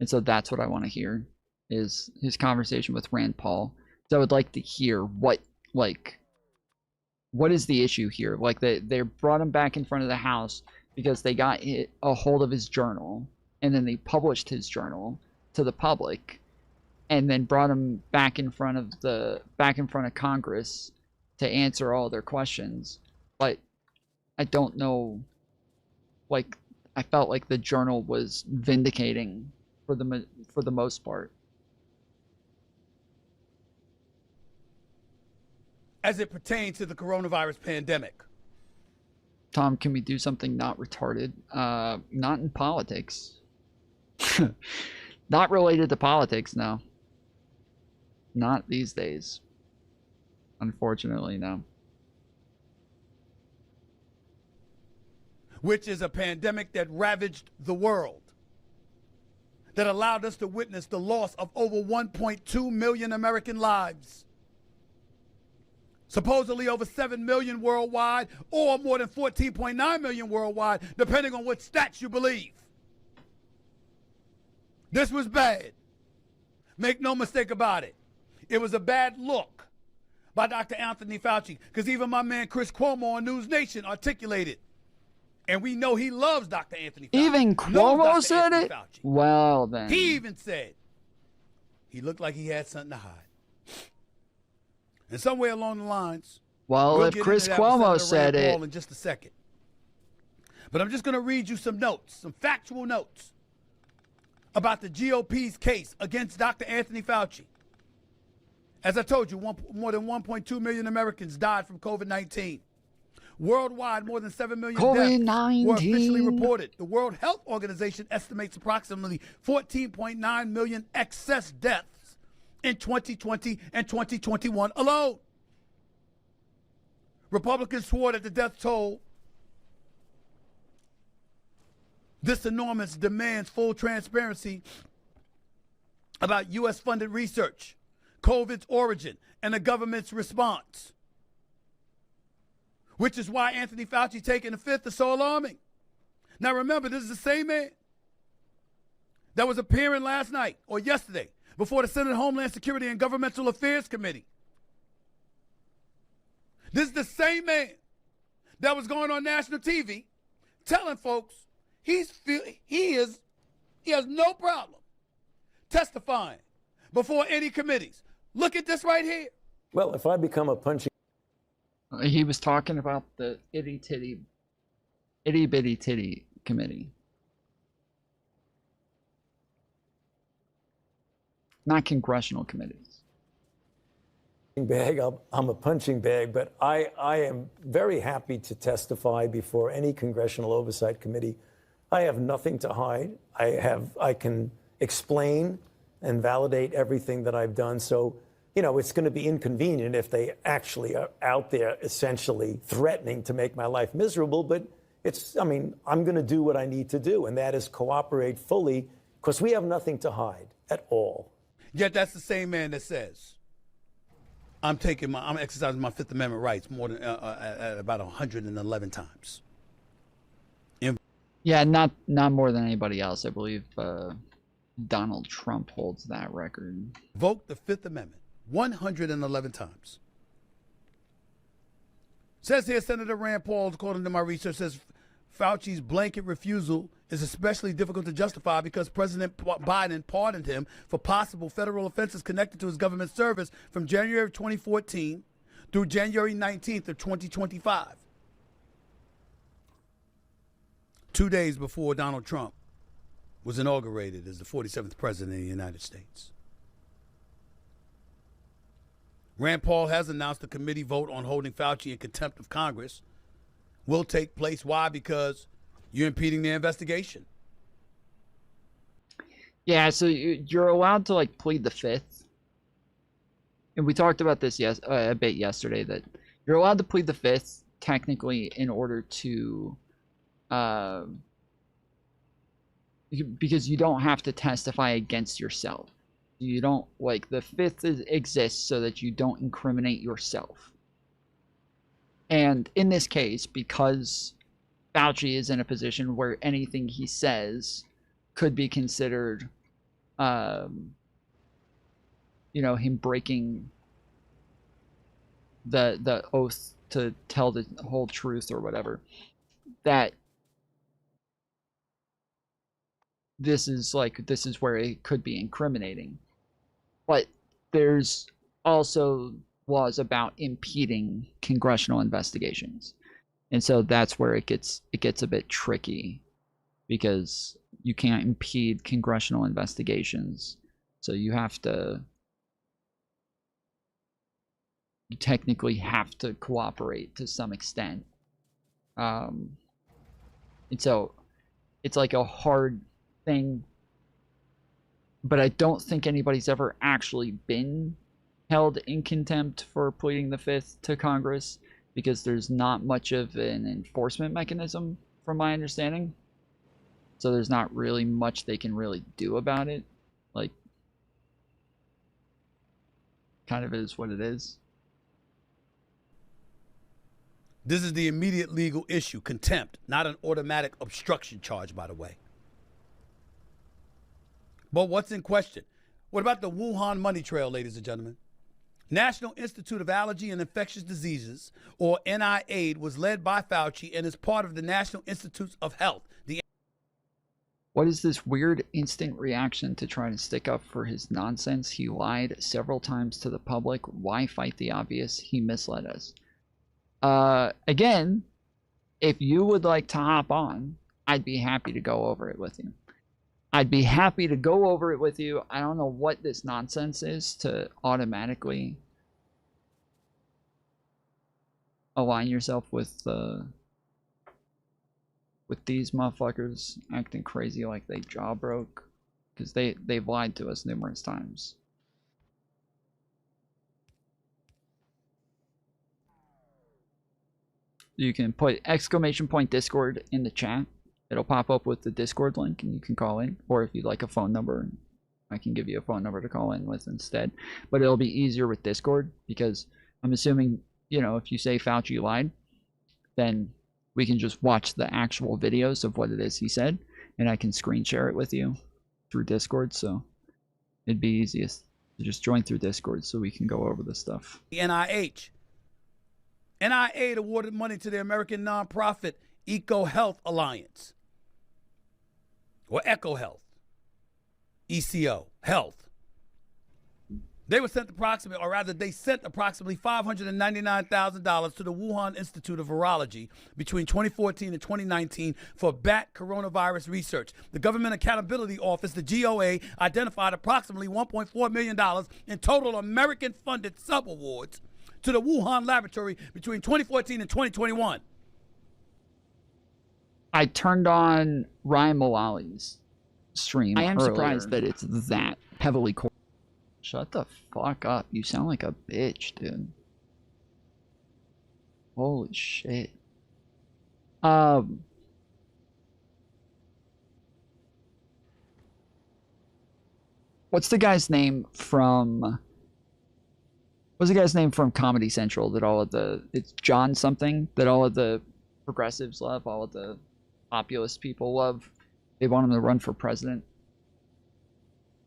And so that's what I want to hear, is his conversation with Rand Paul. So I would like to hear what is the issue here? Like, they brought him back in front of the House because they got a hold of his journal, and then they published his journal to the public, and then brought him back in front of Congress to answer all their questions. But I don't know, like, I felt like the journal was vindicating for the most part. As it pertains to the coronavirus pandemic. Tom, can we do something not retarded? Not in politics. Not related to politics, no. Not these days. Unfortunately, no. Which is a pandemic that ravaged the world, that allowed us to witness the loss of over 1.2 million American lives. Supposedly over 7 million worldwide, or more than 14.9 million worldwide, depending on what stats you believe. This was bad. Make no mistake about it. It was a bad look by Dr. Anthony Fauci, because even my man Chris Cuomo on News Nation articulated. And we know he loves Dr. Anthony Fauci. Even Cuomo said it? Well, then. He even said he looked like he had something to hide. And somewhere along the lines, well, we'll if Chris Cuomo said it, in just a second. But I'm just going to read you some notes, some factual notes about the GOP's case against Dr. Anthony Fauci. As I told you, more than 1.2 million Americans died from COVID-19. Worldwide, more than 7 million deaths were officially reported. The World Health Organization estimates approximately 14.9 million excess deaths in 2020 and 2021 alone. Republicans swore that the death toll, this enormous, demands full transparency about U.S.-funded research, COVID's origin, and the government's response. Which is why Anthony Fauci taking the fifth is so alarming. Now remember, this is the same man that was appearing last night or yesterday before the Senate Homeland Security and Governmental Affairs Committee. This is the same man that was going on national TV telling folks he has no problem testifying before any committees. Look at this right here. Well, if I become a punching... He was talking about the itty bitty titty committee. Not congressional committees. Bag, I'm a punching bag, but I am very happy to testify before any congressional oversight committee. I have nothing to hide. I can explain and validate everything that I've done. So, you know, it's going to be inconvenient if they actually are out there essentially threatening to make my life miserable. But I'm going to do what I need to do, and that is cooperate fully, because we have nothing to hide at all. Yet that's the same man that says, I'm exercising my Fifth Amendment rights more than at about 111 times. Yeah, not more than anybody else. I believe Donald Trump holds that record. Vote the Fifth Amendment 111 times. Says here, Senator Rand Paul, according to my research, says Fauci's blanket refusal is especially difficult to justify because President Biden pardoned him for possible federal offenses connected to his government service from January of 2014 through January 19th of 2025. 2 days before Donald Trump was inaugurated as the 47th president of the United States. Rand Paul has announced a committee vote on holding Fauci in contempt of Congress will take place. Why? Because you're impeding the investigation. Yeah, so you're allowed to plead the fifth. And we talked about this a bit yesterday, that you're allowed to plead the fifth technically in order to because you don't have to testify against yourself. You don't, the fifth exists so that you don't incriminate yourself. And in this case, because Fauci is in a position where anything he says could be considered, him breaking the oath to tell the whole truth or whatever, that this is where it could be incriminating. But there's also laws about impeding congressional investigations. And so that's where it gets a bit tricky. because you can't impede congressional investigations. So you technically have to cooperate to some extent. And so it's like a hard thing, but I don't think anybody's ever actually been held in contempt for pleading the Fifth to Congress, because there's not much of an enforcement mechanism from my understanding. So there's not really much they can really do about it. Like, kind of is what it is. This is the immediate legal issue, contempt, not an automatic obstruction charge, by the way. But what's in question? What about the Wuhan money trail, ladies and gentlemen? National Institute of Allergy and Infectious Diseases, or NIAID, was led by Fauci and is part of the National Institutes of Health. What is this weird instant reaction to try to stick up for his nonsense? He lied several times to the public. Why fight the obvious? He misled us. Again, if you would like to hop on, I'd be happy to go over it with you. I'd be happy to go over it with you. I don't know what this nonsense is to automatically align yourself with these motherfuckers acting crazy like they jaw broke, because they've lied to us numerous times. You can put !Discord in the chat. It'll pop up with the Discord link and you can call in, or if you'd like a phone number, I can give you a phone number to call in with instead. But it'll be easier with Discord, because I'm assuming, you know, if you say Fauci lied, then we can just watch the actual videos of what it is he said, and I can screen share it with you through Discord. So it'd be easiest to just join through Discord so we can go over this stuff. The NIH. NIAID awarded money to the American nonprofit Eco Health Alliance, or Eco Health, ECO Health. They sent approximately $599,000 to the Wuhan Institute of Virology between 2014 and 2019 for bat coronavirus research. The Government Accountability Office, the GOA, identified approximately $1.4 million in total American-funded subawards to the Wuhan laboratory between 2014 and 2021. I turned on Ryan Mullally's stream. I am earlier. surprised that it's that heavily. Shut the fuck up. You sound like a bitch, dude. Holy shit. What's the guy's name from Comedy Central that all of it's John something that all of the progressives love, all of the populist people love? They want him to run for president.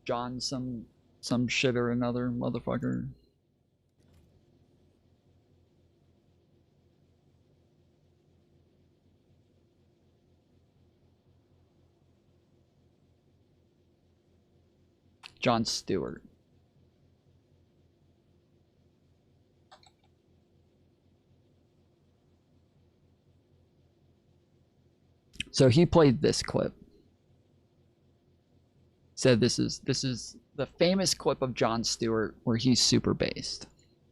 John some shit or another, motherfucker. Jon Stewart. So he played this clip. Said this is the famous clip of Jon Stewart where he's super based.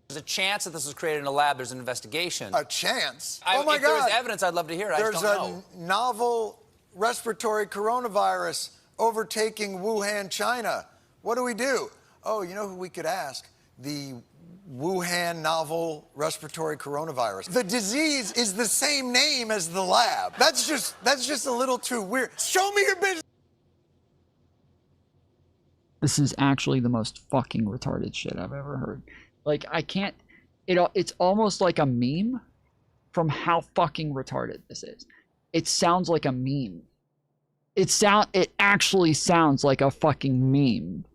There's a chance that this was created in a lab. There's an investigation. A chance? Oh my God! If there is evidence, I'd love to hear it. There's I just don't know. a novel respiratory coronavirus overtaking Wuhan, China. What do? Oh, you know who we could ask? The Wuhan novel respiratory coronavirus. The disease is the same name as the lab. That's just a little too weird. Show me your business. This is actually the most fucking retarded shit I've ever heard. Like, I can't... It's almost like a meme from how fucking retarded this is. It sounds like a meme. It actually sounds like a fucking meme.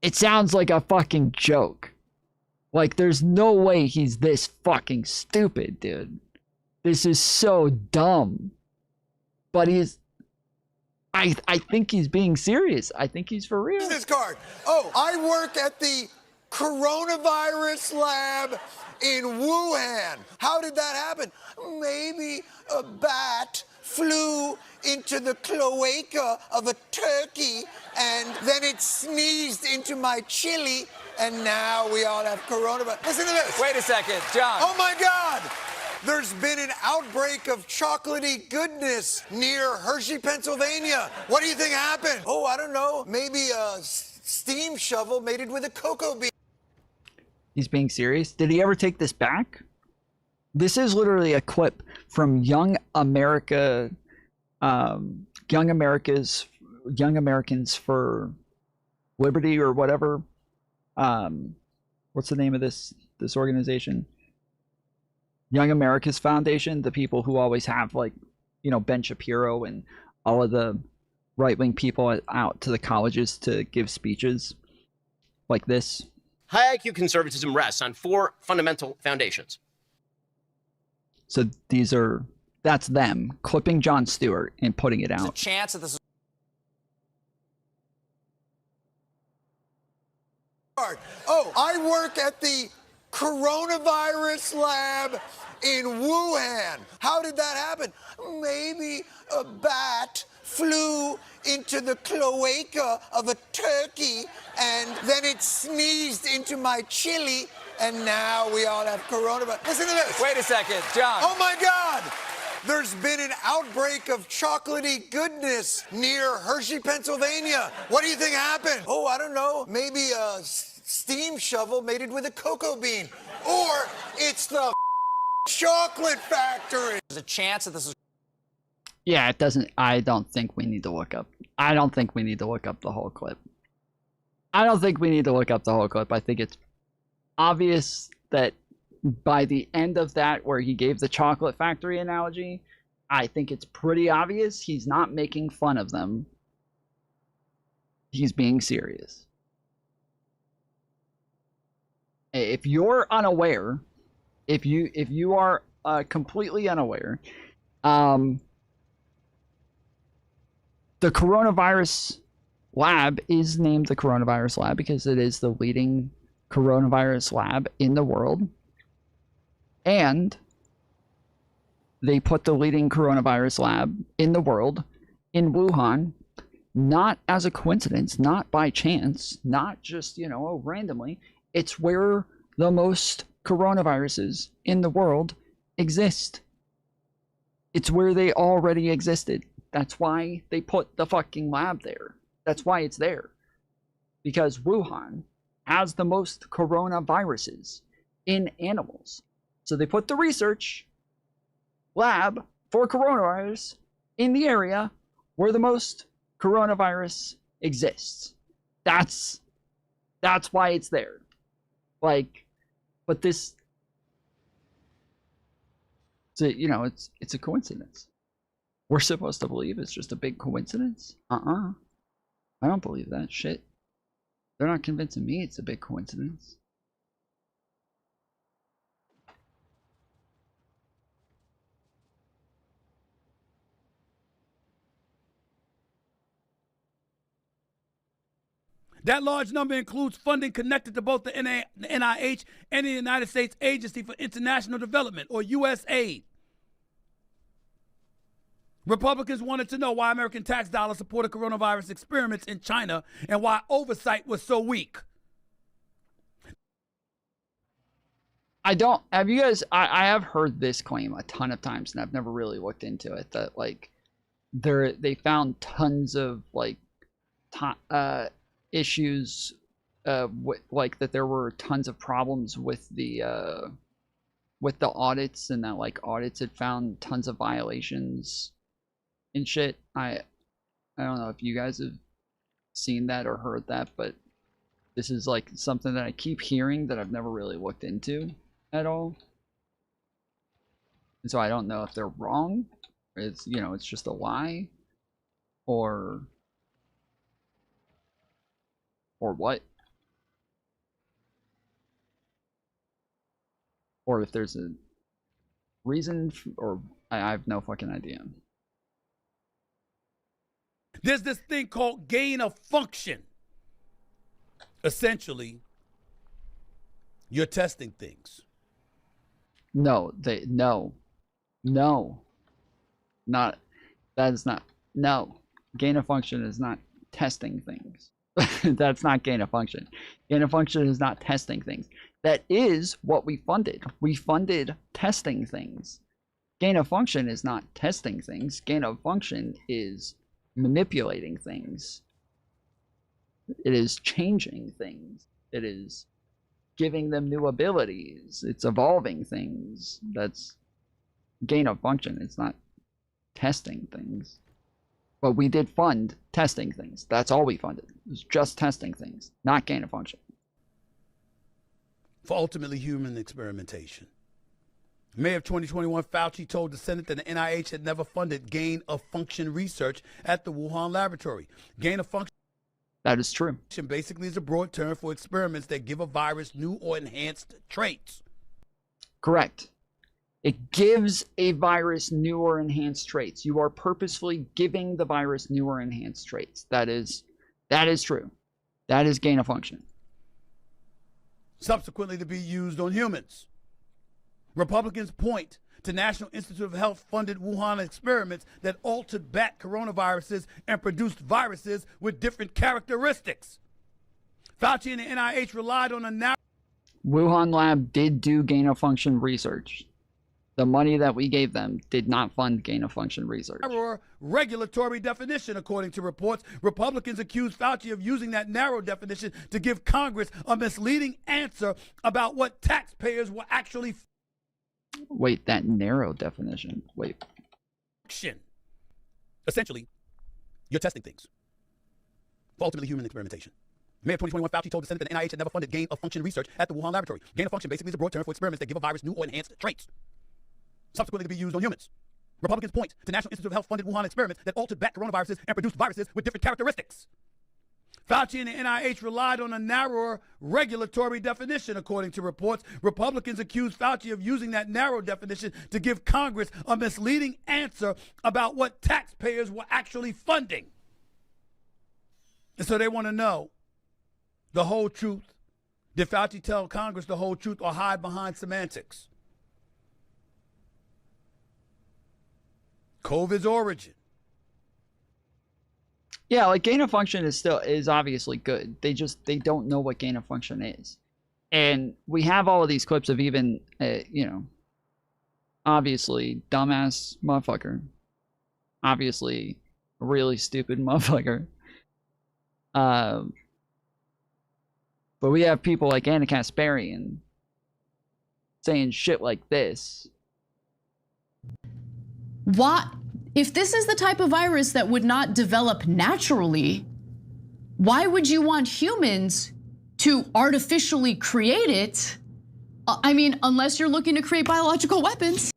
It sounds like a fucking joke. Like, there's no way he's this fucking stupid, dude. This is so dumb. But I think he's being serious. I think he's for real. Business card. Oh, I work at the coronavirus lab in Wuhan. How did that happen? Maybe a bat flew into the cloaca of a turkey and then it sneezed into my chili and now we all have coronavirus. Listen to this. Wait a second, John. Oh my God! There's been an outbreak of chocolatey goodness near Hershey, Pennsylvania. What do you think happened? Oh, I don't know. Maybe a steam shovel mated with a cocoa bean. He's being serious. Did he ever take this back? This is literally a clip from Young Americans for Liberty or whatever. What's the name of this organization? Young America's Foundation, the people who always have, like, you know, Ben Shapiro and all of the right-wing people out to the colleges to give speeches like this. High IQ conservatism rests on 4 fundamental foundations. So that's them clipping Jon Stewart and putting it out. There's a chance that this is... Oh, I work at the coronavirus lab in Wuhan. How did that happen? Maybe a bat flew into the cloaca of a turkey and then it sneezed into my chili and now we all have coronavirus. Listen to this. Wait a second, John. Oh my God! There's been an outbreak of chocolatey goodness near Hershey, Pennsylvania. What do you think happened? Oh, I don't know. Maybe a steam shovel mated with a cocoa bean. Or it's the chocolate factory. There's a chance that this is... Yeah, it doesn't. I don't think we need to look up. I don't think we need to look up the whole clip. I don't think we need to look up the whole clip. I think it's obvious that by the end of that, where he gave the chocolate factory analogy, I think it's pretty obvious he's not making fun of them. He's being serious. If you're unaware, if you are completely unaware, the coronavirus lab is named the coronavirus lab because it is the leading coronavirus lab in the world. And they put the leading coronavirus lab in the world in Wuhan, not as a coincidence, not by chance, not just, you know, randomly. It's where the most coronaviruses in the world exist. It's where they already existed. That's why they put the fucking lab there. That's why it's there. Because Wuhan has the most coronaviruses in animals. So they put the research lab for coronavirus in the area where the most coronavirus exists. That's why it's there. Like, but this, so, you know, it's a coincidence. We're supposed to believe it's just a big coincidence? I don't believe that shit. They're not convincing me it's a big coincidence. That large number includes funding connected to both the NIH and the United States Agency for International Development, or USAID. Republicans wanted to know why American tax dollars supported coronavirus experiments in China and why oversight was so weak. Have you guys, I have heard this claim a ton of times and I've never really looked into it, that like they found tons of like issues like that there were tons of problems with the audits, and that like audits had found tons of violations and shit. I don't know if you guys have seen that or heard that, but this is like something that I keep hearing that I've never really looked into at all. And so I don't know if they're wrong, or it's, you know, it's just a lie, or what, or if there's a reason, or I have no fucking idea. There's this thing called gain of function. Essentially, you're testing things. No, no, not, that is not, no. Gain of function is not testing things. That's not gain of function. Gain of function is not testing things. That is what we funded. We funded testing things. Gain of function is not testing things. Gain of function is manipulating things. It is changing things. It is giving them new abilities. It's evolving things. That's gain of function. It's not testing things. But we did fund testing things. That's all we funded. It was just testing things, not gain of function. For ultimately human experimentation. May of 2021, Fauci told the Senate that the NIH had never funded gain of function research at the Wuhan laboratory. Gain of function. That is true. Basically is a broad term for experiments that give a virus new or enhanced traits. Correct. It gives a virus new or enhanced traits. You are purposefully giving the virus new or enhanced traits. That is true. That is gain of function. Subsequently to be used on humans. Republicans point to National Institute of Health funded Wuhan experiments that altered bat coronaviruses and produced viruses with different characteristics. Fauci and the NIH relied on a narrow... Wuhan lab did do gain of function research. The money that we gave them did not fund gain of function research. Regulatory definition, according to reports. Republicans accused Fauci of using that narrow definition to give Congress a misleading answer about what taxpayers were actually... Wait, that narrow definition. Wait. Essentially, you're testing things. For ultimately human experimentation. May of 2021, Fauci told the Senate that the NIH had never funded gain of function research at the Wuhan laboratory. Gain of function basically is a broad term for experiments that give a virus new or enhanced traits. Subsequently to be used on humans. Republicans point to National Institute of Health funded Wuhan experiments that altered bat coronaviruses and produced viruses with different characteristics. Fauci and the NIH relied on a narrower regulatory definition, according to reports. Republicans accused Fauci of using that narrow definition to give Congress a misleading answer about what taxpayers were actually funding. And so they want to know the whole truth. Did Fauci tell Congress the whole truth or hide behind semantics? COVID's origin. Yeah, like gain of function is obviously good. They don't know what gain of function is. And we have all of these clips of even, obviously dumbass motherfucker. Obviously a really stupid motherfucker. But we have people like Anna Kasparian saying shit like this. What? If this is the type of virus that would not develop naturally, why would you want humans to artificially create it? I mean, unless you're looking to create biological weapons.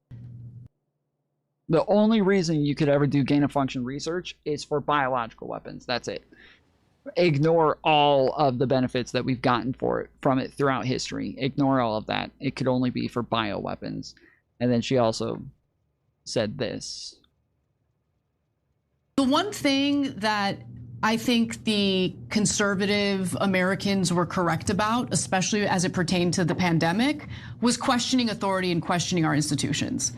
The only reason you could ever do gain of function research is for biological weapons. That's it. Ignore all of the benefits that we've gotten from it throughout history. Ignore all of that. It could only be for bioweapons. And then she also said this. The one thing that I think the conservative Americans were correct about, especially as it pertained to the pandemic, was questioning authority and questioning our institutions.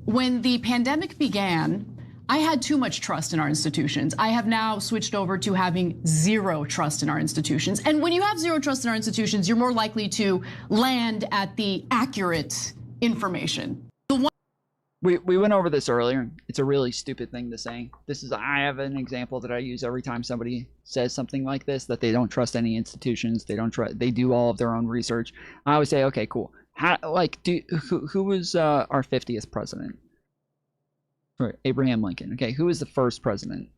When the pandemic began, I had too much trust in our institutions. I have now switched over to having zero trust in our institutions. And when you have zero trust in our institutions, you're more likely to land at the accurate information. We went over this earlier. It's a really stupid thing to say. I have an example that I use every time somebody says something like this, that they don't trust any institutions. They do all of their own research. I always say, okay, cool. Who was our 50th president? Sorry, Abraham Lincoln. Okay, who was the first president?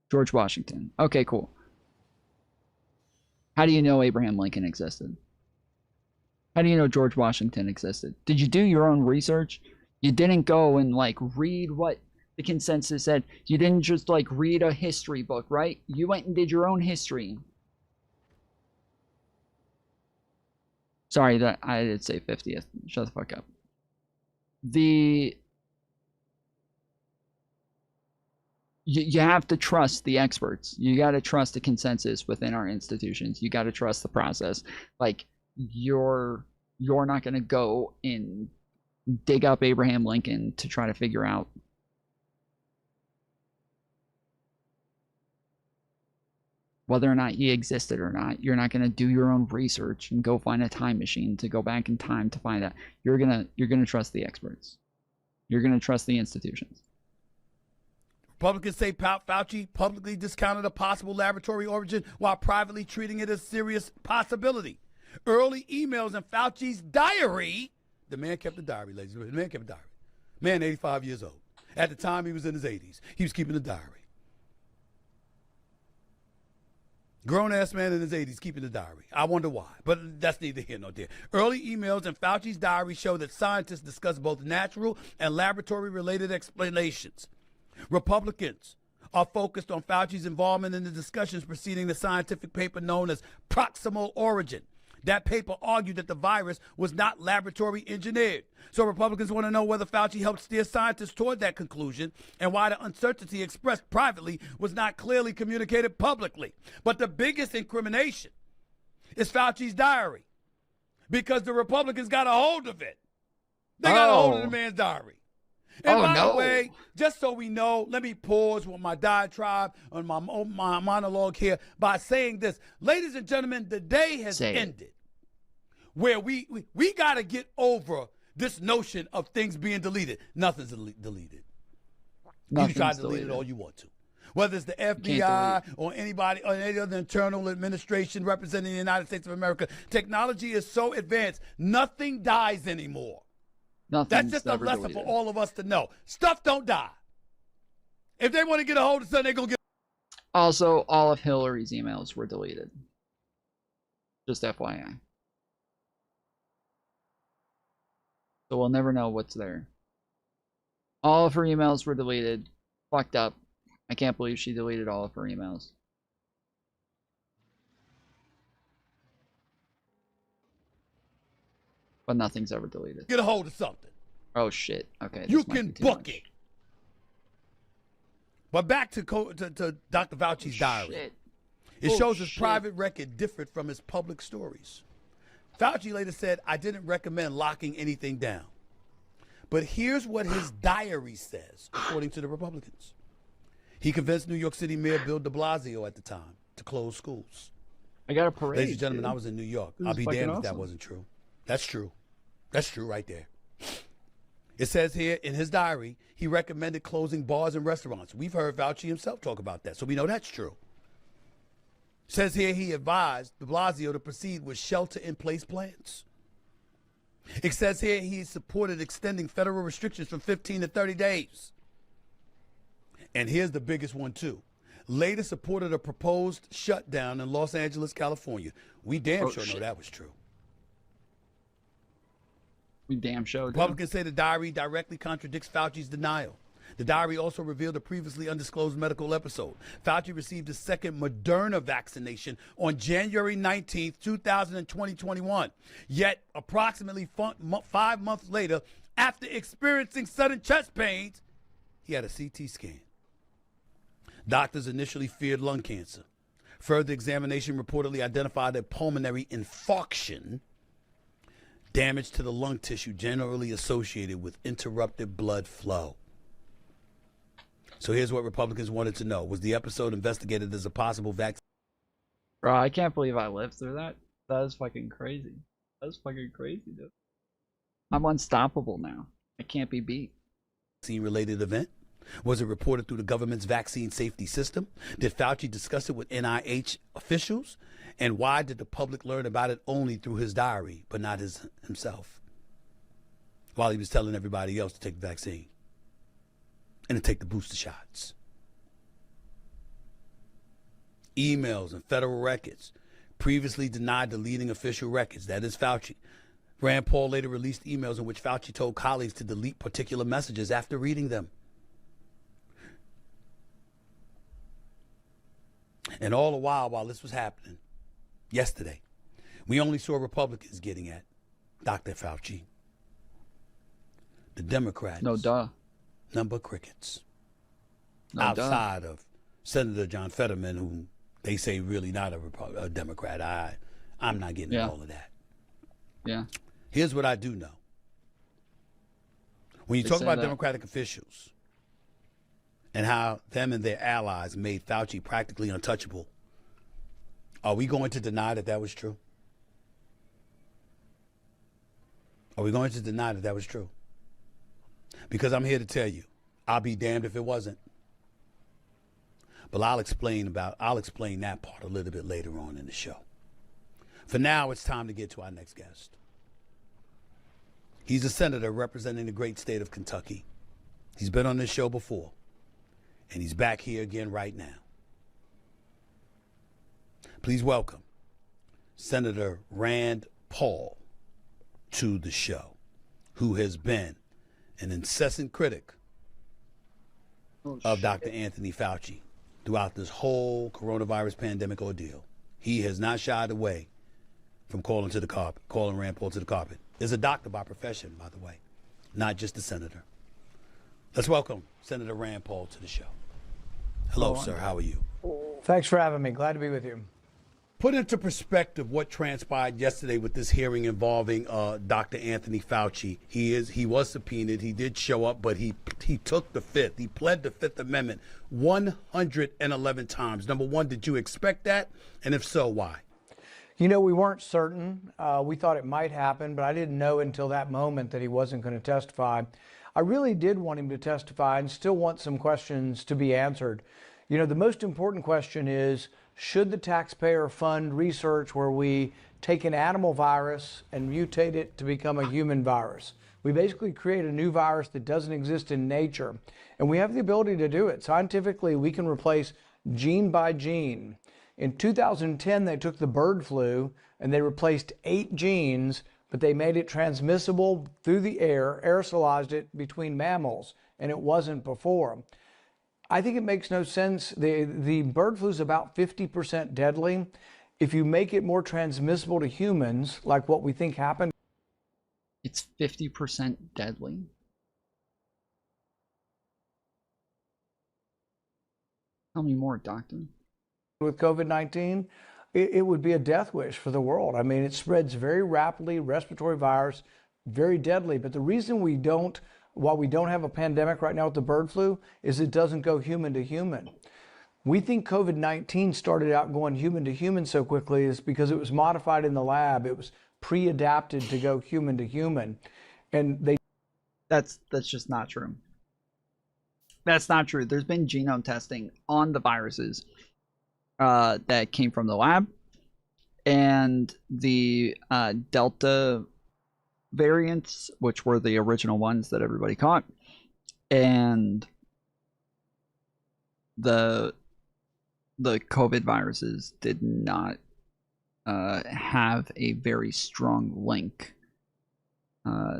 George Washington. Okay, cool. How do you know Abraham Lincoln existed? How do you know George Washington existed? Did you do your own research? You didn't go and read what the consensus said. You didn't just read a history book, right? You went and did your own history. Sorry that I did say 50th. Shut the fuck up. You have to trust the experts. You got to trust the consensus within our institutions. You got to trust the process. you're not going to go and dig up Abraham Lincoln to try to figure out whether or not he existed or not. You're not going to do your own research and go find a time machine to go back in time to find out. You're going to trust the experts. You're going to trust the institutions. Republicans say Fauci publicly discounted a possible laboratory origin while privately treating it as a serious possibility. Early emails in Fauci's diary. The man kept a diary, ladies and gentlemen. The man kept a diary. Man, 85 years old. At the time, he was in his 80s. He was keeping a diary. Grown-ass man in his 80s keeping a diary. I wonder why, but that's neither here nor there. Early emails in Fauci's diary show that scientists discuss both natural and laboratory-related explanations. Republicans are focused on Fauci's involvement in the discussions preceding the scientific paper known as proximal origin. That paper argued that the virus was not laboratory engineered. So Republicans want to know whether Fauci helped steer scientists toward that conclusion and why the uncertainty expressed privately was not clearly communicated publicly. But the biggest incrimination is Fauci's diary, because the Republicans got a hold of it. They got a hold of the man's diary. And by the way, just so we know, let me pause with my diatribe on my monologue here by saying this. Ladies and gentlemen, the day has ended where we got to get over this notion of things being deleted. Nothing's deleted. You can try to delete it all you want to. Whether it's the FBI or anybody or any other internal administration representing the United States of America, technology is so advanced, nothing dies anymore. That's just a lesson for all of us to know. Stuff don't die. If they want to get a hold of something, they're going to get. Also, all of Hillary's emails were deleted. Just FYI. So we'll never know what's there. All of her emails were deleted. Fucked up. I can't believe she deleted all of her emails. But nothing's ever deleted. Get a hold of something. Oh shit. Okay. You can book it. But back to Dr. Fauci's diary. It shows his private record differed from his public stories. Fauci later said, "I didn't recommend locking anything down." But here's what his diary says, according to the Republicans. He convinced New York City Mayor Bill de Blasio at the time to close schools. I got a parade. Ladies and gentlemen, dude. I was in New York. This I'll is be fucking damned if that awesome. wasn't true. That's true. That's true right there. It says here in his diary, he recommended closing bars and restaurants. We've heard Fauci himself talk about that, so we know that's true. It says here he advised de Blasio to proceed with shelter-in-place plans. It says here he supported extending federal restrictions from 15 to 30 days. And here's the biggest one, too. Later supported a proposed shutdown in Los Angeles, California. We damn sure know that was true. We damn sure do. Republicans say the diary directly contradicts Fauci's denial. The diary also revealed a previously undisclosed medical episode. Fauci received his second Moderna vaccination on January 19th, 2021. Yet, approximately 5 months later, after experiencing sudden chest pains, he had a CT scan. Doctors initially feared lung cancer. Further examination reportedly identified a pulmonary infarction, damage to the lung tissue generally associated with interrupted blood flow. So here's what Republicans wanted to know. Was the episode investigated as a possible vaccine? Bro, I can't believe I lived through that. That is fucking crazy. That's fucking crazy, dude. I'm unstoppable now. I can't be beat. Vaccine-related event? Was it reported through the government's vaccine safety system? Did Fauci discuss it with NIH officials? And why did the public learn about it only through his diary, but not himself? While he was telling everybody else to take the vaccine and to take the booster shots. Emails and federal records previously denied deleting official records. That is Fauci. Rand Paul later released emails in which Fauci told colleagues to delete particular messages after reading them. And all the while this was happening, yesterday, we only saw Republicans getting at Dr. Fauci. The Democrats. No duh. Number crickets. No outside of Senator John Fetterman, who they say really not a Democrat. I'm not getting into all of that. Yeah. Here's what I do know. When you They talk say about that. Democratic officials and how them and their allies made Fauci practically untouchable, are we going to deny that that was true? Are we going to deny that that was true? Because I'm here to tell you, I'll be damned if it wasn't. But I'll explain that part a little bit later on in the show. For now, it's time to get to our next guest. He's a senator representing the great state of Kentucky. He's been on this show before, and he's back here again right now. Please welcome Senator Rand Paul to the show, who has been an incessant critic of Dr. Anthony Fauci throughout this whole coronavirus pandemic ordeal. He has not shied away from calling Rand Paul to the carpet. Is a doctor by profession, by the way, not just a senator. Let's welcome Senator Rand Paul to the show. Hello, sir. How are you? Thanks for having me. Glad to be with you. Put into perspective what transpired yesterday with this hearing involving Dr. Anthony Fauci. He was subpoenaed. He did show up, but he took the fifth. He pled the Fifth Amendment 111 times. Number one, did you expect that? And if so, why? You know, we weren't certain. We thought it might happen, but I didn't know until that moment that he wasn't going to testify. I really did want him to testify and still want some questions to be answered. You know, the most important question is, should the taxpayer fund research where we take an animal virus and mutate it to become a human virus? We basically create a new virus that doesn't exist in nature, and we have the ability to do it. Scientifically, we can replace gene by gene. In 2010, they took the bird flu and they replaced 8 genes, but they made it transmissible through the air, aerosolized it between mammals, and it wasn't before. I think it makes no sense. The bird flu is about 50% deadly. If you make it more transmissible to humans, like what we think happened, It's 50% deadly. Tell me more, doctor. with COVID-19, it would be a death wish for the world. I mean, it spreads very rapidly, respiratory virus, very deadly. But the reason while we don't have a pandemic right now with the bird flu, is it doesn't go human to human. We think COVID-19 started out going human to human so quickly is because it was modified in the lab. It was pre-adapted to go human to human. And That's just not true. That's not true. There's been genome testing on the viruses that came from the lab, and the Delta variants, which were the original ones that everybody caught, and the COVID viruses did not have a very strong link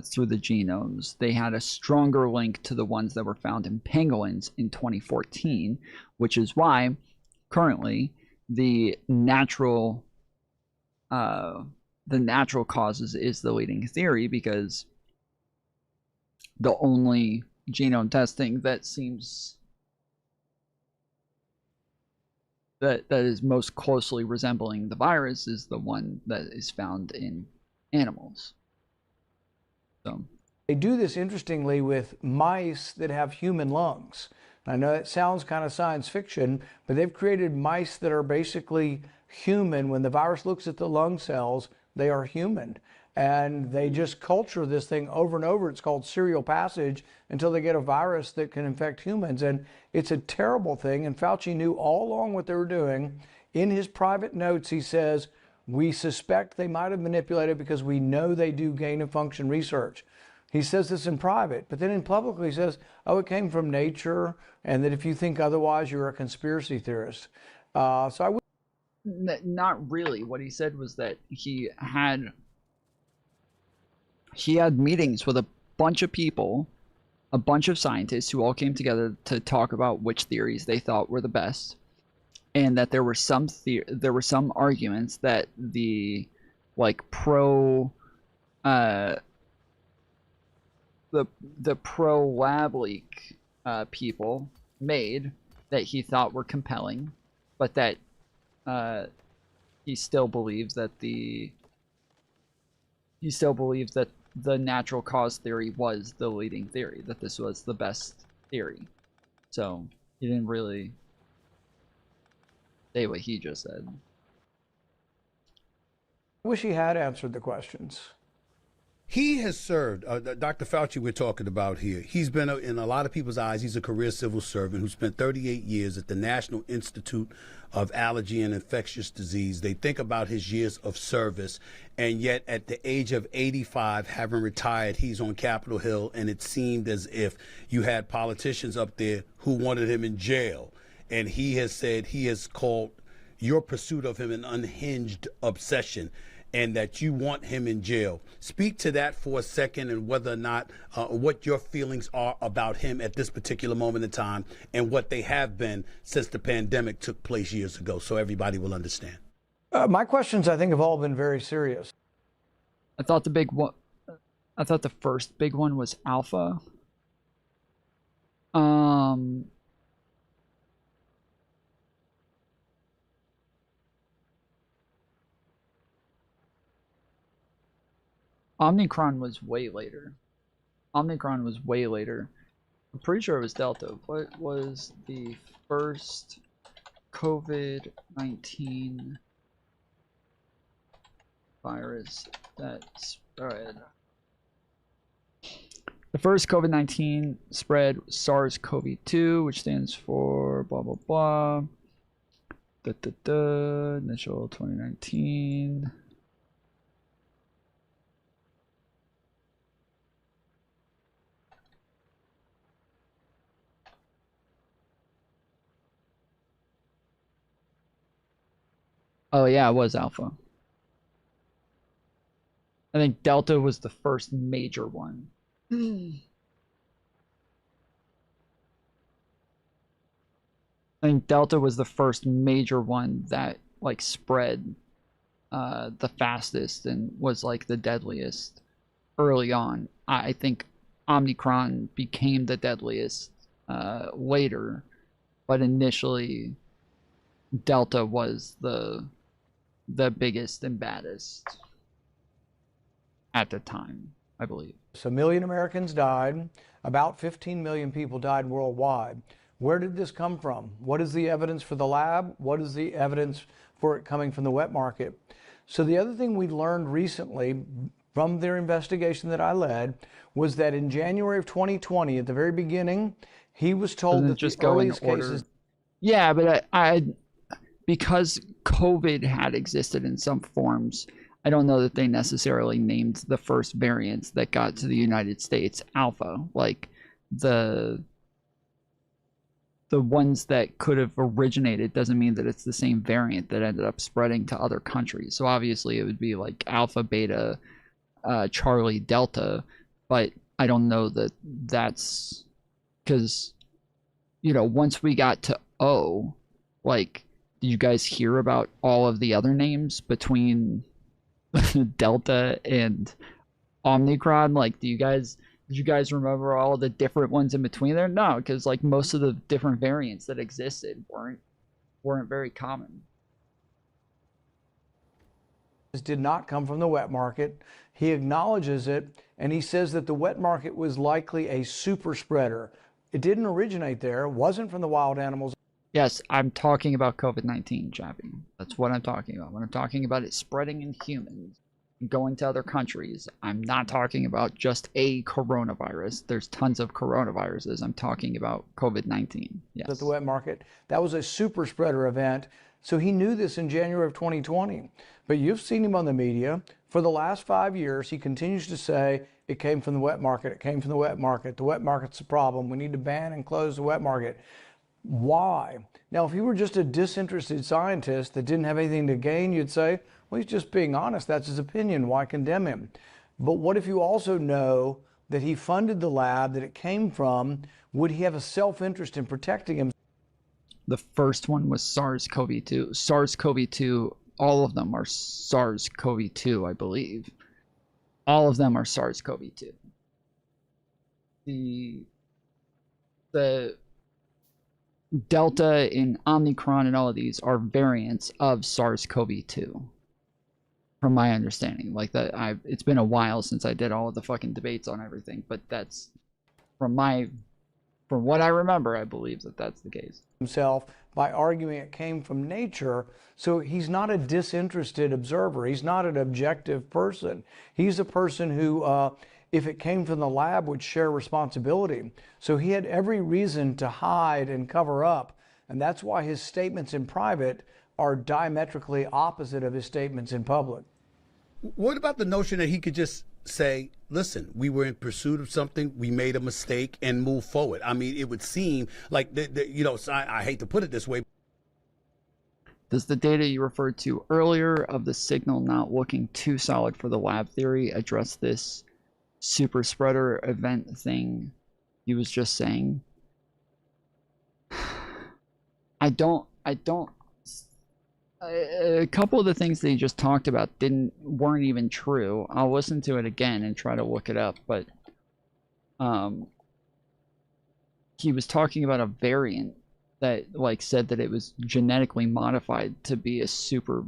through the genomes. They had a stronger link to the ones that were found in pangolins in 2014, which is why currently the natural causes is the leading theory, because the only genome testing that seems that is most closely resembling the virus is the one that is found in animals. So they do this interestingly with mice that have human lungs. I know it sounds kind of science fiction, but they've created mice that are basically human. When the virus looks at the lung cells, they are human. And they just culture this thing over and over. It's called serial passage until they get a virus that can infect humans. And it's a terrible thing. And Fauci knew all along what they were doing. In his private notes, he says, we suspect they might have manipulated because we know they do gain of function research. He says this in private, but then in public he says, oh, it came from nature, and that if you think otherwise, you're a conspiracy theorist. So I would... Not really. What he said was that he had meetings with a bunch of people, a bunch of scientists who all came together to talk about which theories they thought were the best, and that there were some arguments that the pro lab leak people made that he thought were compelling, but that he still believes that he still believed that the natural cause theory was the leading theory, that this was the best theory. So he didn't really say what he just said. I wish he had answered the questions. He has served, Dr. Fauci we're talking about here, he's been, in a lot of people's eyes, he's a career civil servant who spent 38 years at the National Institute of Allergy and Infectious Disease. They think about his years of service, and yet at the age of 85, having retired, he's on Capitol Hill, and it seemed as if you had politicians up there who wanted him in jail. And he has said he has called your pursuit of him an unhinged obsession, and that you want him in jail. Speak to that for a second, and whether or not, what your feelings are about him at this particular moment in time, and what they have been since the pandemic took place years ago, so everybody will understand. My questions, I think, have all been very serious. I thought the first big one was Alpha. Omicron was way later. Omicron was way later. I'm pretty sure it was Delta. What was the first COVID-19 virus that spread? The first COVID-19 spread SARS-CoV-2, which stands for blah, blah, blah. Initial 2019. Oh yeah, it was Alpha. I think Delta was the first major one. I think Delta was the first major one that like spread the fastest and was like the deadliest early on. I think Omicron became the deadliest later, but initially Delta was the biggest and baddest at the time, I believe. So 1 million Americans died. About 15 million people died worldwide. Where did this come from? What is the evidence for the lab? What is the evidence for it coming from the wet market? So the other thing we learned recently from their investigation that I led was that in January of 2020, at the very beginning, he was told that the earliest cases... Yeah, but I because COVID had existed in some forms, I don't know that they necessarily named the first variants that got to the United States Alpha. Like the ones that could have originated doesn't mean that it's the same variant that ended up spreading to other countries. So obviously it would be like Alpha, Beta, Charlie, Delta, but I don't know that that's because, you know, once we got to O, like, did you guys hear about all of the other names between Delta and Omicron? Like, did you guys remember all the different ones in between there? No, because like most of the different variants that existed weren't very common. This did not come from the wet market. He acknowledges it, and he says that the wet market was likely a super spreader. It didn't originate there, wasn't from the wild animals. Yes, I'm talking about COVID-19, Chappie. That's what I'm talking about. When I'm talking about it spreading in humans and going to other countries, I'm not talking about just a coronavirus. There's tons of coronaviruses. I'm talking about COVID-19. Yes. At the wet market. That was a super spreader event. So he knew this in January of 2020. But you've seen him on the media. For the last 5 years, he continues to say it came from the wet market. It came from the wet market. The wet market's the problem. We need to ban and close the wet market. Why? Now, if he were just a disinterested scientist that didn't have anything to gain, you'd say, well, he's just being honest. That's his opinion. Why condemn him? But what if you also know that he funded the lab that it came from? Would he have a self-interest in protecting him? The first one was SARS-CoV-2. SARS-CoV-2, all of them are SARS-CoV-2, I believe. All of them are SARS-CoV-2. The Delta and Omicron and all of these are variants of SARS-CoV-2. from my understanding. Like that, it's been a while since I did all of the fucking debates on everything, but that's from what I remember. I believe that that's the case. Himself by arguing it came from nature. So he's not a disinterested observer. He's not an objective person. He's a person who, if it came from the lab, would share responsibility. So he had every reason to hide and cover up. And that's why his statements in private are diametrically opposite of his statements in public. What about the notion that he could just say, listen, we were in pursuit of something, we made a mistake, and move forward? I mean, it would seem like, I hate to put it this way. Does the data you referred to earlier of the signal not looking too solid for the lab theory address this super spreader event thing he was just saying? A couple of the things that he just talked about weren't even true. I'll listen to it again and try to look it up, but he was talking about a variant that said that it was genetically modified to be a super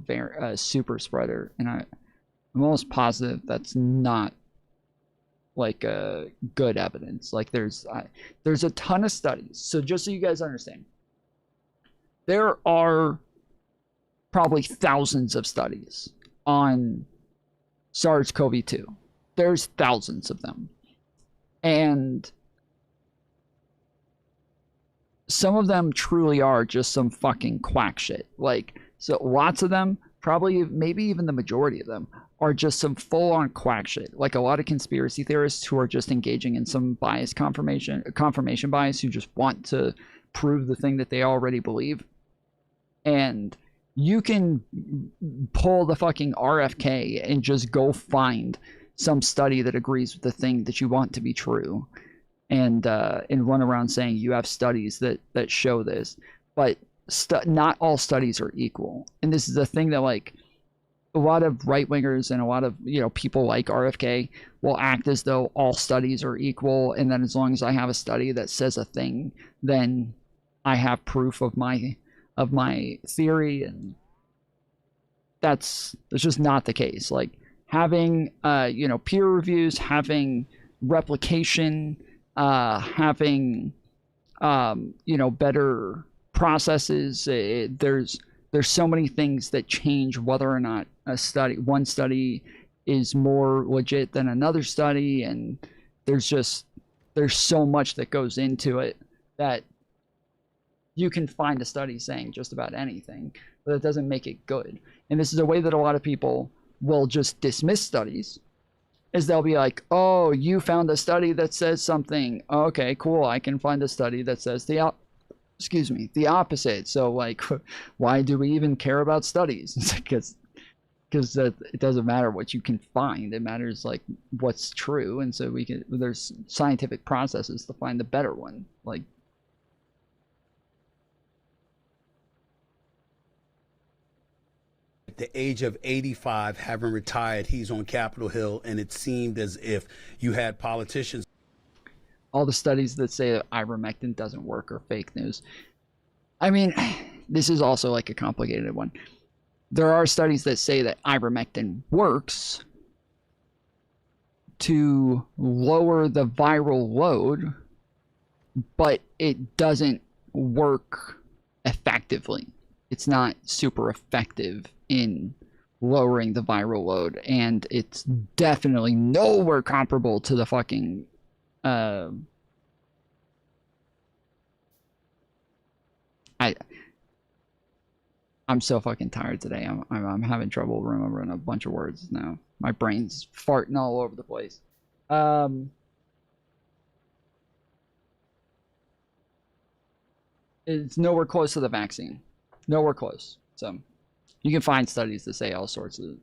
spreader, and I'm almost positive that's not good evidence. Like there's a ton of studies. So just so you guys understand, there are probably thousands of studies on SARS-CoV-2. There's thousands of them. And some of them truly are just some fucking quack shit. So lots of them, probably maybe even the majority of them, are just some full-on quack shit. Like a lot of conspiracy theorists who are just engaging in some confirmation bias, who just want to prove the thing that they already believe. And you can pull the fucking RFK and just go find some study that agrees with the thing that you want to be true, and run around saying you have studies that show this. But not all studies are equal. And this is the thing that a lot of right-wingers and a lot of people like RFK will act as though all studies are equal, and then as long as I have a study that says a thing, then I have proof of my theory. And that's just not the case. Having peer reviews, having replication, having better processes, there's so many things that change whether or not one study is more legit than another study, and there's so much that goes into it that you can find a study saying just about anything, but it doesn't make it good. And this is a way that a lot of people will just dismiss studies, is they'll be like, oh, you found a study that says something. Okay, cool. I can find a study that says the opposite. So why do we even care about studies? It's because it doesn't matter what you can find. It matters what's true. And so there's scientific processes to find the better one. At the age of 85, having retired, he's on Capitol Hill, and it seemed as if you had politicians. All the studies that say that ivermectin doesn't work are fake news. I mean, this is also a complicated one. There are studies that say that ivermectin works to lower the viral load, but it doesn't work effectively. It's not super effective in lowering the viral load, and it's definitely nowhere comparable to the fucking I'm so fucking tired today. I'm having trouble remembering a bunch of words now. My brain's farting all over the place. It's nowhere close to the vaccine. Nowhere close. So you can find studies that say all sorts of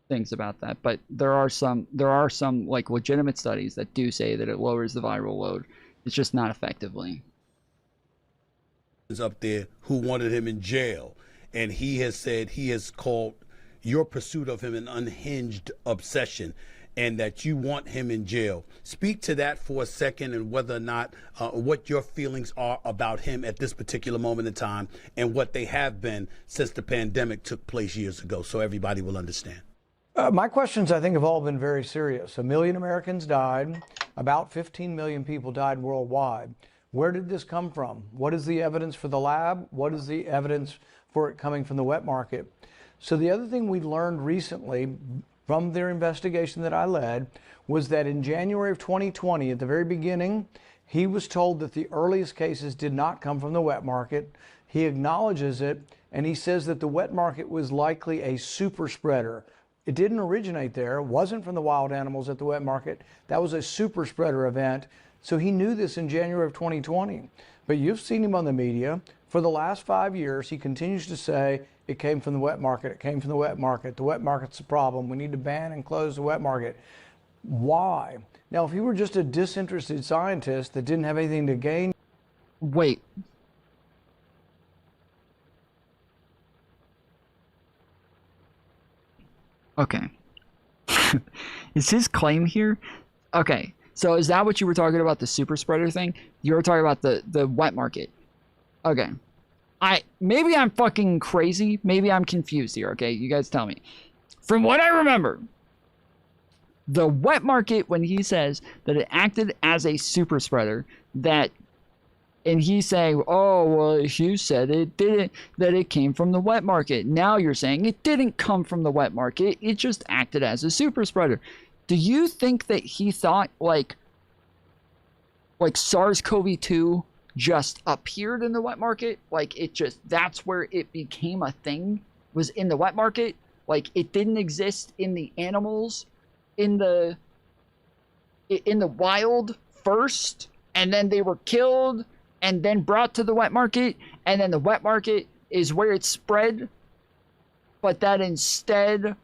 things about that, but there are some legitimate studies that do say that it lowers the viral load. It's just not effectively. Up there who wanted him in jail, and he has said he has called your pursuit of him an unhinged obsession, and that you want him in jail. Speak to that for a second, and whether or not what your feelings are about him at this particular moment in time, and what they have been since the pandemic took place years ago, so everybody will understand. My questions, I think, have all been very serious. 1 million Americans died. About 15 million people died worldwide. Where did this come from? What is the evidence for the lab? What is the evidence for it coming from the wet market? So the other thing we learned recently from their investigation that I led was that in January of 2020, at the very beginning, he was told that the earliest cases did not come from the wet market. He acknowledges it, and he says that the wet market was likely a super spreader. It didn't originate there, wasn't from the wild animals at the wet market. That was a super spreader event. So he knew this in January of 2020. But you've seen him on the media. For the last 5 years, he continues to say it came from the wet market. It came from the wet market. The wet market's the problem. We need to ban and close the wet market. Why? Now, if he were just a disinterested scientist that didn't have anything to gain. Wait. Okay. Is his claim here? Okay. So is that what you were talking about, the super spreader thing? You were talking about the wet market. Okay. Maybe I'm fucking crazy. Maybe I'm confused here. Okay. You guys tell me. From what I remember, the wet market, when he says that it acted as a super spreader, and he's saying, oh, well, you said it didn't, that it came from the wet market. Now you're saying it didn't come from the wet market. It just acted as a super spreader. Do you think that he thought like SARS-CoV-2 just appeared in the wet market? Like that's where it became a thing, was in the wet market? Like it didn't exist in the animals, in the wild first, and then they were killed and then brought to the wet market, and then the wet market is where it spread, but that instead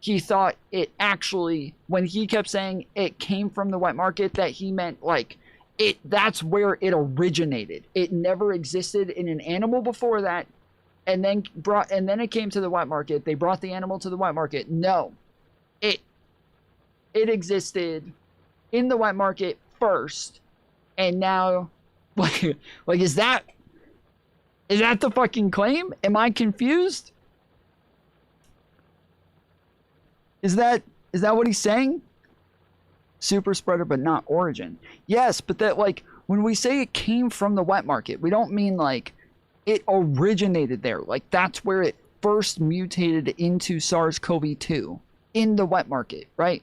he thought it actually, when he kept saying it came from the wet market, that he meant like that's where it originated. It never existed in an animal before that, and then it came to the wet market. They brought the animal to the wet market. No, it existed in the wet market first, and now like is that the fucking claim? Am I confused? Is that what he's saying? Super spreader, but not origin. Yes, but that, like, when we say it came from the wet market, we don't mean like it originated there. Like that's where it first mutated into SARS-CoV-2, in the wet market, right?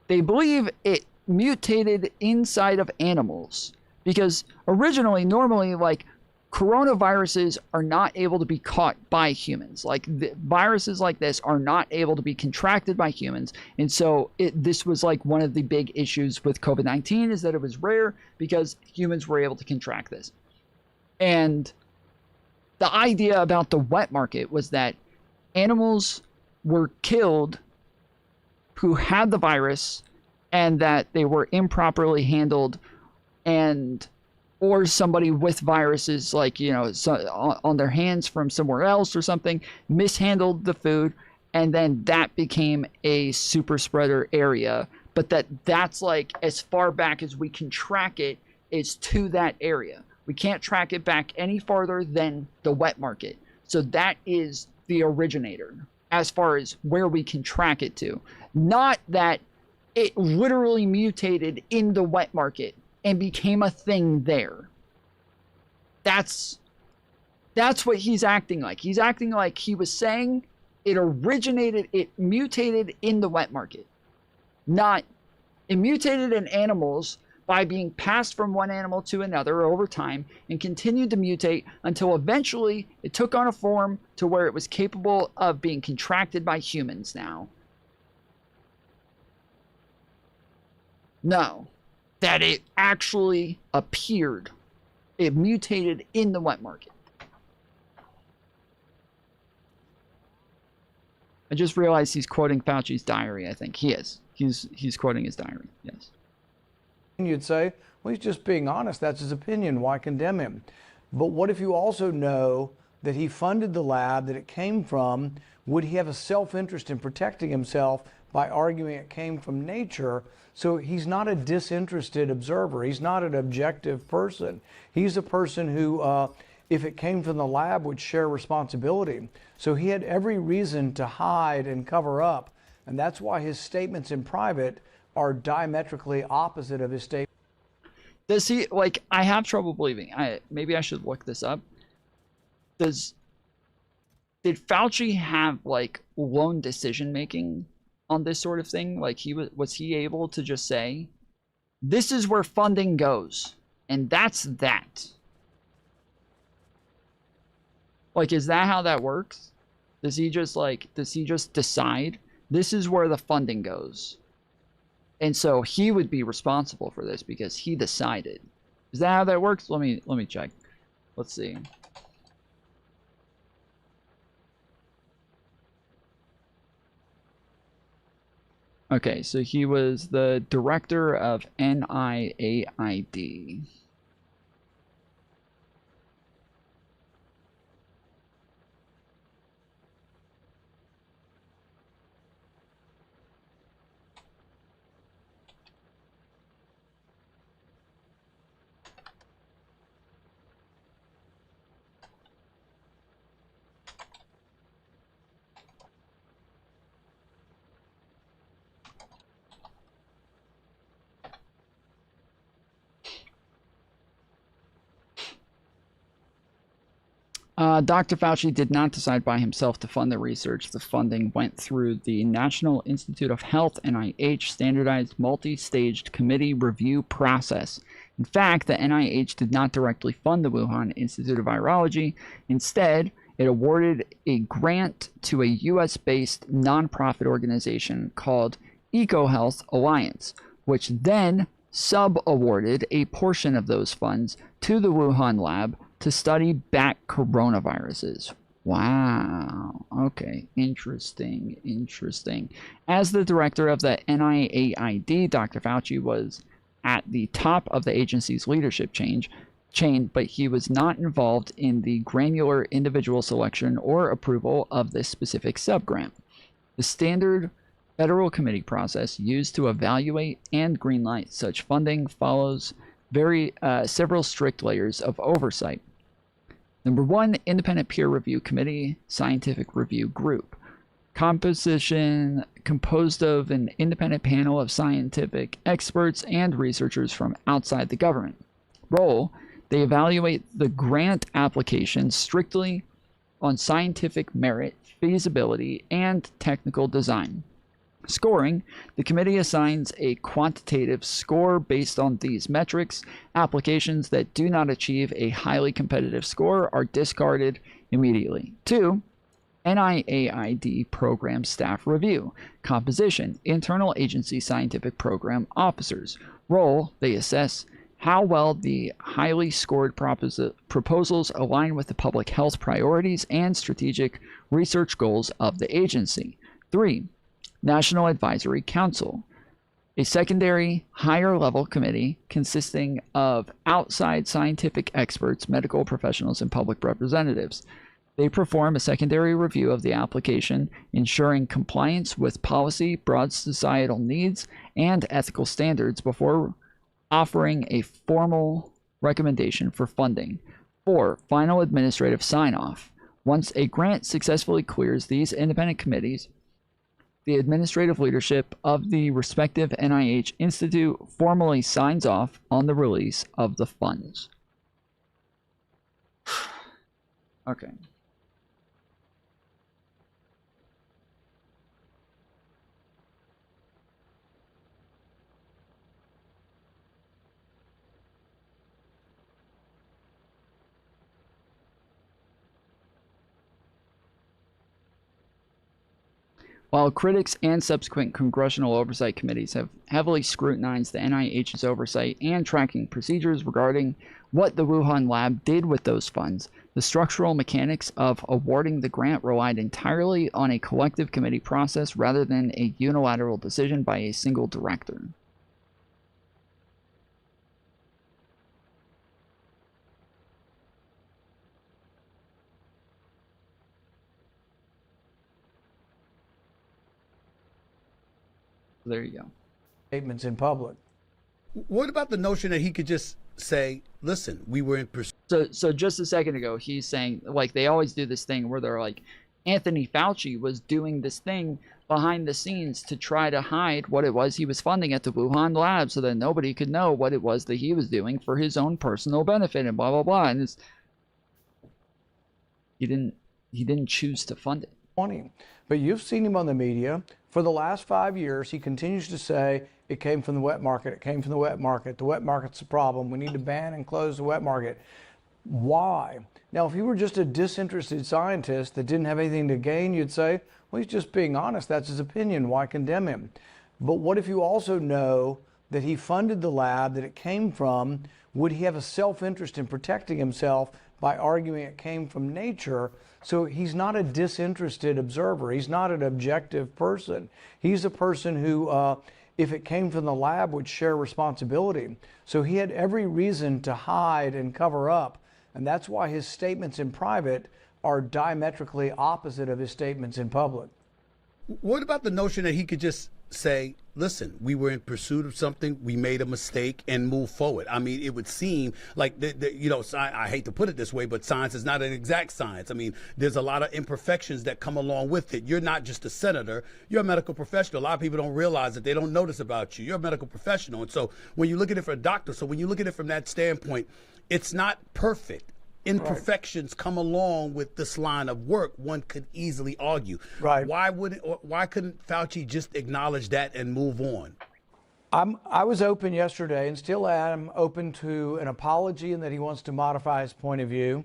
They believe it mutated inside of animals because originally, normally, like, coronaviruses are not able to be caught by humans. Like viruses like this are not able to be contracted by humans. And so this was like one of the big issues with COVID-19, is that it was rare because humans were able to contract this. And the idea about the wet market was that animals were killed who had the virus, and that they were improperly handled, or somebody with viruses, like, on their hands from somewhere else or something, mishandled the food, and then that became a super spreader area. But that's like as far back as we can track it is to that area. We can't track it back any farther than the wet market. So that is the originator as far as where we can track it to. Not that it literally mutated in the wet market and became a thing there. That's what he's acting like. He's acting like he was saying it mutated in the wet market. Not, it mutated in animals by being passed from one animal to another over time and continued to mutate until eventually it took on a form to where it was capable of being contracted by humans now. No. That it actually appeared. It mutated in the wet market. I just realized he's quoting Fauci's diary, I think. He is. He's quoting his diary, yes. And you'd say, well, he's just being honest. That's his opinion. Why condemn him? But what if you also know that he funded the lab that it came from? Would he have a self-interest in protecting himself by arguing it came from nature? So he's not a disinterested observer. He's not an objective person. He's a person who, if it came from the lab, would share responsibility. So he had every reason to hide and cover up And that's why his statements in private are diametrically opposite of his statement. Does he, like, I have trouble believing. Maybe I should look this up. Did Fauci have, like, lone decision making on this sort of thing? Like, was he able to just say, this is where funding goes, and that's that? Like, is that how that works? Does he just decide this is where the funding goes? And so he would be responsible for this because he decided. Is that how that works? Let me check. Let's see. Okay, so he was the director of NIAID. Dr. Fauci did not decide by himself to fund the research. The funding went through the National Institute of Health, NIH, standardized multi-staged committee review process. In fact, the NIH did not directly fund the Wuhan Institute of Virology. Instead, it awarded a grant to a US-based nonprofit organization called EcoHealth Alliance, which then sub-awarded a portion of those funds to the Wuhan lab to study bat coronaviruses. Wow. Okay. Interesting. Interesting. As the director of the NIAID, Dr. Fauci was at the top of the agency's leadership chain, but he was not involved in the granular individual selection or approval of this specific subgrant. The standard federal committee process used to evaluate and greenlight such funding follows several strict layers of oversight. Number one, independent peer review committee, scientific review group. Composition composed of an independent panel of scientific experts and researchers from outside the government. Role, they evaluate the grant application strictly on scientific merit, feasibility, and technical design. Scoring, the committee assigns a quantitative score based on these metrics. Applications that do not achieve a highly competitive score are discarded immediately. 2. NIAID program staff review. Composition, internal agency scientific program officers. Role, they assess how well the highly scored proposals align with the public health priorities and strategic research goals of the agency. 3. National Advisory Council, a secondary, higher-level committee consisting of outside scientific experts, medical professionals, and public representatives. They perform a secondary review of the application, ensuring compliance with policy, broad societal needs, and ethical standards before offering a formal recommendation for funding. 4. Final administrative sign-off. Once a grant successfully clears these independent committees, the administrative leadership of the respective NIH institute formally signs off on the release of the funds. Okay. While critics and subsequent congressional oversight committees have heavily scrutinized the NIH's oversight and tracking procedures regarding what the Wuhan lab did with those funds, the structural mechanics of awarding the grant relied entirely on a collective committee process rather than a unilateral decision by a single director. There you go. Statements in public. What about the notion that he could just say, listen, we were in pursuit? So just a second ago, he's saying, like, they always do this thing where they're like, Anthony Fauci was doing this thing behind the scenes to try to hide what it was he was funding at the Wuhan lab so that nobody could know what it was that he was doing for his own personal benefit and blah blah blah. And he didn't choose to fund it. But you've seen him on the media for the last 5 years. He continues to say it came from the wet market. It came from the wet market. The wet market's the problem. We need to ban and close the wet market. Why? Now, if he were just a disinterested scientist that didn't have anything to gain, you'd say, well, he's just being honest. That's his opinion. Why condemn him? But what if you also know that he funded the lab that it came from? Would he have a self-interest in protecting himself by arguing it came from nature? So he's not a disinterested observer. He's not an objective person. He's a person who, if it came from the lab, would share responsibility. So he had every reason to hide and cover up. And that's why his statements in private are diametrically opposite of his statements in public. What about the notion that he could just say, listen, we were in pursuit of something, we made a mistake, and move forward? I mean, it would seem like, I hate to put it this way, but science is not an exact science. I mean, there's a lot of imperfections that come along with it. You're not just a senator, you're a medical professional. A lot of people don't realize that. They don't notice about you. You're a medical professional. And so when you look at it for a doctor, so when you look at it from that standpoint, it's not perfect. Imperfections come along with this line of work, one could easily argue. Right. Why couldn't Fauci just acknowledge that and move on? I was open yesterday and still am open to an apology and that he wants to modify his point of view.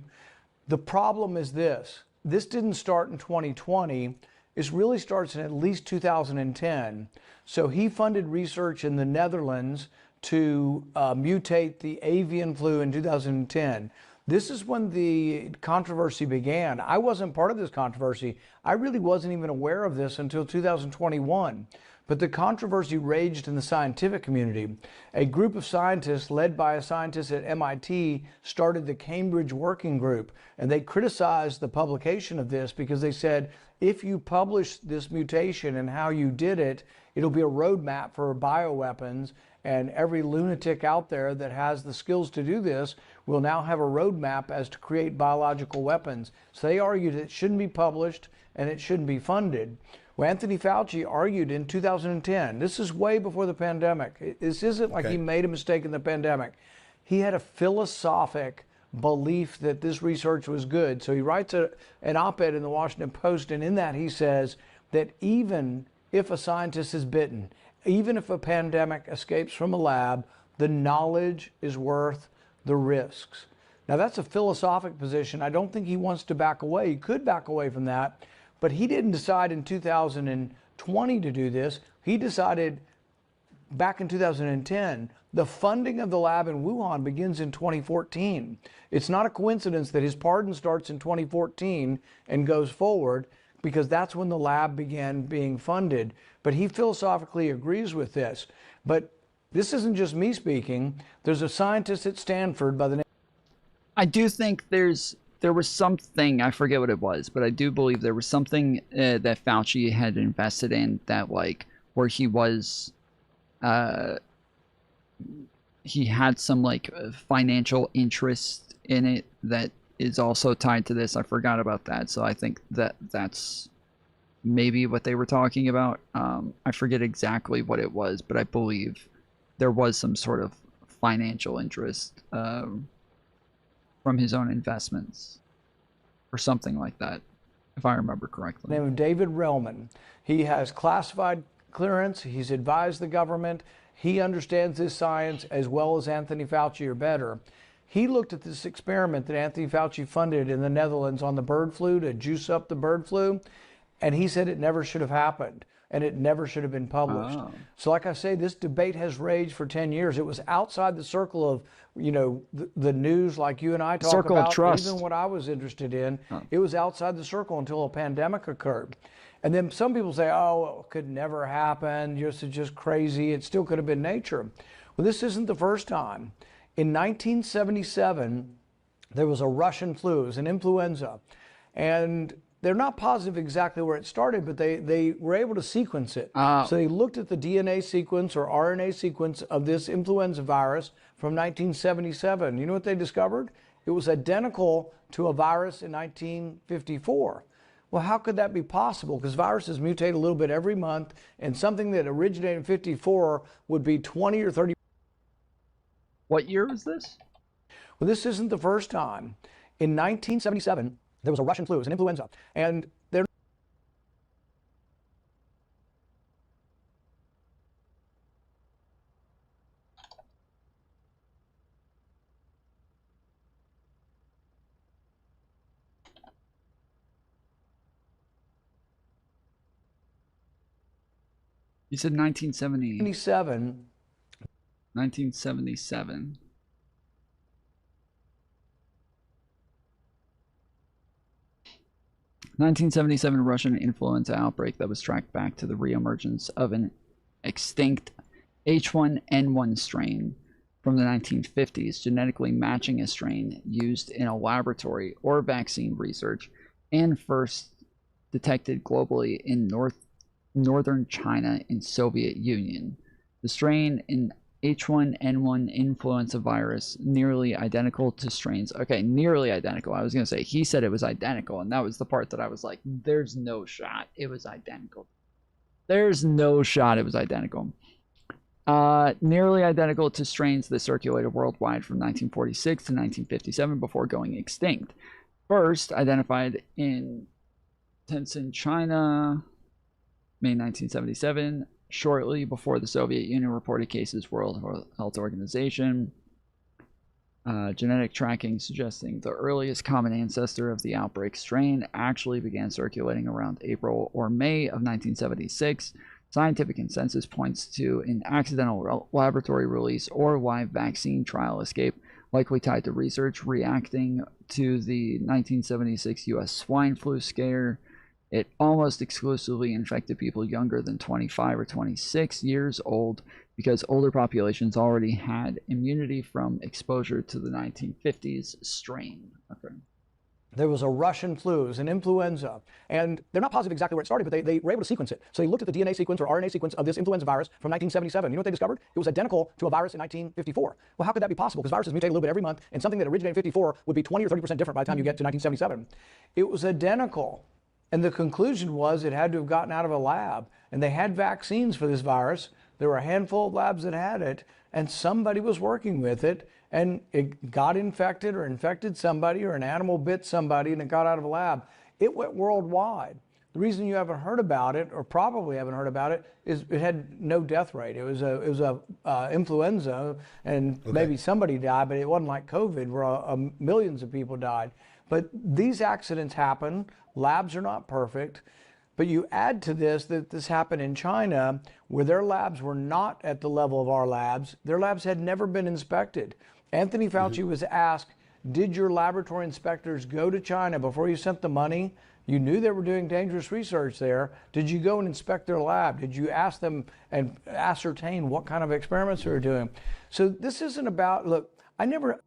The problem is this didn't start in 2020. It really starts in at least 2010. So he funded research in the Netherlands to mutate the avian flu in 2010. This is when the controversy began. I wasn't part of this controversy. I really wasn't even aware of this until 2021. But the controversy raged in the scientific community. A group of scientists led by a scientist at MIT started the Cambridge Working Group, and they criticized the publication of this because they said, if you publish this mutation and how you did it, it'll be a roadmap for bioweapons, and every lunatic out there that has the skills to do this will now have a roadmap as to create biological weapons. So they argued it shouldn't be published and it shouldn't be funded. Well, Anthony Fauci argued in 2010, this is way before the pandemic. This isn't like he made a mistake in the pandemic. He had a philosophic belief that this research was good. So he writes an op-ed in the Washington Post, and in that he says that even if a scientist is bitten, even if a pandemic escapes from a lab, the knowledge is worth the risks. Now, that's a philosophic position. I don't think he wants to back away. He could back away from that, but he didn't decide in 2020 to do this. He decided back in 2010. The funding of the lab in Wuhan begins in 2014. It's not a coincidence that his pardon starts in 2014 and goes forward, because that's when the lab began being funded. But he philosophically agrees with this. But this isn't just me speaking. There's a scientist at Stanford by the name. I do think there was something, I forget what it was, but I do believe there was something that Fauci had invested in that, like, where he was, he had some, like, financial interest in it that is also tied to this. I forgot about that. So I think that's maybe what they were talking about. I forget exactly what it was, but I believe there was some sort of financial interest from his own investments or something like that, if I remember correctly. Name of David Relman. He has classified clearance. He's advised the government. He understands this science as well as Anthony Fauci, or better. He looked at this experiment that Anthony Fauci funded in the Netherlands on the bird flu to juice up the bird flu, and he said it never should have happened and it never should have been published. Oh. So like I say, this debate has raged for 10 years. It was outside the circle of, the news like you and I talk Circle about, of trust. even what I was interested in. It was outside the circle until a pandemic occurred. And then some people say, oh, it could never happen. This is just crazy. It still could have been nature. Well, this isn't the first time. In 1977, there was a Russian flu. It was an influenza. And they're not positive exactly where it started, but they were able to sequence it. So they looked at the DNA sequence or RNA sequence of this influenza virus from 1977. You know what they discovered? It was identical to a virus in 1954. Well, how could that be possible? Because viruses mutate a little bit every month, and something that originated in 54 would be 20 or 30. What year was this? Well, this isn't the first time. In 1977, there was a Russian flu, it was an influenza, and there. You said 1970. 1977. 1977. (1977) Russian influenza outbreak that was tracked back to the reemergence of an extinct H1N1 strain from the 1950s, genetically matching a strain used in a laboratory or vaccine research, and first detected globally in northern China and Soviet Union. The strain in H1N1 influenza virus, nearly identical to strains. Okay, nearly identical. I was going to say, he said it was identical, and that was the part that I was like, there's no shot it was identical. There's no shot it was identical. Nearly identical to strains that circulated worldwide from 1946 to 1957 before going extinct. First identified in Tianjin, China, May 1977, shortly before the Soviet Union reported cases, World Health Organization. Genetic tracking suggesting the earliest common ancestor of the outbreak strain actually began circulating around April or May of 1976. Scientific consensus points to an accidental laboratory release or live vaccine trial escape, likely tied to research reacting to the 1976 U.S. swine flu scare. It almost exclusively infected people younger than 25 or 26 years old because older populations already had immunity from exposure to the 1950s strain. Okay. There was a Russian flu, it was an influenza, and they're not positive exactly where it started, but they were able to sequence it. So they looked at the DNA sequence or RNA sequence of this influenza virus from 1977. You know what they discovered? It was identical to a virus in 1954. Well, how could that be possible? Because viruses mutate a little bit every month, and something that originated in 54 would be 20 or 30% different by the time you get to 1977. It was identical. And the conclusion was it had to have gotten out of a lab. And they had vaccines for this virus. There were a handful of labs that had it, and somebody was working with it, and it got infected or infected somebody, or an animal bit somebody and it got out of a lab. It went worldwide. The reason you haven't heard about it, or probably haven't heard about it, is it had no death rate. It was a influenza, and maybe somebody died, but it wasn't like COVID where millions of people died. But these accidents happen. Labs are not perfect. But you add to this that this happened in China, where their labs were not at the level of our labs. Their labs had never been inspected. Anthony Fauci was asked, did your laboratory inspectors go to China before you sent the money? You knew they were doing dangerous research there. Did you go and inspect their lab? Did you ask them and ascertain what kind of experiments they were doing? So this isn't about, look, I never...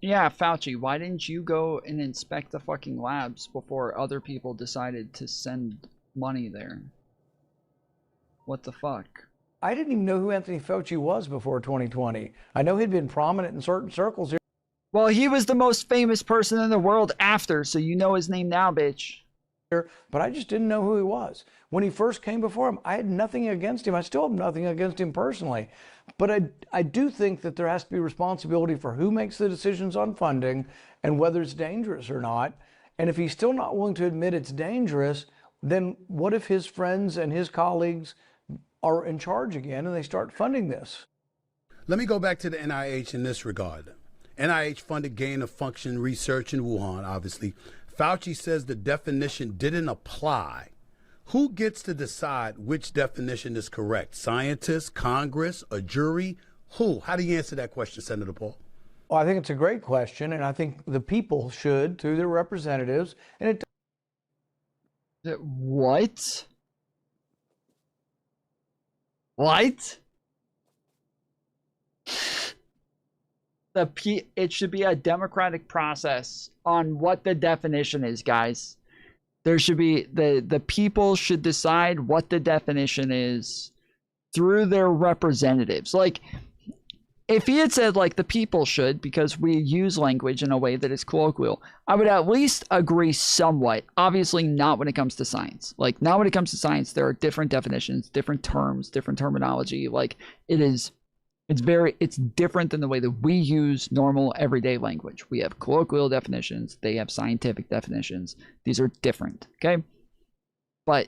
Yeah, Fauci, why didn't you go and inspect the fucking labs before other people decided to send money there? What the fuck? I didn't even know who Anthony Fauci was before 2020. I know he'd been prominent in certain circles here. Well, he was the most famous person in the world after, so you know his name now, bitch. But I just didn't know who he was. When he first came before him, I had nothing against him. I still have nothing against him personally. But I do think that there has to be responsibility for who makes the decisions on funding and whether it's dangerous or not. And if he's still not willing to admit it's dangerous, then what if his friends and his colleagues are in charge again and they start funding this? Let me go back to the NIH in this regard. NIH funded gain of function research in Wuhan, obviously. Fauci says the definition didn't apply. Who gets to decide which definition is correct? Scientists, Congress, a jury? Who? How do you answer that question, Senator Paul? Well, I think it's a great question, and I think the people should, through their representatives. And it. What? What? It should be a democratic process on what the definition is, guys. There should be the people should decide what the definition is through their representatives. Like, if he had said like the people should, because we use language in a way that is colloquial, I would at least agree somewhat. Obviously not when it comes to science. Like, not when it comes to science, there are different definitions, different terms, different terminology. Like, it's different than the way that we use normal everyday language. We have colloquial definitions, they have scientific definitions. These are different, okay? But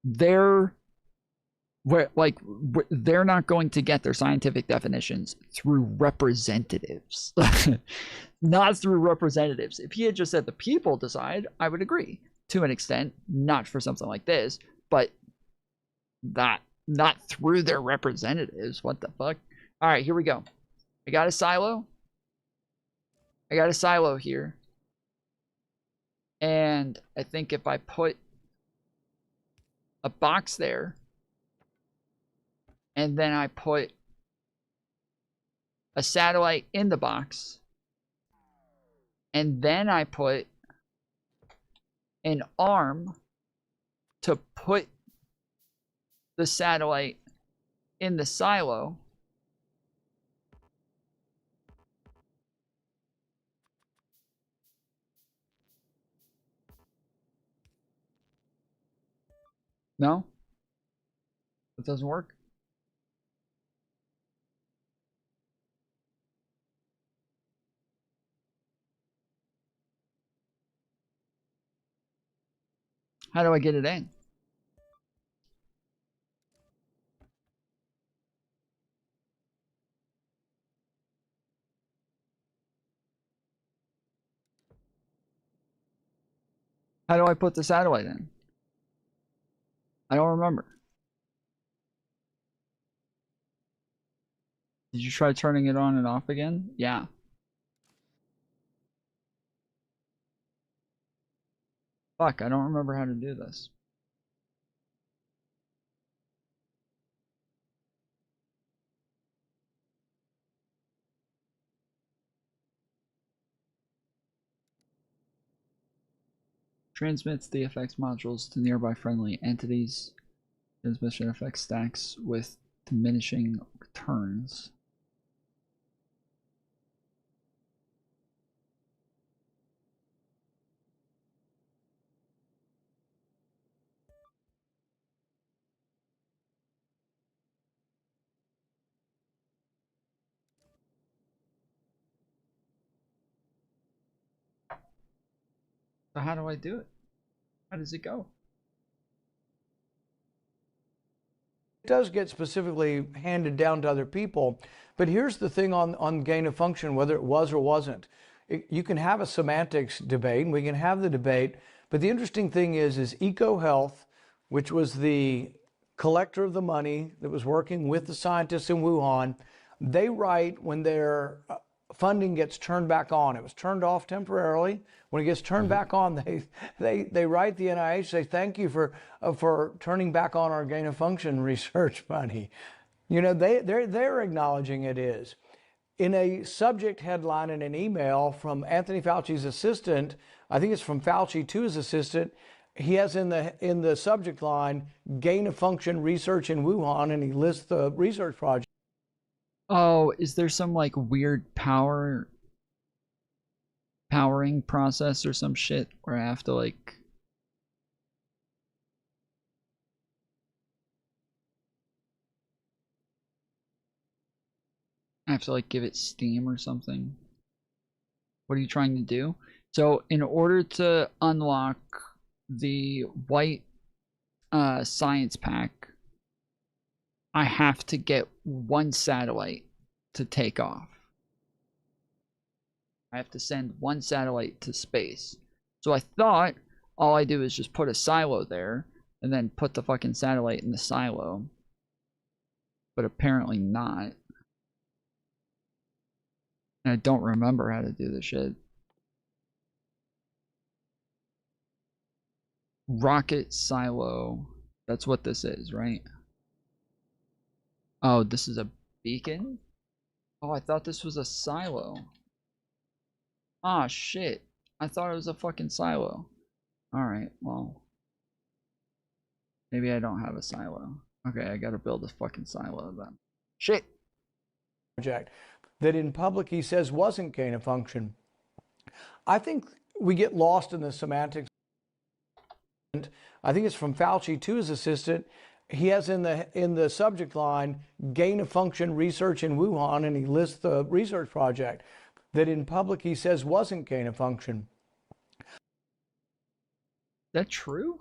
they're not going to get their scientific definitions through representatives. Not through representatives. If he had just said the people decide, I would agree to an extent, not for something like this, but that not through their representatives. What the fuck? All right, here we go. I got a silo here. And I think if I put a box there, and then I put a satellite in the box, and then I put an arm to put the satellite in the silo, no? It doesn't work? How do I get it in? How do I put the satellite in? I don't remember. Did you try turning it on and off again? Yeah. Fuck, I don't remember how to do this. Transmits the effects modules to nearby friendly entities. Transmission effects stacks with diminishing returns. So how do I do it? How does it go? It does get specifically handed down to other people. But here's the thing on gain of function, whether it was or wasn't. You can have a semantics debate, and we can have the debate, but the interesting thing is EcoHealth, which was the collector of the money that was working with the scientists in Wuhan, they write when their funding gets turned back on. It was turned off temporarily. When it gets turned back on, they write the NIH, say thank you for turning back on our gain of function research money. You know, they're acknowledging it is. In a subject headline in an email from Anthony Fauci's assistant, I think it's from Fauci to his assistant, he has in the subject line, gain of function research in Wuhan, and he lists the research project. Oh, is there some like weird powering process or some shit where I have to like give it steam or something? What are you trying to do? So in order to unlock the white science pack, I have to get one satellite to take off. I have to send one satellite to space. So I thought all I do is just put a silo there and then put the fucking satellite in the silo. But apparently not. And I don't remember how to do this shit. Rocket silo. That's what this is, right? Oh, this is a beacon? Oh, I thought this was a silo. Ah, shit. I thought it was a fucking silo. Alright, well. Maybe I don't have a silo. Okay, I gotta build a fucking silo then. Shit! project that in public he says wasn't gain of function. I think we get lost in the semantics. I think it's from Fauci to his assistant. He has in the subject line gain of function research in Wuhan, and he lists the research project that in public he says wasn't gain of function. That true?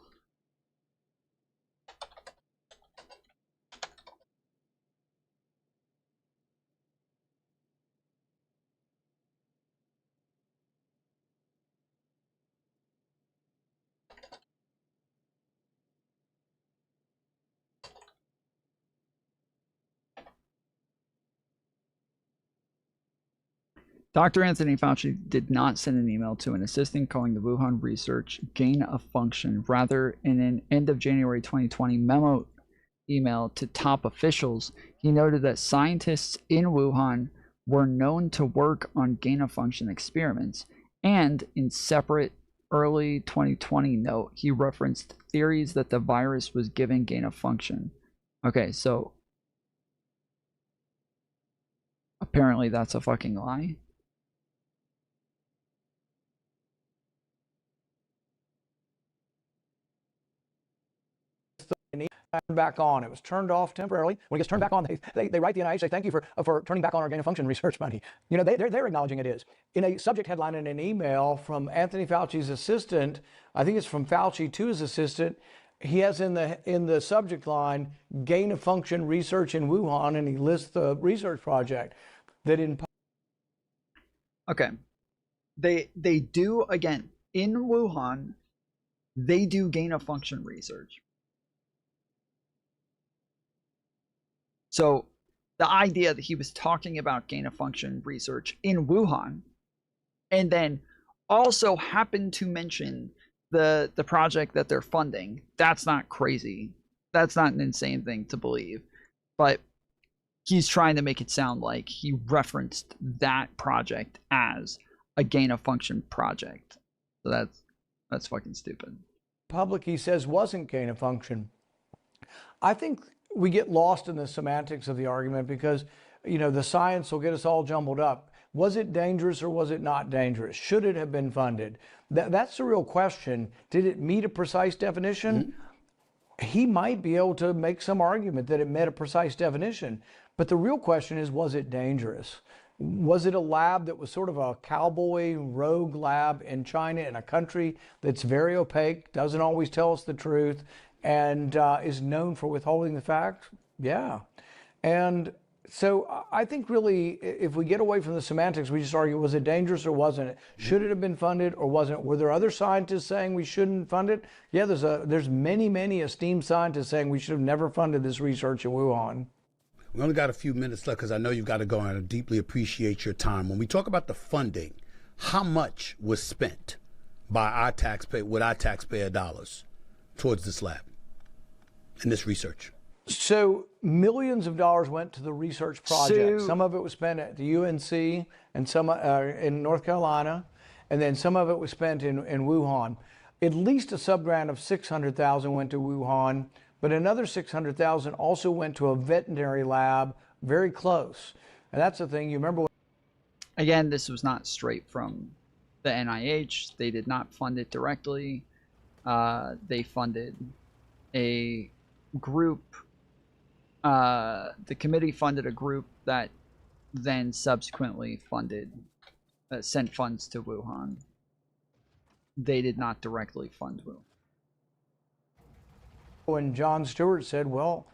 Dr. Anthony Fauci did not send an email to an assistant calling the Wuhan research gain of function. Rather, in an end of January 2020 memo email to top officials, he noted that scientists in Wuhan were known to work on gain of function experiments. And in separate early 2020 note, he referenced theories that the virus was given gain of function. Okay, so apparently that's a fucking lie. Back on. It was turned off temporarily. When it gets turned back on, they write the NIH, say thank you for turning back on our gain of function research money. You know, they're acknowledging it is. In a subject headline in an email from Anthony Fauci's assistant, I think it's from Fauci to his assistant, he has in the subject line gain of function research in Wuhan, and he lists the research project that in. Okay, they do, again, in Wuhan, they do gain of function research. So the idea that he was talking about gain of function research in Wuhan, and then also happened to mention the project that they're funding, that's not crazy. That's not an insane thing to believe. But he's trying to make it sound like he referenced that project as a gain of function project. So that's fucking stupid. Public, he says, wasn't gain of function. I think we get lost in the semantics of the argument because, you know, the science will get us all jumbled up. Was it dangerous or was it not dangerous? Should it have been funded? That's the real question. Did it meet a precise definition? Mm-hmm. He might be able to make some argument that it met a precise definition. But the real question is, was it dangerous? Was it a lab that was sort of a cowboy rogue lab in China, in a country that's very opaque, doesn't always tell us the truth, and is known for withholding the facts? Yeah. And so I think really, if we get away from the semantics, we just argue, was it dangerous or wasn't it? Should it have been funded or wasn't it? Were there other scientists saying we shouldn't fund it? Yeah, there's many esteemed scientists saying we should have never funded this research in Wuhan. We only got a few minutes left because I know you've got to go, and I deeply appreciate your time. When we talk about the funding, how much was spent by our taxpayer dollars towards this lab and this research? So millions of dollars went to the research project. Some of it was spent at the UNC and some in North Carolina, and then some of it was spent in Wuhan. At least a sub-grant of $600,000 went to Wuhan, but another $600,000 also went to a veterinary lab very close. And that's the thing, you remember. Again, this was not straight from the NIH. They did not fund it directly. They funded a group. The committee funded a group that then subsequently sent funds to Wuhan. They did not directly fund Wuhan. When Jon Stewart said, well,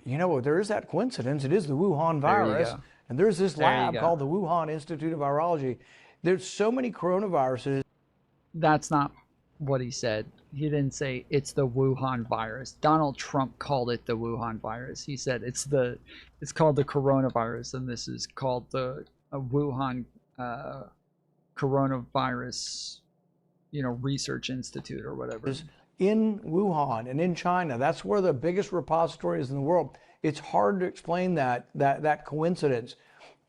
you know, there is that coincidence. It is the Wuhan virus. And there's this lab called the Wuhan Institute of Virology. There's so many coronaviruses. That's not what he said. He didn't say it's the Wuhan virus. Donald Trump called it the Wuhan virus. He said it's called the coronavirus, and this is called the Wuhan coronavirus, research institute or whatever. In Wuhan and in China, that's where the biggest repository is in the world. It's hard to explain that coincidence.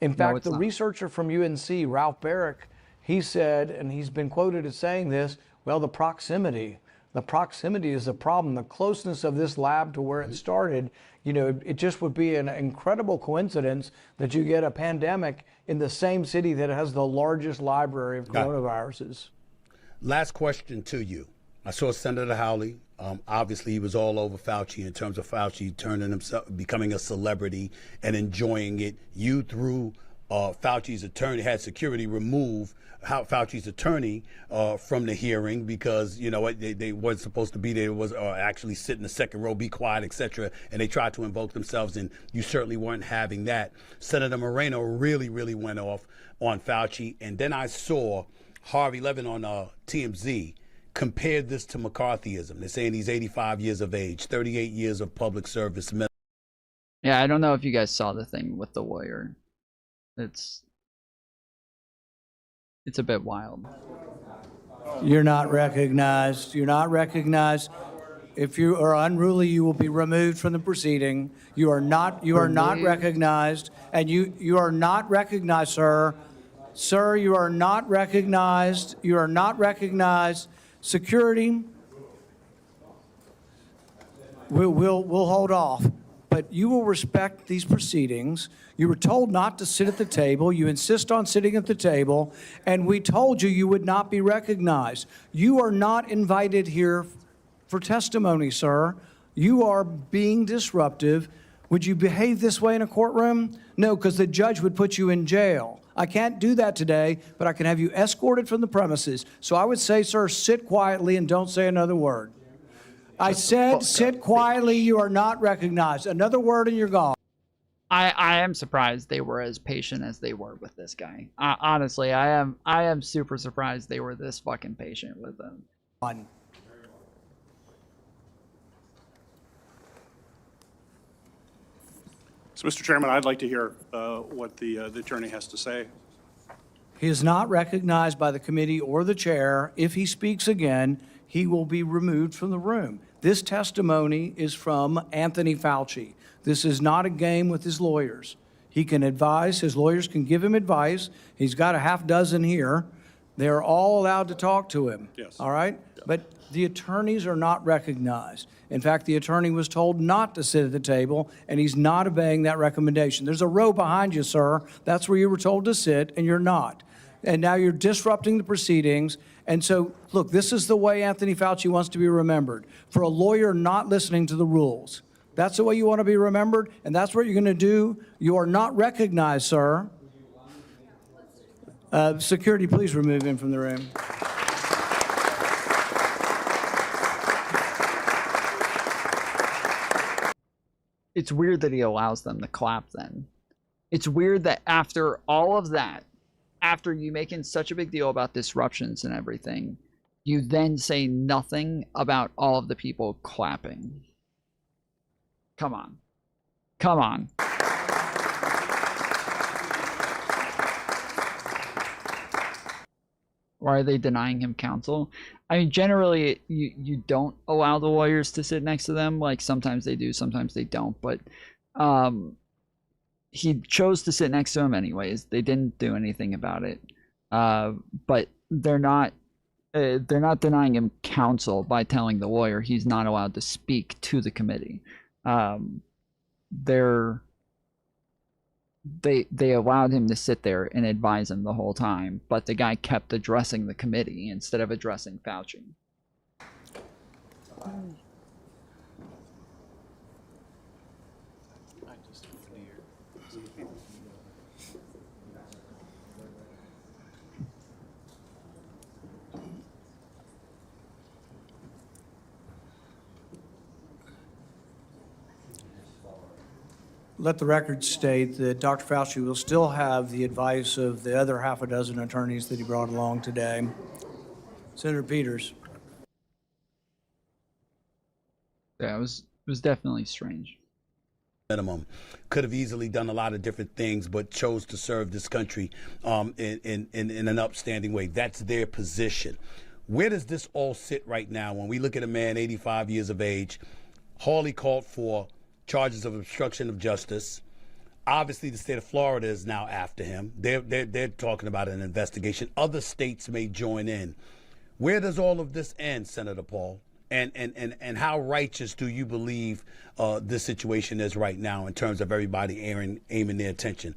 In fact, the researcher from UNC, Ralph Barrick, he said, and he's been quoted as saying this, well, the proximity The proximity is the problem. The closeness of this lab to where it started, you know, it just would be an incredible coincidence that you get a pandemic in the same city that has the largest library of coronaviruses. Last question to you. I saw Senator Hawley. Obviously, he was all over Fauci in terms of Fauci turning himself, becoming a celebrity and enjoying it. You, through Fauci's attorney, had security remove Fauci's attorney from the hearing because, you know, they weren't supposed to be there, was actually sit in the second row, be quiet, etc. And they tried to invoke themselves, and you certainly weren't having that. Senator Moreno really, really went off on Fauci. And then I saw Harvey Levin on TMZ compared this to McCarthyism. They're saying he's 85 years of age, 38 years of public service. Yeah, I don't know if you guys saw the thing with the lawyer. It's a bit wild. You're not recognized. You're not recognized. If you are unruly, you will be removed from the proceeding. You are not recognized, and you are not recognized, sir. Sir, you are not recognized. You are not recognized. Security, we'll hold off, but you will respect these proceedings. You were told not to sit at the table. You insist on sitting at the table, and we told you you would not be recognized. You are not invited here for testimony, sir. You are being disruptive. Would you behave this way in a courtroom? No, because the judge would put you in jail. I can't do that today, but I can have you escorted from the premises. So I would say, sir, sit quietly and don't say another word. I said, sit quietly. You are not recognized. Another word and you're gone. I am surprised they were as patient as they were with this guy. Honestly, I am super surprised they were this fucking patient with him. So, Mr. Chairman, I'd like to hear what the attorney has to say. He is not recognized by the committee or the chair. If he speaks again, he will be removed from the room. This testimony is from Anthony Fauci. This is not a game with his lawyers. He can advise, his lawyers can give him advice. He's got a half dozen here. They're all allowed to talk to him. Yes. All right? Yeah. But the attorneys are not recognized. In fact, the attorney was told not to sit at the table, and he's not obeying that recommendation. There's a row behind you, sir. That's where you were told to sit, and you're not. And now you're disrupting the proceedings. And so, look, this is the way Anthony Fauci wants to be remembered. For a lawyer not listening to the rules. That's the way you want to be remembered, and that's what you're going to do. You are not recognized, sir. Security, please remove him from the room. It's weird that he allows them to clap then. It's weird that after all of that, after you making such a big deal about disruptions and everything, you then say nothing about all of the people clapping. Come on. Come on. Why are they denying him counsel? I mean, generally, you don't allow the lawyers to sit next to them. Like, sometimes they do, sometimes they don't. But he chose to sit next to him anyways. They didn't do anything about it. But they're not denying him counsel by telling the lawyer he's not allowed to speak to the committee. They allowed him to sit there and advise him the whole time, but the guy kept addressing the committee instead of addressing Fauci. Let the record state that Dr. Fauci will still have the advice of the other half a dozen attorneys that he brought along today. Senator Peters. Yeah, it was definitely strange. Minimum. Could have easily done a lot of different things, but chose to serve this country in an upstanding way. That's their position. Where does this all sit right now when we look at a man 85 years of age? Hawley called for charges of obstruction of justice. Obviously, the state of Florida is now after him. They're talking about an investigation. Other states may join in. Where does all of this end, Senator Paul? And how righteous do you believe this situation is right now in terms of everybody aiming their attention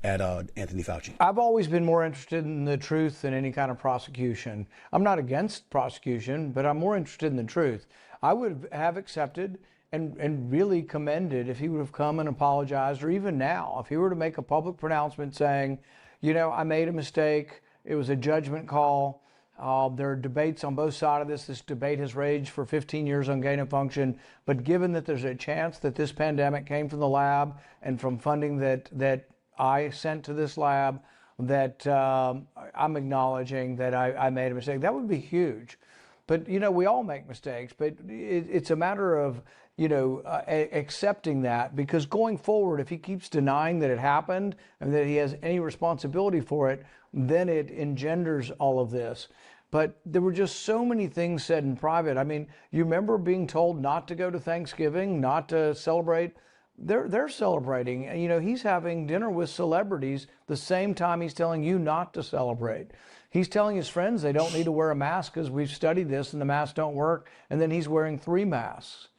at Anthony Fauci? I've always been more interested in the truth than any kind of prosecution. I'm not against prosecution, but I'm more interested in the truth. I would have accepted and really commended if he would have come and apologized, or even now, if he were to make a public pronouncement saying, you know, I made a mistake, it was a judgment call. There are debates on both sides of this. This debate has raged for 15 years on gain of function. But given that there's a chance that this pandemic came from the lab and from funding that I sent to this lab, that I'm acknowledging that I made a mistake, that would be huge. But, you know, we all make mistakes, but it's a matter of, you know, accepting that, because going forward, if he keeps denying that it happened and that he has any responsibility for it, then it engenders all of this. But there were just so many things said in private. I mean, you remember being told not to go to Thanksgiving, not to celebrate. They're celebrating. You know, he's having dinner with celebrities the same time he's telling you not to celebrate. He's telling his friends they don't need to wear a mask because we've studied this and the masks don't work. And then he's wearing 3 masks.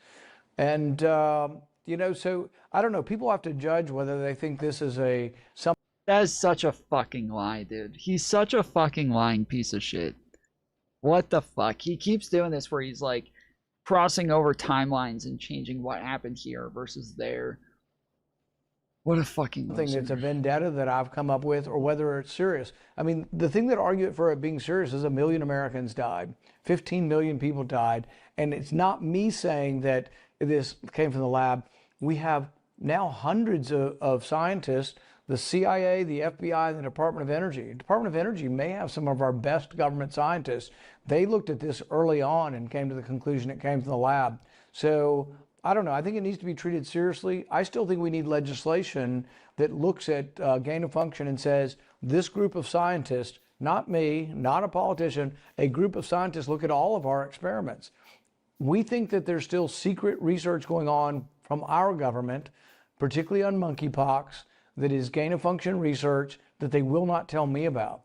And, you know, so I don't know. People have to judge whether they think this is That is such a fucking lie, dude. He's such a fucking lying piece of shit. What the fuck? He keeps doing this where he's like crossing over timelines and changing what happened here versus there. What a fucking thing that's a vendetta that I've come up with, or whether it's serious. I mean, the thing that argue it for it being serious is 1 million Americans died. 15 million people died. And it's not me saying that this came from the lab. We have now hundreds of scientists, the CIA, the FBI, and the Department of Energy. The Department of Energy may have some of our best government scientists. They looked at this early on and came to the conclusion it came from the lab. So I don't know. I think it needs to be treated seriously. I still think we need legislation that looks at gain of function and says, this group of scientists, not me, not a politician, a group of scientists look at all of our experiments. We think that there's still secret research going on from our government, particularly on monkeypox, that is gain of function research that they will not tell me about.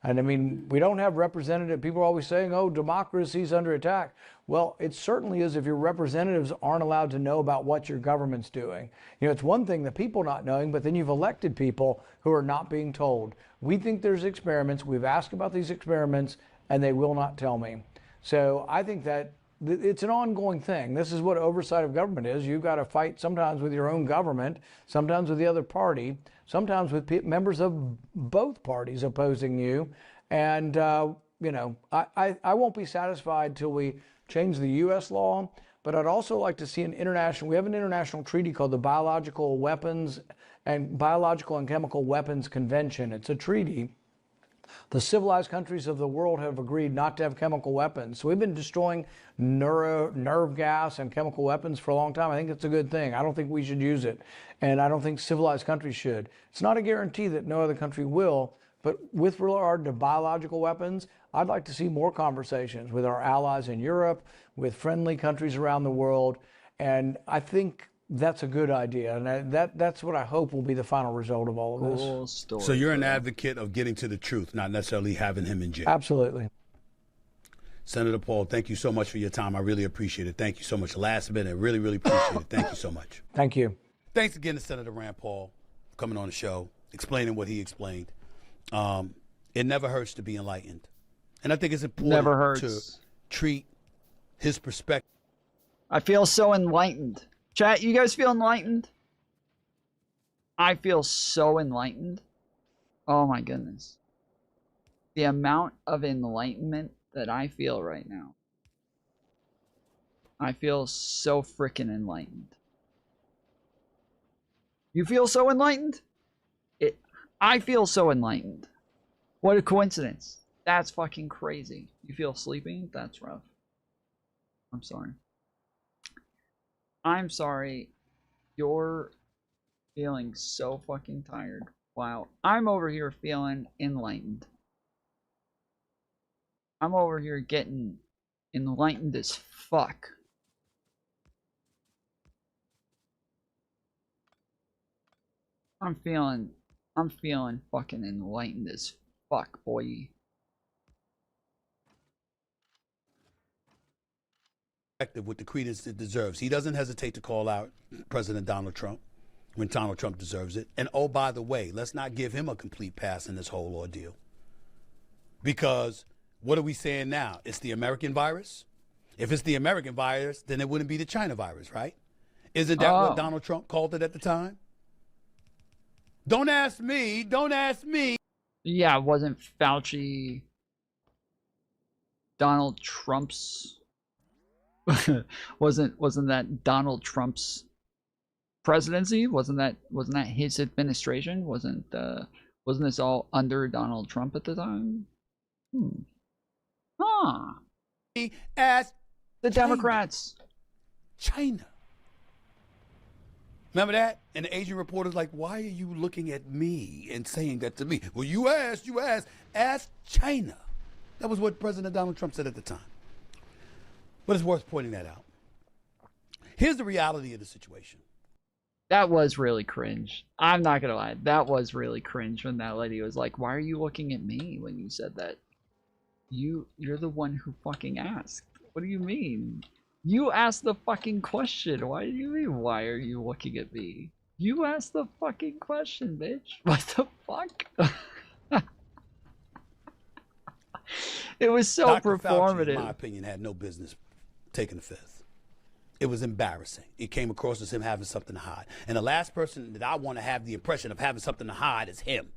And I mean, we don't have representative, people are always saying, oh, democracy's under attack. Well, it certainly is if your representatives aren't allowed to know about what your government's doing. You know, it's one thing the people not knowing, but then you've elected people who are not being told. We think there's experiments, we've asked about these experiments, and they will not tell me. So I think that it's an ongoing thing. This is what oversight of government is. You've got to fight sometimes with your own government, sometimes with the other party, sometimes with members of both parties opposing you. And, you know, I won't be satisfied till we change the U.S. law, but I'd also like to see we have an international treaty called the Biological and Chemical Weapons Convention. It's a treaty. The civilized countries of the world have agreed not to have chemical weapons. So we've been destroying nerve gas and chemical weapons for a long time. I think it's a good thing. I don't think we should use it. And I don't think civilized countries should. It's not a guarantee that no other country will. But with regard to biological weapons, I'd like to see more conversations with our allies in Europe, with friendly countries around the world. And I think that's a good idea, and that's what I hope will be the final result of all of this. So you're an advocate of getting to the truth, not necessarily having him in jail. Absolutely. Senator Paul, thank you so much for your time. I really appreciate it. Thank you so much. Last minute, really, really appreciate it. Thank you so much. Thank you. Thanks again to Senator Rand Paul for coming on the show, explaining what he explained. It never hurts to be enlightened. And I think it's important to treat his perspective. I feel so enlightened. Chat, you guys feel enlightened? I feel so enlightened. Oh my goodness. The amount of enlightenment that I feel right now. I feel so freaking enlightened. You feel so enlightened? I feel so enlightened. What a coincidence. That's fucking crazy. You feel sleepy? That's rough. I'm sorry. I'm sorry. You're feeling so fucking tired. Wow. I'm over here feeling enlightened. I'm over here getting enlightened as fuck. I'm feeling fucking enlightened as fuck, boy. with the credence it deserves. He doesn't hesitate to call out President Donald Trump when Donald Trump deserves it. And oh, by the way, let's not give him a complete pass in this whole ordeal. Because what are we saying now? It's the American virus? If it's the American virus, then it wouldn't be the China virus, right? Isn't that what Donald Trump called it at the time? Don't ask me. Don't ask me. Yeah, wasn't Fauci Donald Trump's wasn't that Donald Trump's presidency? Wasn't that his administration? Wasn't this all under Donald Trump at the time? He asked the Democrats. China. Remember that? And the Asian reporter's like, why are you looking at me and saying that to me? Well, you asked, ask China. That was what President Donald Trump said at the time. But it's worth pointing that out. Here's the reality of the situation. That was really cringe. I'm not gonna lie. That was really cringe when that lady was like, why are you looking at me when you said that? You're the one who fucking asked. What do you mean? You asked the fucking question. Why do you mean, why are you looking at me? You asked the fucking question, bitch. What the fuck? It was so Dr. performative. Fauci, in my opinion, had no business taking the fifth. It was embarrassing. It came across as him having something to hide. And the last person that I want to have the impression of having something to hide is him.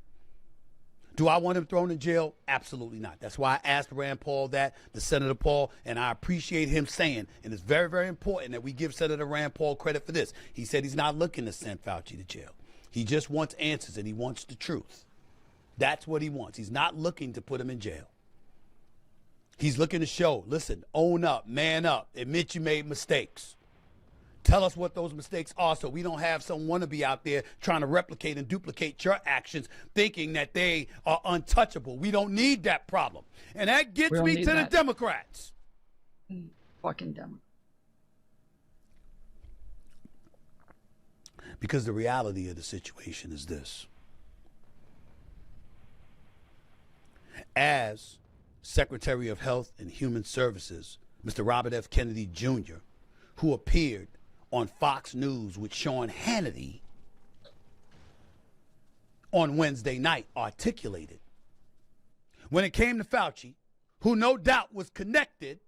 Do I want him thrown in jail? Absolutely not. That's why I asked Rand Paul that, the Senator Paul, and I appreciate him saying, and it's very, very important that we give Senator Rand Paul credit for this. He said he's not looking to send Fauci to jail. He just wants answers, and he wants the truth. That's what he wants. He's not looking to put him in jail. He's looking to show, listen, own up, man up, admit you made mistakes. Tell us what those mistakes are so we don't have some wannabe out there trying to replicate and duplicate your actions, thinking that they are untouchable. We don't need that problem. And that gets me to the Democrats. Fucking Democrats. Because the reality of the situation is this. As Secretary of Health and Human Services, Mr. Robert F. Kennedy Jr., who appeared on Fox News with Sean Hannity on Wednesday night, articulated, when it came to Fauci, who no doubt was connected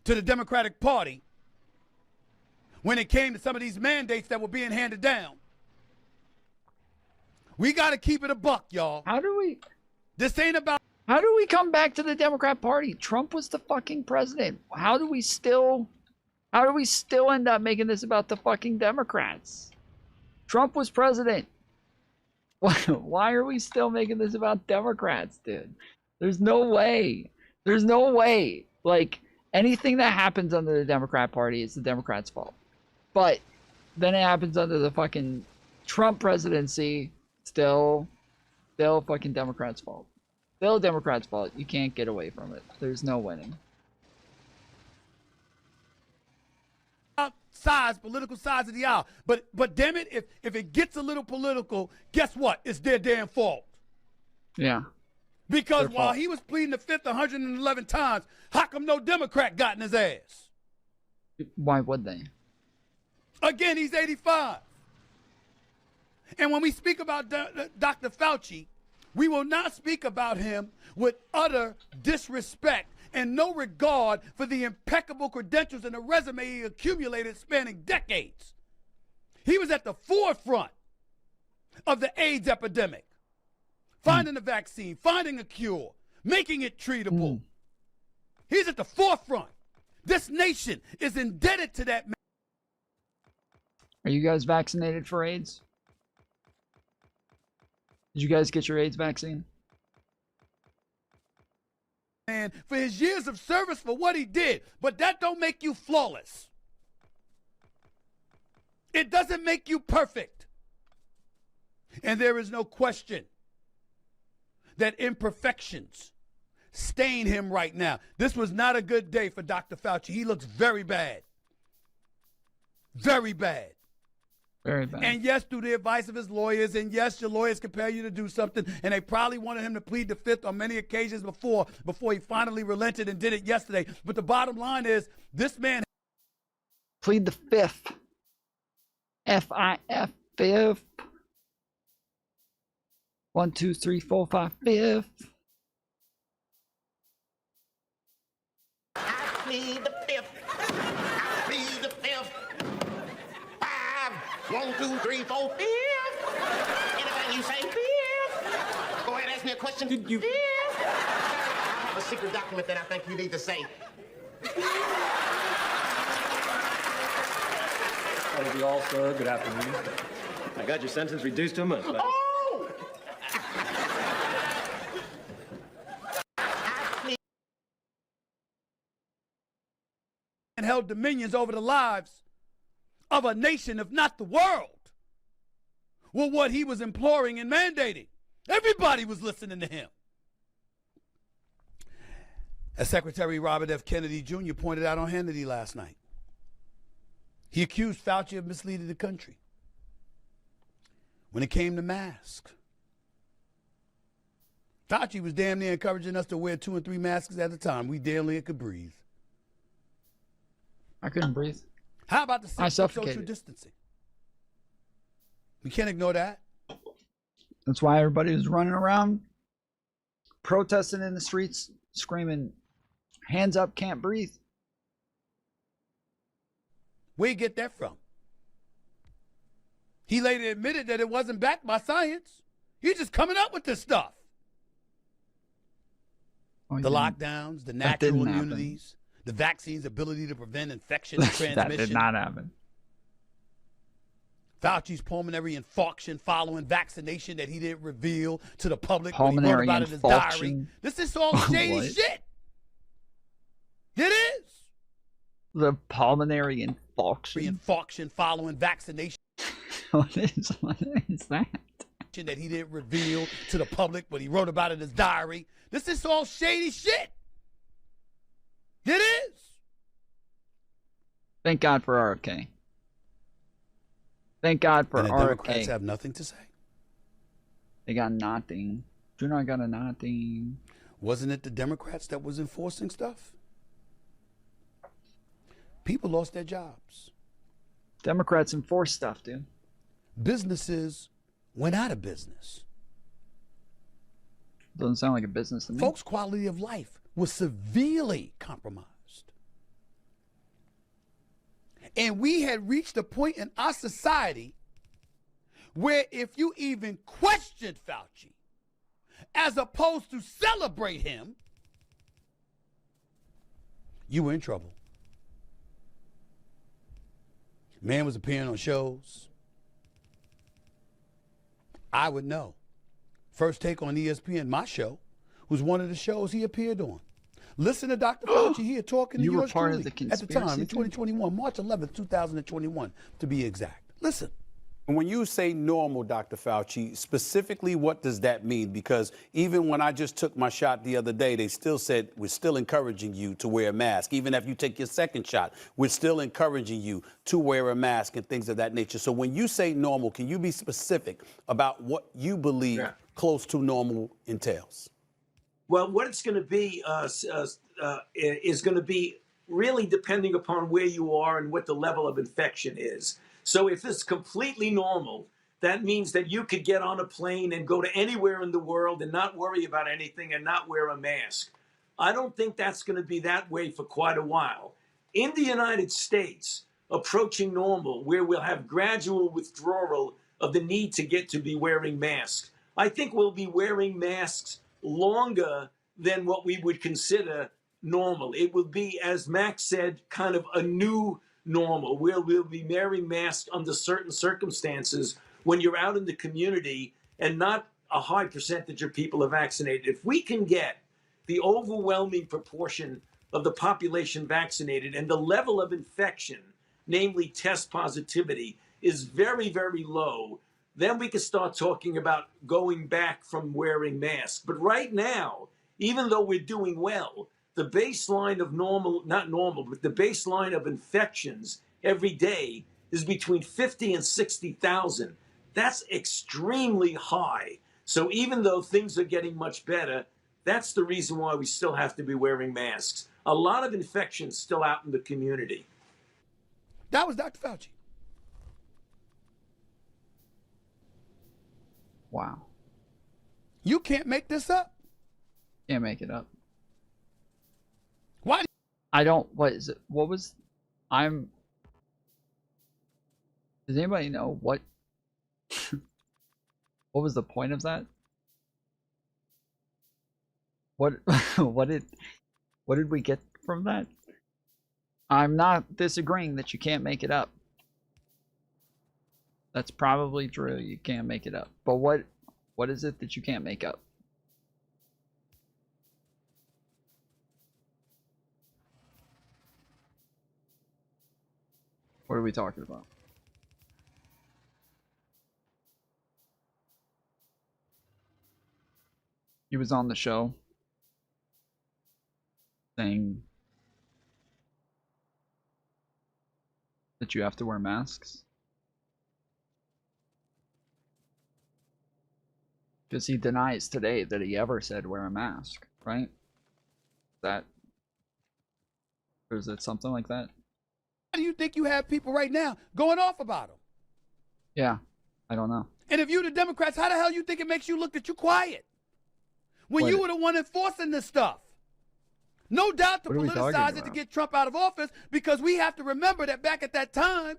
to the Democratic Party, when it came to some of these mandates that were being handed down, we got to keep it a buck, y'all. How do we? This ain't about. How do we come back to the Democrat Party? Trump was the fucking president. How do we still end up making this about the fucking Democrats? Trump was president. Why are we still making this about Democrats, dude? There's no way. There's no way. Like, anything that happens under the Democrat Party is the Democrats' fault. But then it happens under the fucking Trump presidency, still fucking Democrats' fault. Still Democrats' fault. You can't get away from it. There's no winning. Political sides of the aisle. But damn it, if it gets a little political, guess what? It's their damn fault. Yeah. Because while he was pleading the fifth 111 times, how come no Democrat got in his ass? Why would they? Again, he's 85. And when we speak about Dr. Fauci, we will not speak about him with utter disrespect and no regard for the impeccable credentials and the resume he accumulated spanning decades. He was at the forefront of the AIDS epidemic, finding a vaccine, finding a cure, making it treatable. He's at the forefront. This nation is indebted to that man. Are you guys vaccinated for AIDS? Did you guys get your AIDS vaccine? Man, for his years of service, for what he did, but that don't make you flawless. It doesn't make you perfect. And there is no question that imperfections stain him right now. This was not a good day for Dr. Fauci. He looks very bad. Very bad. Very bad. And yes, through the advice of his lawyers, and yes, your lawyers compel you to do something, and they probably wanted him to plead the fifth on many occasions before he finally relented and did it yesterday. But the bottom line is, this man Plead the fifth. F-I-F, fifth. 1, 2, 3, 4, 5, fifth. I plead the fifth. I plead the fifth. 5, 1, 2, 3, 4, fifth. Anything you say, fifth. Go ahead, ask me a question. Did you? Fifth. I have a secret document that I think you need to say. Thank you all, sir. Good afternoon. I got your sentence reduced to a month. But... Oh! and held dominions over the lives of a nation, if not the world, were what he was imploring and mandating. Everybody was listening to him. As Secretary Robert F. Kennedy Jr. pointed out on Hannity last night, he accused Fauci of misleading the country when it came to masks. Fauci was damn near encouraging us to wear 2 and 3 masks at a time. We damn near could breathe. I couldn't breathe. How about the I social suffocated. distancing? We can't ignore that. That's why everybody was running around, protesting in the streets, screaming, hands up, can't breathe. Where you get that from? He later admitted that it wasn't backed by science. He's just coming up with this stuff. Oh, The lockdowns, the natural immunities, the vaccine's ability to prevent infection and transmission. That did not happen. Fauci's pulmonary infarction following vaccination that he didn't reveal to the public Pulmonary when he wrote about it in his diary. infarction. This is all shady What? shit. It is. The pulmonary infarction. Infarction following vaccination. What is that? That he didn't reveal to the public when he wrote about it in his diary. This is all shady shit. It is. Thank God for RFK. Thank God for And the RFK. Democrats have nothing to say. They got nothing. Do not got a nothing. Wasn't it the Democrats that was enforcing stuff? People lost their jobs. Democrats enforce stuff, dude. Businesses went out of business. Doesn't sound like a business to me. Folks' quality of life was severely compromised. And we had reached a point in our society where if you even questioned Fauci, as opposed to celebrate him, you were in trouble. Man was appearing on shows. I would know. First Take on ESPN, my show, was one of the shows he appeared on. Listen to Dr. Fauci here talking to You were yours part truly of the at the conspiracy time in theory? 2021, March 11th, 2021, to be exact. Listen. When you say normal, Dr. Fauci, specifically what does that mean? Because even when I just took my shot the other day, they still said we're still encouraging you to wear a mask. Even if you take your second shot, we're still encouraging you to wear a mask and things of that nature. So when you say normal, can you be specific about what you believe close to normal entails? Well, what it's going to be is going to be really depending upon where you are and what the level of infection is. So if it's completely normal, that means that you could get on a plane and go to anywhere in the world and not worry about anything and not wear a mask. I don't think that's going to be that way for quite a while. In the United States, approaching normal, where we'll have gradual withdrawal of the need to get to be wearing masks, I think we'll be wearing masks longer than what we would consider normal. It will be, as Max said, kind of a new normal, where we'll be wearing masks under certain circumstances when you're out in the community and not a high percentage of people are vaccinated. If we can get the overwhelming proportion of the population vaccinated and the level of infection, namely test positivity, is very, very low, then we can start talking about going back from wearing masks. But right now, even though we're doing well, the baseline of normal, not normal, but the baseline of infections every day is between 50 and 60,000. That's extremely high. So even though things are getting much better, that's the reason why we still have to be wearing masks. A lot of infections still out in the community. That was Dr. Fauci. Wow. You can't make this up. Can't make it up. Why? I don't. What is it? What was? I'm. Does anybody know what? What was the point of that? What? What did we get from that? I'm not disagreeing that you can't make it up. That's probably true. You can't make it up. But what is it that you can't make up? What are we talking about? He was on the show saying that you have to wear masks. Because he denies today that he ever said wear a mask, right? Or is it something like that? How do you think you have people right now going off about him? Yeah, I don't know. And if you the Democrats, how the hell you think it makes you look that you quiet? When you were the one enforcing this stuff. No doubt to politicize it to get Trump out of office, because we have to remember that back at that time,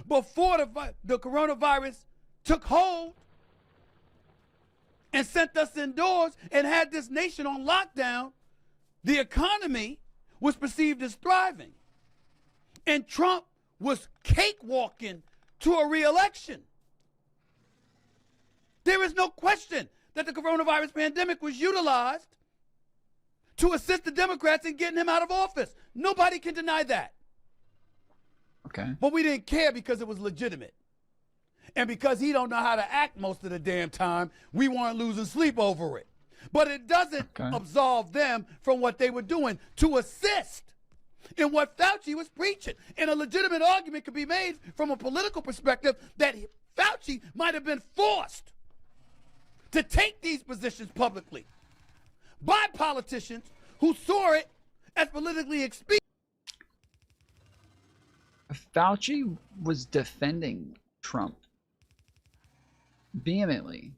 before the coronavirus took hold and sent us indoors and had this nation on lockdown, the economy was perceived as thriving. And Trump was cakewalking to a re-election. There is no question that the coronavirus pandemic was utilized to assist the Democrats in getting him out of office. Nobody can deny that. Okay. But we didn't care because it was legitimate. And because he don't know how to act most of the damn time, we weren't losing sleep over it. But it doesn't absolve them from what they were doing to assist in what Fauci was preaching. And a legitimate argument could be made from a political perspective that Fauci might have been forced to take these positions publicly by politicians who saw it as politically expedient. Fauci was defending Trump vehemently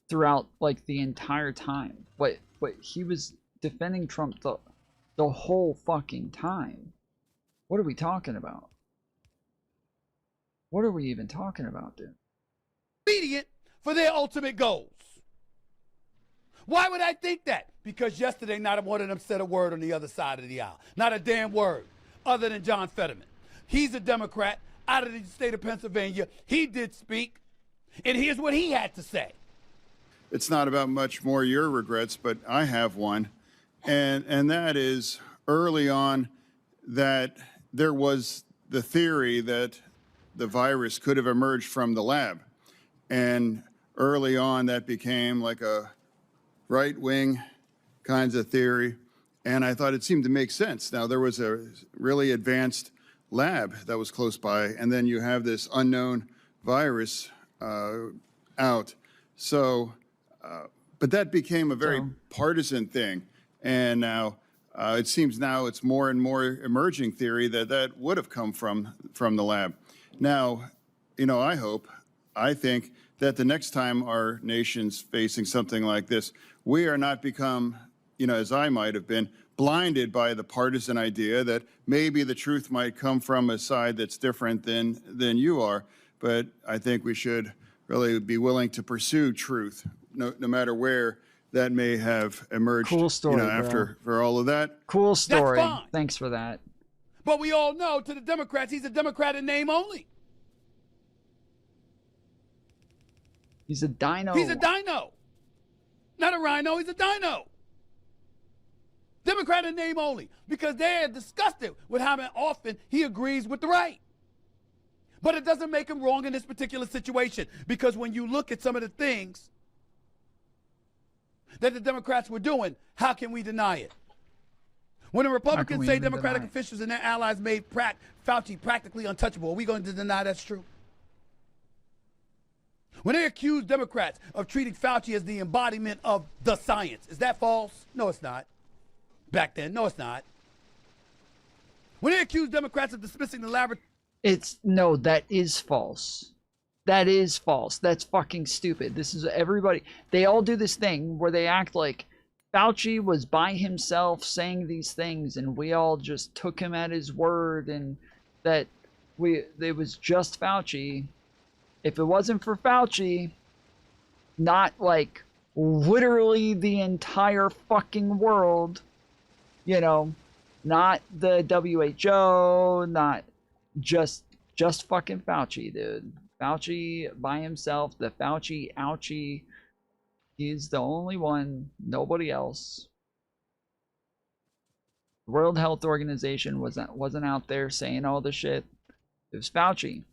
throughout like the entire time. But he was defending Trump the whole fucking time. What are we talking about? What are we even talking about, dude? Expedient for their ultimate goals. Why would I think that? Because yesterday not one of them said a word on the other side of the aisle. Not a damn word, other than John Fetterman. He's a Democrat out of the state of Pennsylvania. He did speak, and here's what he had to say. It's not about much more your regrets, but I have one. And that is early on that there was the theory that the virus could have emerged from the lab. And early on that became like a right-wing kinds of theory. And I thought it seemed to make sense. Now, there was a really advanced lab that was close by, and then you have this unknown virus out. So, but that became a very partisan thing. And now it seems now it's more and more emerging theory that would have come from the lab. Now, you know, I think that the next time our nation's facing something like this, we are not become, you know, as I might have been, blinded by the partisan idea that maybe the truth might come from a side that's different than you are. But I think we should really be willing to pursue truth, no matter where that may have emerged. Cool story, you know, after for all of that. Cool story. That's fine. Thanks for that. But we all know to the Democrats, he's a Democrat in name only. He's a dino. He's a dino. Not a rhino, he's a dino. Democrat in name only, because they're disgusted with how often he agrees with the right. But it doesn't make him wrong in this particular situation, because when you look at some of the things that the Democrats were doing, how can we deny it? When the Republicans we say even Democratic deny it? officials and their allies made Fauci practically untouchable, are we going to deny that's true? When they accuse Democrats of treating Fauci as the embodiment of the science, is that false? No, it's not. Back then, no, it's not. When they accuse Democrats of dismissing the laboratory, No, that is false. That is false. That's fucking stupid. This is everybody. They all do this thing where they act like Fauci was by himself saying these things and we all just took him at his word and that it was just Fauci. If it wasn't for Fauci, not like literally the entire fucking world, you know, not the WHO, not just fucking Fauci, dude. Fauci by himself, the Fauci ouchie, he's the only one, nobody else. The World Health Organization wasn't out there saying all the shit. It was Fauci. It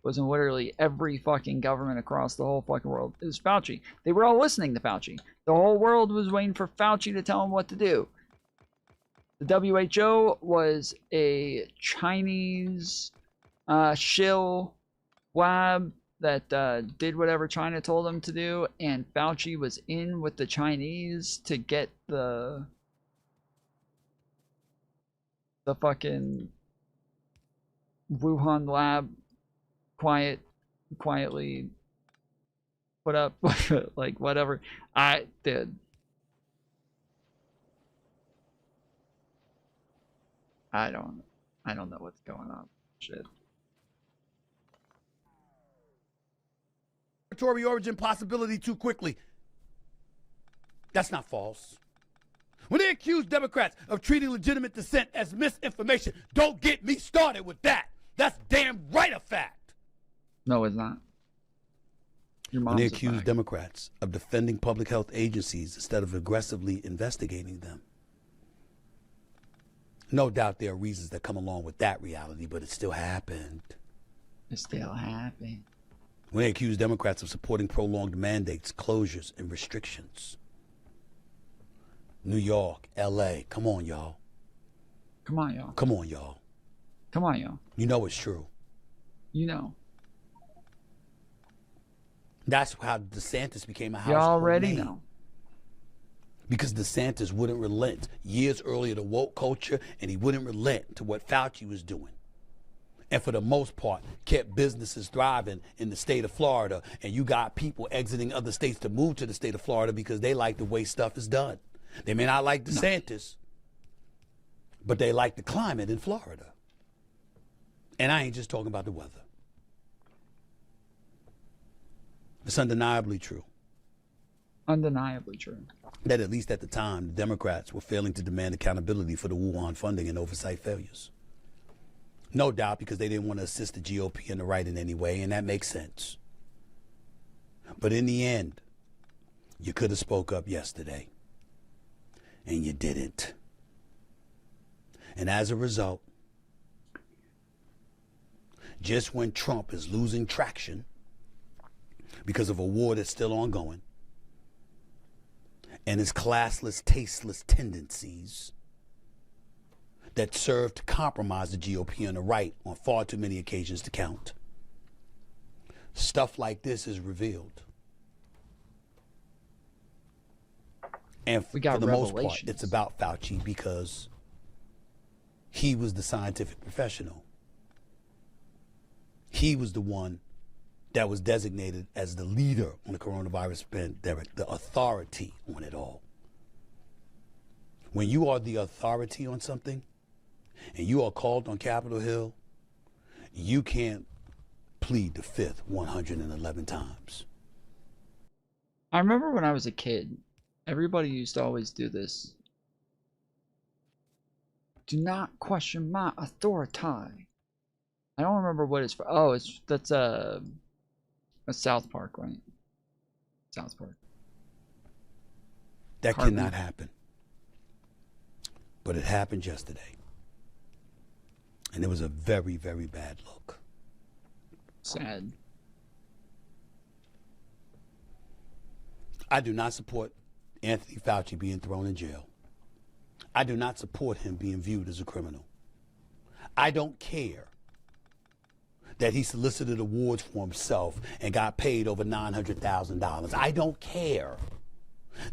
wasn't literally every fucking government across the whole fucking world. It was Fauci. They were all listening to Fauci. The whole world was waiting for Fauci to tell them what to do. The WHO was a Chinese shill lab that did whatever China told them to do, and Fauci was in with the Chinese to get the fucking Wuhan lab quietly put up. Like whatever. I don't know what's going on. Shit. origin possibility too quickly. That's not false. When they accuse Democrats of treating legitimate dissent as misinformation, don't get me started with that. That's damn right a fact. No, it's not. When they accuse Democrats of defending public health agencies instead of aggressively investigating them. No doubt there are reasons that come along with that reality, but it still happened. It still happened. When they accuse Democrats of supporting prolonged mandates, closures, and restrictions. New York, L.A., come on, y'all. Come on, y'all. Come on, y'all. Come on, y'all. You know it's true. You know. That's how DeSantis became a household You already name. know. Because DeSantis wouldn't relent years earlier to woke culture, and he wouldn't relent to what Fauci was doing. And for the most part, kept businesses thriving in the state of Florida. And you got people exiting other states to move to the state of Florida because they like the way stuff is done. They may not like DeSantis, but they like the climate in Florida. And I ain't just talking about the weather. It's undeniably true. Undeniably true. That at least at the time, the Democrats were failing to demand accountability for the Wuhan funding and oversight failures. No doubt because they didn't want to assist the GOP in the right in any way, and that makes sense. But in the end, you could have spoke up yesterday, and you didn't. And as a result, just when Trump is losing traction because of a war that's still ongoing, and his classless, tasteless tendencies that serve to compromise the GOP on the right on far too many occasions to count. Stuff like this is revealed. And for the most part, it's about Fauci because he was the scientific professional. He was the one that was designated as the leader on the coronavirus pandemic, the authority on it all. When you are the authority on something and you are called on Capitol Hill, you can't plead the fifth 111 times. I remember when I was a kid, everybody used to always do this. Do not question my authority. I don't remember what it's for. Oh, that's a South Park, right? South Park. That cannot happen. But it happened yesterday. And it was a very, very bad look. Sad. I do not support Anthony Fauci being thrown in jail. I do not support him being viewed as a criminal. I don't care that he solicited awards for himself and got paid over $900,000. I don't care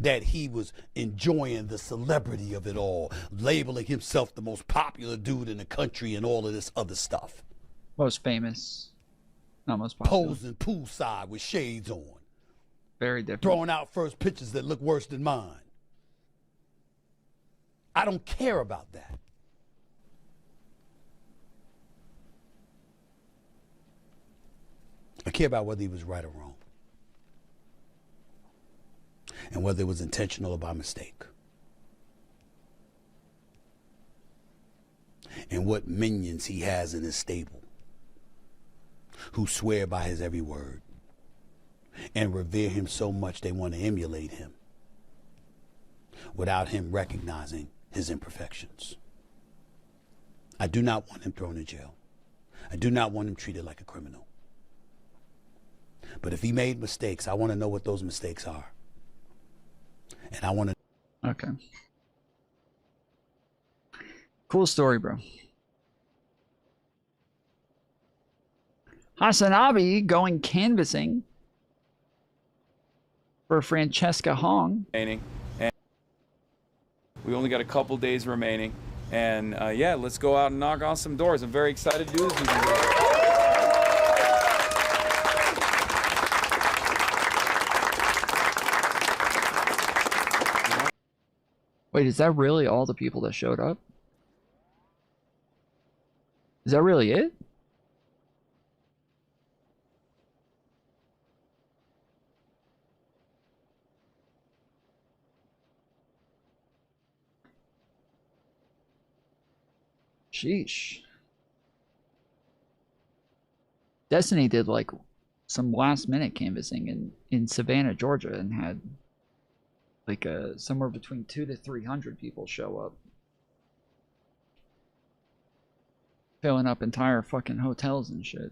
that he was enjoying the celebrity of it all, labeling himself the most popular dude in the country and all of this other stuff. Most famous. Not most popular. Posing poolside with shades on. Very different. Throwing out first pitches that look worse than mine. I don't care about that. I care about whether he was right or wrong. And whether it was intentional or by mistake. And what minions he has in his stable who swear by his every word and revere him so much they want to emulate him without him recognizing his imperfections. I do not want him thrown in jail. I do not want him treated like a criminal. But if he made mistakes, I want to know what those mistakes are. And I want to... Okay. Cool story, bro. Hasanabi going canvassing for Francesca Hong. And we only got a couple days remaining. And yeah, let's go out and knock on some doors. I'm very excited to do this. Wait, is that really all the people that showed up? Is that really it? Sheesh. Destiny did like some last minute canvassing in Savannah, Georgia, and had like somewhere between 200 to 300 people show up, filling up entire fucking hotels and shit.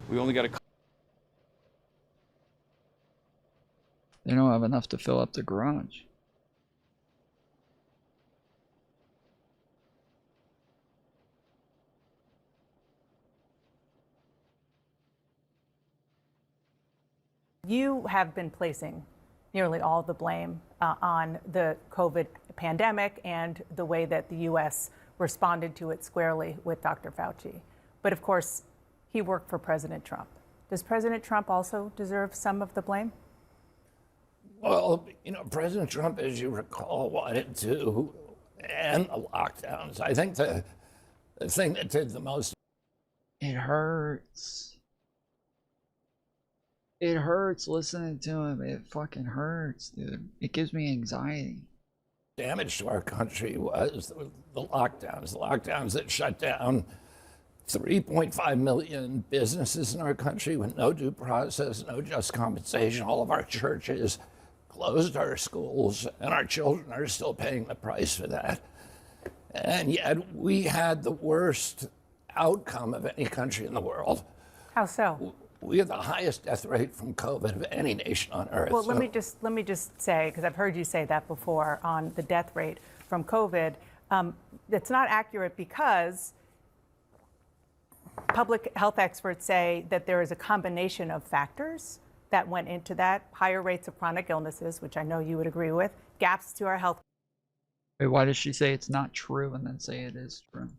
We only got a... They don't have enough to fill up the garage. You have been placing nearly all the blame on the COVID pandemic and the way that the U.S. responded to it squarely with Dr. Fauci. But of course, he worked for President Trump. Does President Trump also deserve some of the blame? Well, you know, President Trump, as you recall, wanted to end the lockdowns. I think the thing that did the most... It hurts. It hurts listening to him. It fucking hurts, dude. It gives me anxiety. Damage to our country was the lockdowns. The lockdowns that shut down 3.5 million businesses in our country with no due process, no just compensation. All of our churches closed our schools, and our children are still paying the price for that. And yet we had the worst outcome of any country in the world. How so? We have the highest death rate from COVID of any nation on earth. Well, let me just say, because I've heard you say that before on the death rate from COVID, it's not accurate because public health experts say that there is a combination of factors that went into that: higher rates of chronic illnesses, which I know you would agree with, gaps to our health. Wait, why does she say it's not true and then say it is true?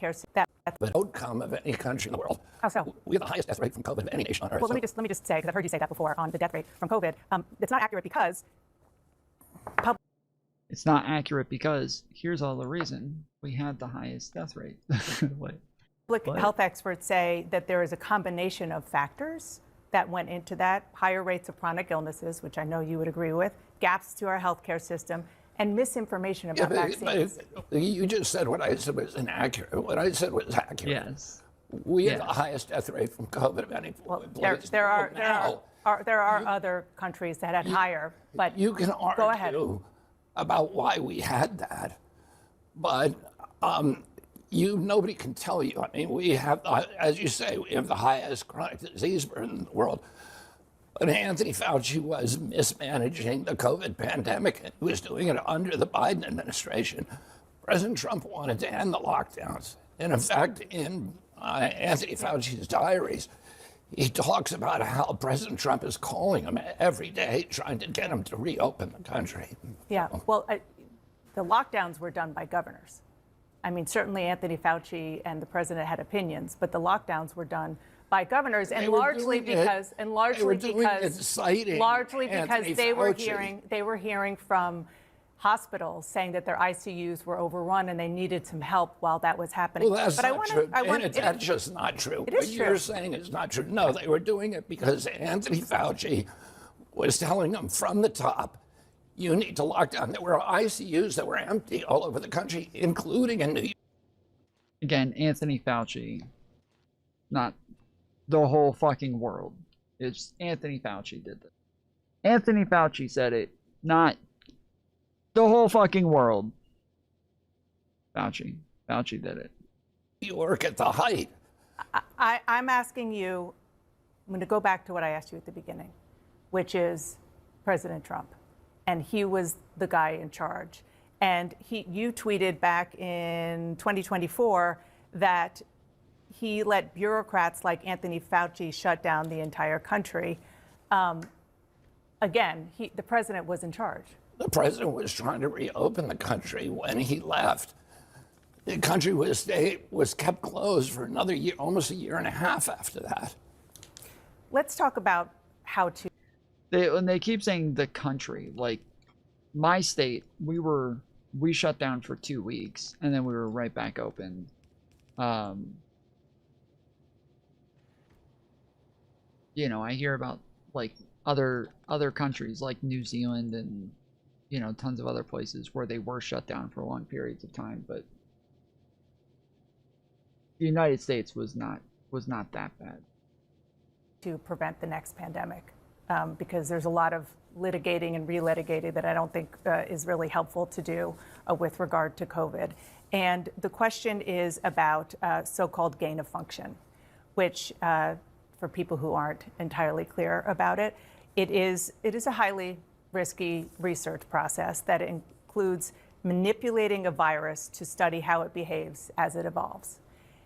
The outcome of any country in the world. How so? We have the highest death rate from COVID of any nation on earth. Well, let me just say, because I've heard you say that before on the death rate from COVID, it's not accurate because it's not accurate because here's all the reason: we had the highest death rate. Public health experts say that there is a combination of factors that went into that: higher rates of chronic illnesses, which I know you would agree with, gaps to our healthcare system, and misinformation about vaccines. You just said what I said was inaccurate. What I said was accurate. Yes. We have the highest death rate from COVID of any place. There are other countries that had higher, but you can go ahead. argue about why we had that, but nobody can tell you. I mean, we have, as you say, we have the highest chronic disease burden in the world. But Anthony Fauci was mismanaging the COVID pandemic, and he was doing it under the Biden administration. President Trump wanted to end the lockdowns. And in fact, in Anthony Fauci's diaries, he talks about how President Trump is calling him every day, trying to get him to reopen the country. Yeah, well, the lockdowns were done by governors. I mean, certainly Anthony Fauci and the president had opinions, but the lockdowns were done by governors, and largely because they were hearing from hospitals saying that their ICUs were overrun and they needed some help while that was happening. Well, that's not true. That's just not true. It is what true. You're saying is not true. No, they were doing it because Anthony Fauci was telling them from the top, you need to lock down. There were ICUs that were empty all over the country, including in New York. Again, Anthony Fauci, not the whole fucking world. It's Anthony Fauci did this. Anthony Fauci said it, not the whole fucking world. Fauci did it. New York at the height. I'm asking you, I'm going to go back to what I asked you at the beginning, which is President Trump. And he was the guy in charge. And you tweeted back in 2024 that he let bureaucrats like Anthony Fauci shut down the entire country. Again, the president was in charge. The president was trying to reopen the country when he left. The country was kept closed for another year, almost a year and a half after that. Let's talk about how to. They keep saying the country, like my state, we shut down for 2 weeks and then we were right back open. You know, I hear about like other countries like New Zealand and, you know, tons of other places where they were shut down for long periods of time, but the United States was not that bad. To prevent the next pandemic, because there's a lot of litigating and relitigating that I don't think is really helpful to do with regard to COVID. And the question is about so-called gain of function, which for people who aren't entirely clear about it, it is a highly risky research process that includes manipulating a virus to study how it behaves as it evolves.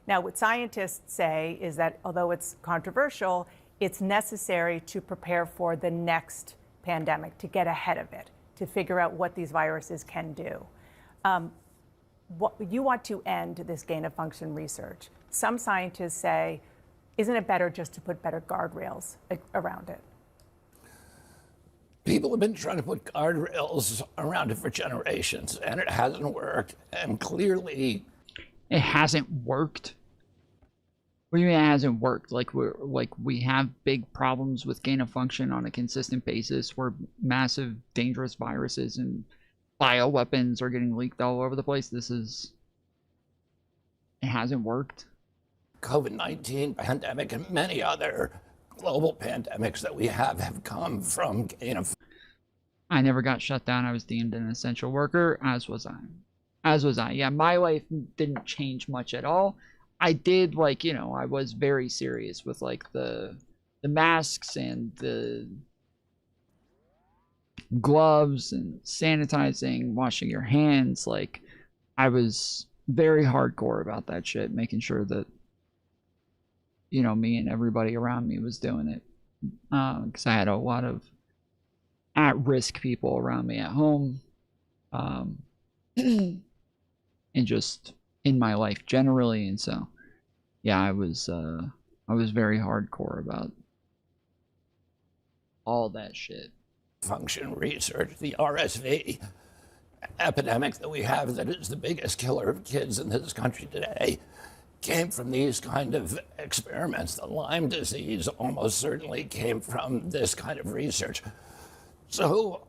Now, what scientists say is that although it's controversial, it's necessary to prepare for the next pandemic, to get ahead of it, to figure out what these viruses can do. You want to end this gain of function research. Some scientists say, isn't it better just to put better guardrails around it? People have been trying to put guardrails around it for generations, and it hasn't worked. And clearly, it hasn't worked. What do you mean it hasn't worked? Like we have big problems with gain of function on a consistent basis, where massive, dangerous viruses and bioweapons are getting leaked all over the place. It hasn't worked. COVID-19 pandemic and many other global pandemics that we have come from gain of. I never got shut down. I was deemed an essential worker, as was I. Yeah, my life didn't change much at all. I did, like, you know, I was very serious with like the masks and the gloves and sanitizing, washing your hands. Like, I was very hardcore about that shit, making sure that, you know, me and everybody around me was doing it, because I had a lot of at-risk people around me at home, and just in my life generally. And so, yeah, I was very hardcore about all that shit. Function research, the RSV epidemic that we have, that is the biggest killer of kids in this country today, came from these kind of experiments. The Lyme disease almost certainly came from this kind of research. So,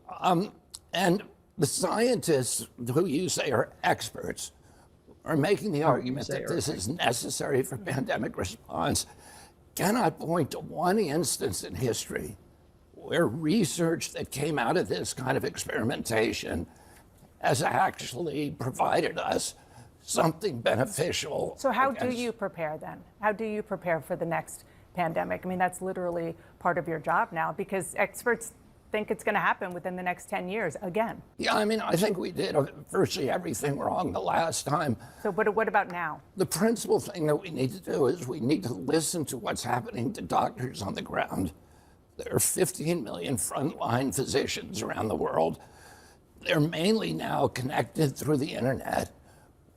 and the scientists who you say are experts are making the argument that this is necessary for pandemic response, cannot point to one instance in history where research that came out of this kind of experimentation has actually provided us something beneficial. So how do against- you prepare then? How do you prepare for the next pandemic? I mean, that's literally part of your job now because experts think it's going to happen within the next 10 years again. Yeah, I mean, I think we did virtually everything wrong the last time. So what about now? The principal thing that we need to do is we need to listen to what's happening to doctors on the ground. There are 15 million frontline physicians around the world. They're mainly now connected through the internet.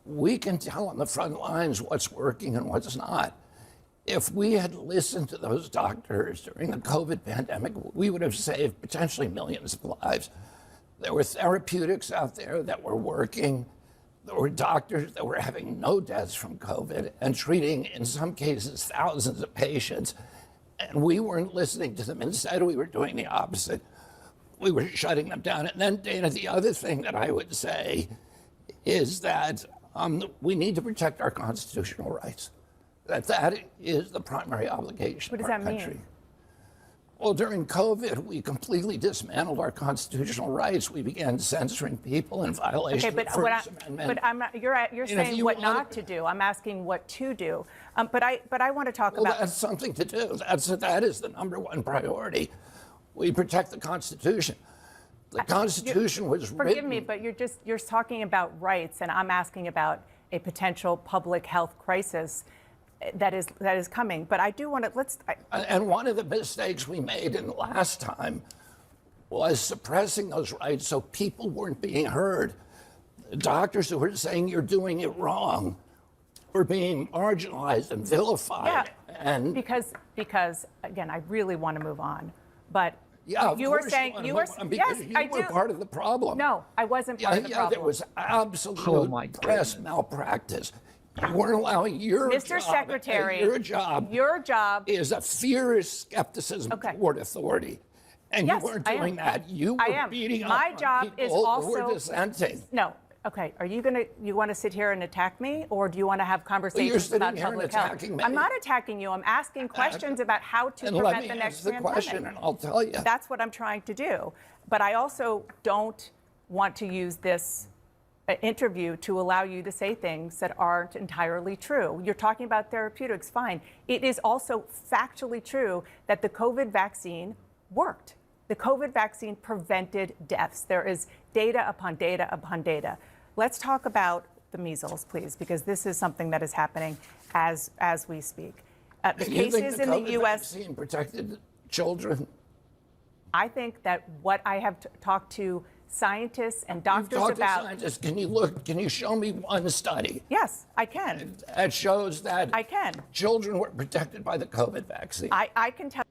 We can tell on the front lines what's working and what's not. If we had listened to those doctors during the COVID pandemic, we would have saved potentially millions of lives. There were therapeutics out there that were working. There were doctors that were having no deaths from COVID and treating, in some cases, thousands of patients. And we weren't listening to them. Instead, we were doing the opposite. We were shutting them down. And then, Dana, the other thing that I would say is that we need to protect our constitutional rights. That is the primary obligation What does of our that mean? country. Well, during COVID, we completely dismantled our constitutional rights. We began censoring people in violation Okay, but of the First Amendment. but I'm not, you're if saying you what want- not to do. I'm asking what to do. But I want to talk Well, about. that's something to do. That is the number one priority. We protect the Constitution. The Constitution was Forgive written. me, but you're talking about rights, and I'm asking about a potential public health crisis that is coming. But I do want to And one of the mistakes we made in the last time was suppressing those rights so people weren't being heard. The doctors who were saying you're doing it wrong were being marginalized and vilified. Yeah, and because again, I really want to move on, but yeah, of you were course saying wanna you were move on because yes, you I were do. part of the problem. No, I wasn't part of the problem. There was absolute Oh my press malpractice. You weren't allowing your Mr. job, Secretary, your job is a fierce skepticism toward authority. And Yes, you weren't I am. doing that. You I were am. beating up My on job is people who also were dissenting. No. Okay. Are you want to sit here and attack me, or do you want to have conversations sitting about here and public health? attacking me. I'm not attacking you. I'm asking questions about how to And let prevent me the ask next the pandemic. question, and I'll tell you. That's what I'm trying to do. But I also don't want to use this interview to allow you to say things that aren't entirely true. You're talking about therapeutics, fine. It is also factually true that the COVID vaccine worked. The COVID vaccine prevented deaths. There is data upon data upon data. Let's talk about the measles, please, because this is something that is happening as we speak. The And you think cases the in the COVID U.S. vaccine protected children? I think that what I have talked to scientists and doctors Talk to about. scientists. Can you show me one study? Yes, I can. That shows that I can. Children were protected by the COVID vaccine. I can tell.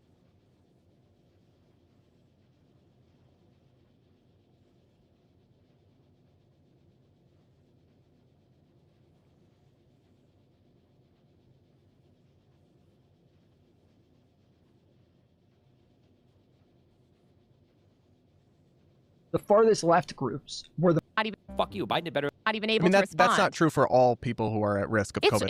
The farthest left groups were the Not even fuck you, Biden did better. Not even I able mean, to that's respond. not true for all people who are at risk of COVID.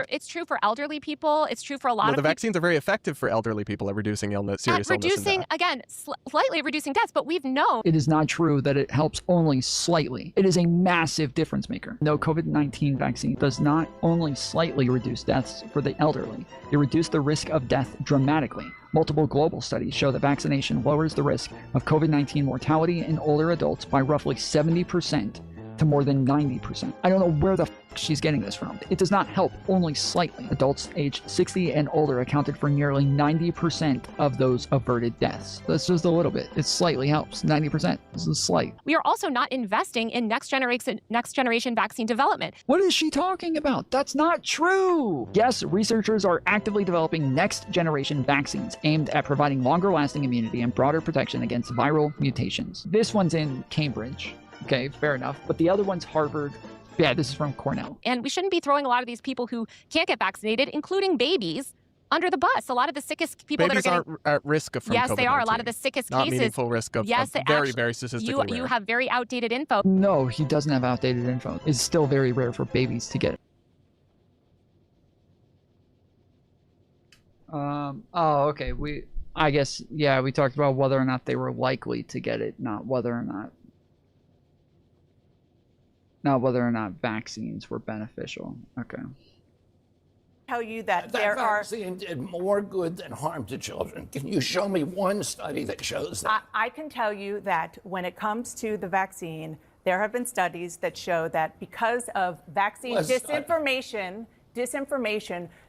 It's true for elderly people. It's true for a lot No, of the people. vaccines are very effective for elderly people at reducing illness, serious illness. Reducing again, slightly reducing deaths, but we've known. It is not true that it helps only slightly. It is a massive difference maker. No, COVID-19 vaccine does not only slightly reduce deaths for the elderly. It reduced the risk of death dramatically. Multiple global studies show that vaccination lowers the risk of COVID-19 mortality in older adults by roughly 70% to more than 90%. I don't know where the she's getting this from. It does not help only slightly. Adults aged 60 and older accounted for nearly 90% of those averted deaths. That's just a little bit. It slightly helps. 90%. This is slight. We are also not investing in next generation vaccine development. What is she talking about? That's not true. Yes, researchers are actively developing next generation vaccines aimed at providing longer lasting immunity and broader protection against viral mutations. This one's in Cambridge. Okay, fair enough. But the other one's Harvard. Yeah, this is from Cornell. And we shouldn't be throwing a lot of these people who can't get vaccinated, including babies, under the bus. A lot of the sickest people Babies that are getting... aren't at risk of Yes, they are. A lot COVID-19. of the sickest Not cases. meaningful risk of yes, very statistically you rare. have very outdated info. No, he doesn't have outdated info. It's still very rare for babies to get it. Oh, okay. I guess, yeah, we talked about whether or not they were likely to get it, not whether or not. not whether or not vaccines were beneficial. Okay. Tell you that That there are. vaccine did more good than harm to children. Can you show me one study that shows that? I can tell you that when it comes to the vaccine, there have been studies that show that because of vaccine disinformation,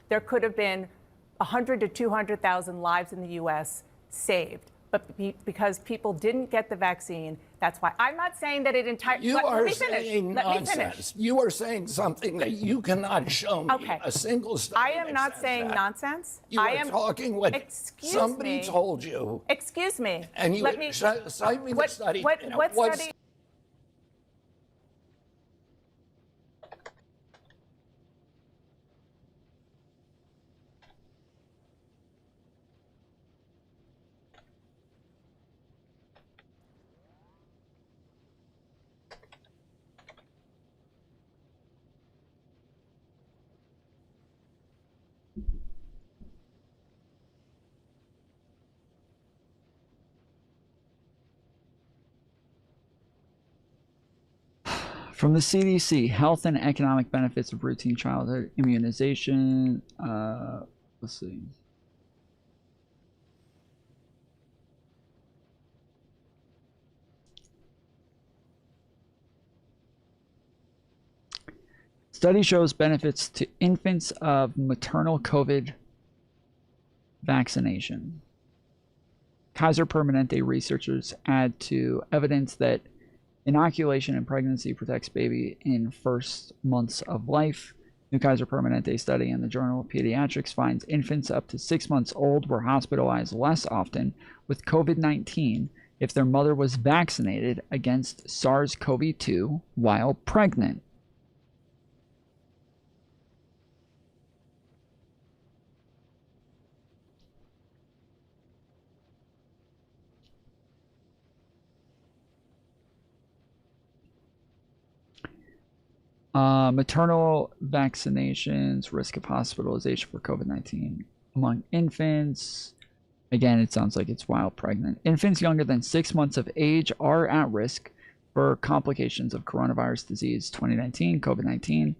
there could have been 100 to 200,000 lives in the U.S. saved. But because people didn't get the vaccine, that's why. I'm not saying that it entirely. You are let me saying nonsense. You are saying something that you cannot show me. Okay. A single study. I am not saying that. nonsense. You I are am talking what excuse somebody me. told you. Excuse me. And you let me cite me the study. What study? From the CDC, health and economic benefits of routine childhood immunization. Let's see. Study shows benefits to infants of maternal COVID vaccination. Kaiser Permanente researchers add to evidence that inoculation in pregnancy protects baby in first months of life. New Kaiser Permanente study in the Journal of Pediatrics finds infants up to 6 months old were hospitalized less often with COVID-19 if their mother was vaccinated against SARS-CoV-2 while pregnant. Maternal vaccinations, risk of hospitalization for COVID-19 among infants. Again, it sounds like it's while pregnant. Infants younger than 6 months of age are at risk for complications of coronavirus disease 2019, COVID-19,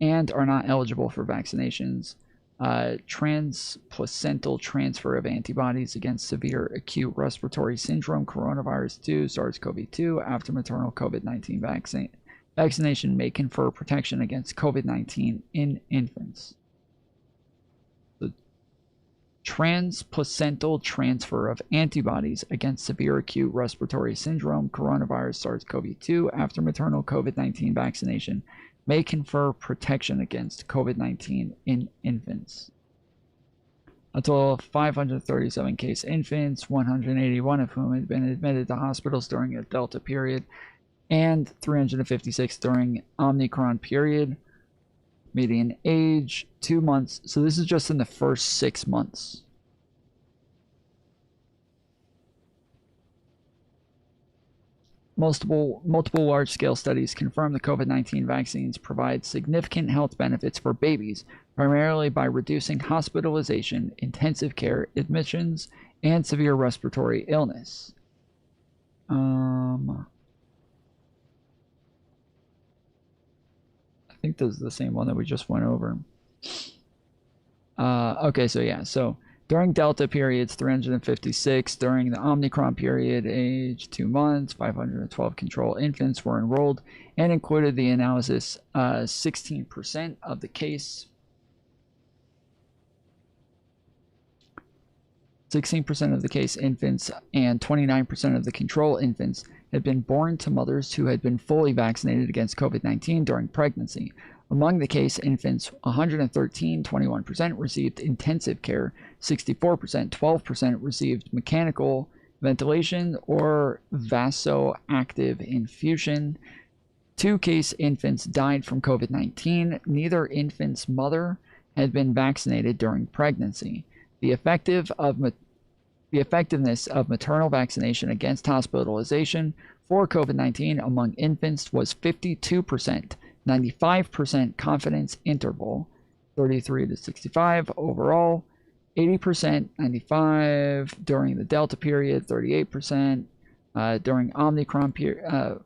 and are not eligible for vaccinations. Transplacental transfer of antibodies against severe acute respiratory syndrome, coronavirus 2, SARS-CoV-2 after maternal COVID-19 vaccination may confer protection against COVID-19 in infants. The transplacental transfer of antibodies against severe acute respiratory syndrome, coronavirus SARS-CoV-2 after maternal COVID-19 vaccination may confer protection against COVID-19 in infants. A total of 537 case infants, 181 of whom had been admitted to hospitals during a Delta period, and 356 during Omicron period. Median age 2 months. So this is just in the first 6 months. Multiple large-scale studies confirm the COVID-19 vaccines provide significant health benefits for babies, primarily by reducing hospitalization, intensive care admissions, and severe respiratory illness. I think this is the same one that we just went over. Okay, so yeah, so during Delta periods, 356. During the Omicron period, age 2 months, 512 control infants were enrolled and included the analysis. 16% of the case. 16% of the case infants and 29% of the control infants had been born to mothers who had been fully vaccinated against COVID-19 during pregnancy. Among the case infants, 113, 21% received intensive care, 64%, 12% received mechanical ventilation or vasoactive infusion. 2 case infants died from COVID-19. Neither infant's mother had been vaccinated during pregnancy. The effectiveness of maternal vaccination against hospitalization for COVID-19 among infants was 52%, 95% confidence interval, 33 to 65 overall, 80%, 95 during the Delta period, 38% during Omicron period,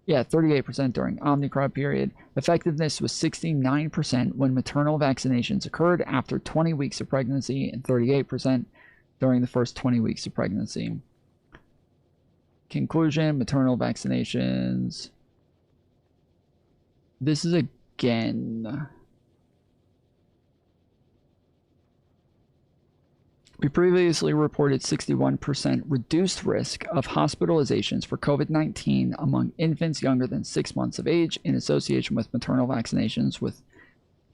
Yeah, 38% during Omicron period. Effectiveness was 69% when maternal vaccinations occurred after 20 weeks of pregnancy and 38% during the first 20 weeks of pregnancy. Conclusion, maternal vaccinations. This is again... We previously reported 61% reduced risk of hospitalizations for COVID-19 among infants younger than 6 months of age in association with maternal vaccinations with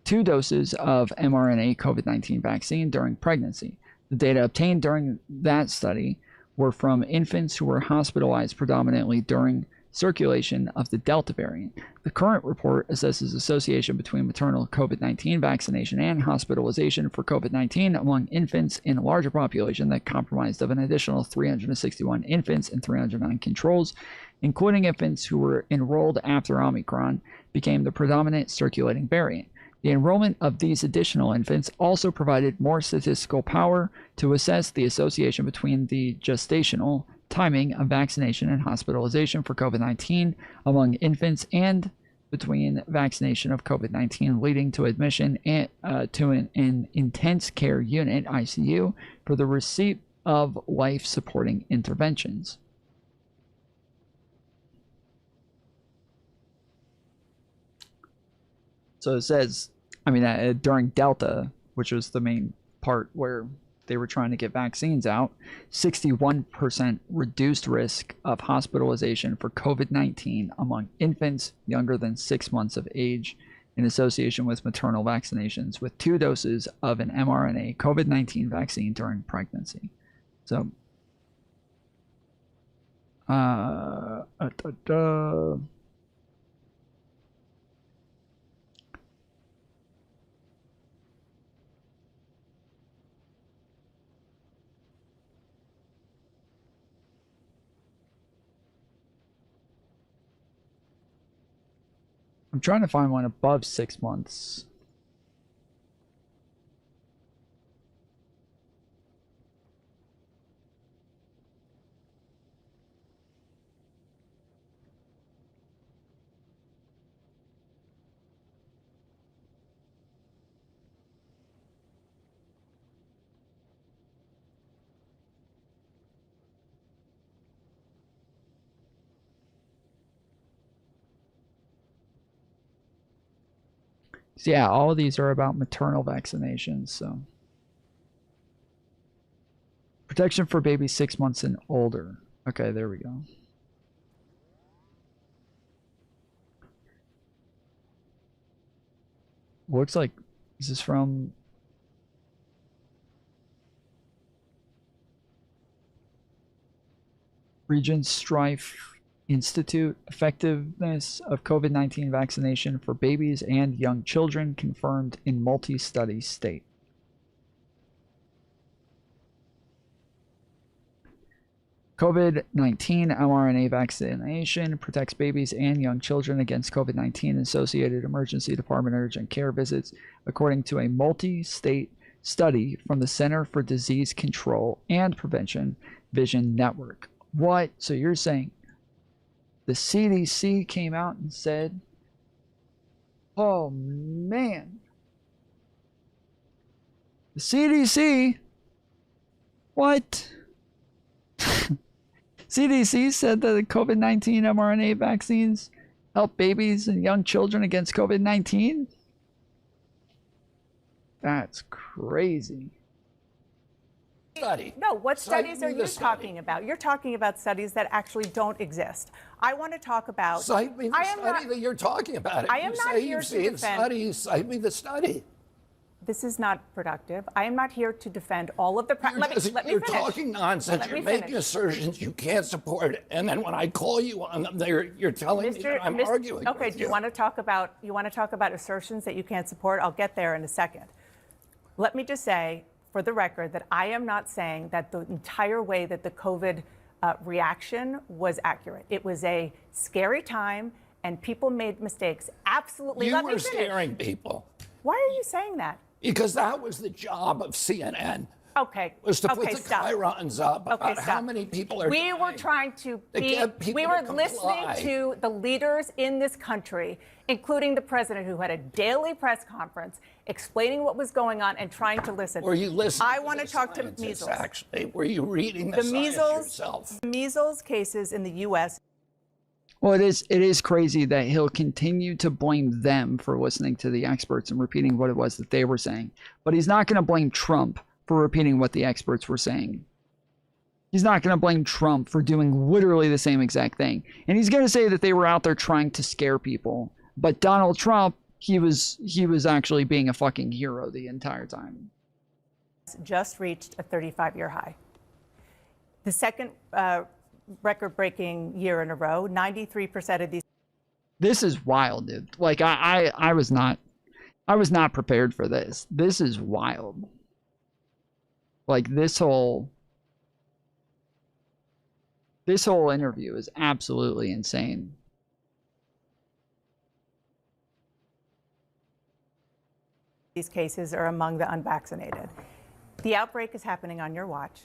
2 doses of mRNA COVID-19 vaccine during pregnancy. The data obtained during that study were from infants who were hospitalized predominantly during circulation of the Delta variant. The current report assesses association between maternal COVID-19 vaccination and hospitalization for COVID-19 among infants in a larger population that comprised of an additional 361 infants and 309 controls, including infants who were enrolled after Omicron became the predominant circulating variant. The enrollment of these additional infants also provided more statistical power to assess the association between the gestational timing of vaccination and hospitalization for COVID-19 among infants and between vaccination of COVID-19 leading to admission to an intense care unit, ICU, for the receipt of life-supporting interventions. So it says, I mean, during Delta, which was the main part where they were trying to get vaccines out, 61% reduced risk of hospitalization for COVID-19 among infants younger than 6 months of age in association with maternal vaccinations with 2 doses of an mRNA COVID-19 vaccine during pregnancy. So, I'm trying to find one above 6 months. So yeah, all of these are about maternal vaccinations. So protection for babies 6 months and older. Okay, there we go. Looks like this is from Regent Strife Institute. Effectiveness of COVID-19 vaccination for babies and young children confirmed in multi-study state. COVID-19 mRNA vaccination protects babies and young children against COVID-19 associated emergency department urgent care visits, according to a multi-state study from the Center for Disease Control and Prevention Vision Network. What? So you're saying the CDC came out and said, oh man, the CDC, what? CDC said that the COVID-19 mRNA vaccines help babies and young children against COVID-19? That's crazy. Study. No, what studies are you talking about? You're talking about studies that actually don't exist. I want to talk about... Cite me the study that you're talking about. I am not here to defend... Studies, cite me the study. This is not productive. I am not here to defend all of the... Let me You're finish. talking nonsense. You're making assertions you can't support, and then when I call you on them, you're telling me that I'm arguing. Okay, with do you want to talk about assertions that you can't support? I'll get there in a second. Let me just say, for the record, that I am not saying that the entire way that the COVID reaction was accurate. It was a scary time, and people made mistakes. Absolutely. You Let me were finish. scaring people. Why are you saying that? Because that was the job of CNN. Okay. was to put Okay, the stop. chyrons up Okay, about how stop. many people are We were dying. trying to get people we to were listening comply. to the leaders in this country, including the president, who had a daily press conference explaining what was going on and trying to listen. Were you listening? I want to talk to scientists, measles. Actually, were you reading the The science measles, yourself? measles cases in the U.S. Well, it is crazy that he'll continue to blame them for listening to the experts and repeating what it was that they were saying. But he's not going to blame Trump for repeating what the experts were saying. He's not going to blame Trump for doing literally the same exact thing. And he's going to say that they were out there trying to scare people. But Donald Trump, he was actually being a fucking hero the entire time. just reached a 35-year high. The second record-breaking year in a row, 93% of these. This is wild, dude. Like I was not prepared for this. This is wild. Like this whole interview is absolutely insane. These cases are among the unvaccinated. The outbreak is happening on your watch.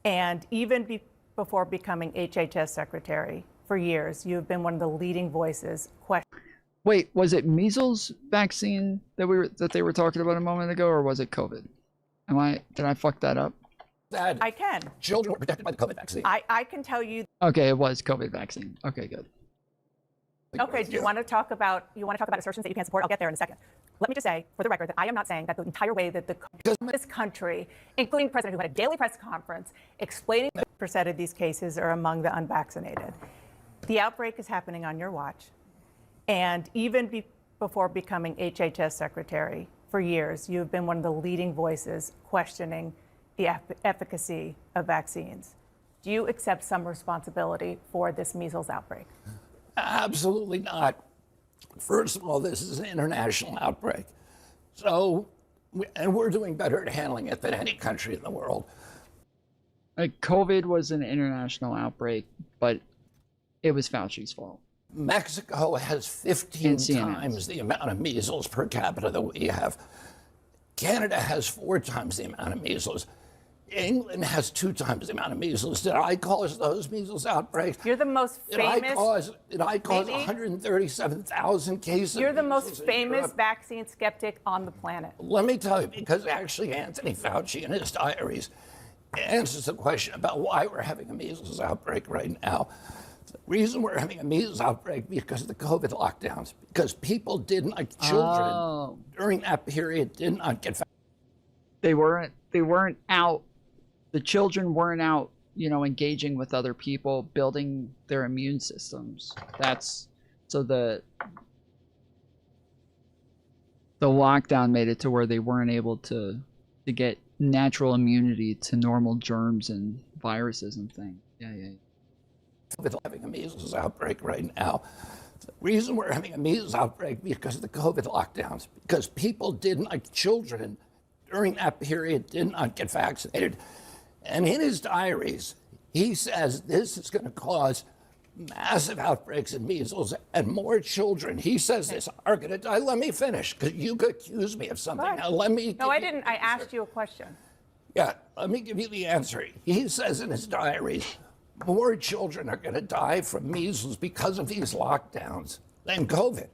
And even before becoming HHS secretary, for years, you have been one of the leading voices questioning. Wait, was it measles vaccine that they were talking about a moment ago, or was it COVID? Did I fuck that up? That I can. children were protected by the COVID vaccine. I can tell you. Okay, it was COVID vaccine. Okay, good. Okay, do you want to talk about assertions that you can't support? I'll get there in a second. Let me just say, for the record, that I am not saying that the entire way that this country, including the president, who had a daily press conference explaining that percent of these cases are among the unvaccinated. The outbreak is happening on your watch. And even before becoming HHS secretary, for years, you have been one of the leading voices questioning the efficacy of vaccines. Do you accept some responsibility for this measles outbreak? Absolutely not. First of all, this is an international outbreak. So, and we're doing better at handling it than any country in the world. COVID was an international outbreak, but it was Fauci's fault. Mexico has 15 times the amount of measles per capita that we have. Canada has 4 times the amount of measles. England has 2 times the amount of measles. Did I cause those measles outbreaks? You're the most famous. Did I cause 137,000 cases? You're the most famous vaccine skeptic on the planet. Let me tell you, because actually Anthony Fauci in his diaries answers the question about why we're having a measles outbreak right now. The reason we're having a measles outbreak because of the COVID lockdowns, because people didn't, like children, during that period did not get vaccinated. They weren't out. The children weren't out, engaging with other people, building their immune systems. So the lockdown made it to where they weren't able to get natural immunity to normal germs and viruses and things. Yeah. With having a measles outbreak right now. The reason we're having a measles outbreak because of the COVID lockdowns, because people didn't, like children, during that period did not get vaccinated. And in his diaries, he says this is going to cause massive outbreaks in measles and more children, he says this, are going to die. Let me finish, because you could accuse me of something. Now, let me. No, I didn't. I asked you a question. Yeah, let me give you the answer. He says in his diaries, more children are going to die from measles because of these lockdowns than COVID.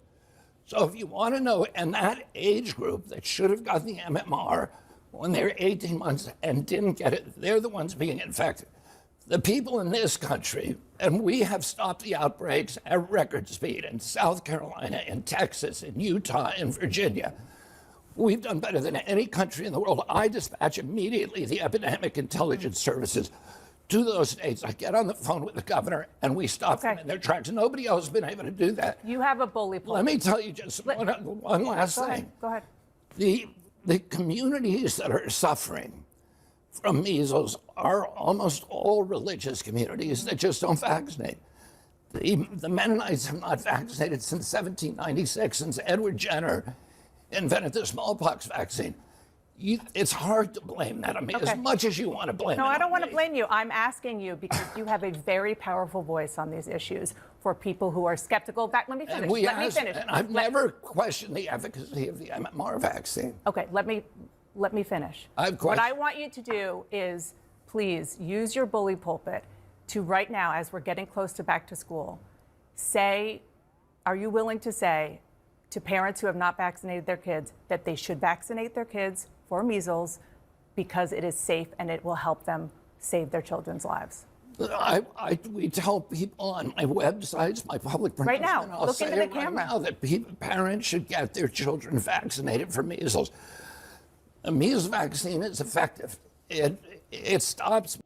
So if you want to know, and that age group that should have gotten the MMR when they were 18 months and didn't get it, they're the ones being infected. The people in this country, and we have stopped the outbreaks at record speed in South Carolina, in Texas, in Utah, in Virginia. We've done better than any country in the world. I dispatch immediately the epidemic intelligence services to those states. I get on the phone with the governor and we stop them in their tracks. Nobody else has been able to do that. You have a bully pulpit. Let me tell you just one last thing. Go ahead. The communities that are suffering from measles are almost all religious communities that just don't vaccinate. The Mennonites have not vaccinated since 1796, since Edward Jenner invented the smallpox vaccine. It's hard to blame that on me as much as you want to blame it. No, I don't want to blame you. I'm asking you because you have a very powerful voice on these issues for people who are skeptical. Let me finish. Let me finish. And I've never questioned the efficacy of the MMR vaccine. Okay, let me let me finish. I've What I want you to do is please use your bully pulpit to right now, as we're getting close to back to school, say, are you willing to say to parents who have not vaccinated their kids that they should vaccinate their kids for measles because it is safe and it will help them save their children's lives? We tell people on my websites, my public Right now, pronouncement, I'll look say into the it right camera. now that parents should get their children vaccinated for measles. A measles vaccine is effective. It stops.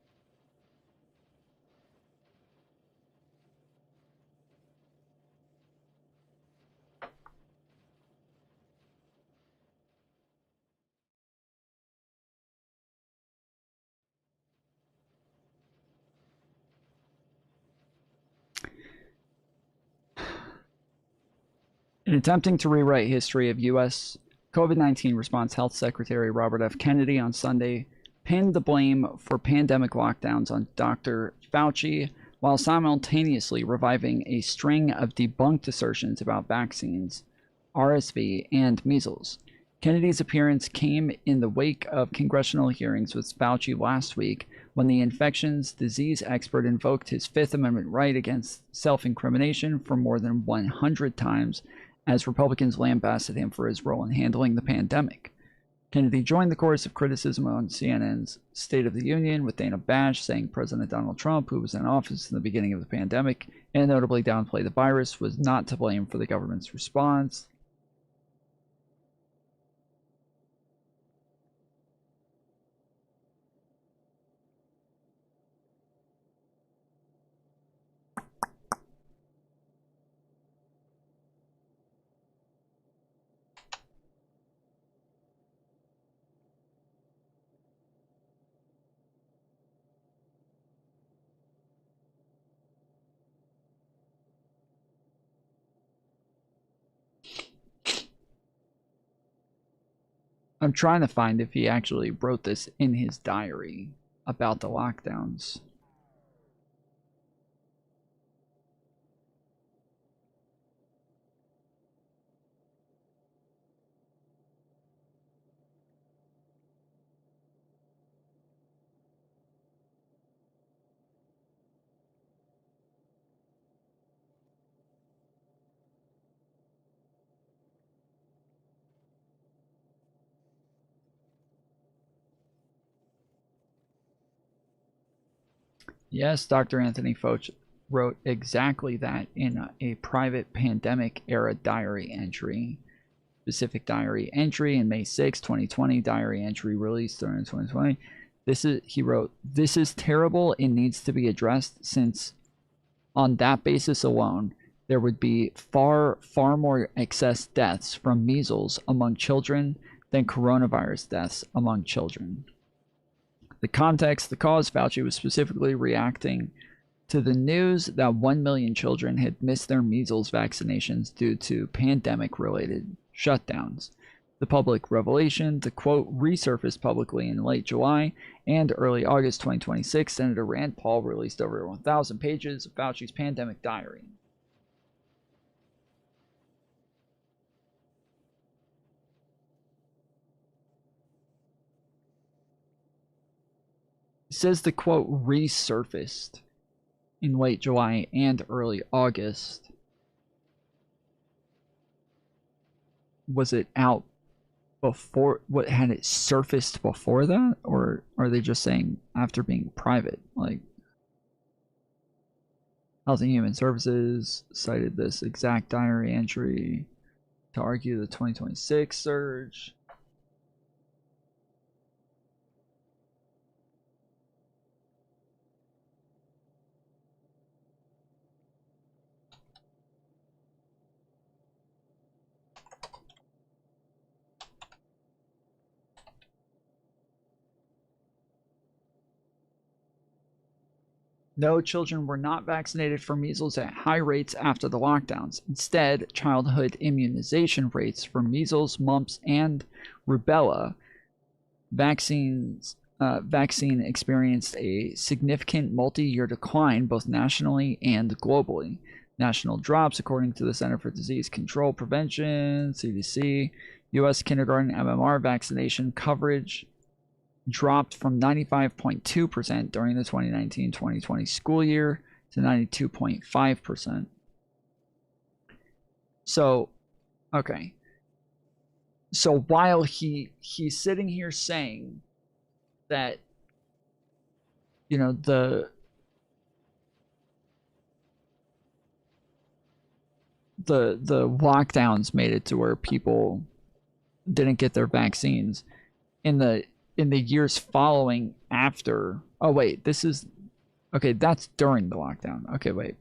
In attempting to rewrite history of U.S. COVID-19 response, Health Secretary Robert F. Kennedy on Sunday pinned the blame for pandemic lockdowns on Dr. Fauci, while simultaneously reviving a string of debunked assertions about vaccines, RSV, and measles. Kennedy's appearance came in the wake of congressional hearings with Fauci last week, when the infectious disease expert invoked his Fifth Amendment right against self-incrimination for more than 100 times, as Republicans lambasted him for his role in handling the pandemic. Kennedy joined the chorus of criticism on CNN's State of the Union, with Dana Bash saying President Donald Trump, who was in office in the beginning of the pandemic and notably downplayed the virus, was not to blame for the government's response. I'm trying to find if he actually wrote this in his diary about the lockdowns. Yes, Dr. Anthony Fauci wrote exactly that in a private pandemic-era diary entry. Specific diary entry in May 6, 2020, diary entry released during 2020. He wrote, "This is terrible and needs to be addressed, since on that basis alone, there would be far more excess deaths from measles among children than coronavirus deaths among children." The context, the cause, Fauci was specifically reacting to the news that 1 million children had missed their measles vaccinations due to pandemic-related shutdowns. The public revelation, the quote, resurfaced publicly in late July and early August 2026. Senator Rand Paul released over 1,000 pages of Fauci's pandemic diary. It says the quote resurfaced in late July and early August. Was it out before? What, had it surfaced before that, or are they just saying after being private? Like, Health and Human Services cited this exact diary entry to argue the 2026 surge. No, children were not vaccinated for measles at high rates after the lockdowns. Instead, childhood immunization rates for measles, mumps, and rubella vaccine experienced a significant multi-year decline both nationally and globally. National drops, according to the Center for Disease Control Prevention, CDC, U.S. kindergarten MMR vaccination coverage dropped from 95.2% during the 2019-2020 school year to 92.5%. So, okay. So while he's sitting here saying that, you know, the lockdowns made it to where people didn't get their vaccines in the years following after. Oh wait, this is okay, that's during the lockdown. Okay, wait.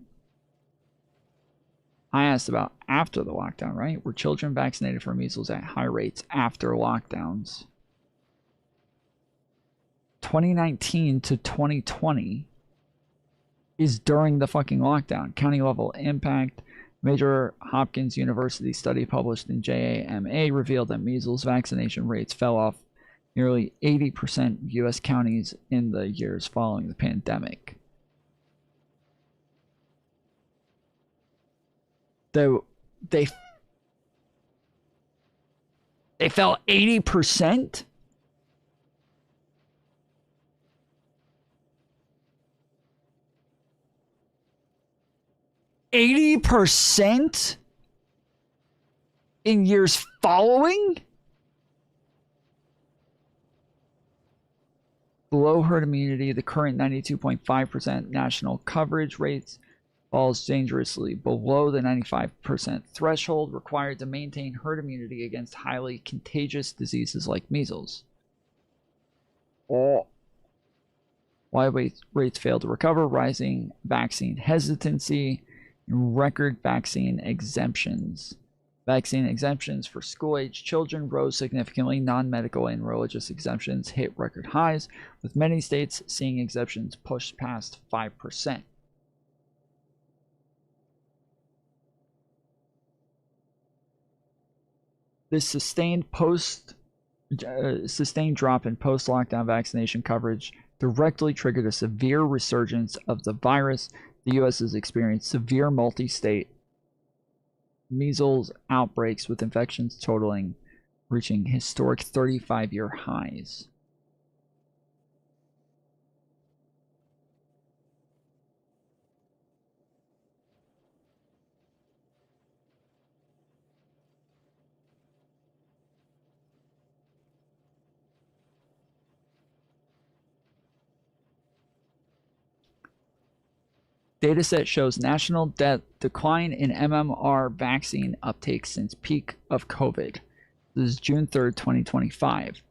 I asked about after the lockdown, right? Were children vaccinated for measles at high rates after lockdowns? 2019 to 2020 is during the fucking lockdown. County level impact. Major Hopkins University study published in JAMA revealed that measles vaccination rates fell off nearly 80% U.S. counties in the years following the pandemic. Though they fell 80%? %? In years following? Below herd immunity, the current 92.5% national coverage rates falls dangerously below the 95% threshold required to maintain herd immunity against highly contagious diseases like measles. Why rates fail to recover, rising vaccine hesitancy, and record vaccine exemptions. Vaccine exemptions for school-age children rose significantly. Non-medical and religious exemptions hit record highs, with many states seeing exemptions pushed past 5%. This sustained drop in post-lockdown vaccination coverage directly triggered a severe resurgence of the virus. The U.S. has experienced severe multi-state measles outbreaks, with infections reaching historic 35-year highs. Dataset shows national decline in MMR vaccine uptake since peak of COVID. This is June 3rd, 2025.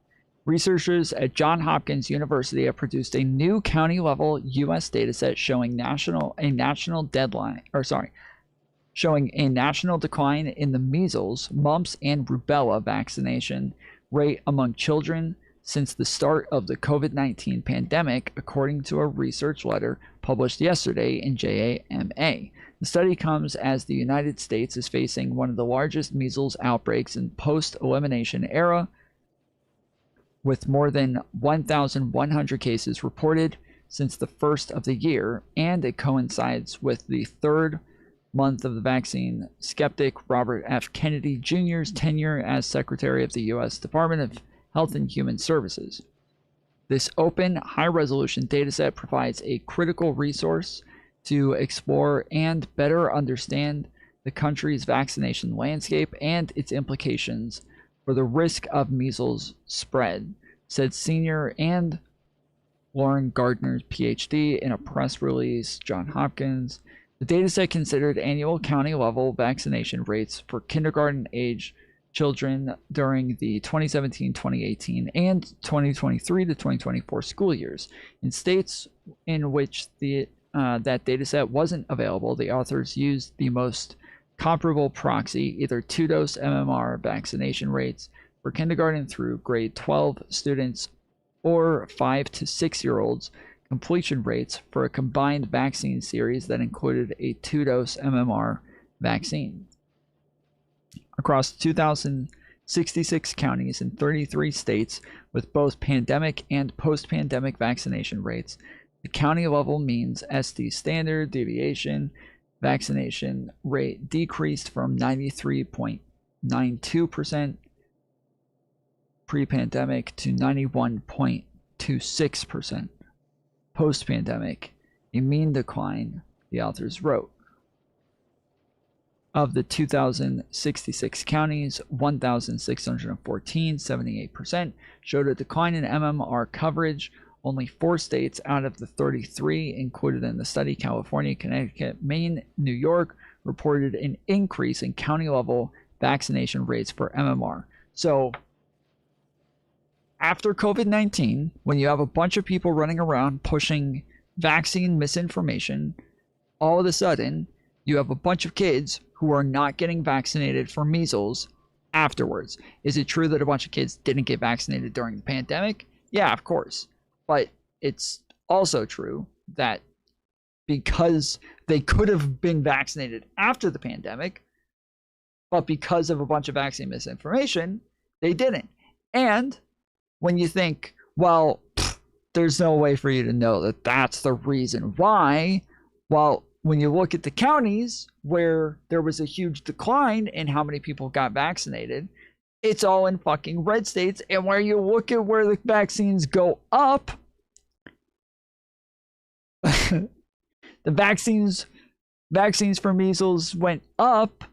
Researchers at Johns Hopkins University have produced a new county-level U.S. dataset showing showing a national decline in the measles, mumps, and rubella vaccination rate among children since the start of the COVID-19 pandemic, according to a research letter published yesterday in JAMA. The study comes as the United States is facing one of the largest measles outbreaks in post-elimination era, with more than 1,100 cases reported since the first of the year, and it coincides with the third month of the vaccine skeptic Robert F. Kennedy Jr.'s tenure as Secretary of the U.S. Department of Health and Human Services. This open, high-resolution dataset provides a critical resource to explore and better understand the country's vaccination landscape and its implications for the risk of measles spread, said Senior and Lauren Gardner's PhD in a press release. Johns Hopkins. The dataset considered annual county-level vaccination rates for kindergarten-age children during the 2017-2018 and 2023-2024 school years. In states in which that dataset wasn't available, the authors used the most comparable proxy, either 2-dose MMR vaccination rates for kindergarten through grade 12 students or 5 to 6-year-olds, completion rates for a combined vaccine series that included a 2-dose MMR vaccine. Across 2,066 counties in 33 states with both pandemic and post-pandemic vaccination rates, the county level means ST standard deviation vaccination rate decreased from 93.92% pre-pandemic to 91.26% post-pandemic, a mean decline, the authors wrote. Of the 2,066 counties, 1,614, 78%, showed a decline in MMR coverage. Only 4 states out of the 33 included in the study, California, Connecticut, Maine, New York, reported an increase in county-level vaccination rates for MMR. So, after COVID-19, when you have a bunch of people running around pushing vaccine misinformation, all of a sudden, you have a bunch of kids who are not getting vaccinated for measles afterwards. Is it true that a bunch of kids didn't get vaccinated during the pandemic? Yeah, of course. But it's also true that because they could have been vaccinated after the pandemic, but because of a bunch of vaccine misinformation, they didn't. And when you think, well, there's no way for you to know that that's the reason why, well, when you look at the counties where there was a huge decline in how many people got vaccinated, it's all in fucking red states. And where you look at where the vaccines go up, the vaccines for measles went up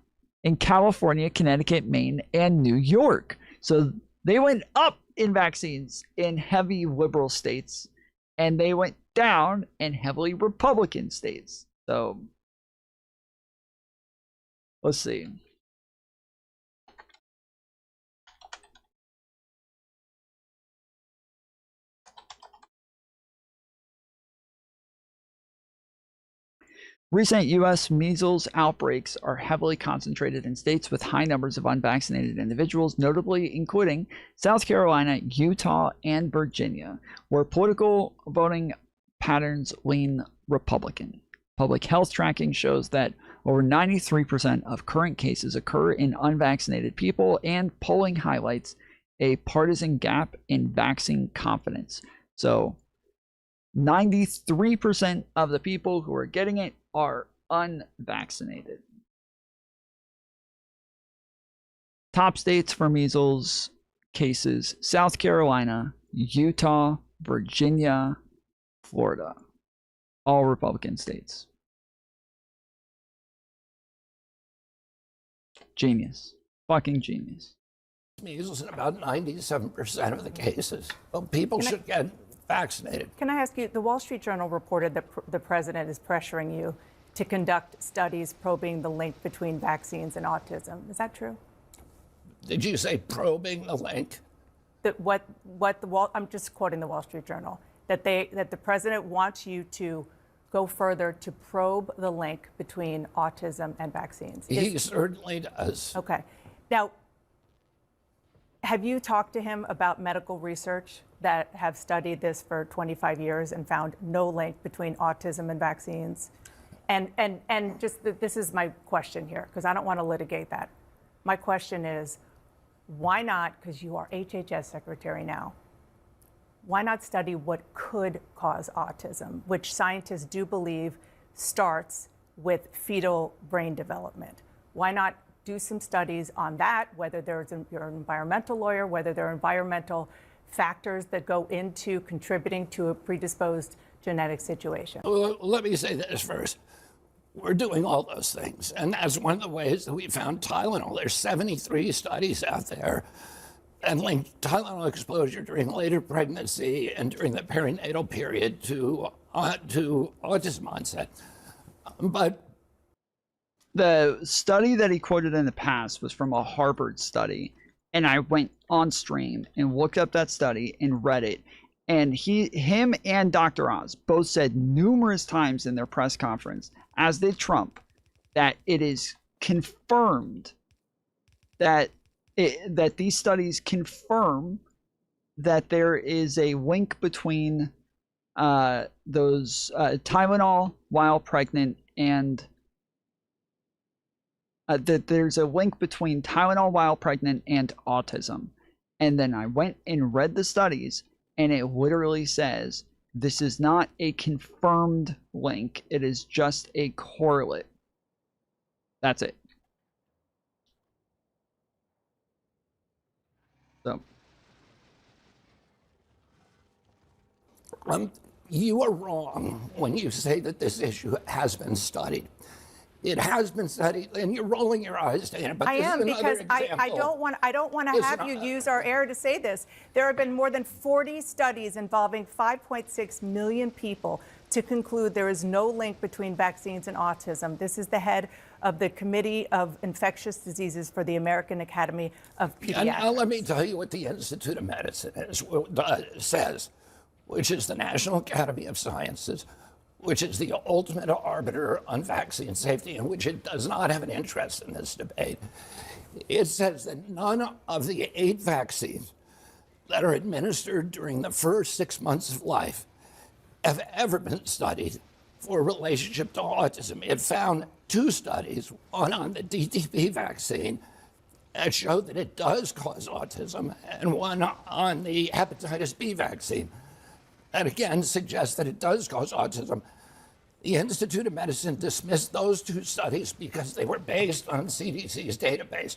in California, Connecticut, Maine, and New York. So they went up in vaccines in heavy liberal states, and they went down in heavily Republican states. So let's see. Recent U.S. measles outbreaks are heavily concentrated in states with high numbers of unvaccinated individuals, notably including South Carolina, Utah, and Virginia, where political voting patterns lean Republican. Public health tracking shows that over 93% of current cases occur in unvaccinated people, and polling highlights a partisan gap in vaccine confidence. So 93% of the people who are getting it are unvaccinated. Top states for measles cases: South Carolina, Utah, Virginia, Florida. All Republican states. Genius. Fucking genius. Measles in about 97% of the cases. Well, people should get vaccinated. Can I ask you, the Wall Street Journal reported that the president is pressuring you to conduct studies probing the link between vaccines and autism. Is that true? Did you say probing the link? I'm just quoting the Wall Street Journal, that the president wants you to go further to probe the link between autism and vaccines. He certainly does. Okay. Now, have you talked to him about medical research that have studied this for 25 years and found no link between autism and vaccines? And just this is my question here, because I don't want to litigate that. My question is, why not, because you are HHS secretary now, why not study what could cause autism, which scientists do believe starts with fetal brain development? Why not do some studies on that, whether you're an environmental lawyer, whether there are environmental factors that go into contributing to a predisposed genetic situation? Well, let me say this first. We're doing all those things, and that's one of the ways that we found Tylenol. There's 73 studies out there and linked Tylenol exposure during later pregnancy and during the perinatal period to autism onset. But the study that he quoted in the past was from a Harvard study, and I went on stream and looked up that study and read it. And him and Dr. Oz both said numerous times in their press conference, as did Trump, that it is confirmed that these studies confirm that there is a link between Tylenol while pregnant and that there's a link between Tylenol while pregnant and autism. And then I went and read the studies, and it literally says this is not a confirmed link. It is just a correlate. That's it. So You are wrong when you say that this issue has been studied. It has been studied, and you're rolling your eyes, Dana. But I am, because I don't want to have you use our air to say this. There have been more than 40 studies involving 5.6 million people to conclude there is no link between vaccines and autism. This is the head of the Committee of Infectious Diseases for the American Academy of Pediatrics. And now let me tell you what the Institute of Medicine says, which is the National Academy of Sciences, which is the ultimate arbiter on vaccine safety, and which it does not have an interest in this debate. It says that none of the 8 vaccines that are administered during the first 6 months of life have ever been studied for a relationship to autism. It found 2 studies, one on the DTP vaccine that showed that it does cause autism, and one on the hepatitis B vaccine that again suggests that it does cause autism. The Institute of Medicine dismissed those 2 studies because they were based on CDC's database.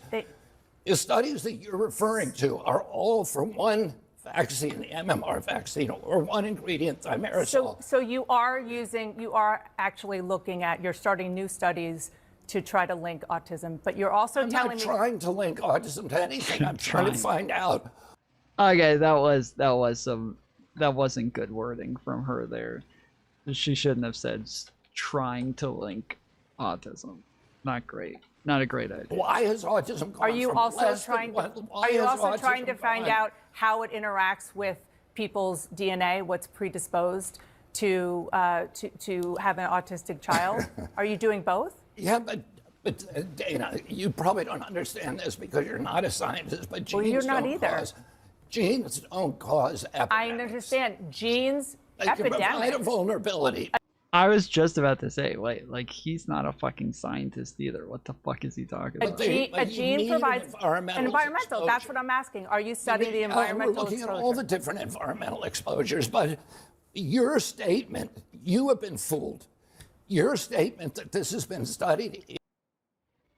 The studies that you're referring to are all for one vaccine, the MMR vaccine, or one ingredient, thimerosal. So you are actually looking at, you're starting new studies to try to link autism, but you're also telling me— I'm not trying to link autism to anything. I'm trying to find out. Okay, that wasn't good wording from her there. She shouldn't have said trying to link autism. Not great. Not a great idea. Why has autism gone Are you from also less trying? than Are you also autism trying to find gone? out how it interacts with people's DNA? What's predisposed to have an autistic child? Are you doing both? Yeah, but Dana, you probably don't understand this because you're not a scientist. But genes you're not don't either. Genes don't cause epidemics. I understand genes. They can provide a vulnerability. I was just about to say, wait, like he's not a fucking scientist either. What the fuck is he talking about? A gene provides environmental. exposure. That's what I'm asking. Are you studying the environmental We're looking exposure? at all the different environmental exposures, but your statement, you have been fooled. Your statement that this has been studied.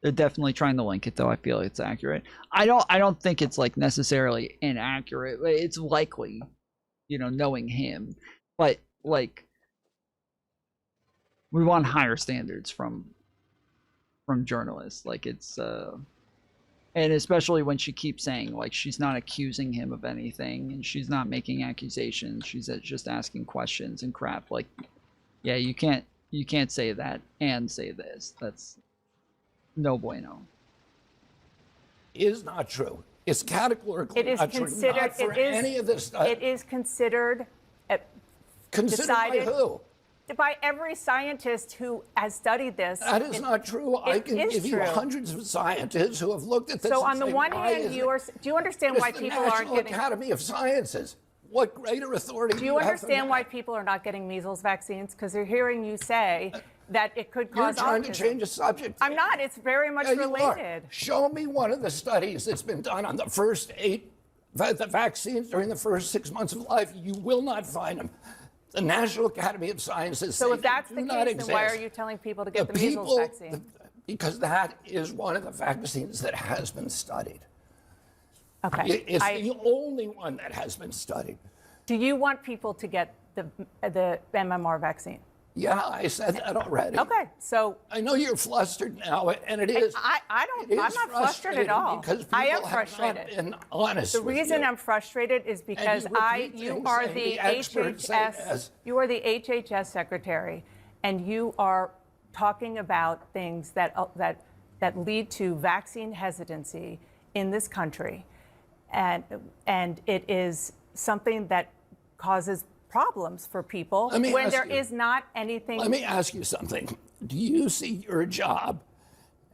They're definitely trying to link it, though. I feel it's accurate. I don't think it's like necessarily inaccurate. It's likely, knowing him, but like we want higher standards from journalists. Like it's and especially when she keeps saying like she's not accusing him of anything and she's not making accusations. She's just asking questions and crap. Like, yeah, you can't say that and say this. That's no bueno. Is not true. It's categorically It is not considered. true. Not for any of this stuff. It is considered. Considered decided by who? By every scientist who has studied this. That is not true. I can give you hundreds of scientists who have looked at this. So and on the say, one why hand, is do you understand why people aren't National getting? Academy of Sciences. What greater authority Do you have than understand that? why people are not getting measles vaccines? Because they're hearing you say that it could cause You're trying autism. to change the subject. I'm not. It's very much Yeah, you are. related. Show me one of the studies that's been done on the first 8 the vaccines during the first 6 months of life. You will not find them. The National Academy of Sciences. So say if that's they the do not case, then why exist. are you telling people to get the measles people, vaccine? Because that is one of the vaccines that has been studied. Okay. It's the only one that has been studied. Do you want people to get the MMR vaccine? Yeah, I said that already. Okay, so I know you're flustered now, and it is. I'm not frustrated at all. Because I am people have frustrated. not been honest The with reason you. I'm frustrated is because you are the HHS. You are the HHS secretary, and you are talking about things that lead to vaccine hesitancy in this country, and it is something that causes problems for people when there is not anything. Let me ask you something. Do you see your job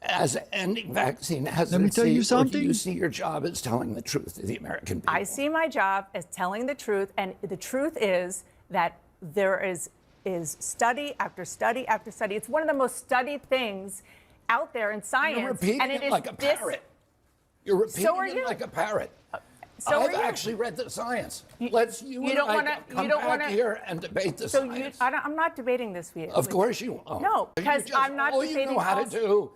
as ending vaccine hesitancy? Let me tell you something. Or do you see your job as telling the truth to the American people? I see my job as telling the truth, and the truth is that there is study after study after study. It's one of the most studied things out there in science. You're repeating and it it is like a parrot. You're repeating So are it you. like a parrot. So I've are you. actually read the science. Let's you and don't I wanna- come you don't back wanna- here and debate the So science. I'm not debating this with you. Of course you won't. No, because I'm not all debating. you know how to also- do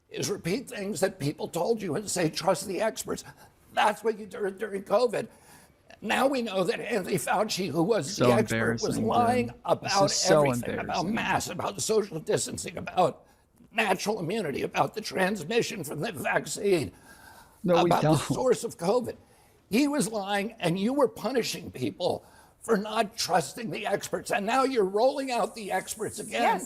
is repeat things that people told you and say, trust the experts. That's what you did during COVID. Now we know that Anthony Fauci, who was So the expert, was embarrassing, lying dude. about This is so everything, about embarrassing. masks, about social distancing, about natural immunity, about the transmission from the vaccine, No, we about the don't. source of COVID. He was lying, and you were punishing people for not trusting the experts. And now you're rolling out the experts again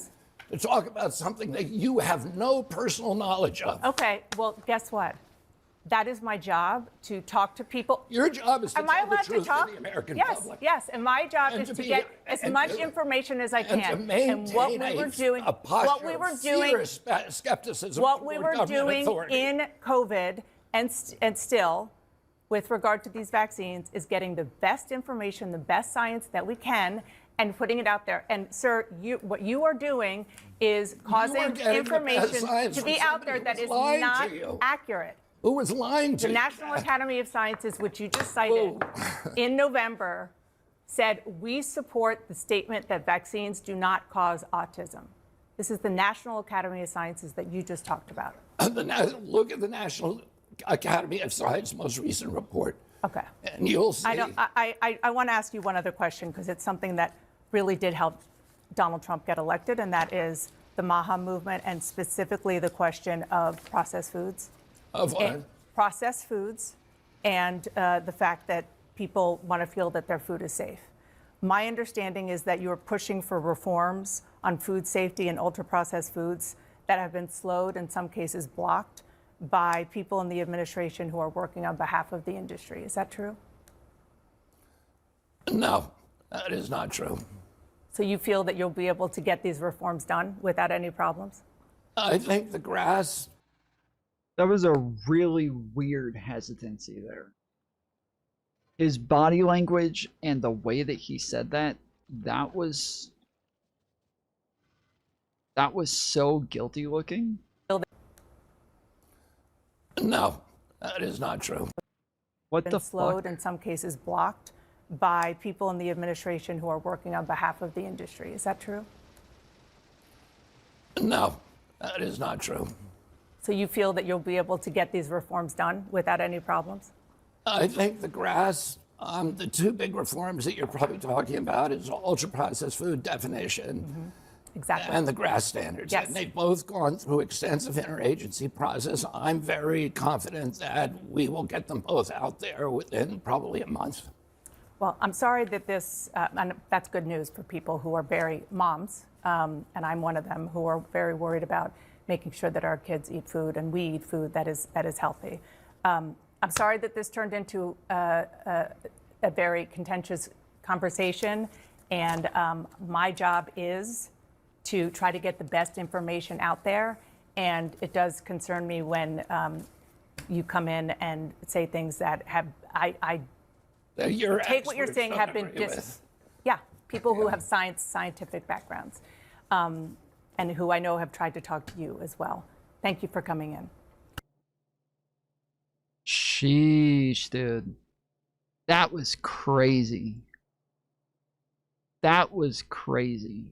to talk about something that you have no personal knowledge of. Okay, well, guess what? That is my job, to talk to people. Your job is to Am I tell the allowed truth to talk? to the American yes, public. yes. And my job And is to to be- get as and much to- information as I and can. to maintain And what we were doing, a posture what we were of doing, fierce skepticism what we toward were government doing authority. in COVID and still, with regard to these vaccines, is getting the best information, the best science that we can, and putting it out there. And sir, what you are doing is causing getting the best information science to from be out somebody there who that was is lying to not you. accurate. Who was lying to The you? National Academy of Sciences, which you just cited in November, said we support the statement that vaccines do not cause autism. This is the National Academy of Sciences that you just talked about. Look at the National Academy of Science most recent report. Okay. And you'll see. I want to ask you one other question, because it's something that really did help Donald Trump get elected, and that is the MAHA movement, and specifically the question of processed foods. Of what? Processed foods, and the fact that people want to feel that their food is safe. My understanding is that you're pushing for reforms on food safety and ultra-processed foods that have been slowed, in some cases blocked, by people in the administration who are working on behalf of the industry. Is that true? No, that is not true. So you feel that you'll be able to get these reforms done without any problems? I think the grass. That was a really weird hesitancy there. His body language and the way that he said that was so guilty looking. No, that is not true. What the slowed, fuck? in some cases blocked, by people in the administration who are working on behalf of the industry. Is that true? No, that is not true. So you feel that you'll be able to get these reforms done without any problems? I think the grass, the two big reforms that you're probably talking about is ultra-processed food definition Exactly. and the grass standards. Yes. And they've both gone through extensive interagency process. I'm very confident that we will get them both out there within probably a month. Well, I'm sorry that this, and that's good news for people who are very moms, and I'm one of them, who are very worried about making sure that our kids eat food and we eat food that is healthy. I'm sorry that this turned into a very contentious conversation, and my job is to try to get the best information out there, and it does concern me when you come in and say things that have, Your take what you're experts saying don't have been agree with. yeah, people who have scientific backgrounds, and who I know have tried to talk to you as well. Thank you for coming in. Sheesh, dude. That was crazy. That was crazy.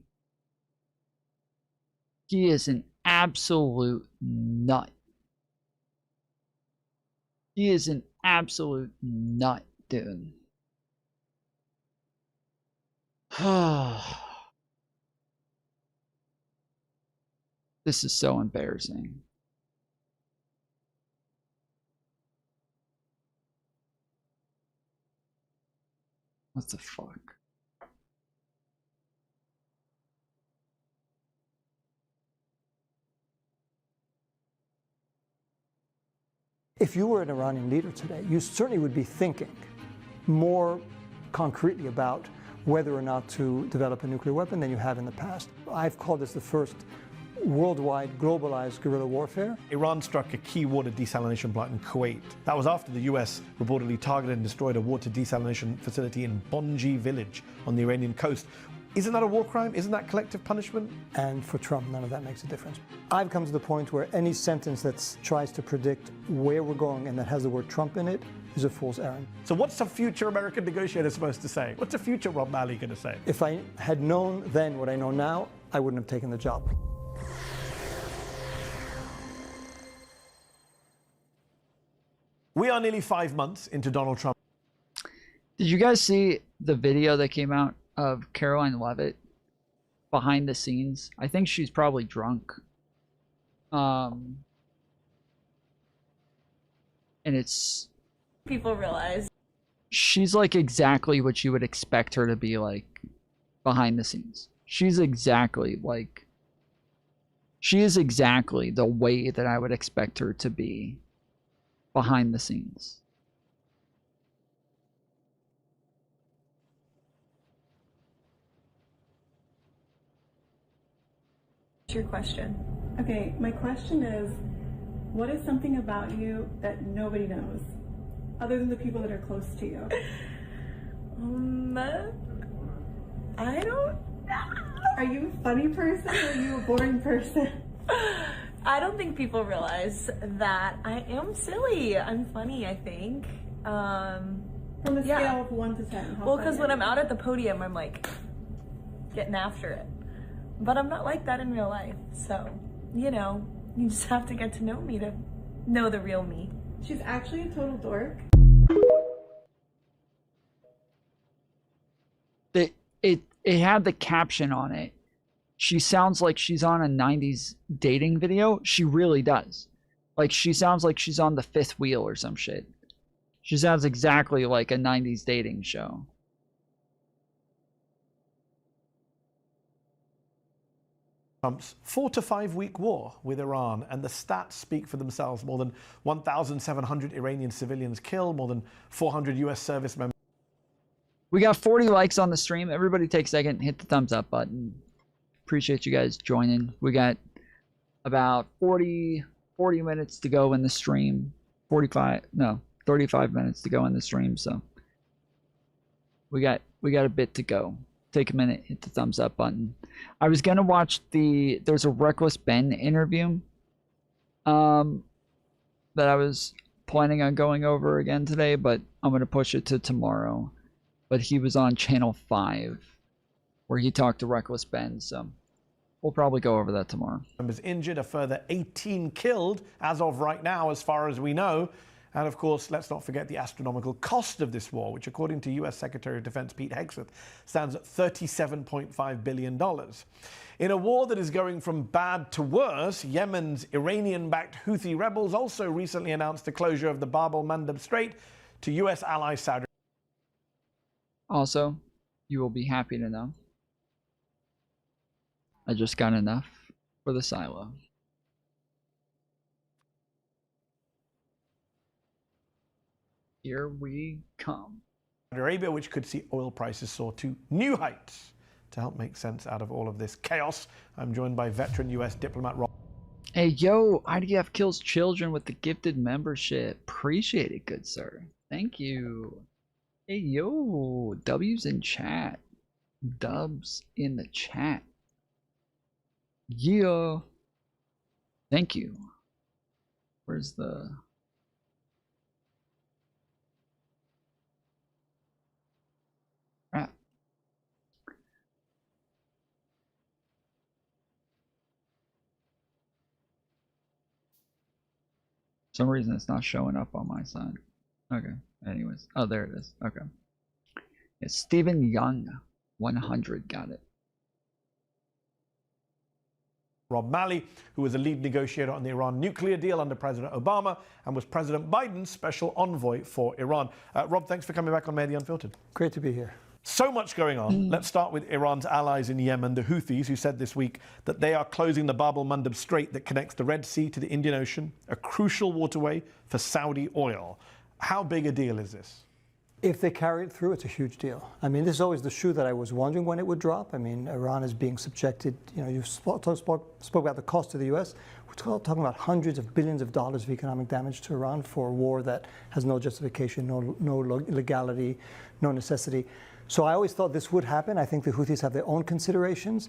He is an absolute nut. He is an absolute nut, dude. This is so embarrassing. What the fuck? If you were an Iranian leader today, you certainly would be thinking more concretely about whether or not to develop a nuclear weapon than you have in the past. I've called this the first worldwide globalized guerrilla warfare. Iran struck a key water desalination plant in Kuwait. That was after the US reportedly targeted and destroyed a water desalination facility in Bonji village on the Iranian coast. Isn't that a war crime? Isn't that collective punishment? And for Trump, none of that makes a difference. I've come to the point where any sentence that tries to predict where we're going and that has the word Trump in it is a fool's errand. So what's a future American negotiator supposed to say? What's a future Rob Malley going to say? If I had known then what I know now, I wouldn't have taken the job. We are nearly 5 months into Donald Trump. Did you guys see the video that came out of Caroline Levitt behind the scenes? I think she's probably drunk. And it's... People realize. She's like exactly what you would expect her to be like behind the scenes. She's exactly like... She is exactly the way that I would expect her to be behind the scenes. What's your question? Okay, my question is, what is something about you that nobody knows, other than the people that are close to you? I don't know. Are you a funny person or are you a boring person? I don't think people realize that I am silly. I'm funny, I think. From a scale of 1 to 10. Well, because when I'm out at the podium, I'm like getting after it. But I'm not like that in real life. So, you know, you just have to get to know me to know the real me. She's actually a total dork. It had the caption on it. She sounds like she's on a 90s dating video. She really does. Like, she sounds like she's on the fifth wheel or some shit. She sounds exactly like a 90s dating show. Trump's 4 to 5 week war with Iran, and the stats speak for themselves. More than 1,700 Iranian civilians killed, more than 400 U.S. service members. We got 40 likes on the stream. Everybody take a second and hit the thumbs up button. Appreciate you guys joining. We got about 40 minutes to go in the stream. 35 minutes to go in the stream, so we got a bit to go. Take a minute, hit the thumbs up button. I was gonna watch there's a Reckless Ben interview that I was planning on going over again today, but I'm gonna push it to tomorrow. But he was on Channel 5 where he talked to Reckless Ben, so we'll probably go over that tomorrow. Members injured, a further 18 killed as of right now, as far as we know. And of course, let's not forget the astronomical cost of this war, which according to US Secretary of Defense Pete Hegseth stands at $37.5 billion. In a war that is going from bad to worse, Yemen's Iranian-backed Houthi rebels also recently announced the closure of the Bab el-Mandeb Strait to US ally Saudi Arabia. Also, you will be happy to know I just got enough for the silo. Here we come. Saudi Arabia, which could see oil prices soar to new heights. To help make sense out of all of this chaos, I'm joined by veteran US diplomat Rob. Hey, yo, IDF kills children with the gifted membership. Appreciate it, good sir. Thank you. Hey, yo, W's in chat. Dubs in the chat. Yeah. Thank you. Where's the... For some reason it's not showing up on my side. Okay, anyways. Oh, there it is. Okay. It's Stephen Young. 100 got it. Rob Malley, who was a lead negotiator on the Iran nuclear deal under President Obama and was President Biden's special envoy for Iran. Rob, thanks for coming back on May the Unfiltered. Great to be here. So much going on. Let's start with Iran's allies in Yemen, the Houthis, who said this week that they are closing the Bab el-Mandeb Strait that connects the Red Sea to the Indian Ocean, a crucial waterway for Saudi oil. How big a deal is this? If they carry it through, it's a huge deal. I mean, this is always the shoe that I was wondering when it would drop. I mean, Iran is being subjected, you know, you spoke about the cost to the U.S. We're talking about hundreds of billions of dollars of economic damage to Iran for a war that has no justification, no legality, no necessity. So I always thought this would happen. I think the Houthis have their own considerations.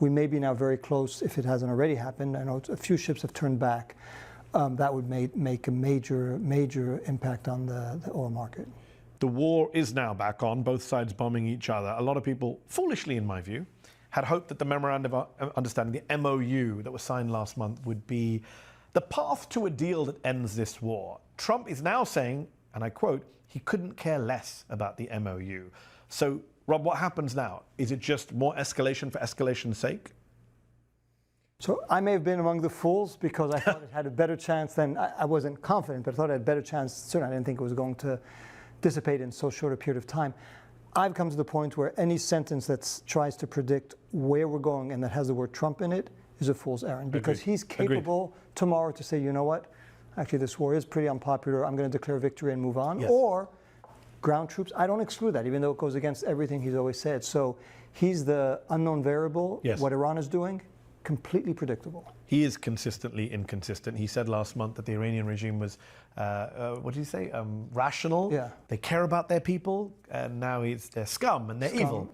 We may be now very close, if it hasn't already happened. I know a few ships have turned back. That would make a major impact on the oil market. The war is now back on, both sides bombing each other. A lot of people, foolishly in my view, had hoped that the Memorandum of Understanding, the MOU that was signed last month, would be the path to a deal that ends this war. Trump is now saying and I quote, he couldn't care less about the MOU. So, Rob, what happens now? Is it just more escalation for escalation's sake? So I may have been among the fools because I thought it had a better chance than, I wasn't confident, but I thought it had a better chance. Certainly I didn't think it was going to dissipate in so short a period of time. I've come to the point where any sentence that tries to predict where we're going and that has the word Trump in it is a fool's errand, because he's capable tomorrow to say, you know what, actually this war is pretty unpopular, I'm going to declare victory and move on. Yes. Or ground troops, I don't exclude that, even though it goes against everything he's always said. So he's the unknown variable. Yes. What Iran is doing, completely predictable. He is consistently inconsistent. He said last month that the Iranian regime was, what did he say, rational. Yeah. They care about their people, and now they're scum and they're evil.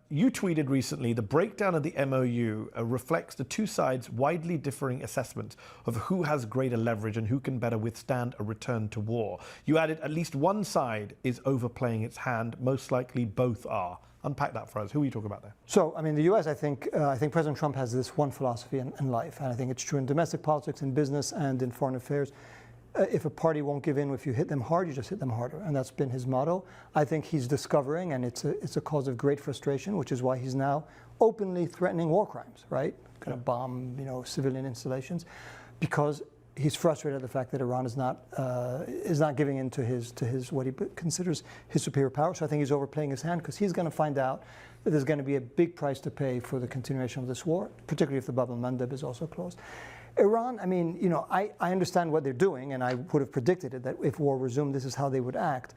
You tweeted recently, the breakdown of the MOU reflects the two sides' widely differing assessments of who has greater leverage and who can better withstand a return to war. You added, at least one side is overplaying its hand, most likely both are. Unpack that for us. Who are you talking about there? So, I mean, the U.S., I think President Trump has this one philosophy in life, and I think it's true in domestic politics, in business, and in foreign affairs. If a party won't give in, if you hit them hard, you just hit them harder, and that's been his motto. I think he's discovering, and it's a cause of great frustration, which is why he's now openly threatening war crimes, right? Going to bomb, civilian installations, because he's frustrated at the fact that Iran is not giving in to his what he considers his superior power. So I think he's overplaying his hand, because he's going to find out that there's going to be a big price to pay for the continuation of this war, particularly if the Bab al-Mandeb is also closed. Iran, I mean, I understand what they're doing, and I would have predicted it, that if war resumed, this is how they would act.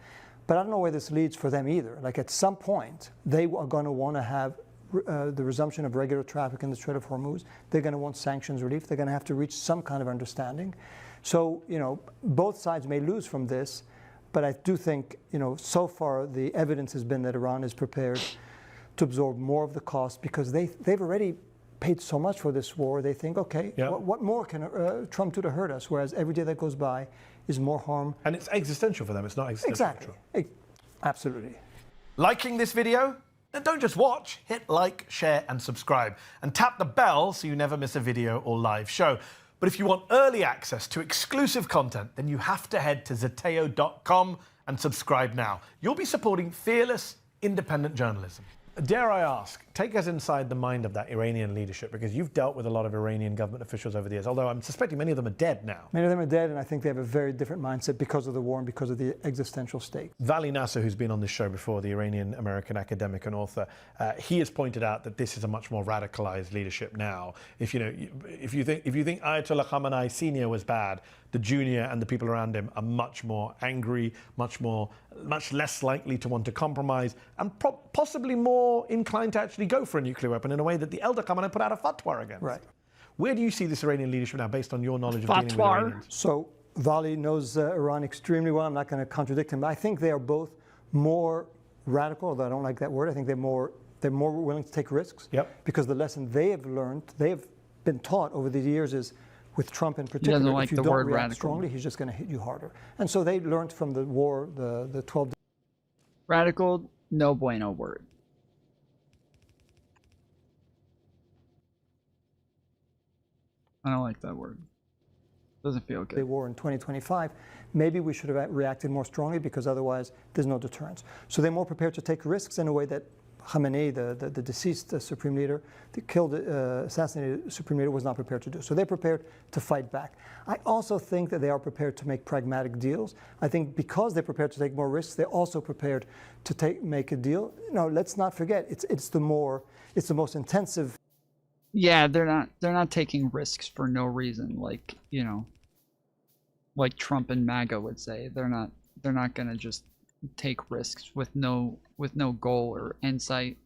But I don't know where this leads for them either. Like, at some point, they are going to want to have the resumption of regular traffic in the Strait of Hormuz. They're going to want sanctions relief. They're going to have to reach some kind of understanding. So, both sides may lose from this, but I do think, so far the evidence has been that Iran is prepared to absorb more of the cost, because they've already paid so much for this war. They think, okay, what more can Trump do to hurt us? Whereas every day that goes by is more harm. And it's existential for them. It's not existential. Exactly. Absolutely. Liking this video? Then don't just watch. Hit like, share, and subscribe. And tap the bell so you never miss a video or live show. But if you want early access to exclusive content, then you have to head to zeteo.com and subscribe now. You'll be supporting fearless, independent journalism. Dare I ask, take us inside the mind of that Iranian leadership, because you've dealt with a lot of Iranian government officials over the years, although I'm suspecting many of them are dead now. Many of them are dead, and I think they have a very different mindset because of the war and because of the existential stake. Vali Nasser, who's been on this show before, the Iranian-American academic and author, he has pointed out that this is a much more radicalized leadership now. If you think Ayatollah Khamenei Sr. was bad, the junior and the people around him are much more angry, much less likely to want to compromise, and possibly more inclined to actually go for a nuclear weapon in a way that the elder Khamenei put out a fatwa against. Right. Where do you see this Iranian leadership now, based on your knowledge of dealing with Iranians? So Vali knows Iran extremely well. I'm not going to contradict him. But I think they are both more radical, although I don't like that word. I think they're more willing to take risks. Yep. Because the lesson they have learned, they have been taught over the years is, with Trump in particular, like if you the don't word react radical. strongly, he's just going to hit you harder. And so they learned from the war, the 12 days. Radical, no bueno word. I don't like that word. Doesn't feel good. The war in 2025, maybe we should have reacted more strongly, because otherwise there's no deterrence. So they're more prepared to take risks in a way that Khamenei, the deceased supreme leader, the killed, assassinated supreme leader, was not prepared to do. So they're prepared to fight back. I also think that they are prepared to make pragmatic deals. I think because they're prepared to take more risks, they're also prepared to make a deal. Let's not forget, it's the most intensive. Yeah, they're not taking risks for no reason, like Trump and MAGA would say. They're not gonna just take risks with no goal or insight.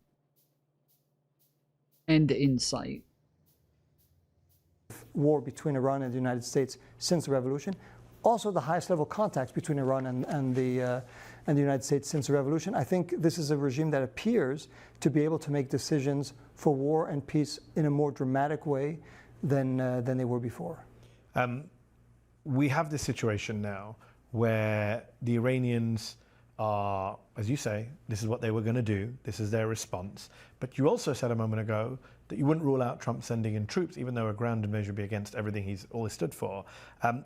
War between Iran and the United States since the revolution. Also, the highest level contacts between Iran and the United States since the revolution. I think this is a regime that appears to be able to make decisions for war and peace in a more dramatic way than they were before. We have this situation now where the Iranians are, as you say, this is what they were going to do. This is their response. But you also said a moment ago that you wouldn't rule out Trump sending in troops, even though a ground invasion would be against everything he's always stood for.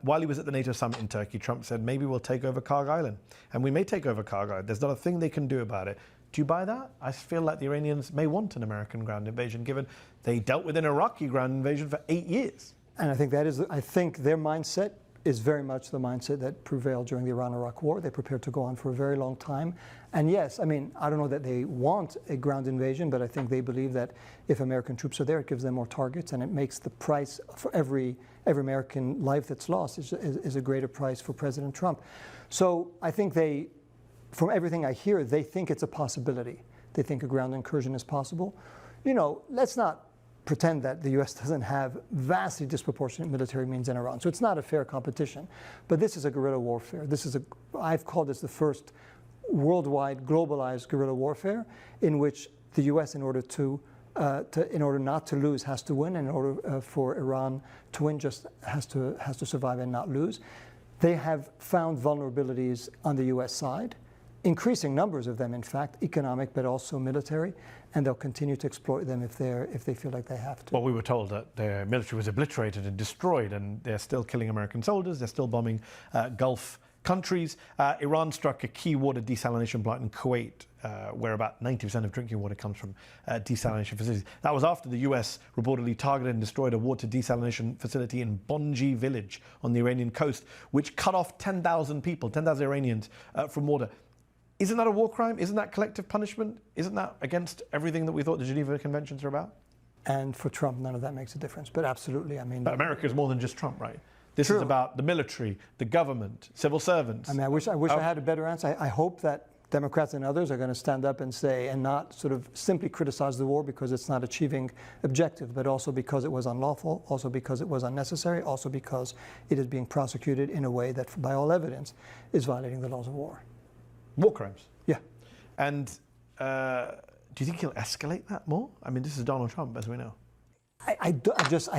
While he was at the NATO summit in Turkey, Trump said, maybe we'll take over Karg Island. And we may take over Karg Island. There's not a thing they can do about it. Do you buy that? I feel like the Iranians may want an American ground invasion, given they dealt with an Iraqi ground invasion for 8 years. And I think I think their mindset is very much the mindset that prevailed during the Iran-Iraq War. They're prepared to go on for a very long time. And yes, I mean, I don't know that they want a ground invasion, but I think they believe that if American troops are there, it gives them more targets, and it makes the price for every American life that's lost is a greater price for President Trump. So I think from everything I hear, they think it's a possibility. They think a ground incursion is possible. You know, let's not pretend that the U.S. doesn't have vastly disproportionate military means in Iran. So it's not a fair competition. But this is a guerrilla warfare. I've called this the first worldwide globalized guerrilla warfare in which the U.S., in order not to lose, has to win, and in order for Iran to win, just has to survive and not lose. They have found vulnerabilities on the U.S. side, increasing numbers of them, in fact, economic but also military, and they'll continue to exploit them if they feel like they have to. Well, we were told that their military was obliterated and destroyed, and they're still killing American soldiers. They're still bombing Gulf countries. Iran struck a key water desalination plant in Kuwait, where about 90% of drinking water comes from desalination facilities. That was after the US reportedly targeted and destroyed a water desalination facility in Bonji village on the Iranian coast, which cut off 10,000 people, 10,000 Iranians from water. Isn't that a war crime? Isn't that collective punishment? Isn't that against everything that we thought the Geneva Conventions are about? And for Trump, none of that makes a difference. But absolutely, I mean... But America is more than just Trump, right? This is about the military, the government, civil servants. I mean, I wish I had a better answer. I hope that Democrats and others are going to stand up and say, and not sort of simply criticize the war because it's not achieving objective, but also because it was unlawful, also because it was unnecessary, also because it is being prosecuted in a way that, by all evidence, is violating the laws of war. War crimes? Yeah. And do you think he'll escalate that more? I mean, this is Donald Trump, as we know. I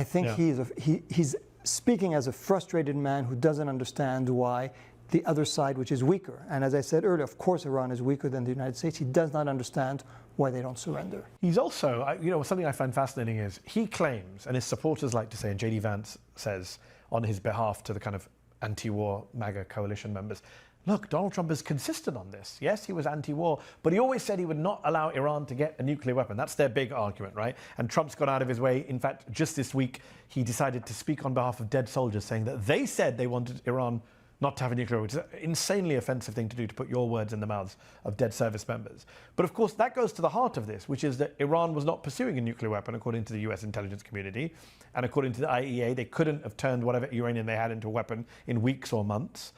think he's speaking as a frustrated man who doesn't understand why the other side, which is weaker, and as I said earlier, of course Iran is weaker than the United States, he does not understand why they don't surrender. He's also, something I find fascinating is he claims, and his supporters like to say, and J.D. Vance says on his behalf to the kind of anti-war MAGA coalition members, look, Donald Trump is consistent on this. Yes, he was anti-war, but he always said he would not allow Iran to get a nuclear weapon. That's their big argument, right? And Trump's gone out of his way. In fact, just this week, he decided to speak on behalf of dead soldiers, saying that they said they wanted Iran not to have a nuclear weapon, which is an insanely offensive thing to do, to put your words in the mouths of dead service members. But of course, that goes to the heart of this, which is that Iran was not pursuing a nuclear weapon, according to the US intelligence community. And according to the IAEA, they couldn't have turned whatever uranium they had into a weapon in weeks or months.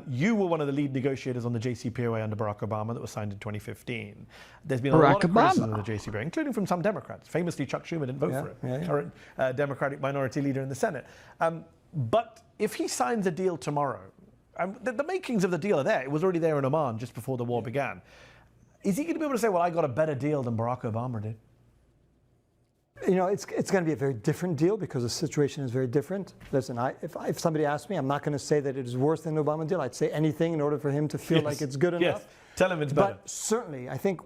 You were one of the lead negotiators on the JCPOA under Barack Obama that was signed in 2015. There's been a lot of criticism of the JCPOA, including from some Democrats. Famously, Chuck Schumer didn't vote for it, current Democratic minority leader in the Senate. But if he signs a deal tomorrow, the makings of the deal are there. It was already there in Oman just before the war began. Is he going to be able to say, well, I got a better deal than Barack Obama did? You know, it's going to be a very different deal because the situation is very different. Listen, if somebody asked me, I'm not going to say that it is worse than the Obama deal. I'd say anything in order for him to feel like it's good enough. Yes, tell him it's better. But certainly, I think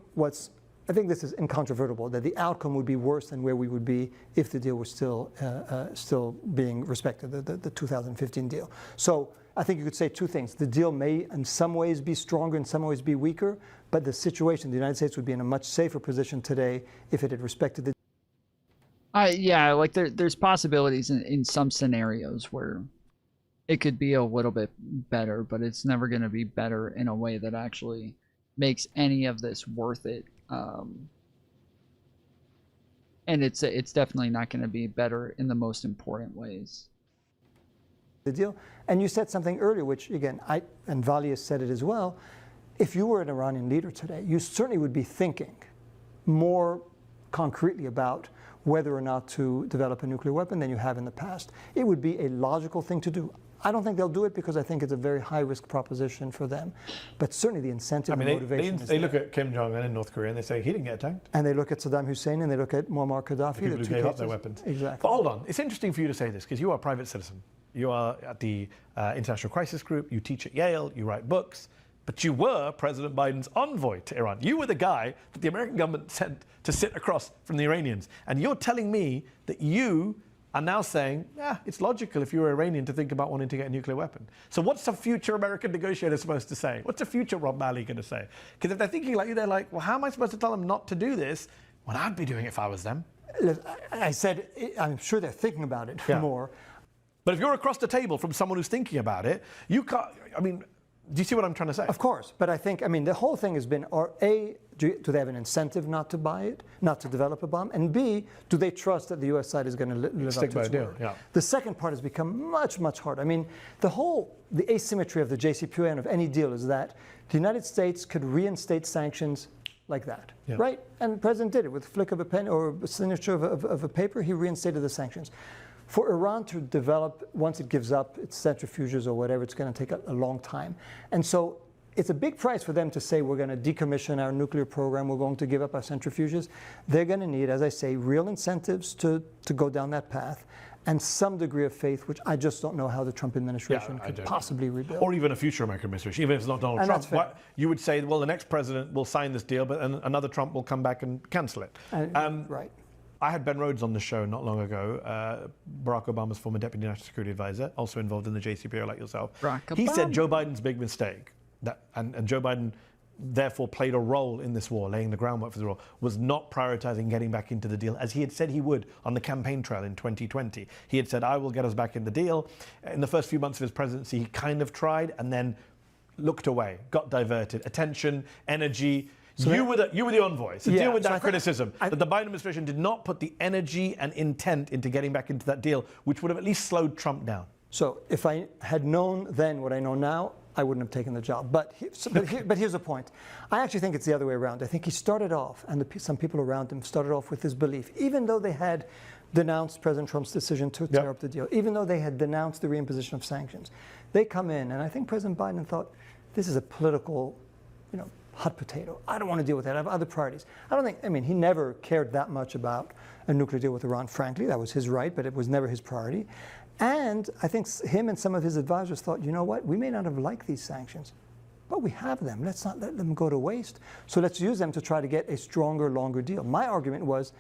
this is incontrovertible, that the outcome would be worse than where we would be if the deal was still being respected, the 2015 deal. So I think you could say two things. The deal may in some ways be stronger, in some ways be weaker, but the situation, the United States would be in a much safer position today if it had respected the yeah, like there's possibilities in some scenarios where it could be a little bit better, but it's never going to be better in a way that actually makes any of this worth it. And it's definitely not going to be better in the most important ways. The deal. And you said something earlier, which again, and Valia said it as well. If you were an Iranian leader today, you certainly would be thinking more concretely about whether or not to develop a nuclear weapon than you have in the past. It would be a logical thing to do. I don't think they'll do it because I think it's a very high-risk proposition for them. But certainly the incentive and motivation is they look at Kim Jong-un in North Korea and they say, he didn't get attacked. And they look at Saddam Hussein and they look at Muammar Gaddafi. The people who gave up their weapons. Exactly. But hold on, it's interesting for you to say this because you are a private citizen. You are at the International Crisis Group, you teach at Yale, you write books. But you were President Biden's envoy to Iran. You were the guy that the American government sent to sit across from the Iranians. And you're telling me that you are now saying, yeah, it's logical if you're Iranian to think about wanting to get a nuclear weapon. So what's a future American negotiator supposed to say? What's a future Rob Malley going to say? Because if they're thinking like you, they're like, well, how am I supposed to tell them not to do this when I'd be doing it if I was them? I said, I'm sure they're thinking about it more. But if you're across the table from someone who's thinking about it, you can't, I mean, do you see what I'm trying to say? Of course, but I think, the whole thing has been, do they have an incentive not to buy it, not to develop a bomb? And B, do they trust that the U.S. side is going to live up to its word? Yeah. The second part has become much, much harder. The asymmetry of the JCPOA and of any deal is that the United States could reinstate sanctions like that, right? And the president did it with a flick of a pen or a signature of a paper. He reinstated the sanctions. For Iran to develop, once it gives up its centrifuges or whatever, it's going to take a long time. And so it's a big price for them to say we're going to decommission our nuclear program, we're going to give up our centrifuges. They're going to need, as I say, real incentives to go down that path and some degree of faith, which I just don't know how the Trump administration could possibly rebuild. Or even a future American administration, even if it's not Donald Trump. You would say, well, the next president will sign this deal, but another Trump will come back and cancel it. Right. I had Ben Rhodes on the show not long ago, Barack Obama's former deputy national security advisor, also involved in the JCPOA like yourself. He said Joe Biden's big mistake, and Joe Biden therefore played a role in this war, laying the groundwork for the war, was not prioritizing getting back into the deal, as he had said he would on the campaign trail in 2020. He had said, I will get us back in the deal. In the first few months of his presidency, he kind of tried and then looked away, got diverted. Attention, energy. So you were the envoy. So deal with that criticism that the Biden administration did not put the energy and intent into getting back into that deal, which would have at least slowed Trump down. So if I had known then what I know now, I wouldn't have taken the job. But here's the point. I actually think it's the other way around. I think he started off, and some people around him started off with this belief, even though they had denounced President Trump's decision to tear up the deal, even though they had denounced the reimposition of sanctions, they come in, and I think President Biden thought, this is a political, hot potato. I don't want to deal with that. I have other priorities. He never cared that much about a nuclear deal with Iran, frankly. That was his right, but it was never his priority. And I think him and some of his advisors thought, you know what, we may not have liked these sanctions, but we have them. Let's not let them go to waste. So let's use them to try to get a stronger, longer deal. My argument was,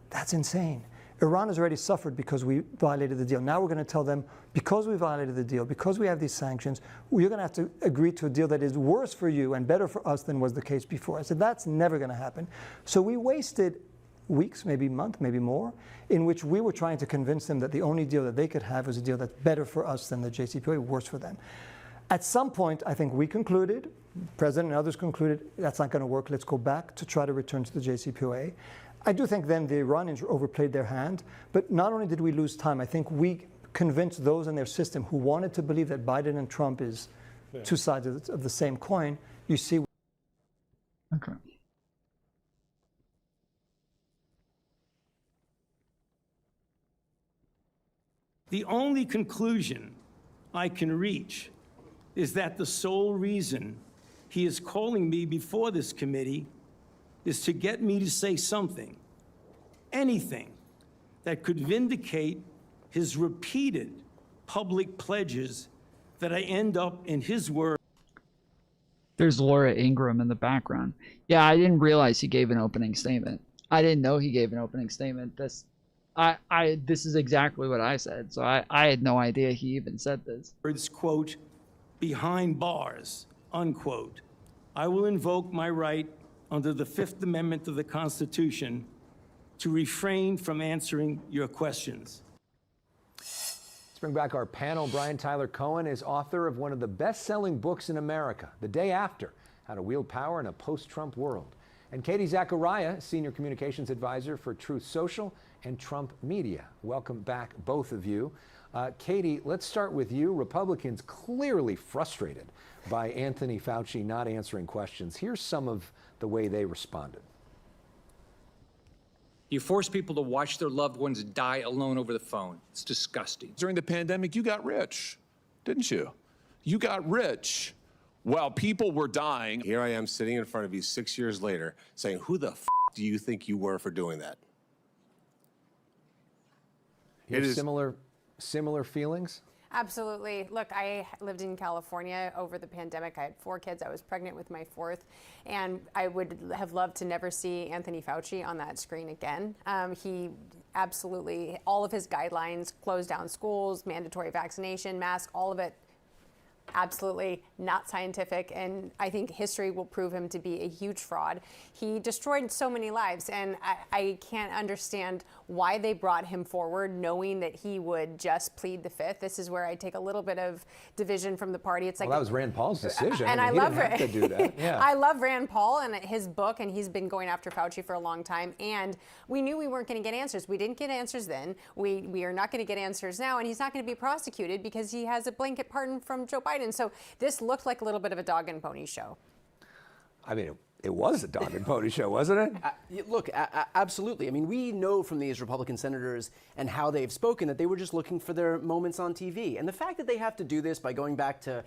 that's insane. Iran has already suffered because we violated the deal. Now we're going to tell them, because we violated the deal, because we have these sanctions, you're going to have to agree to a deal that is worse for you and better for us than was the case before. I said, that's never going to happen. So we wasted weeks, maybe a month, maybe more, in which we were trying to convince them that the only deal that they could have was a deal that's better for us than the JCPOA, worse for them. At some point, I think we concluded, the President and others concluded, that's not going to work. Let's go back to try to return to the JCPOA. I do think then the Iranians overplayed their hand, but not only did we lose time, I think we convinced those in their system who wanted to believe that Biden and Trump is two sides of the same coin. You see. Okay. The only conclusion I can reach is that the sole reason he is calling me before this committee is to get me to say something, anything, that could vindicate his repeated public pledges that I end up, in his words. There's Laura Ingraham in the background. Yeah, I didn't realize he gave an opening statement. I didn't know he gave an opening statement. This is exactly what I said. So I had no idea he even said this. Words, quote, behind bars, unquote. I will invoke my right under the Fifth Amendment of the Constitution to refrain from answering your questions. Let's bring back our panel. Brian Tyler Cohen is author of one of the best-selling books in America, The Day After: How to Wield Power in a Post-Trump World. And Katie Zachariah, Senior Communications Advisor for Truth Social and Trump Media. Welcome back, both of you. Katie, let's start with you. Republicans clearly frustrated by Anthony Fauci not answering questions. Here's some of the way they responded. You force people to watch their loved ones die alone over the phone. It's disgusting. During the pandemic, you got rich, didn't you? You got rich while people were dying. Here I am sitting in front of you 6 years later saying, who the f do you think you were for doing that? It is similar feelings? Absolutely. Look, I lived in California over the pandemic. I had 4 kids. I was pregnant with my 4th. And I would have loved to never see Anthony Fauci on that screen again. He absolutely, all of his guidelines, closed down schools, mandatory vaccination, mask, all of it, absolutely not scientific, and I think history will prove him to be a huge fraud. He destroyed so many lives, and I can't understand why they brought him forward knowing that he would just plead the Fifth. This is where I take a little bit of division from the party. It's like, well, that was Rand Paul's decision. And I I mean, love he didn't have to do that. Yeah. I love Rand Paul and his book, and he's been going after Fauci for a long time, and we knew we weren't going to get answers. We didn't get answers then. We are not going to get answers now, and he's not going to be prosecuted because he has a blanket pardon from Joe Biden. So this looked like a little bit of a dog and pony show. I mean, it was a dog and pony show, wasn't it? Look, absolutely. I mean, we know from these Republican senators and how they've spoken that they were just looking for their moments on TV. And the fact that they have to do this by going back to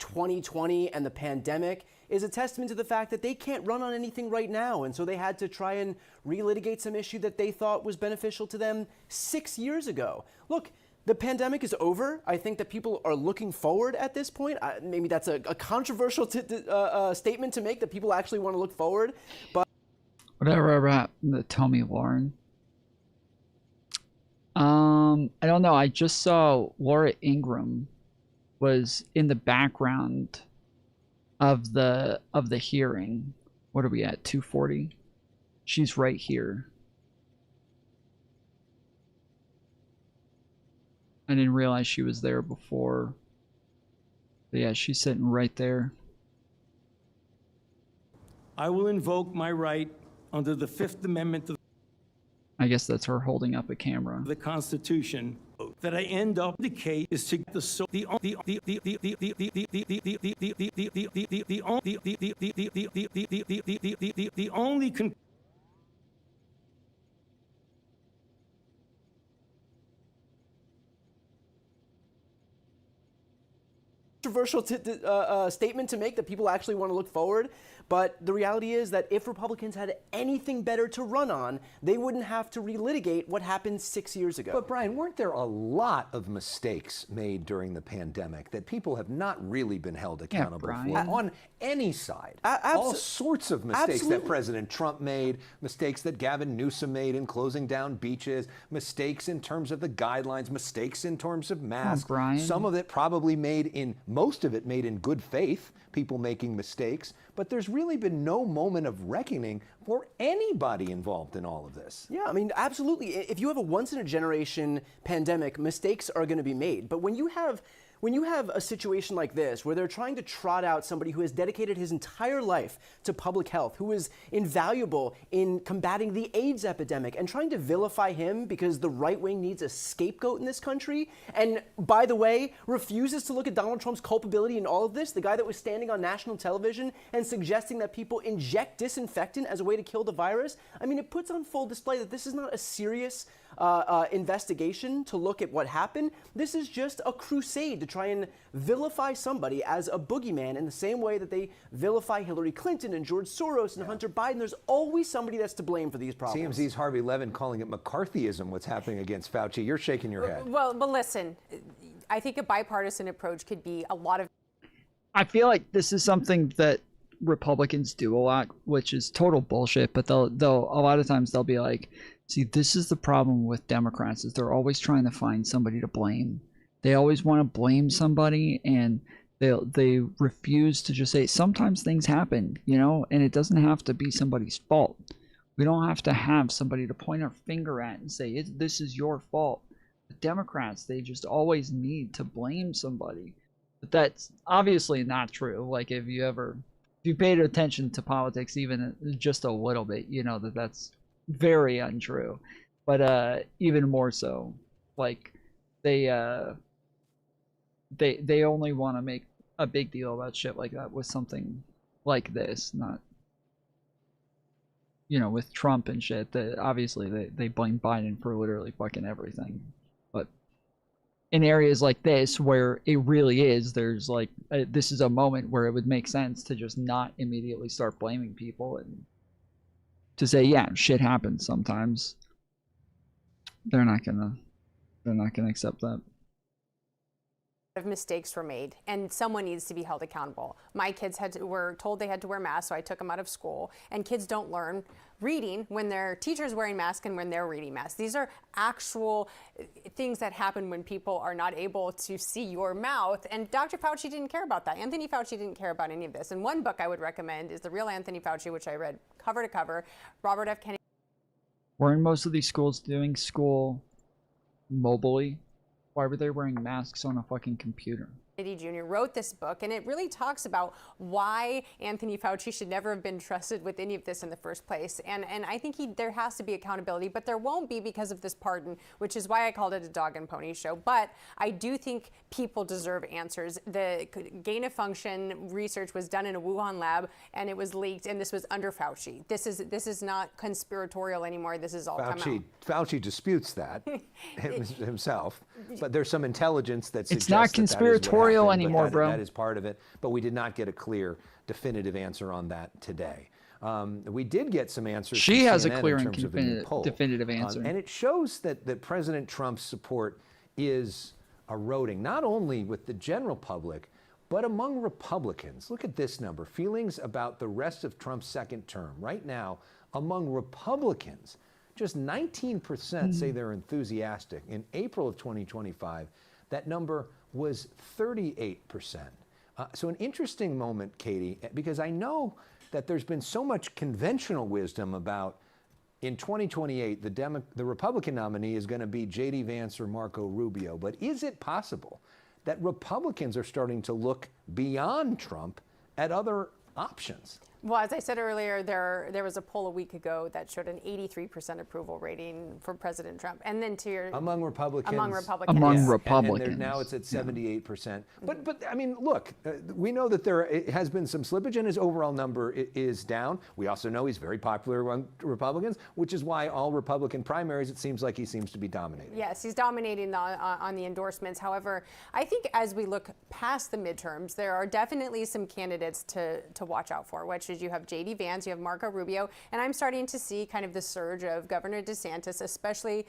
2020 and the pandemic is a testament to the fact that they can't run on anything right now. And so they had to try and relitigate some issue that they thought was beneficial to them 6 years ago. Look, the pandemic is over. I think that people are looking forward at this point. Maybe that's a controversial statement to make, that people actually want to look forward. But whatever about the Tommy Lauren. I don't know. I just saw Laura Ingraham was in the background of the hearing. What are we at? 240. She's right here. I didn't realize she was there before. But yeah, she's sitting right there. I will invoke my right under the Fifth Amendment of I guess that's her holding up a camera. the Constitution that I end up the case is to get the only controversial statement to make, that people actually want to look forward. But the reality is that if Republicans had anything better to run on, they wouldn't have to relitigate what happened 6 years ago. But Brian, weren't there a lot of mistakes made during the pandemic that people have not really been held accountable for on any side? All sorts of mistakes that President Trump made, mistakes that Gavin Newsom made in closing down beaches, mistakes in terms of the guidelines, mistakes in terms of masks. Some of it probably most of it made in good faith, people making mistakes, but there's really been no moment of reckoning for anybody involved in all of this. Yeah, I mean, absolutely. If you have a once-in-a-generation pandemic, mistakes are going to be made. But when you have a situation like this, where they're trying to trot out somebody who has dedicated his entire life to public health, who is invaluable in combating the AIDS epidemic, and trying to vilify him because the right wing needs a scapegoat in this country, and by the way, refuses to look at Donald Trump's culpability in all of this, the guy that was standing on national television and suggesting that people inject disinfectant as a way to kill the virus, I mean, it puts on full display that this is not a serious investigation to look at what happened. This is just a crusade to try and vilify somebody as a boogeyman in the same way that they vilify Hillary Clinton and George Soros and Hunter Biden. There's always somebody that's to blame for these problems. TMZ's Harvey Levin calling it McCarthyism, what's happening against Fauci. You're shaking your head. Well, but listen, I think a bipartisan approach could be a lot of... I feel like this is something that Republicans do a lot, which is total bullshit, but they'll a lot of times they'll be like, see, this is the problem with Democrats, is they're always trying to find somebody to blame. They always want to blame somebody, and they refuse to just say, sometimes things happen, you know, and it doesn't have to be somebody's fault. We don't have to have somebody to point our finger at and say, this is your fault. The Democrats, they just always need to blame somebody. But that's obviously not true. Like, if you paid attention to politics even just a little bit, you know that's very untrue. But even more so, like, they only want to make a big deal about shit like that with something like this, not, you know, with Trump and shit. That obviously they blame Biden for literally fucking everything. But in areas like this where it really is, there's like this is a moment where it would make sense to just not immediately start blaming people and to say, yeah, shit happens sometimes. They're not gonna accept that. of mistakes were made and someone needs to be held accountable. My kids were told they had to wear masks, so I took them out of school. And kids don't learn reading when their teacher's wearing masks and when they're reading masks. These are actual things that happen when people are not able to see your mouth. And Dr. Fauci didn't care about that. Anthony Fauci didn't care about any of this. And one book I would recommend is The Real Anthony Fauci, which I read cover to cover. Robert F. Kennedy. Weren't most of these schools doing school mobily? Why were they wearing masks on a fucking computer? Jr. wrote this book, and it really talks about why Anthony Fauci should never have been trusted with any of this in the first place. And I think there has to be accountability, but there won't be because of this pardon, which is why I called it a dog and pony show. But I do think people deserve answers. The gain of function research was done in a Wuhan lab, and it was leaked, and this was under Fauci. This is not conspiratorial anymore. This is all come out. Fauci disputes that himself, but there's some intelligence that suggests it's not conspiratorial anymore, bro. That is part of it, but we did not get a clear, definitive answer on that today. We did get some answers. She has a CNN clear in and terms of a new poll. definitive answer. And it shows that President Trump's support is eroding, not only with the general public, but among Republicans. Look at this number. Feelings about the rest of Trump's second term. Right now, among Republicans, just 19% say they're enthusiastic. In April of 2025, that number was 38%. So an interesting moment, Katie, because I know that there's been so much conventional wisdom about in 2028, the Republican nominee is going to be J.D. Vance or Marco Rubio. But is it possible that Republicans are starting to look beyond Trump at other options? Well, as I said earlier, there was a poll a week ago that showed an 83% approval rating for President Trump. And then among Republicans. Among Republicans. Among Republicans. And now it's at 78%. But I mean, look, we know that there has been some slippage and his overall number is down. We also know he's very popular among Republicans, which is why all Republican primaries, it seems like he seems to be dominating. Yes, he's dominating on the endorsements. However, I think as we look past the midterms, there are definitely some candidates to watch out for, which is you have J.D. Vance, you have Marco Rubio, and I'm starting to see kind of the surge of Governor DeSantis, especially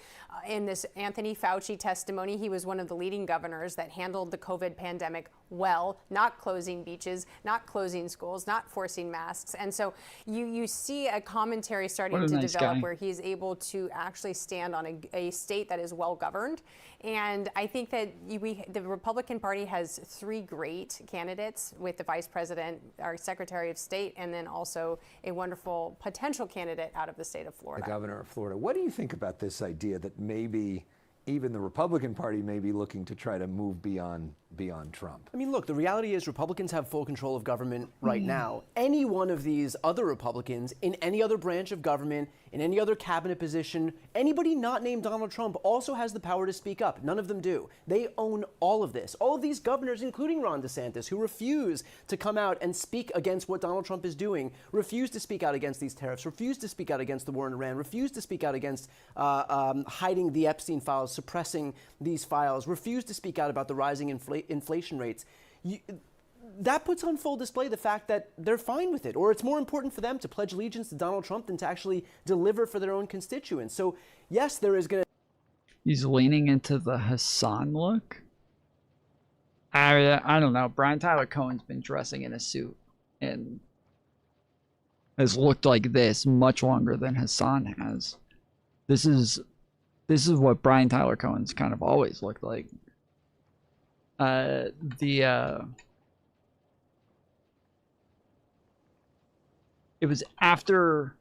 in this Anthony Fauci testimony. He was one of the leading governors that handled the COVID pandemic well, not closing beaches, not closing schools, not forcing masks. And so you see a commentary starting to develop where he's able to actually stand on a state that is well governed. And I think that the Republican Party has three great candidates with the Vice President, our Secretary of State, and then also a wonderful potential candidate out of the state of Florida. The governor of Florida. What do you think about this idea that maybe even the Republican Party may be looking to try to move beyond Trump? I mean, look, the reality is Republicans have full control of government right now. Any one of these other Republicans in any other branch of government, in any other cabinet position, anybody not named Donald Trump also has the power to speak up. None of them do. They own all of this. All of these governors, including Ron DeSantis, who refuse to come out and speak against what Donald Trump is doing, refuse to speak out against these tariffs, refuse to speak out against the war in Iran, refuse to speak out against hiding the Epstein files, suppressing these files, refuse to speak out about the rising inflation rates. That puts on full display the fact that they're fine with it, or it's more important for them to pledge allegiance to Donald Trump than to actually deliver for their own constituents. So yes, there is going to... He's leaning into the Hassan look. I don't know. Brian Tyler Cohen's been dressing in a suit and has looked like this much longer than Hassan has. This is what Brian Tyler Cohen's kind of always looked like. It was after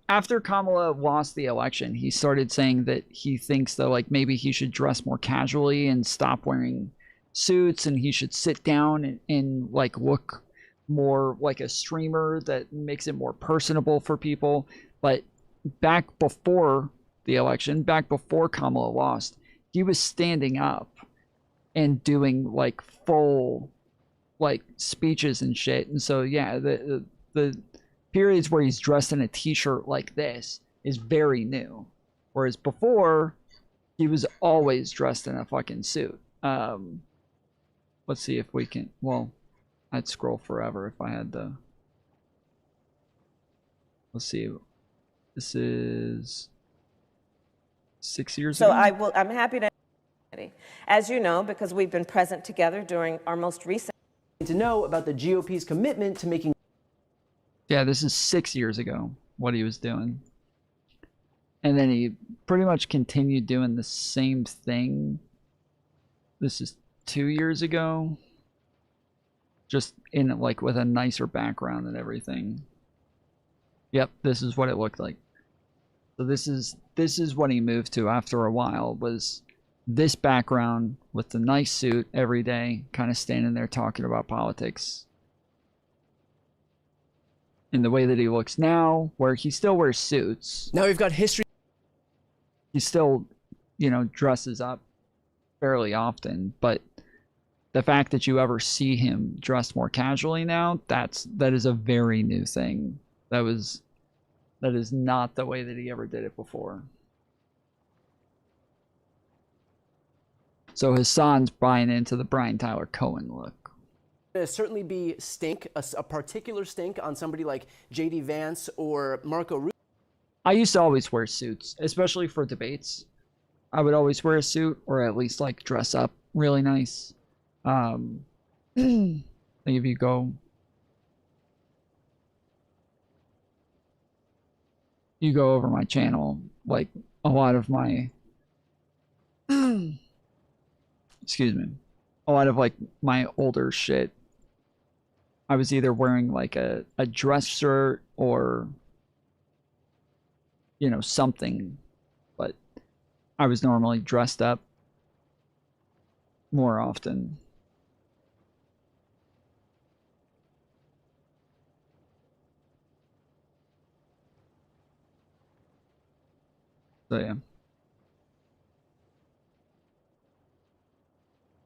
Kamala lost the election, he started saying that he thinks that like maybe he should dress more casually and stop wearing suits, and he should sit down and like look more like a streamer that makes it more personable for people. But back before the election, back before Kamala lost, he was standing up and doing like full like speeches and shit. And so yeah, the periods where he's dressed in a t-shirt like this is very new, whereas before he was always dressed in a fucking suit. Let's see if we can, well, I'd scroll forever if I had to. Let's see, this is 6 years ago. So I'm happy to security. As you know, because we've been present together during our most recent. To know about the GOP's commitment to making. Yeah, this is 6 years ago, what he was doing. And then he pretty much continued doing the same thing. This is 2 years ago. Just in like with a nicer background and everything. Yep, this is what it looked like. So this is what he moved to after a while, was this background with the nice suit every day, kind of standing there talking about politics. In the way that he looks now, where he still wears suits. Now we've got history. He still, you know, dresses up fairly often, but the fact that you ever see him dressed more casually now, that is a very new thing. That is not the way that he ever did it before. So his son's buying into the Brian Tyler Cohen look. Certainly be stink, a particular stink on somebody like J.D. Vance or Marco Rubio. I used to always wear suits, especially for debates. I would always wear a suit, or at least like dress up really nice. Like if you go over my channel, like a lot of my excuse me, a lot of like my older shit, I was either wearing like a dress shirt or, you know, something, but I was normally dressed up more often. So yeah.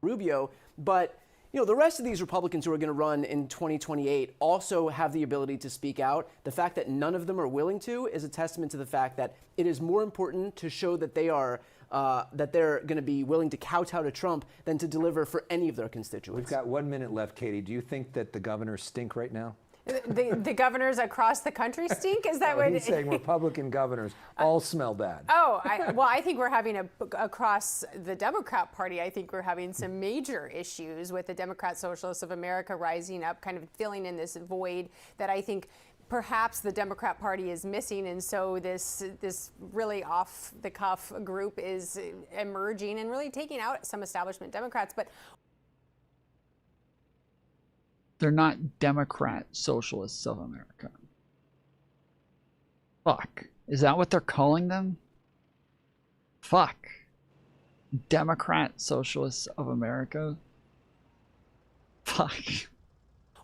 Rubio, but you know, the rest of these Republicans who are going to run in 2028 also have the ability to speak out. The fact that none of them are willing to is a testament to the fact that it is more important to show that they are that they're going to be willing to kowtow to Trump than to deliver for any of their constituents. We've got 1 minute left, Katie. Do you think that the governors stink right now? The governors across the country stink? Is that what he's saying? Republican governors all smell bad. Oh, I think we're having across the Democrat Party, I think we're having some major issues with the Democrat Socialists of America rising up, kind of filling in this void that I think perhaps the Democrat Party is missing, and so this really off-the-cuff group is emerging and really taking out some establishment Democrats. But they're not Democrat Socialists of America. Fuck. Is that what they're calling them? Fuck. Democrat Socialists of America? Fuck.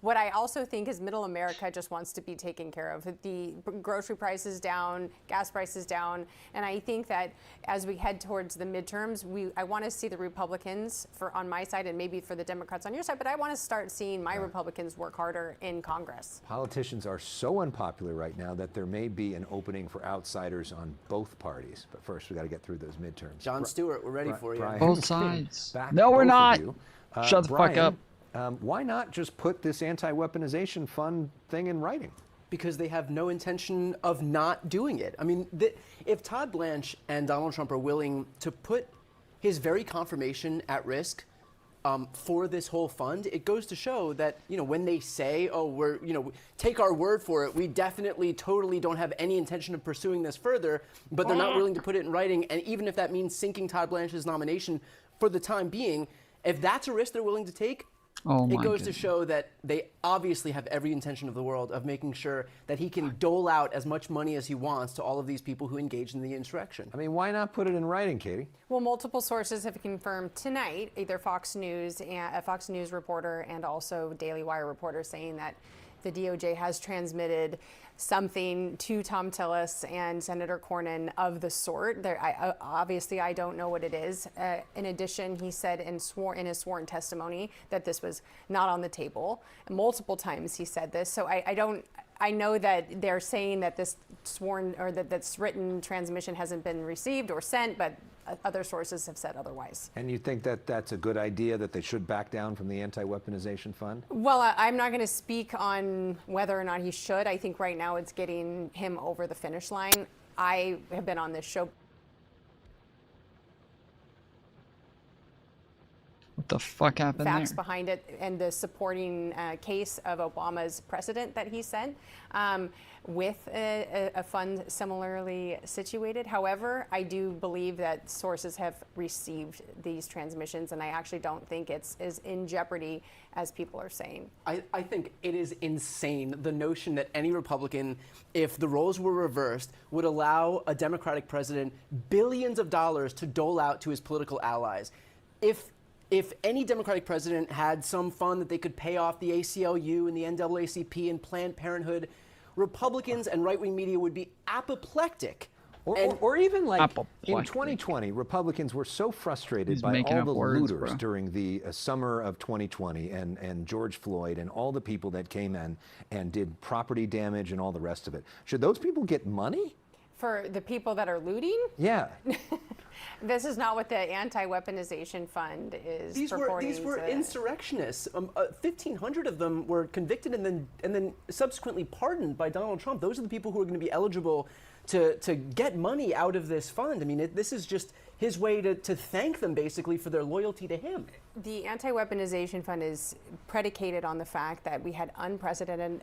what I also think is middle America just wants to be taken care of. The grocery prices down, gas prices down, and I think that as we head towards the midterms, I want to see the Republicans on my side and maybe for the Democrats on your side, but I want to start seeing my Republicans work harder in Congress. Politicians are so unpopular right now that there may be an opening for outsiders on both parties. But first, we got to get through those midterms. Jon Stewart, we're ready for you. Brian, both sides. No, we're not. Shut the fuck up. Why not just put this anti-weaponization fund thing in writing? Because they have no intention of not doing it. I mean, if Todd Blanche and Donald Trump are willing to put his very confirmation at risk for this whole fund, it goes to show that, when they say, oh, we're, take our word for it, we definitely totally don't have any intention of pursuing this further, but they're not willing to put it in writing. And even if that means sinking Todd Blanche's nomination for the time being, if that's a risk they're willing to take, it goes to show that they obviously have every intention of the world of making sure that he can dole out as much money as he wants to all of these people who engaged in the insurrection. I mean, why not put it in writing, Katie? Well, multiple sources have confirmed tonight, either Fox News, a Fox News reporter and also Daily Wire reporter, saying that the DOJ has transmitted something to Thom Tillis and Senator Cornyn of the sort. Obviously, I don't know what it is. In addition, he said in his sworn testimony that this was not on the table. Multiple times he said this. So I know that they're saying that this sworn or that's written transmission hasn't been received or sent, but other sources have said otherwise. And you think that that's a good idea, that they should back down from the anti-weaponization fund? Well, I'm not going to speak on whether or not he should. I think right now it's getting him over the finish line. I have been on this show What the fuck happened facts there? behind it and the supporting case of Obama's precedent that he sent with a fund similarly situated. However, I do believe that sources have received these transmissions, and I actually don't think it's as in jeopardy as people are saying. I think it is insane, the notion that any Republican, if the roles were reversed, would allow a Democratic president billions of dollars to dole out to his political allies. If any Democratic president had some fund that they could pay off the ACLU and the NAACP and Planned Parenthood, Republicans and right-wing media would be apoplectic. Or even like in 2020, Republicans were so frustrated by all the looters during the summer of 2020 and George Floyd and all the people that came in and did property damage and all the rest of it. Should those people get money? For the people that are looting? Yeah. This is not what the anti-weaponization fund is purporting. These were insurrectionists. 1,500 of them were convicted and then subsequently pardoned by Donald Trump. Those are the people who are going to be eligible to get money out of this fund. I mean, this is just his way to thank them, basically, for their loyalty to him. The anti-weaponization fund is predicated on the fact that we had unprecedented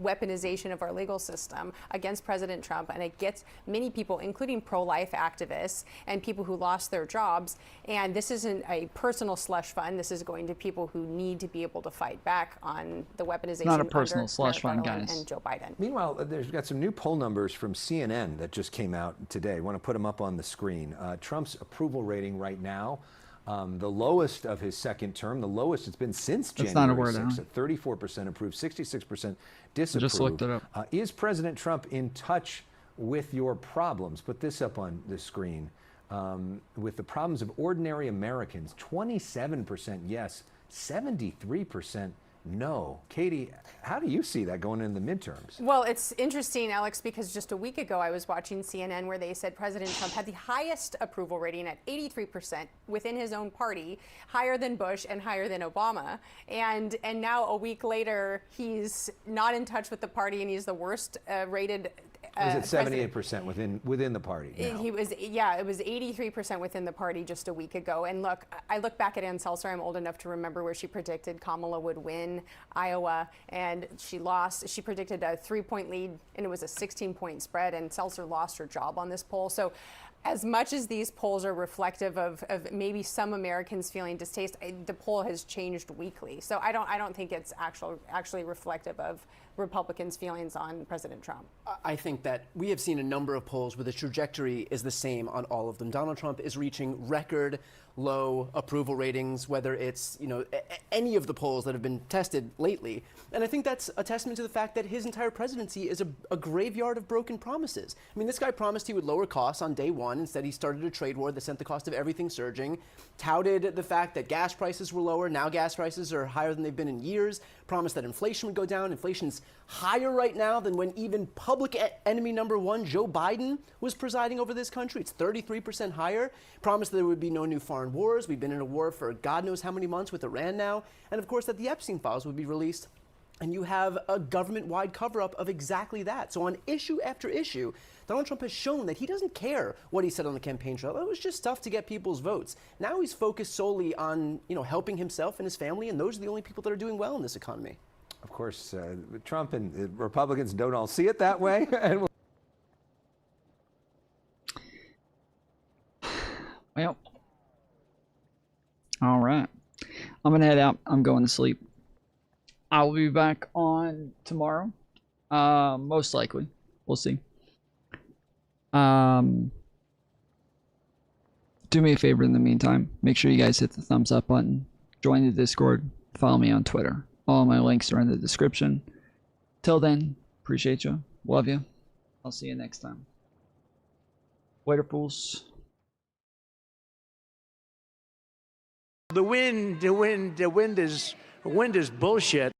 weaponization of our legal system against President Trump, and it gets many people, including pro-life activists and people who lost their jobs. And this isn't a personal slush fund. This is going to people who need to be able to fight back on the weaponization. Not a personal slush fund, Garland guys. And Joe Biden. Meanwhile, there's got some new poll numbers from CNN that just came out today. I want to put them up on the screen. Trump's approval rating right now, the lowest of his second term, the lowest it's been since January 6th, at 34% approved, 66% disapproved. Just looked it up. Is President Trump in touch with your problems? Put this up on the screen. With the problems of ordinary Americans, 27% yes, 73% no. Katie, how do you see that going in the midterms? Well, it's interesting, Alex, because just a week ago I was watching CNN where they said President Trump had the highest approval rating at 83% within his own party, higher than Bush and higher than Obama. And now a week later, he's not in touch with the party and he's the worst rated Was it 78% within the party now? He was, yeah, it was 83% within the party just a week ago. And look, I look back at Ann Seltzer. I'm old enough to remember where she predicted Kamala would win Iowa, and she lost. She predicted a 3-point lead, and it was a 16-point spread, and Seltzer lost her job on this poll. So as much as these polls are reflective of maybe some Americans feeling distaste, the poll has changed weekly. So I don't think it's actually reflective of Republicans' feelings on President Trump. I think that we have seen a number of polls where the trajectory is the same on all of them. Donald Trump is reaching record low approval ratings, whether it's, you know, any of the polls that have been tested lately. And I think that's a testament to the fact that his entire presidency is a graveyard of broken promises. I mean, this guy promised he would lower costs on day one. Instead, he started a trade war that sent the cost of everything surging, touted the fact that gas prices were lower. Now gas prices are higher than they've been in years, promised that inflation would go down. Inflation's higher right now than when even public enemy number one, Joe Biden, was presiding over this country. It's 33% higher. Promised there would be no new foreign wars. We've been in a war for God knows how many months with Iran now. And of course that the Epstein files would be released. And you have a government-wide cover-up of exactly that. So on issue after issue, Donald Trump has shown that he doesn't care what he said on the campaign trail. It was just stuff to get people's votes. Now he's focused solely on, you know, helping himself and his family, and those are the only people that are doing well in this economy. Of course, Trump and Republicans don't all see it that way. And well, all right. I'm going to head out. I'm going to sleep. I will be back on tomorrow. Most likely. We'll see. Do me a favor in the meantime. Make sure you guys hit the thumbs up button. Join the Discord. Follow me on Twitter. All my links are in the description. Till then, appreciate you. Love you. I'll see you next time. Later, fools. The wind is bullshit.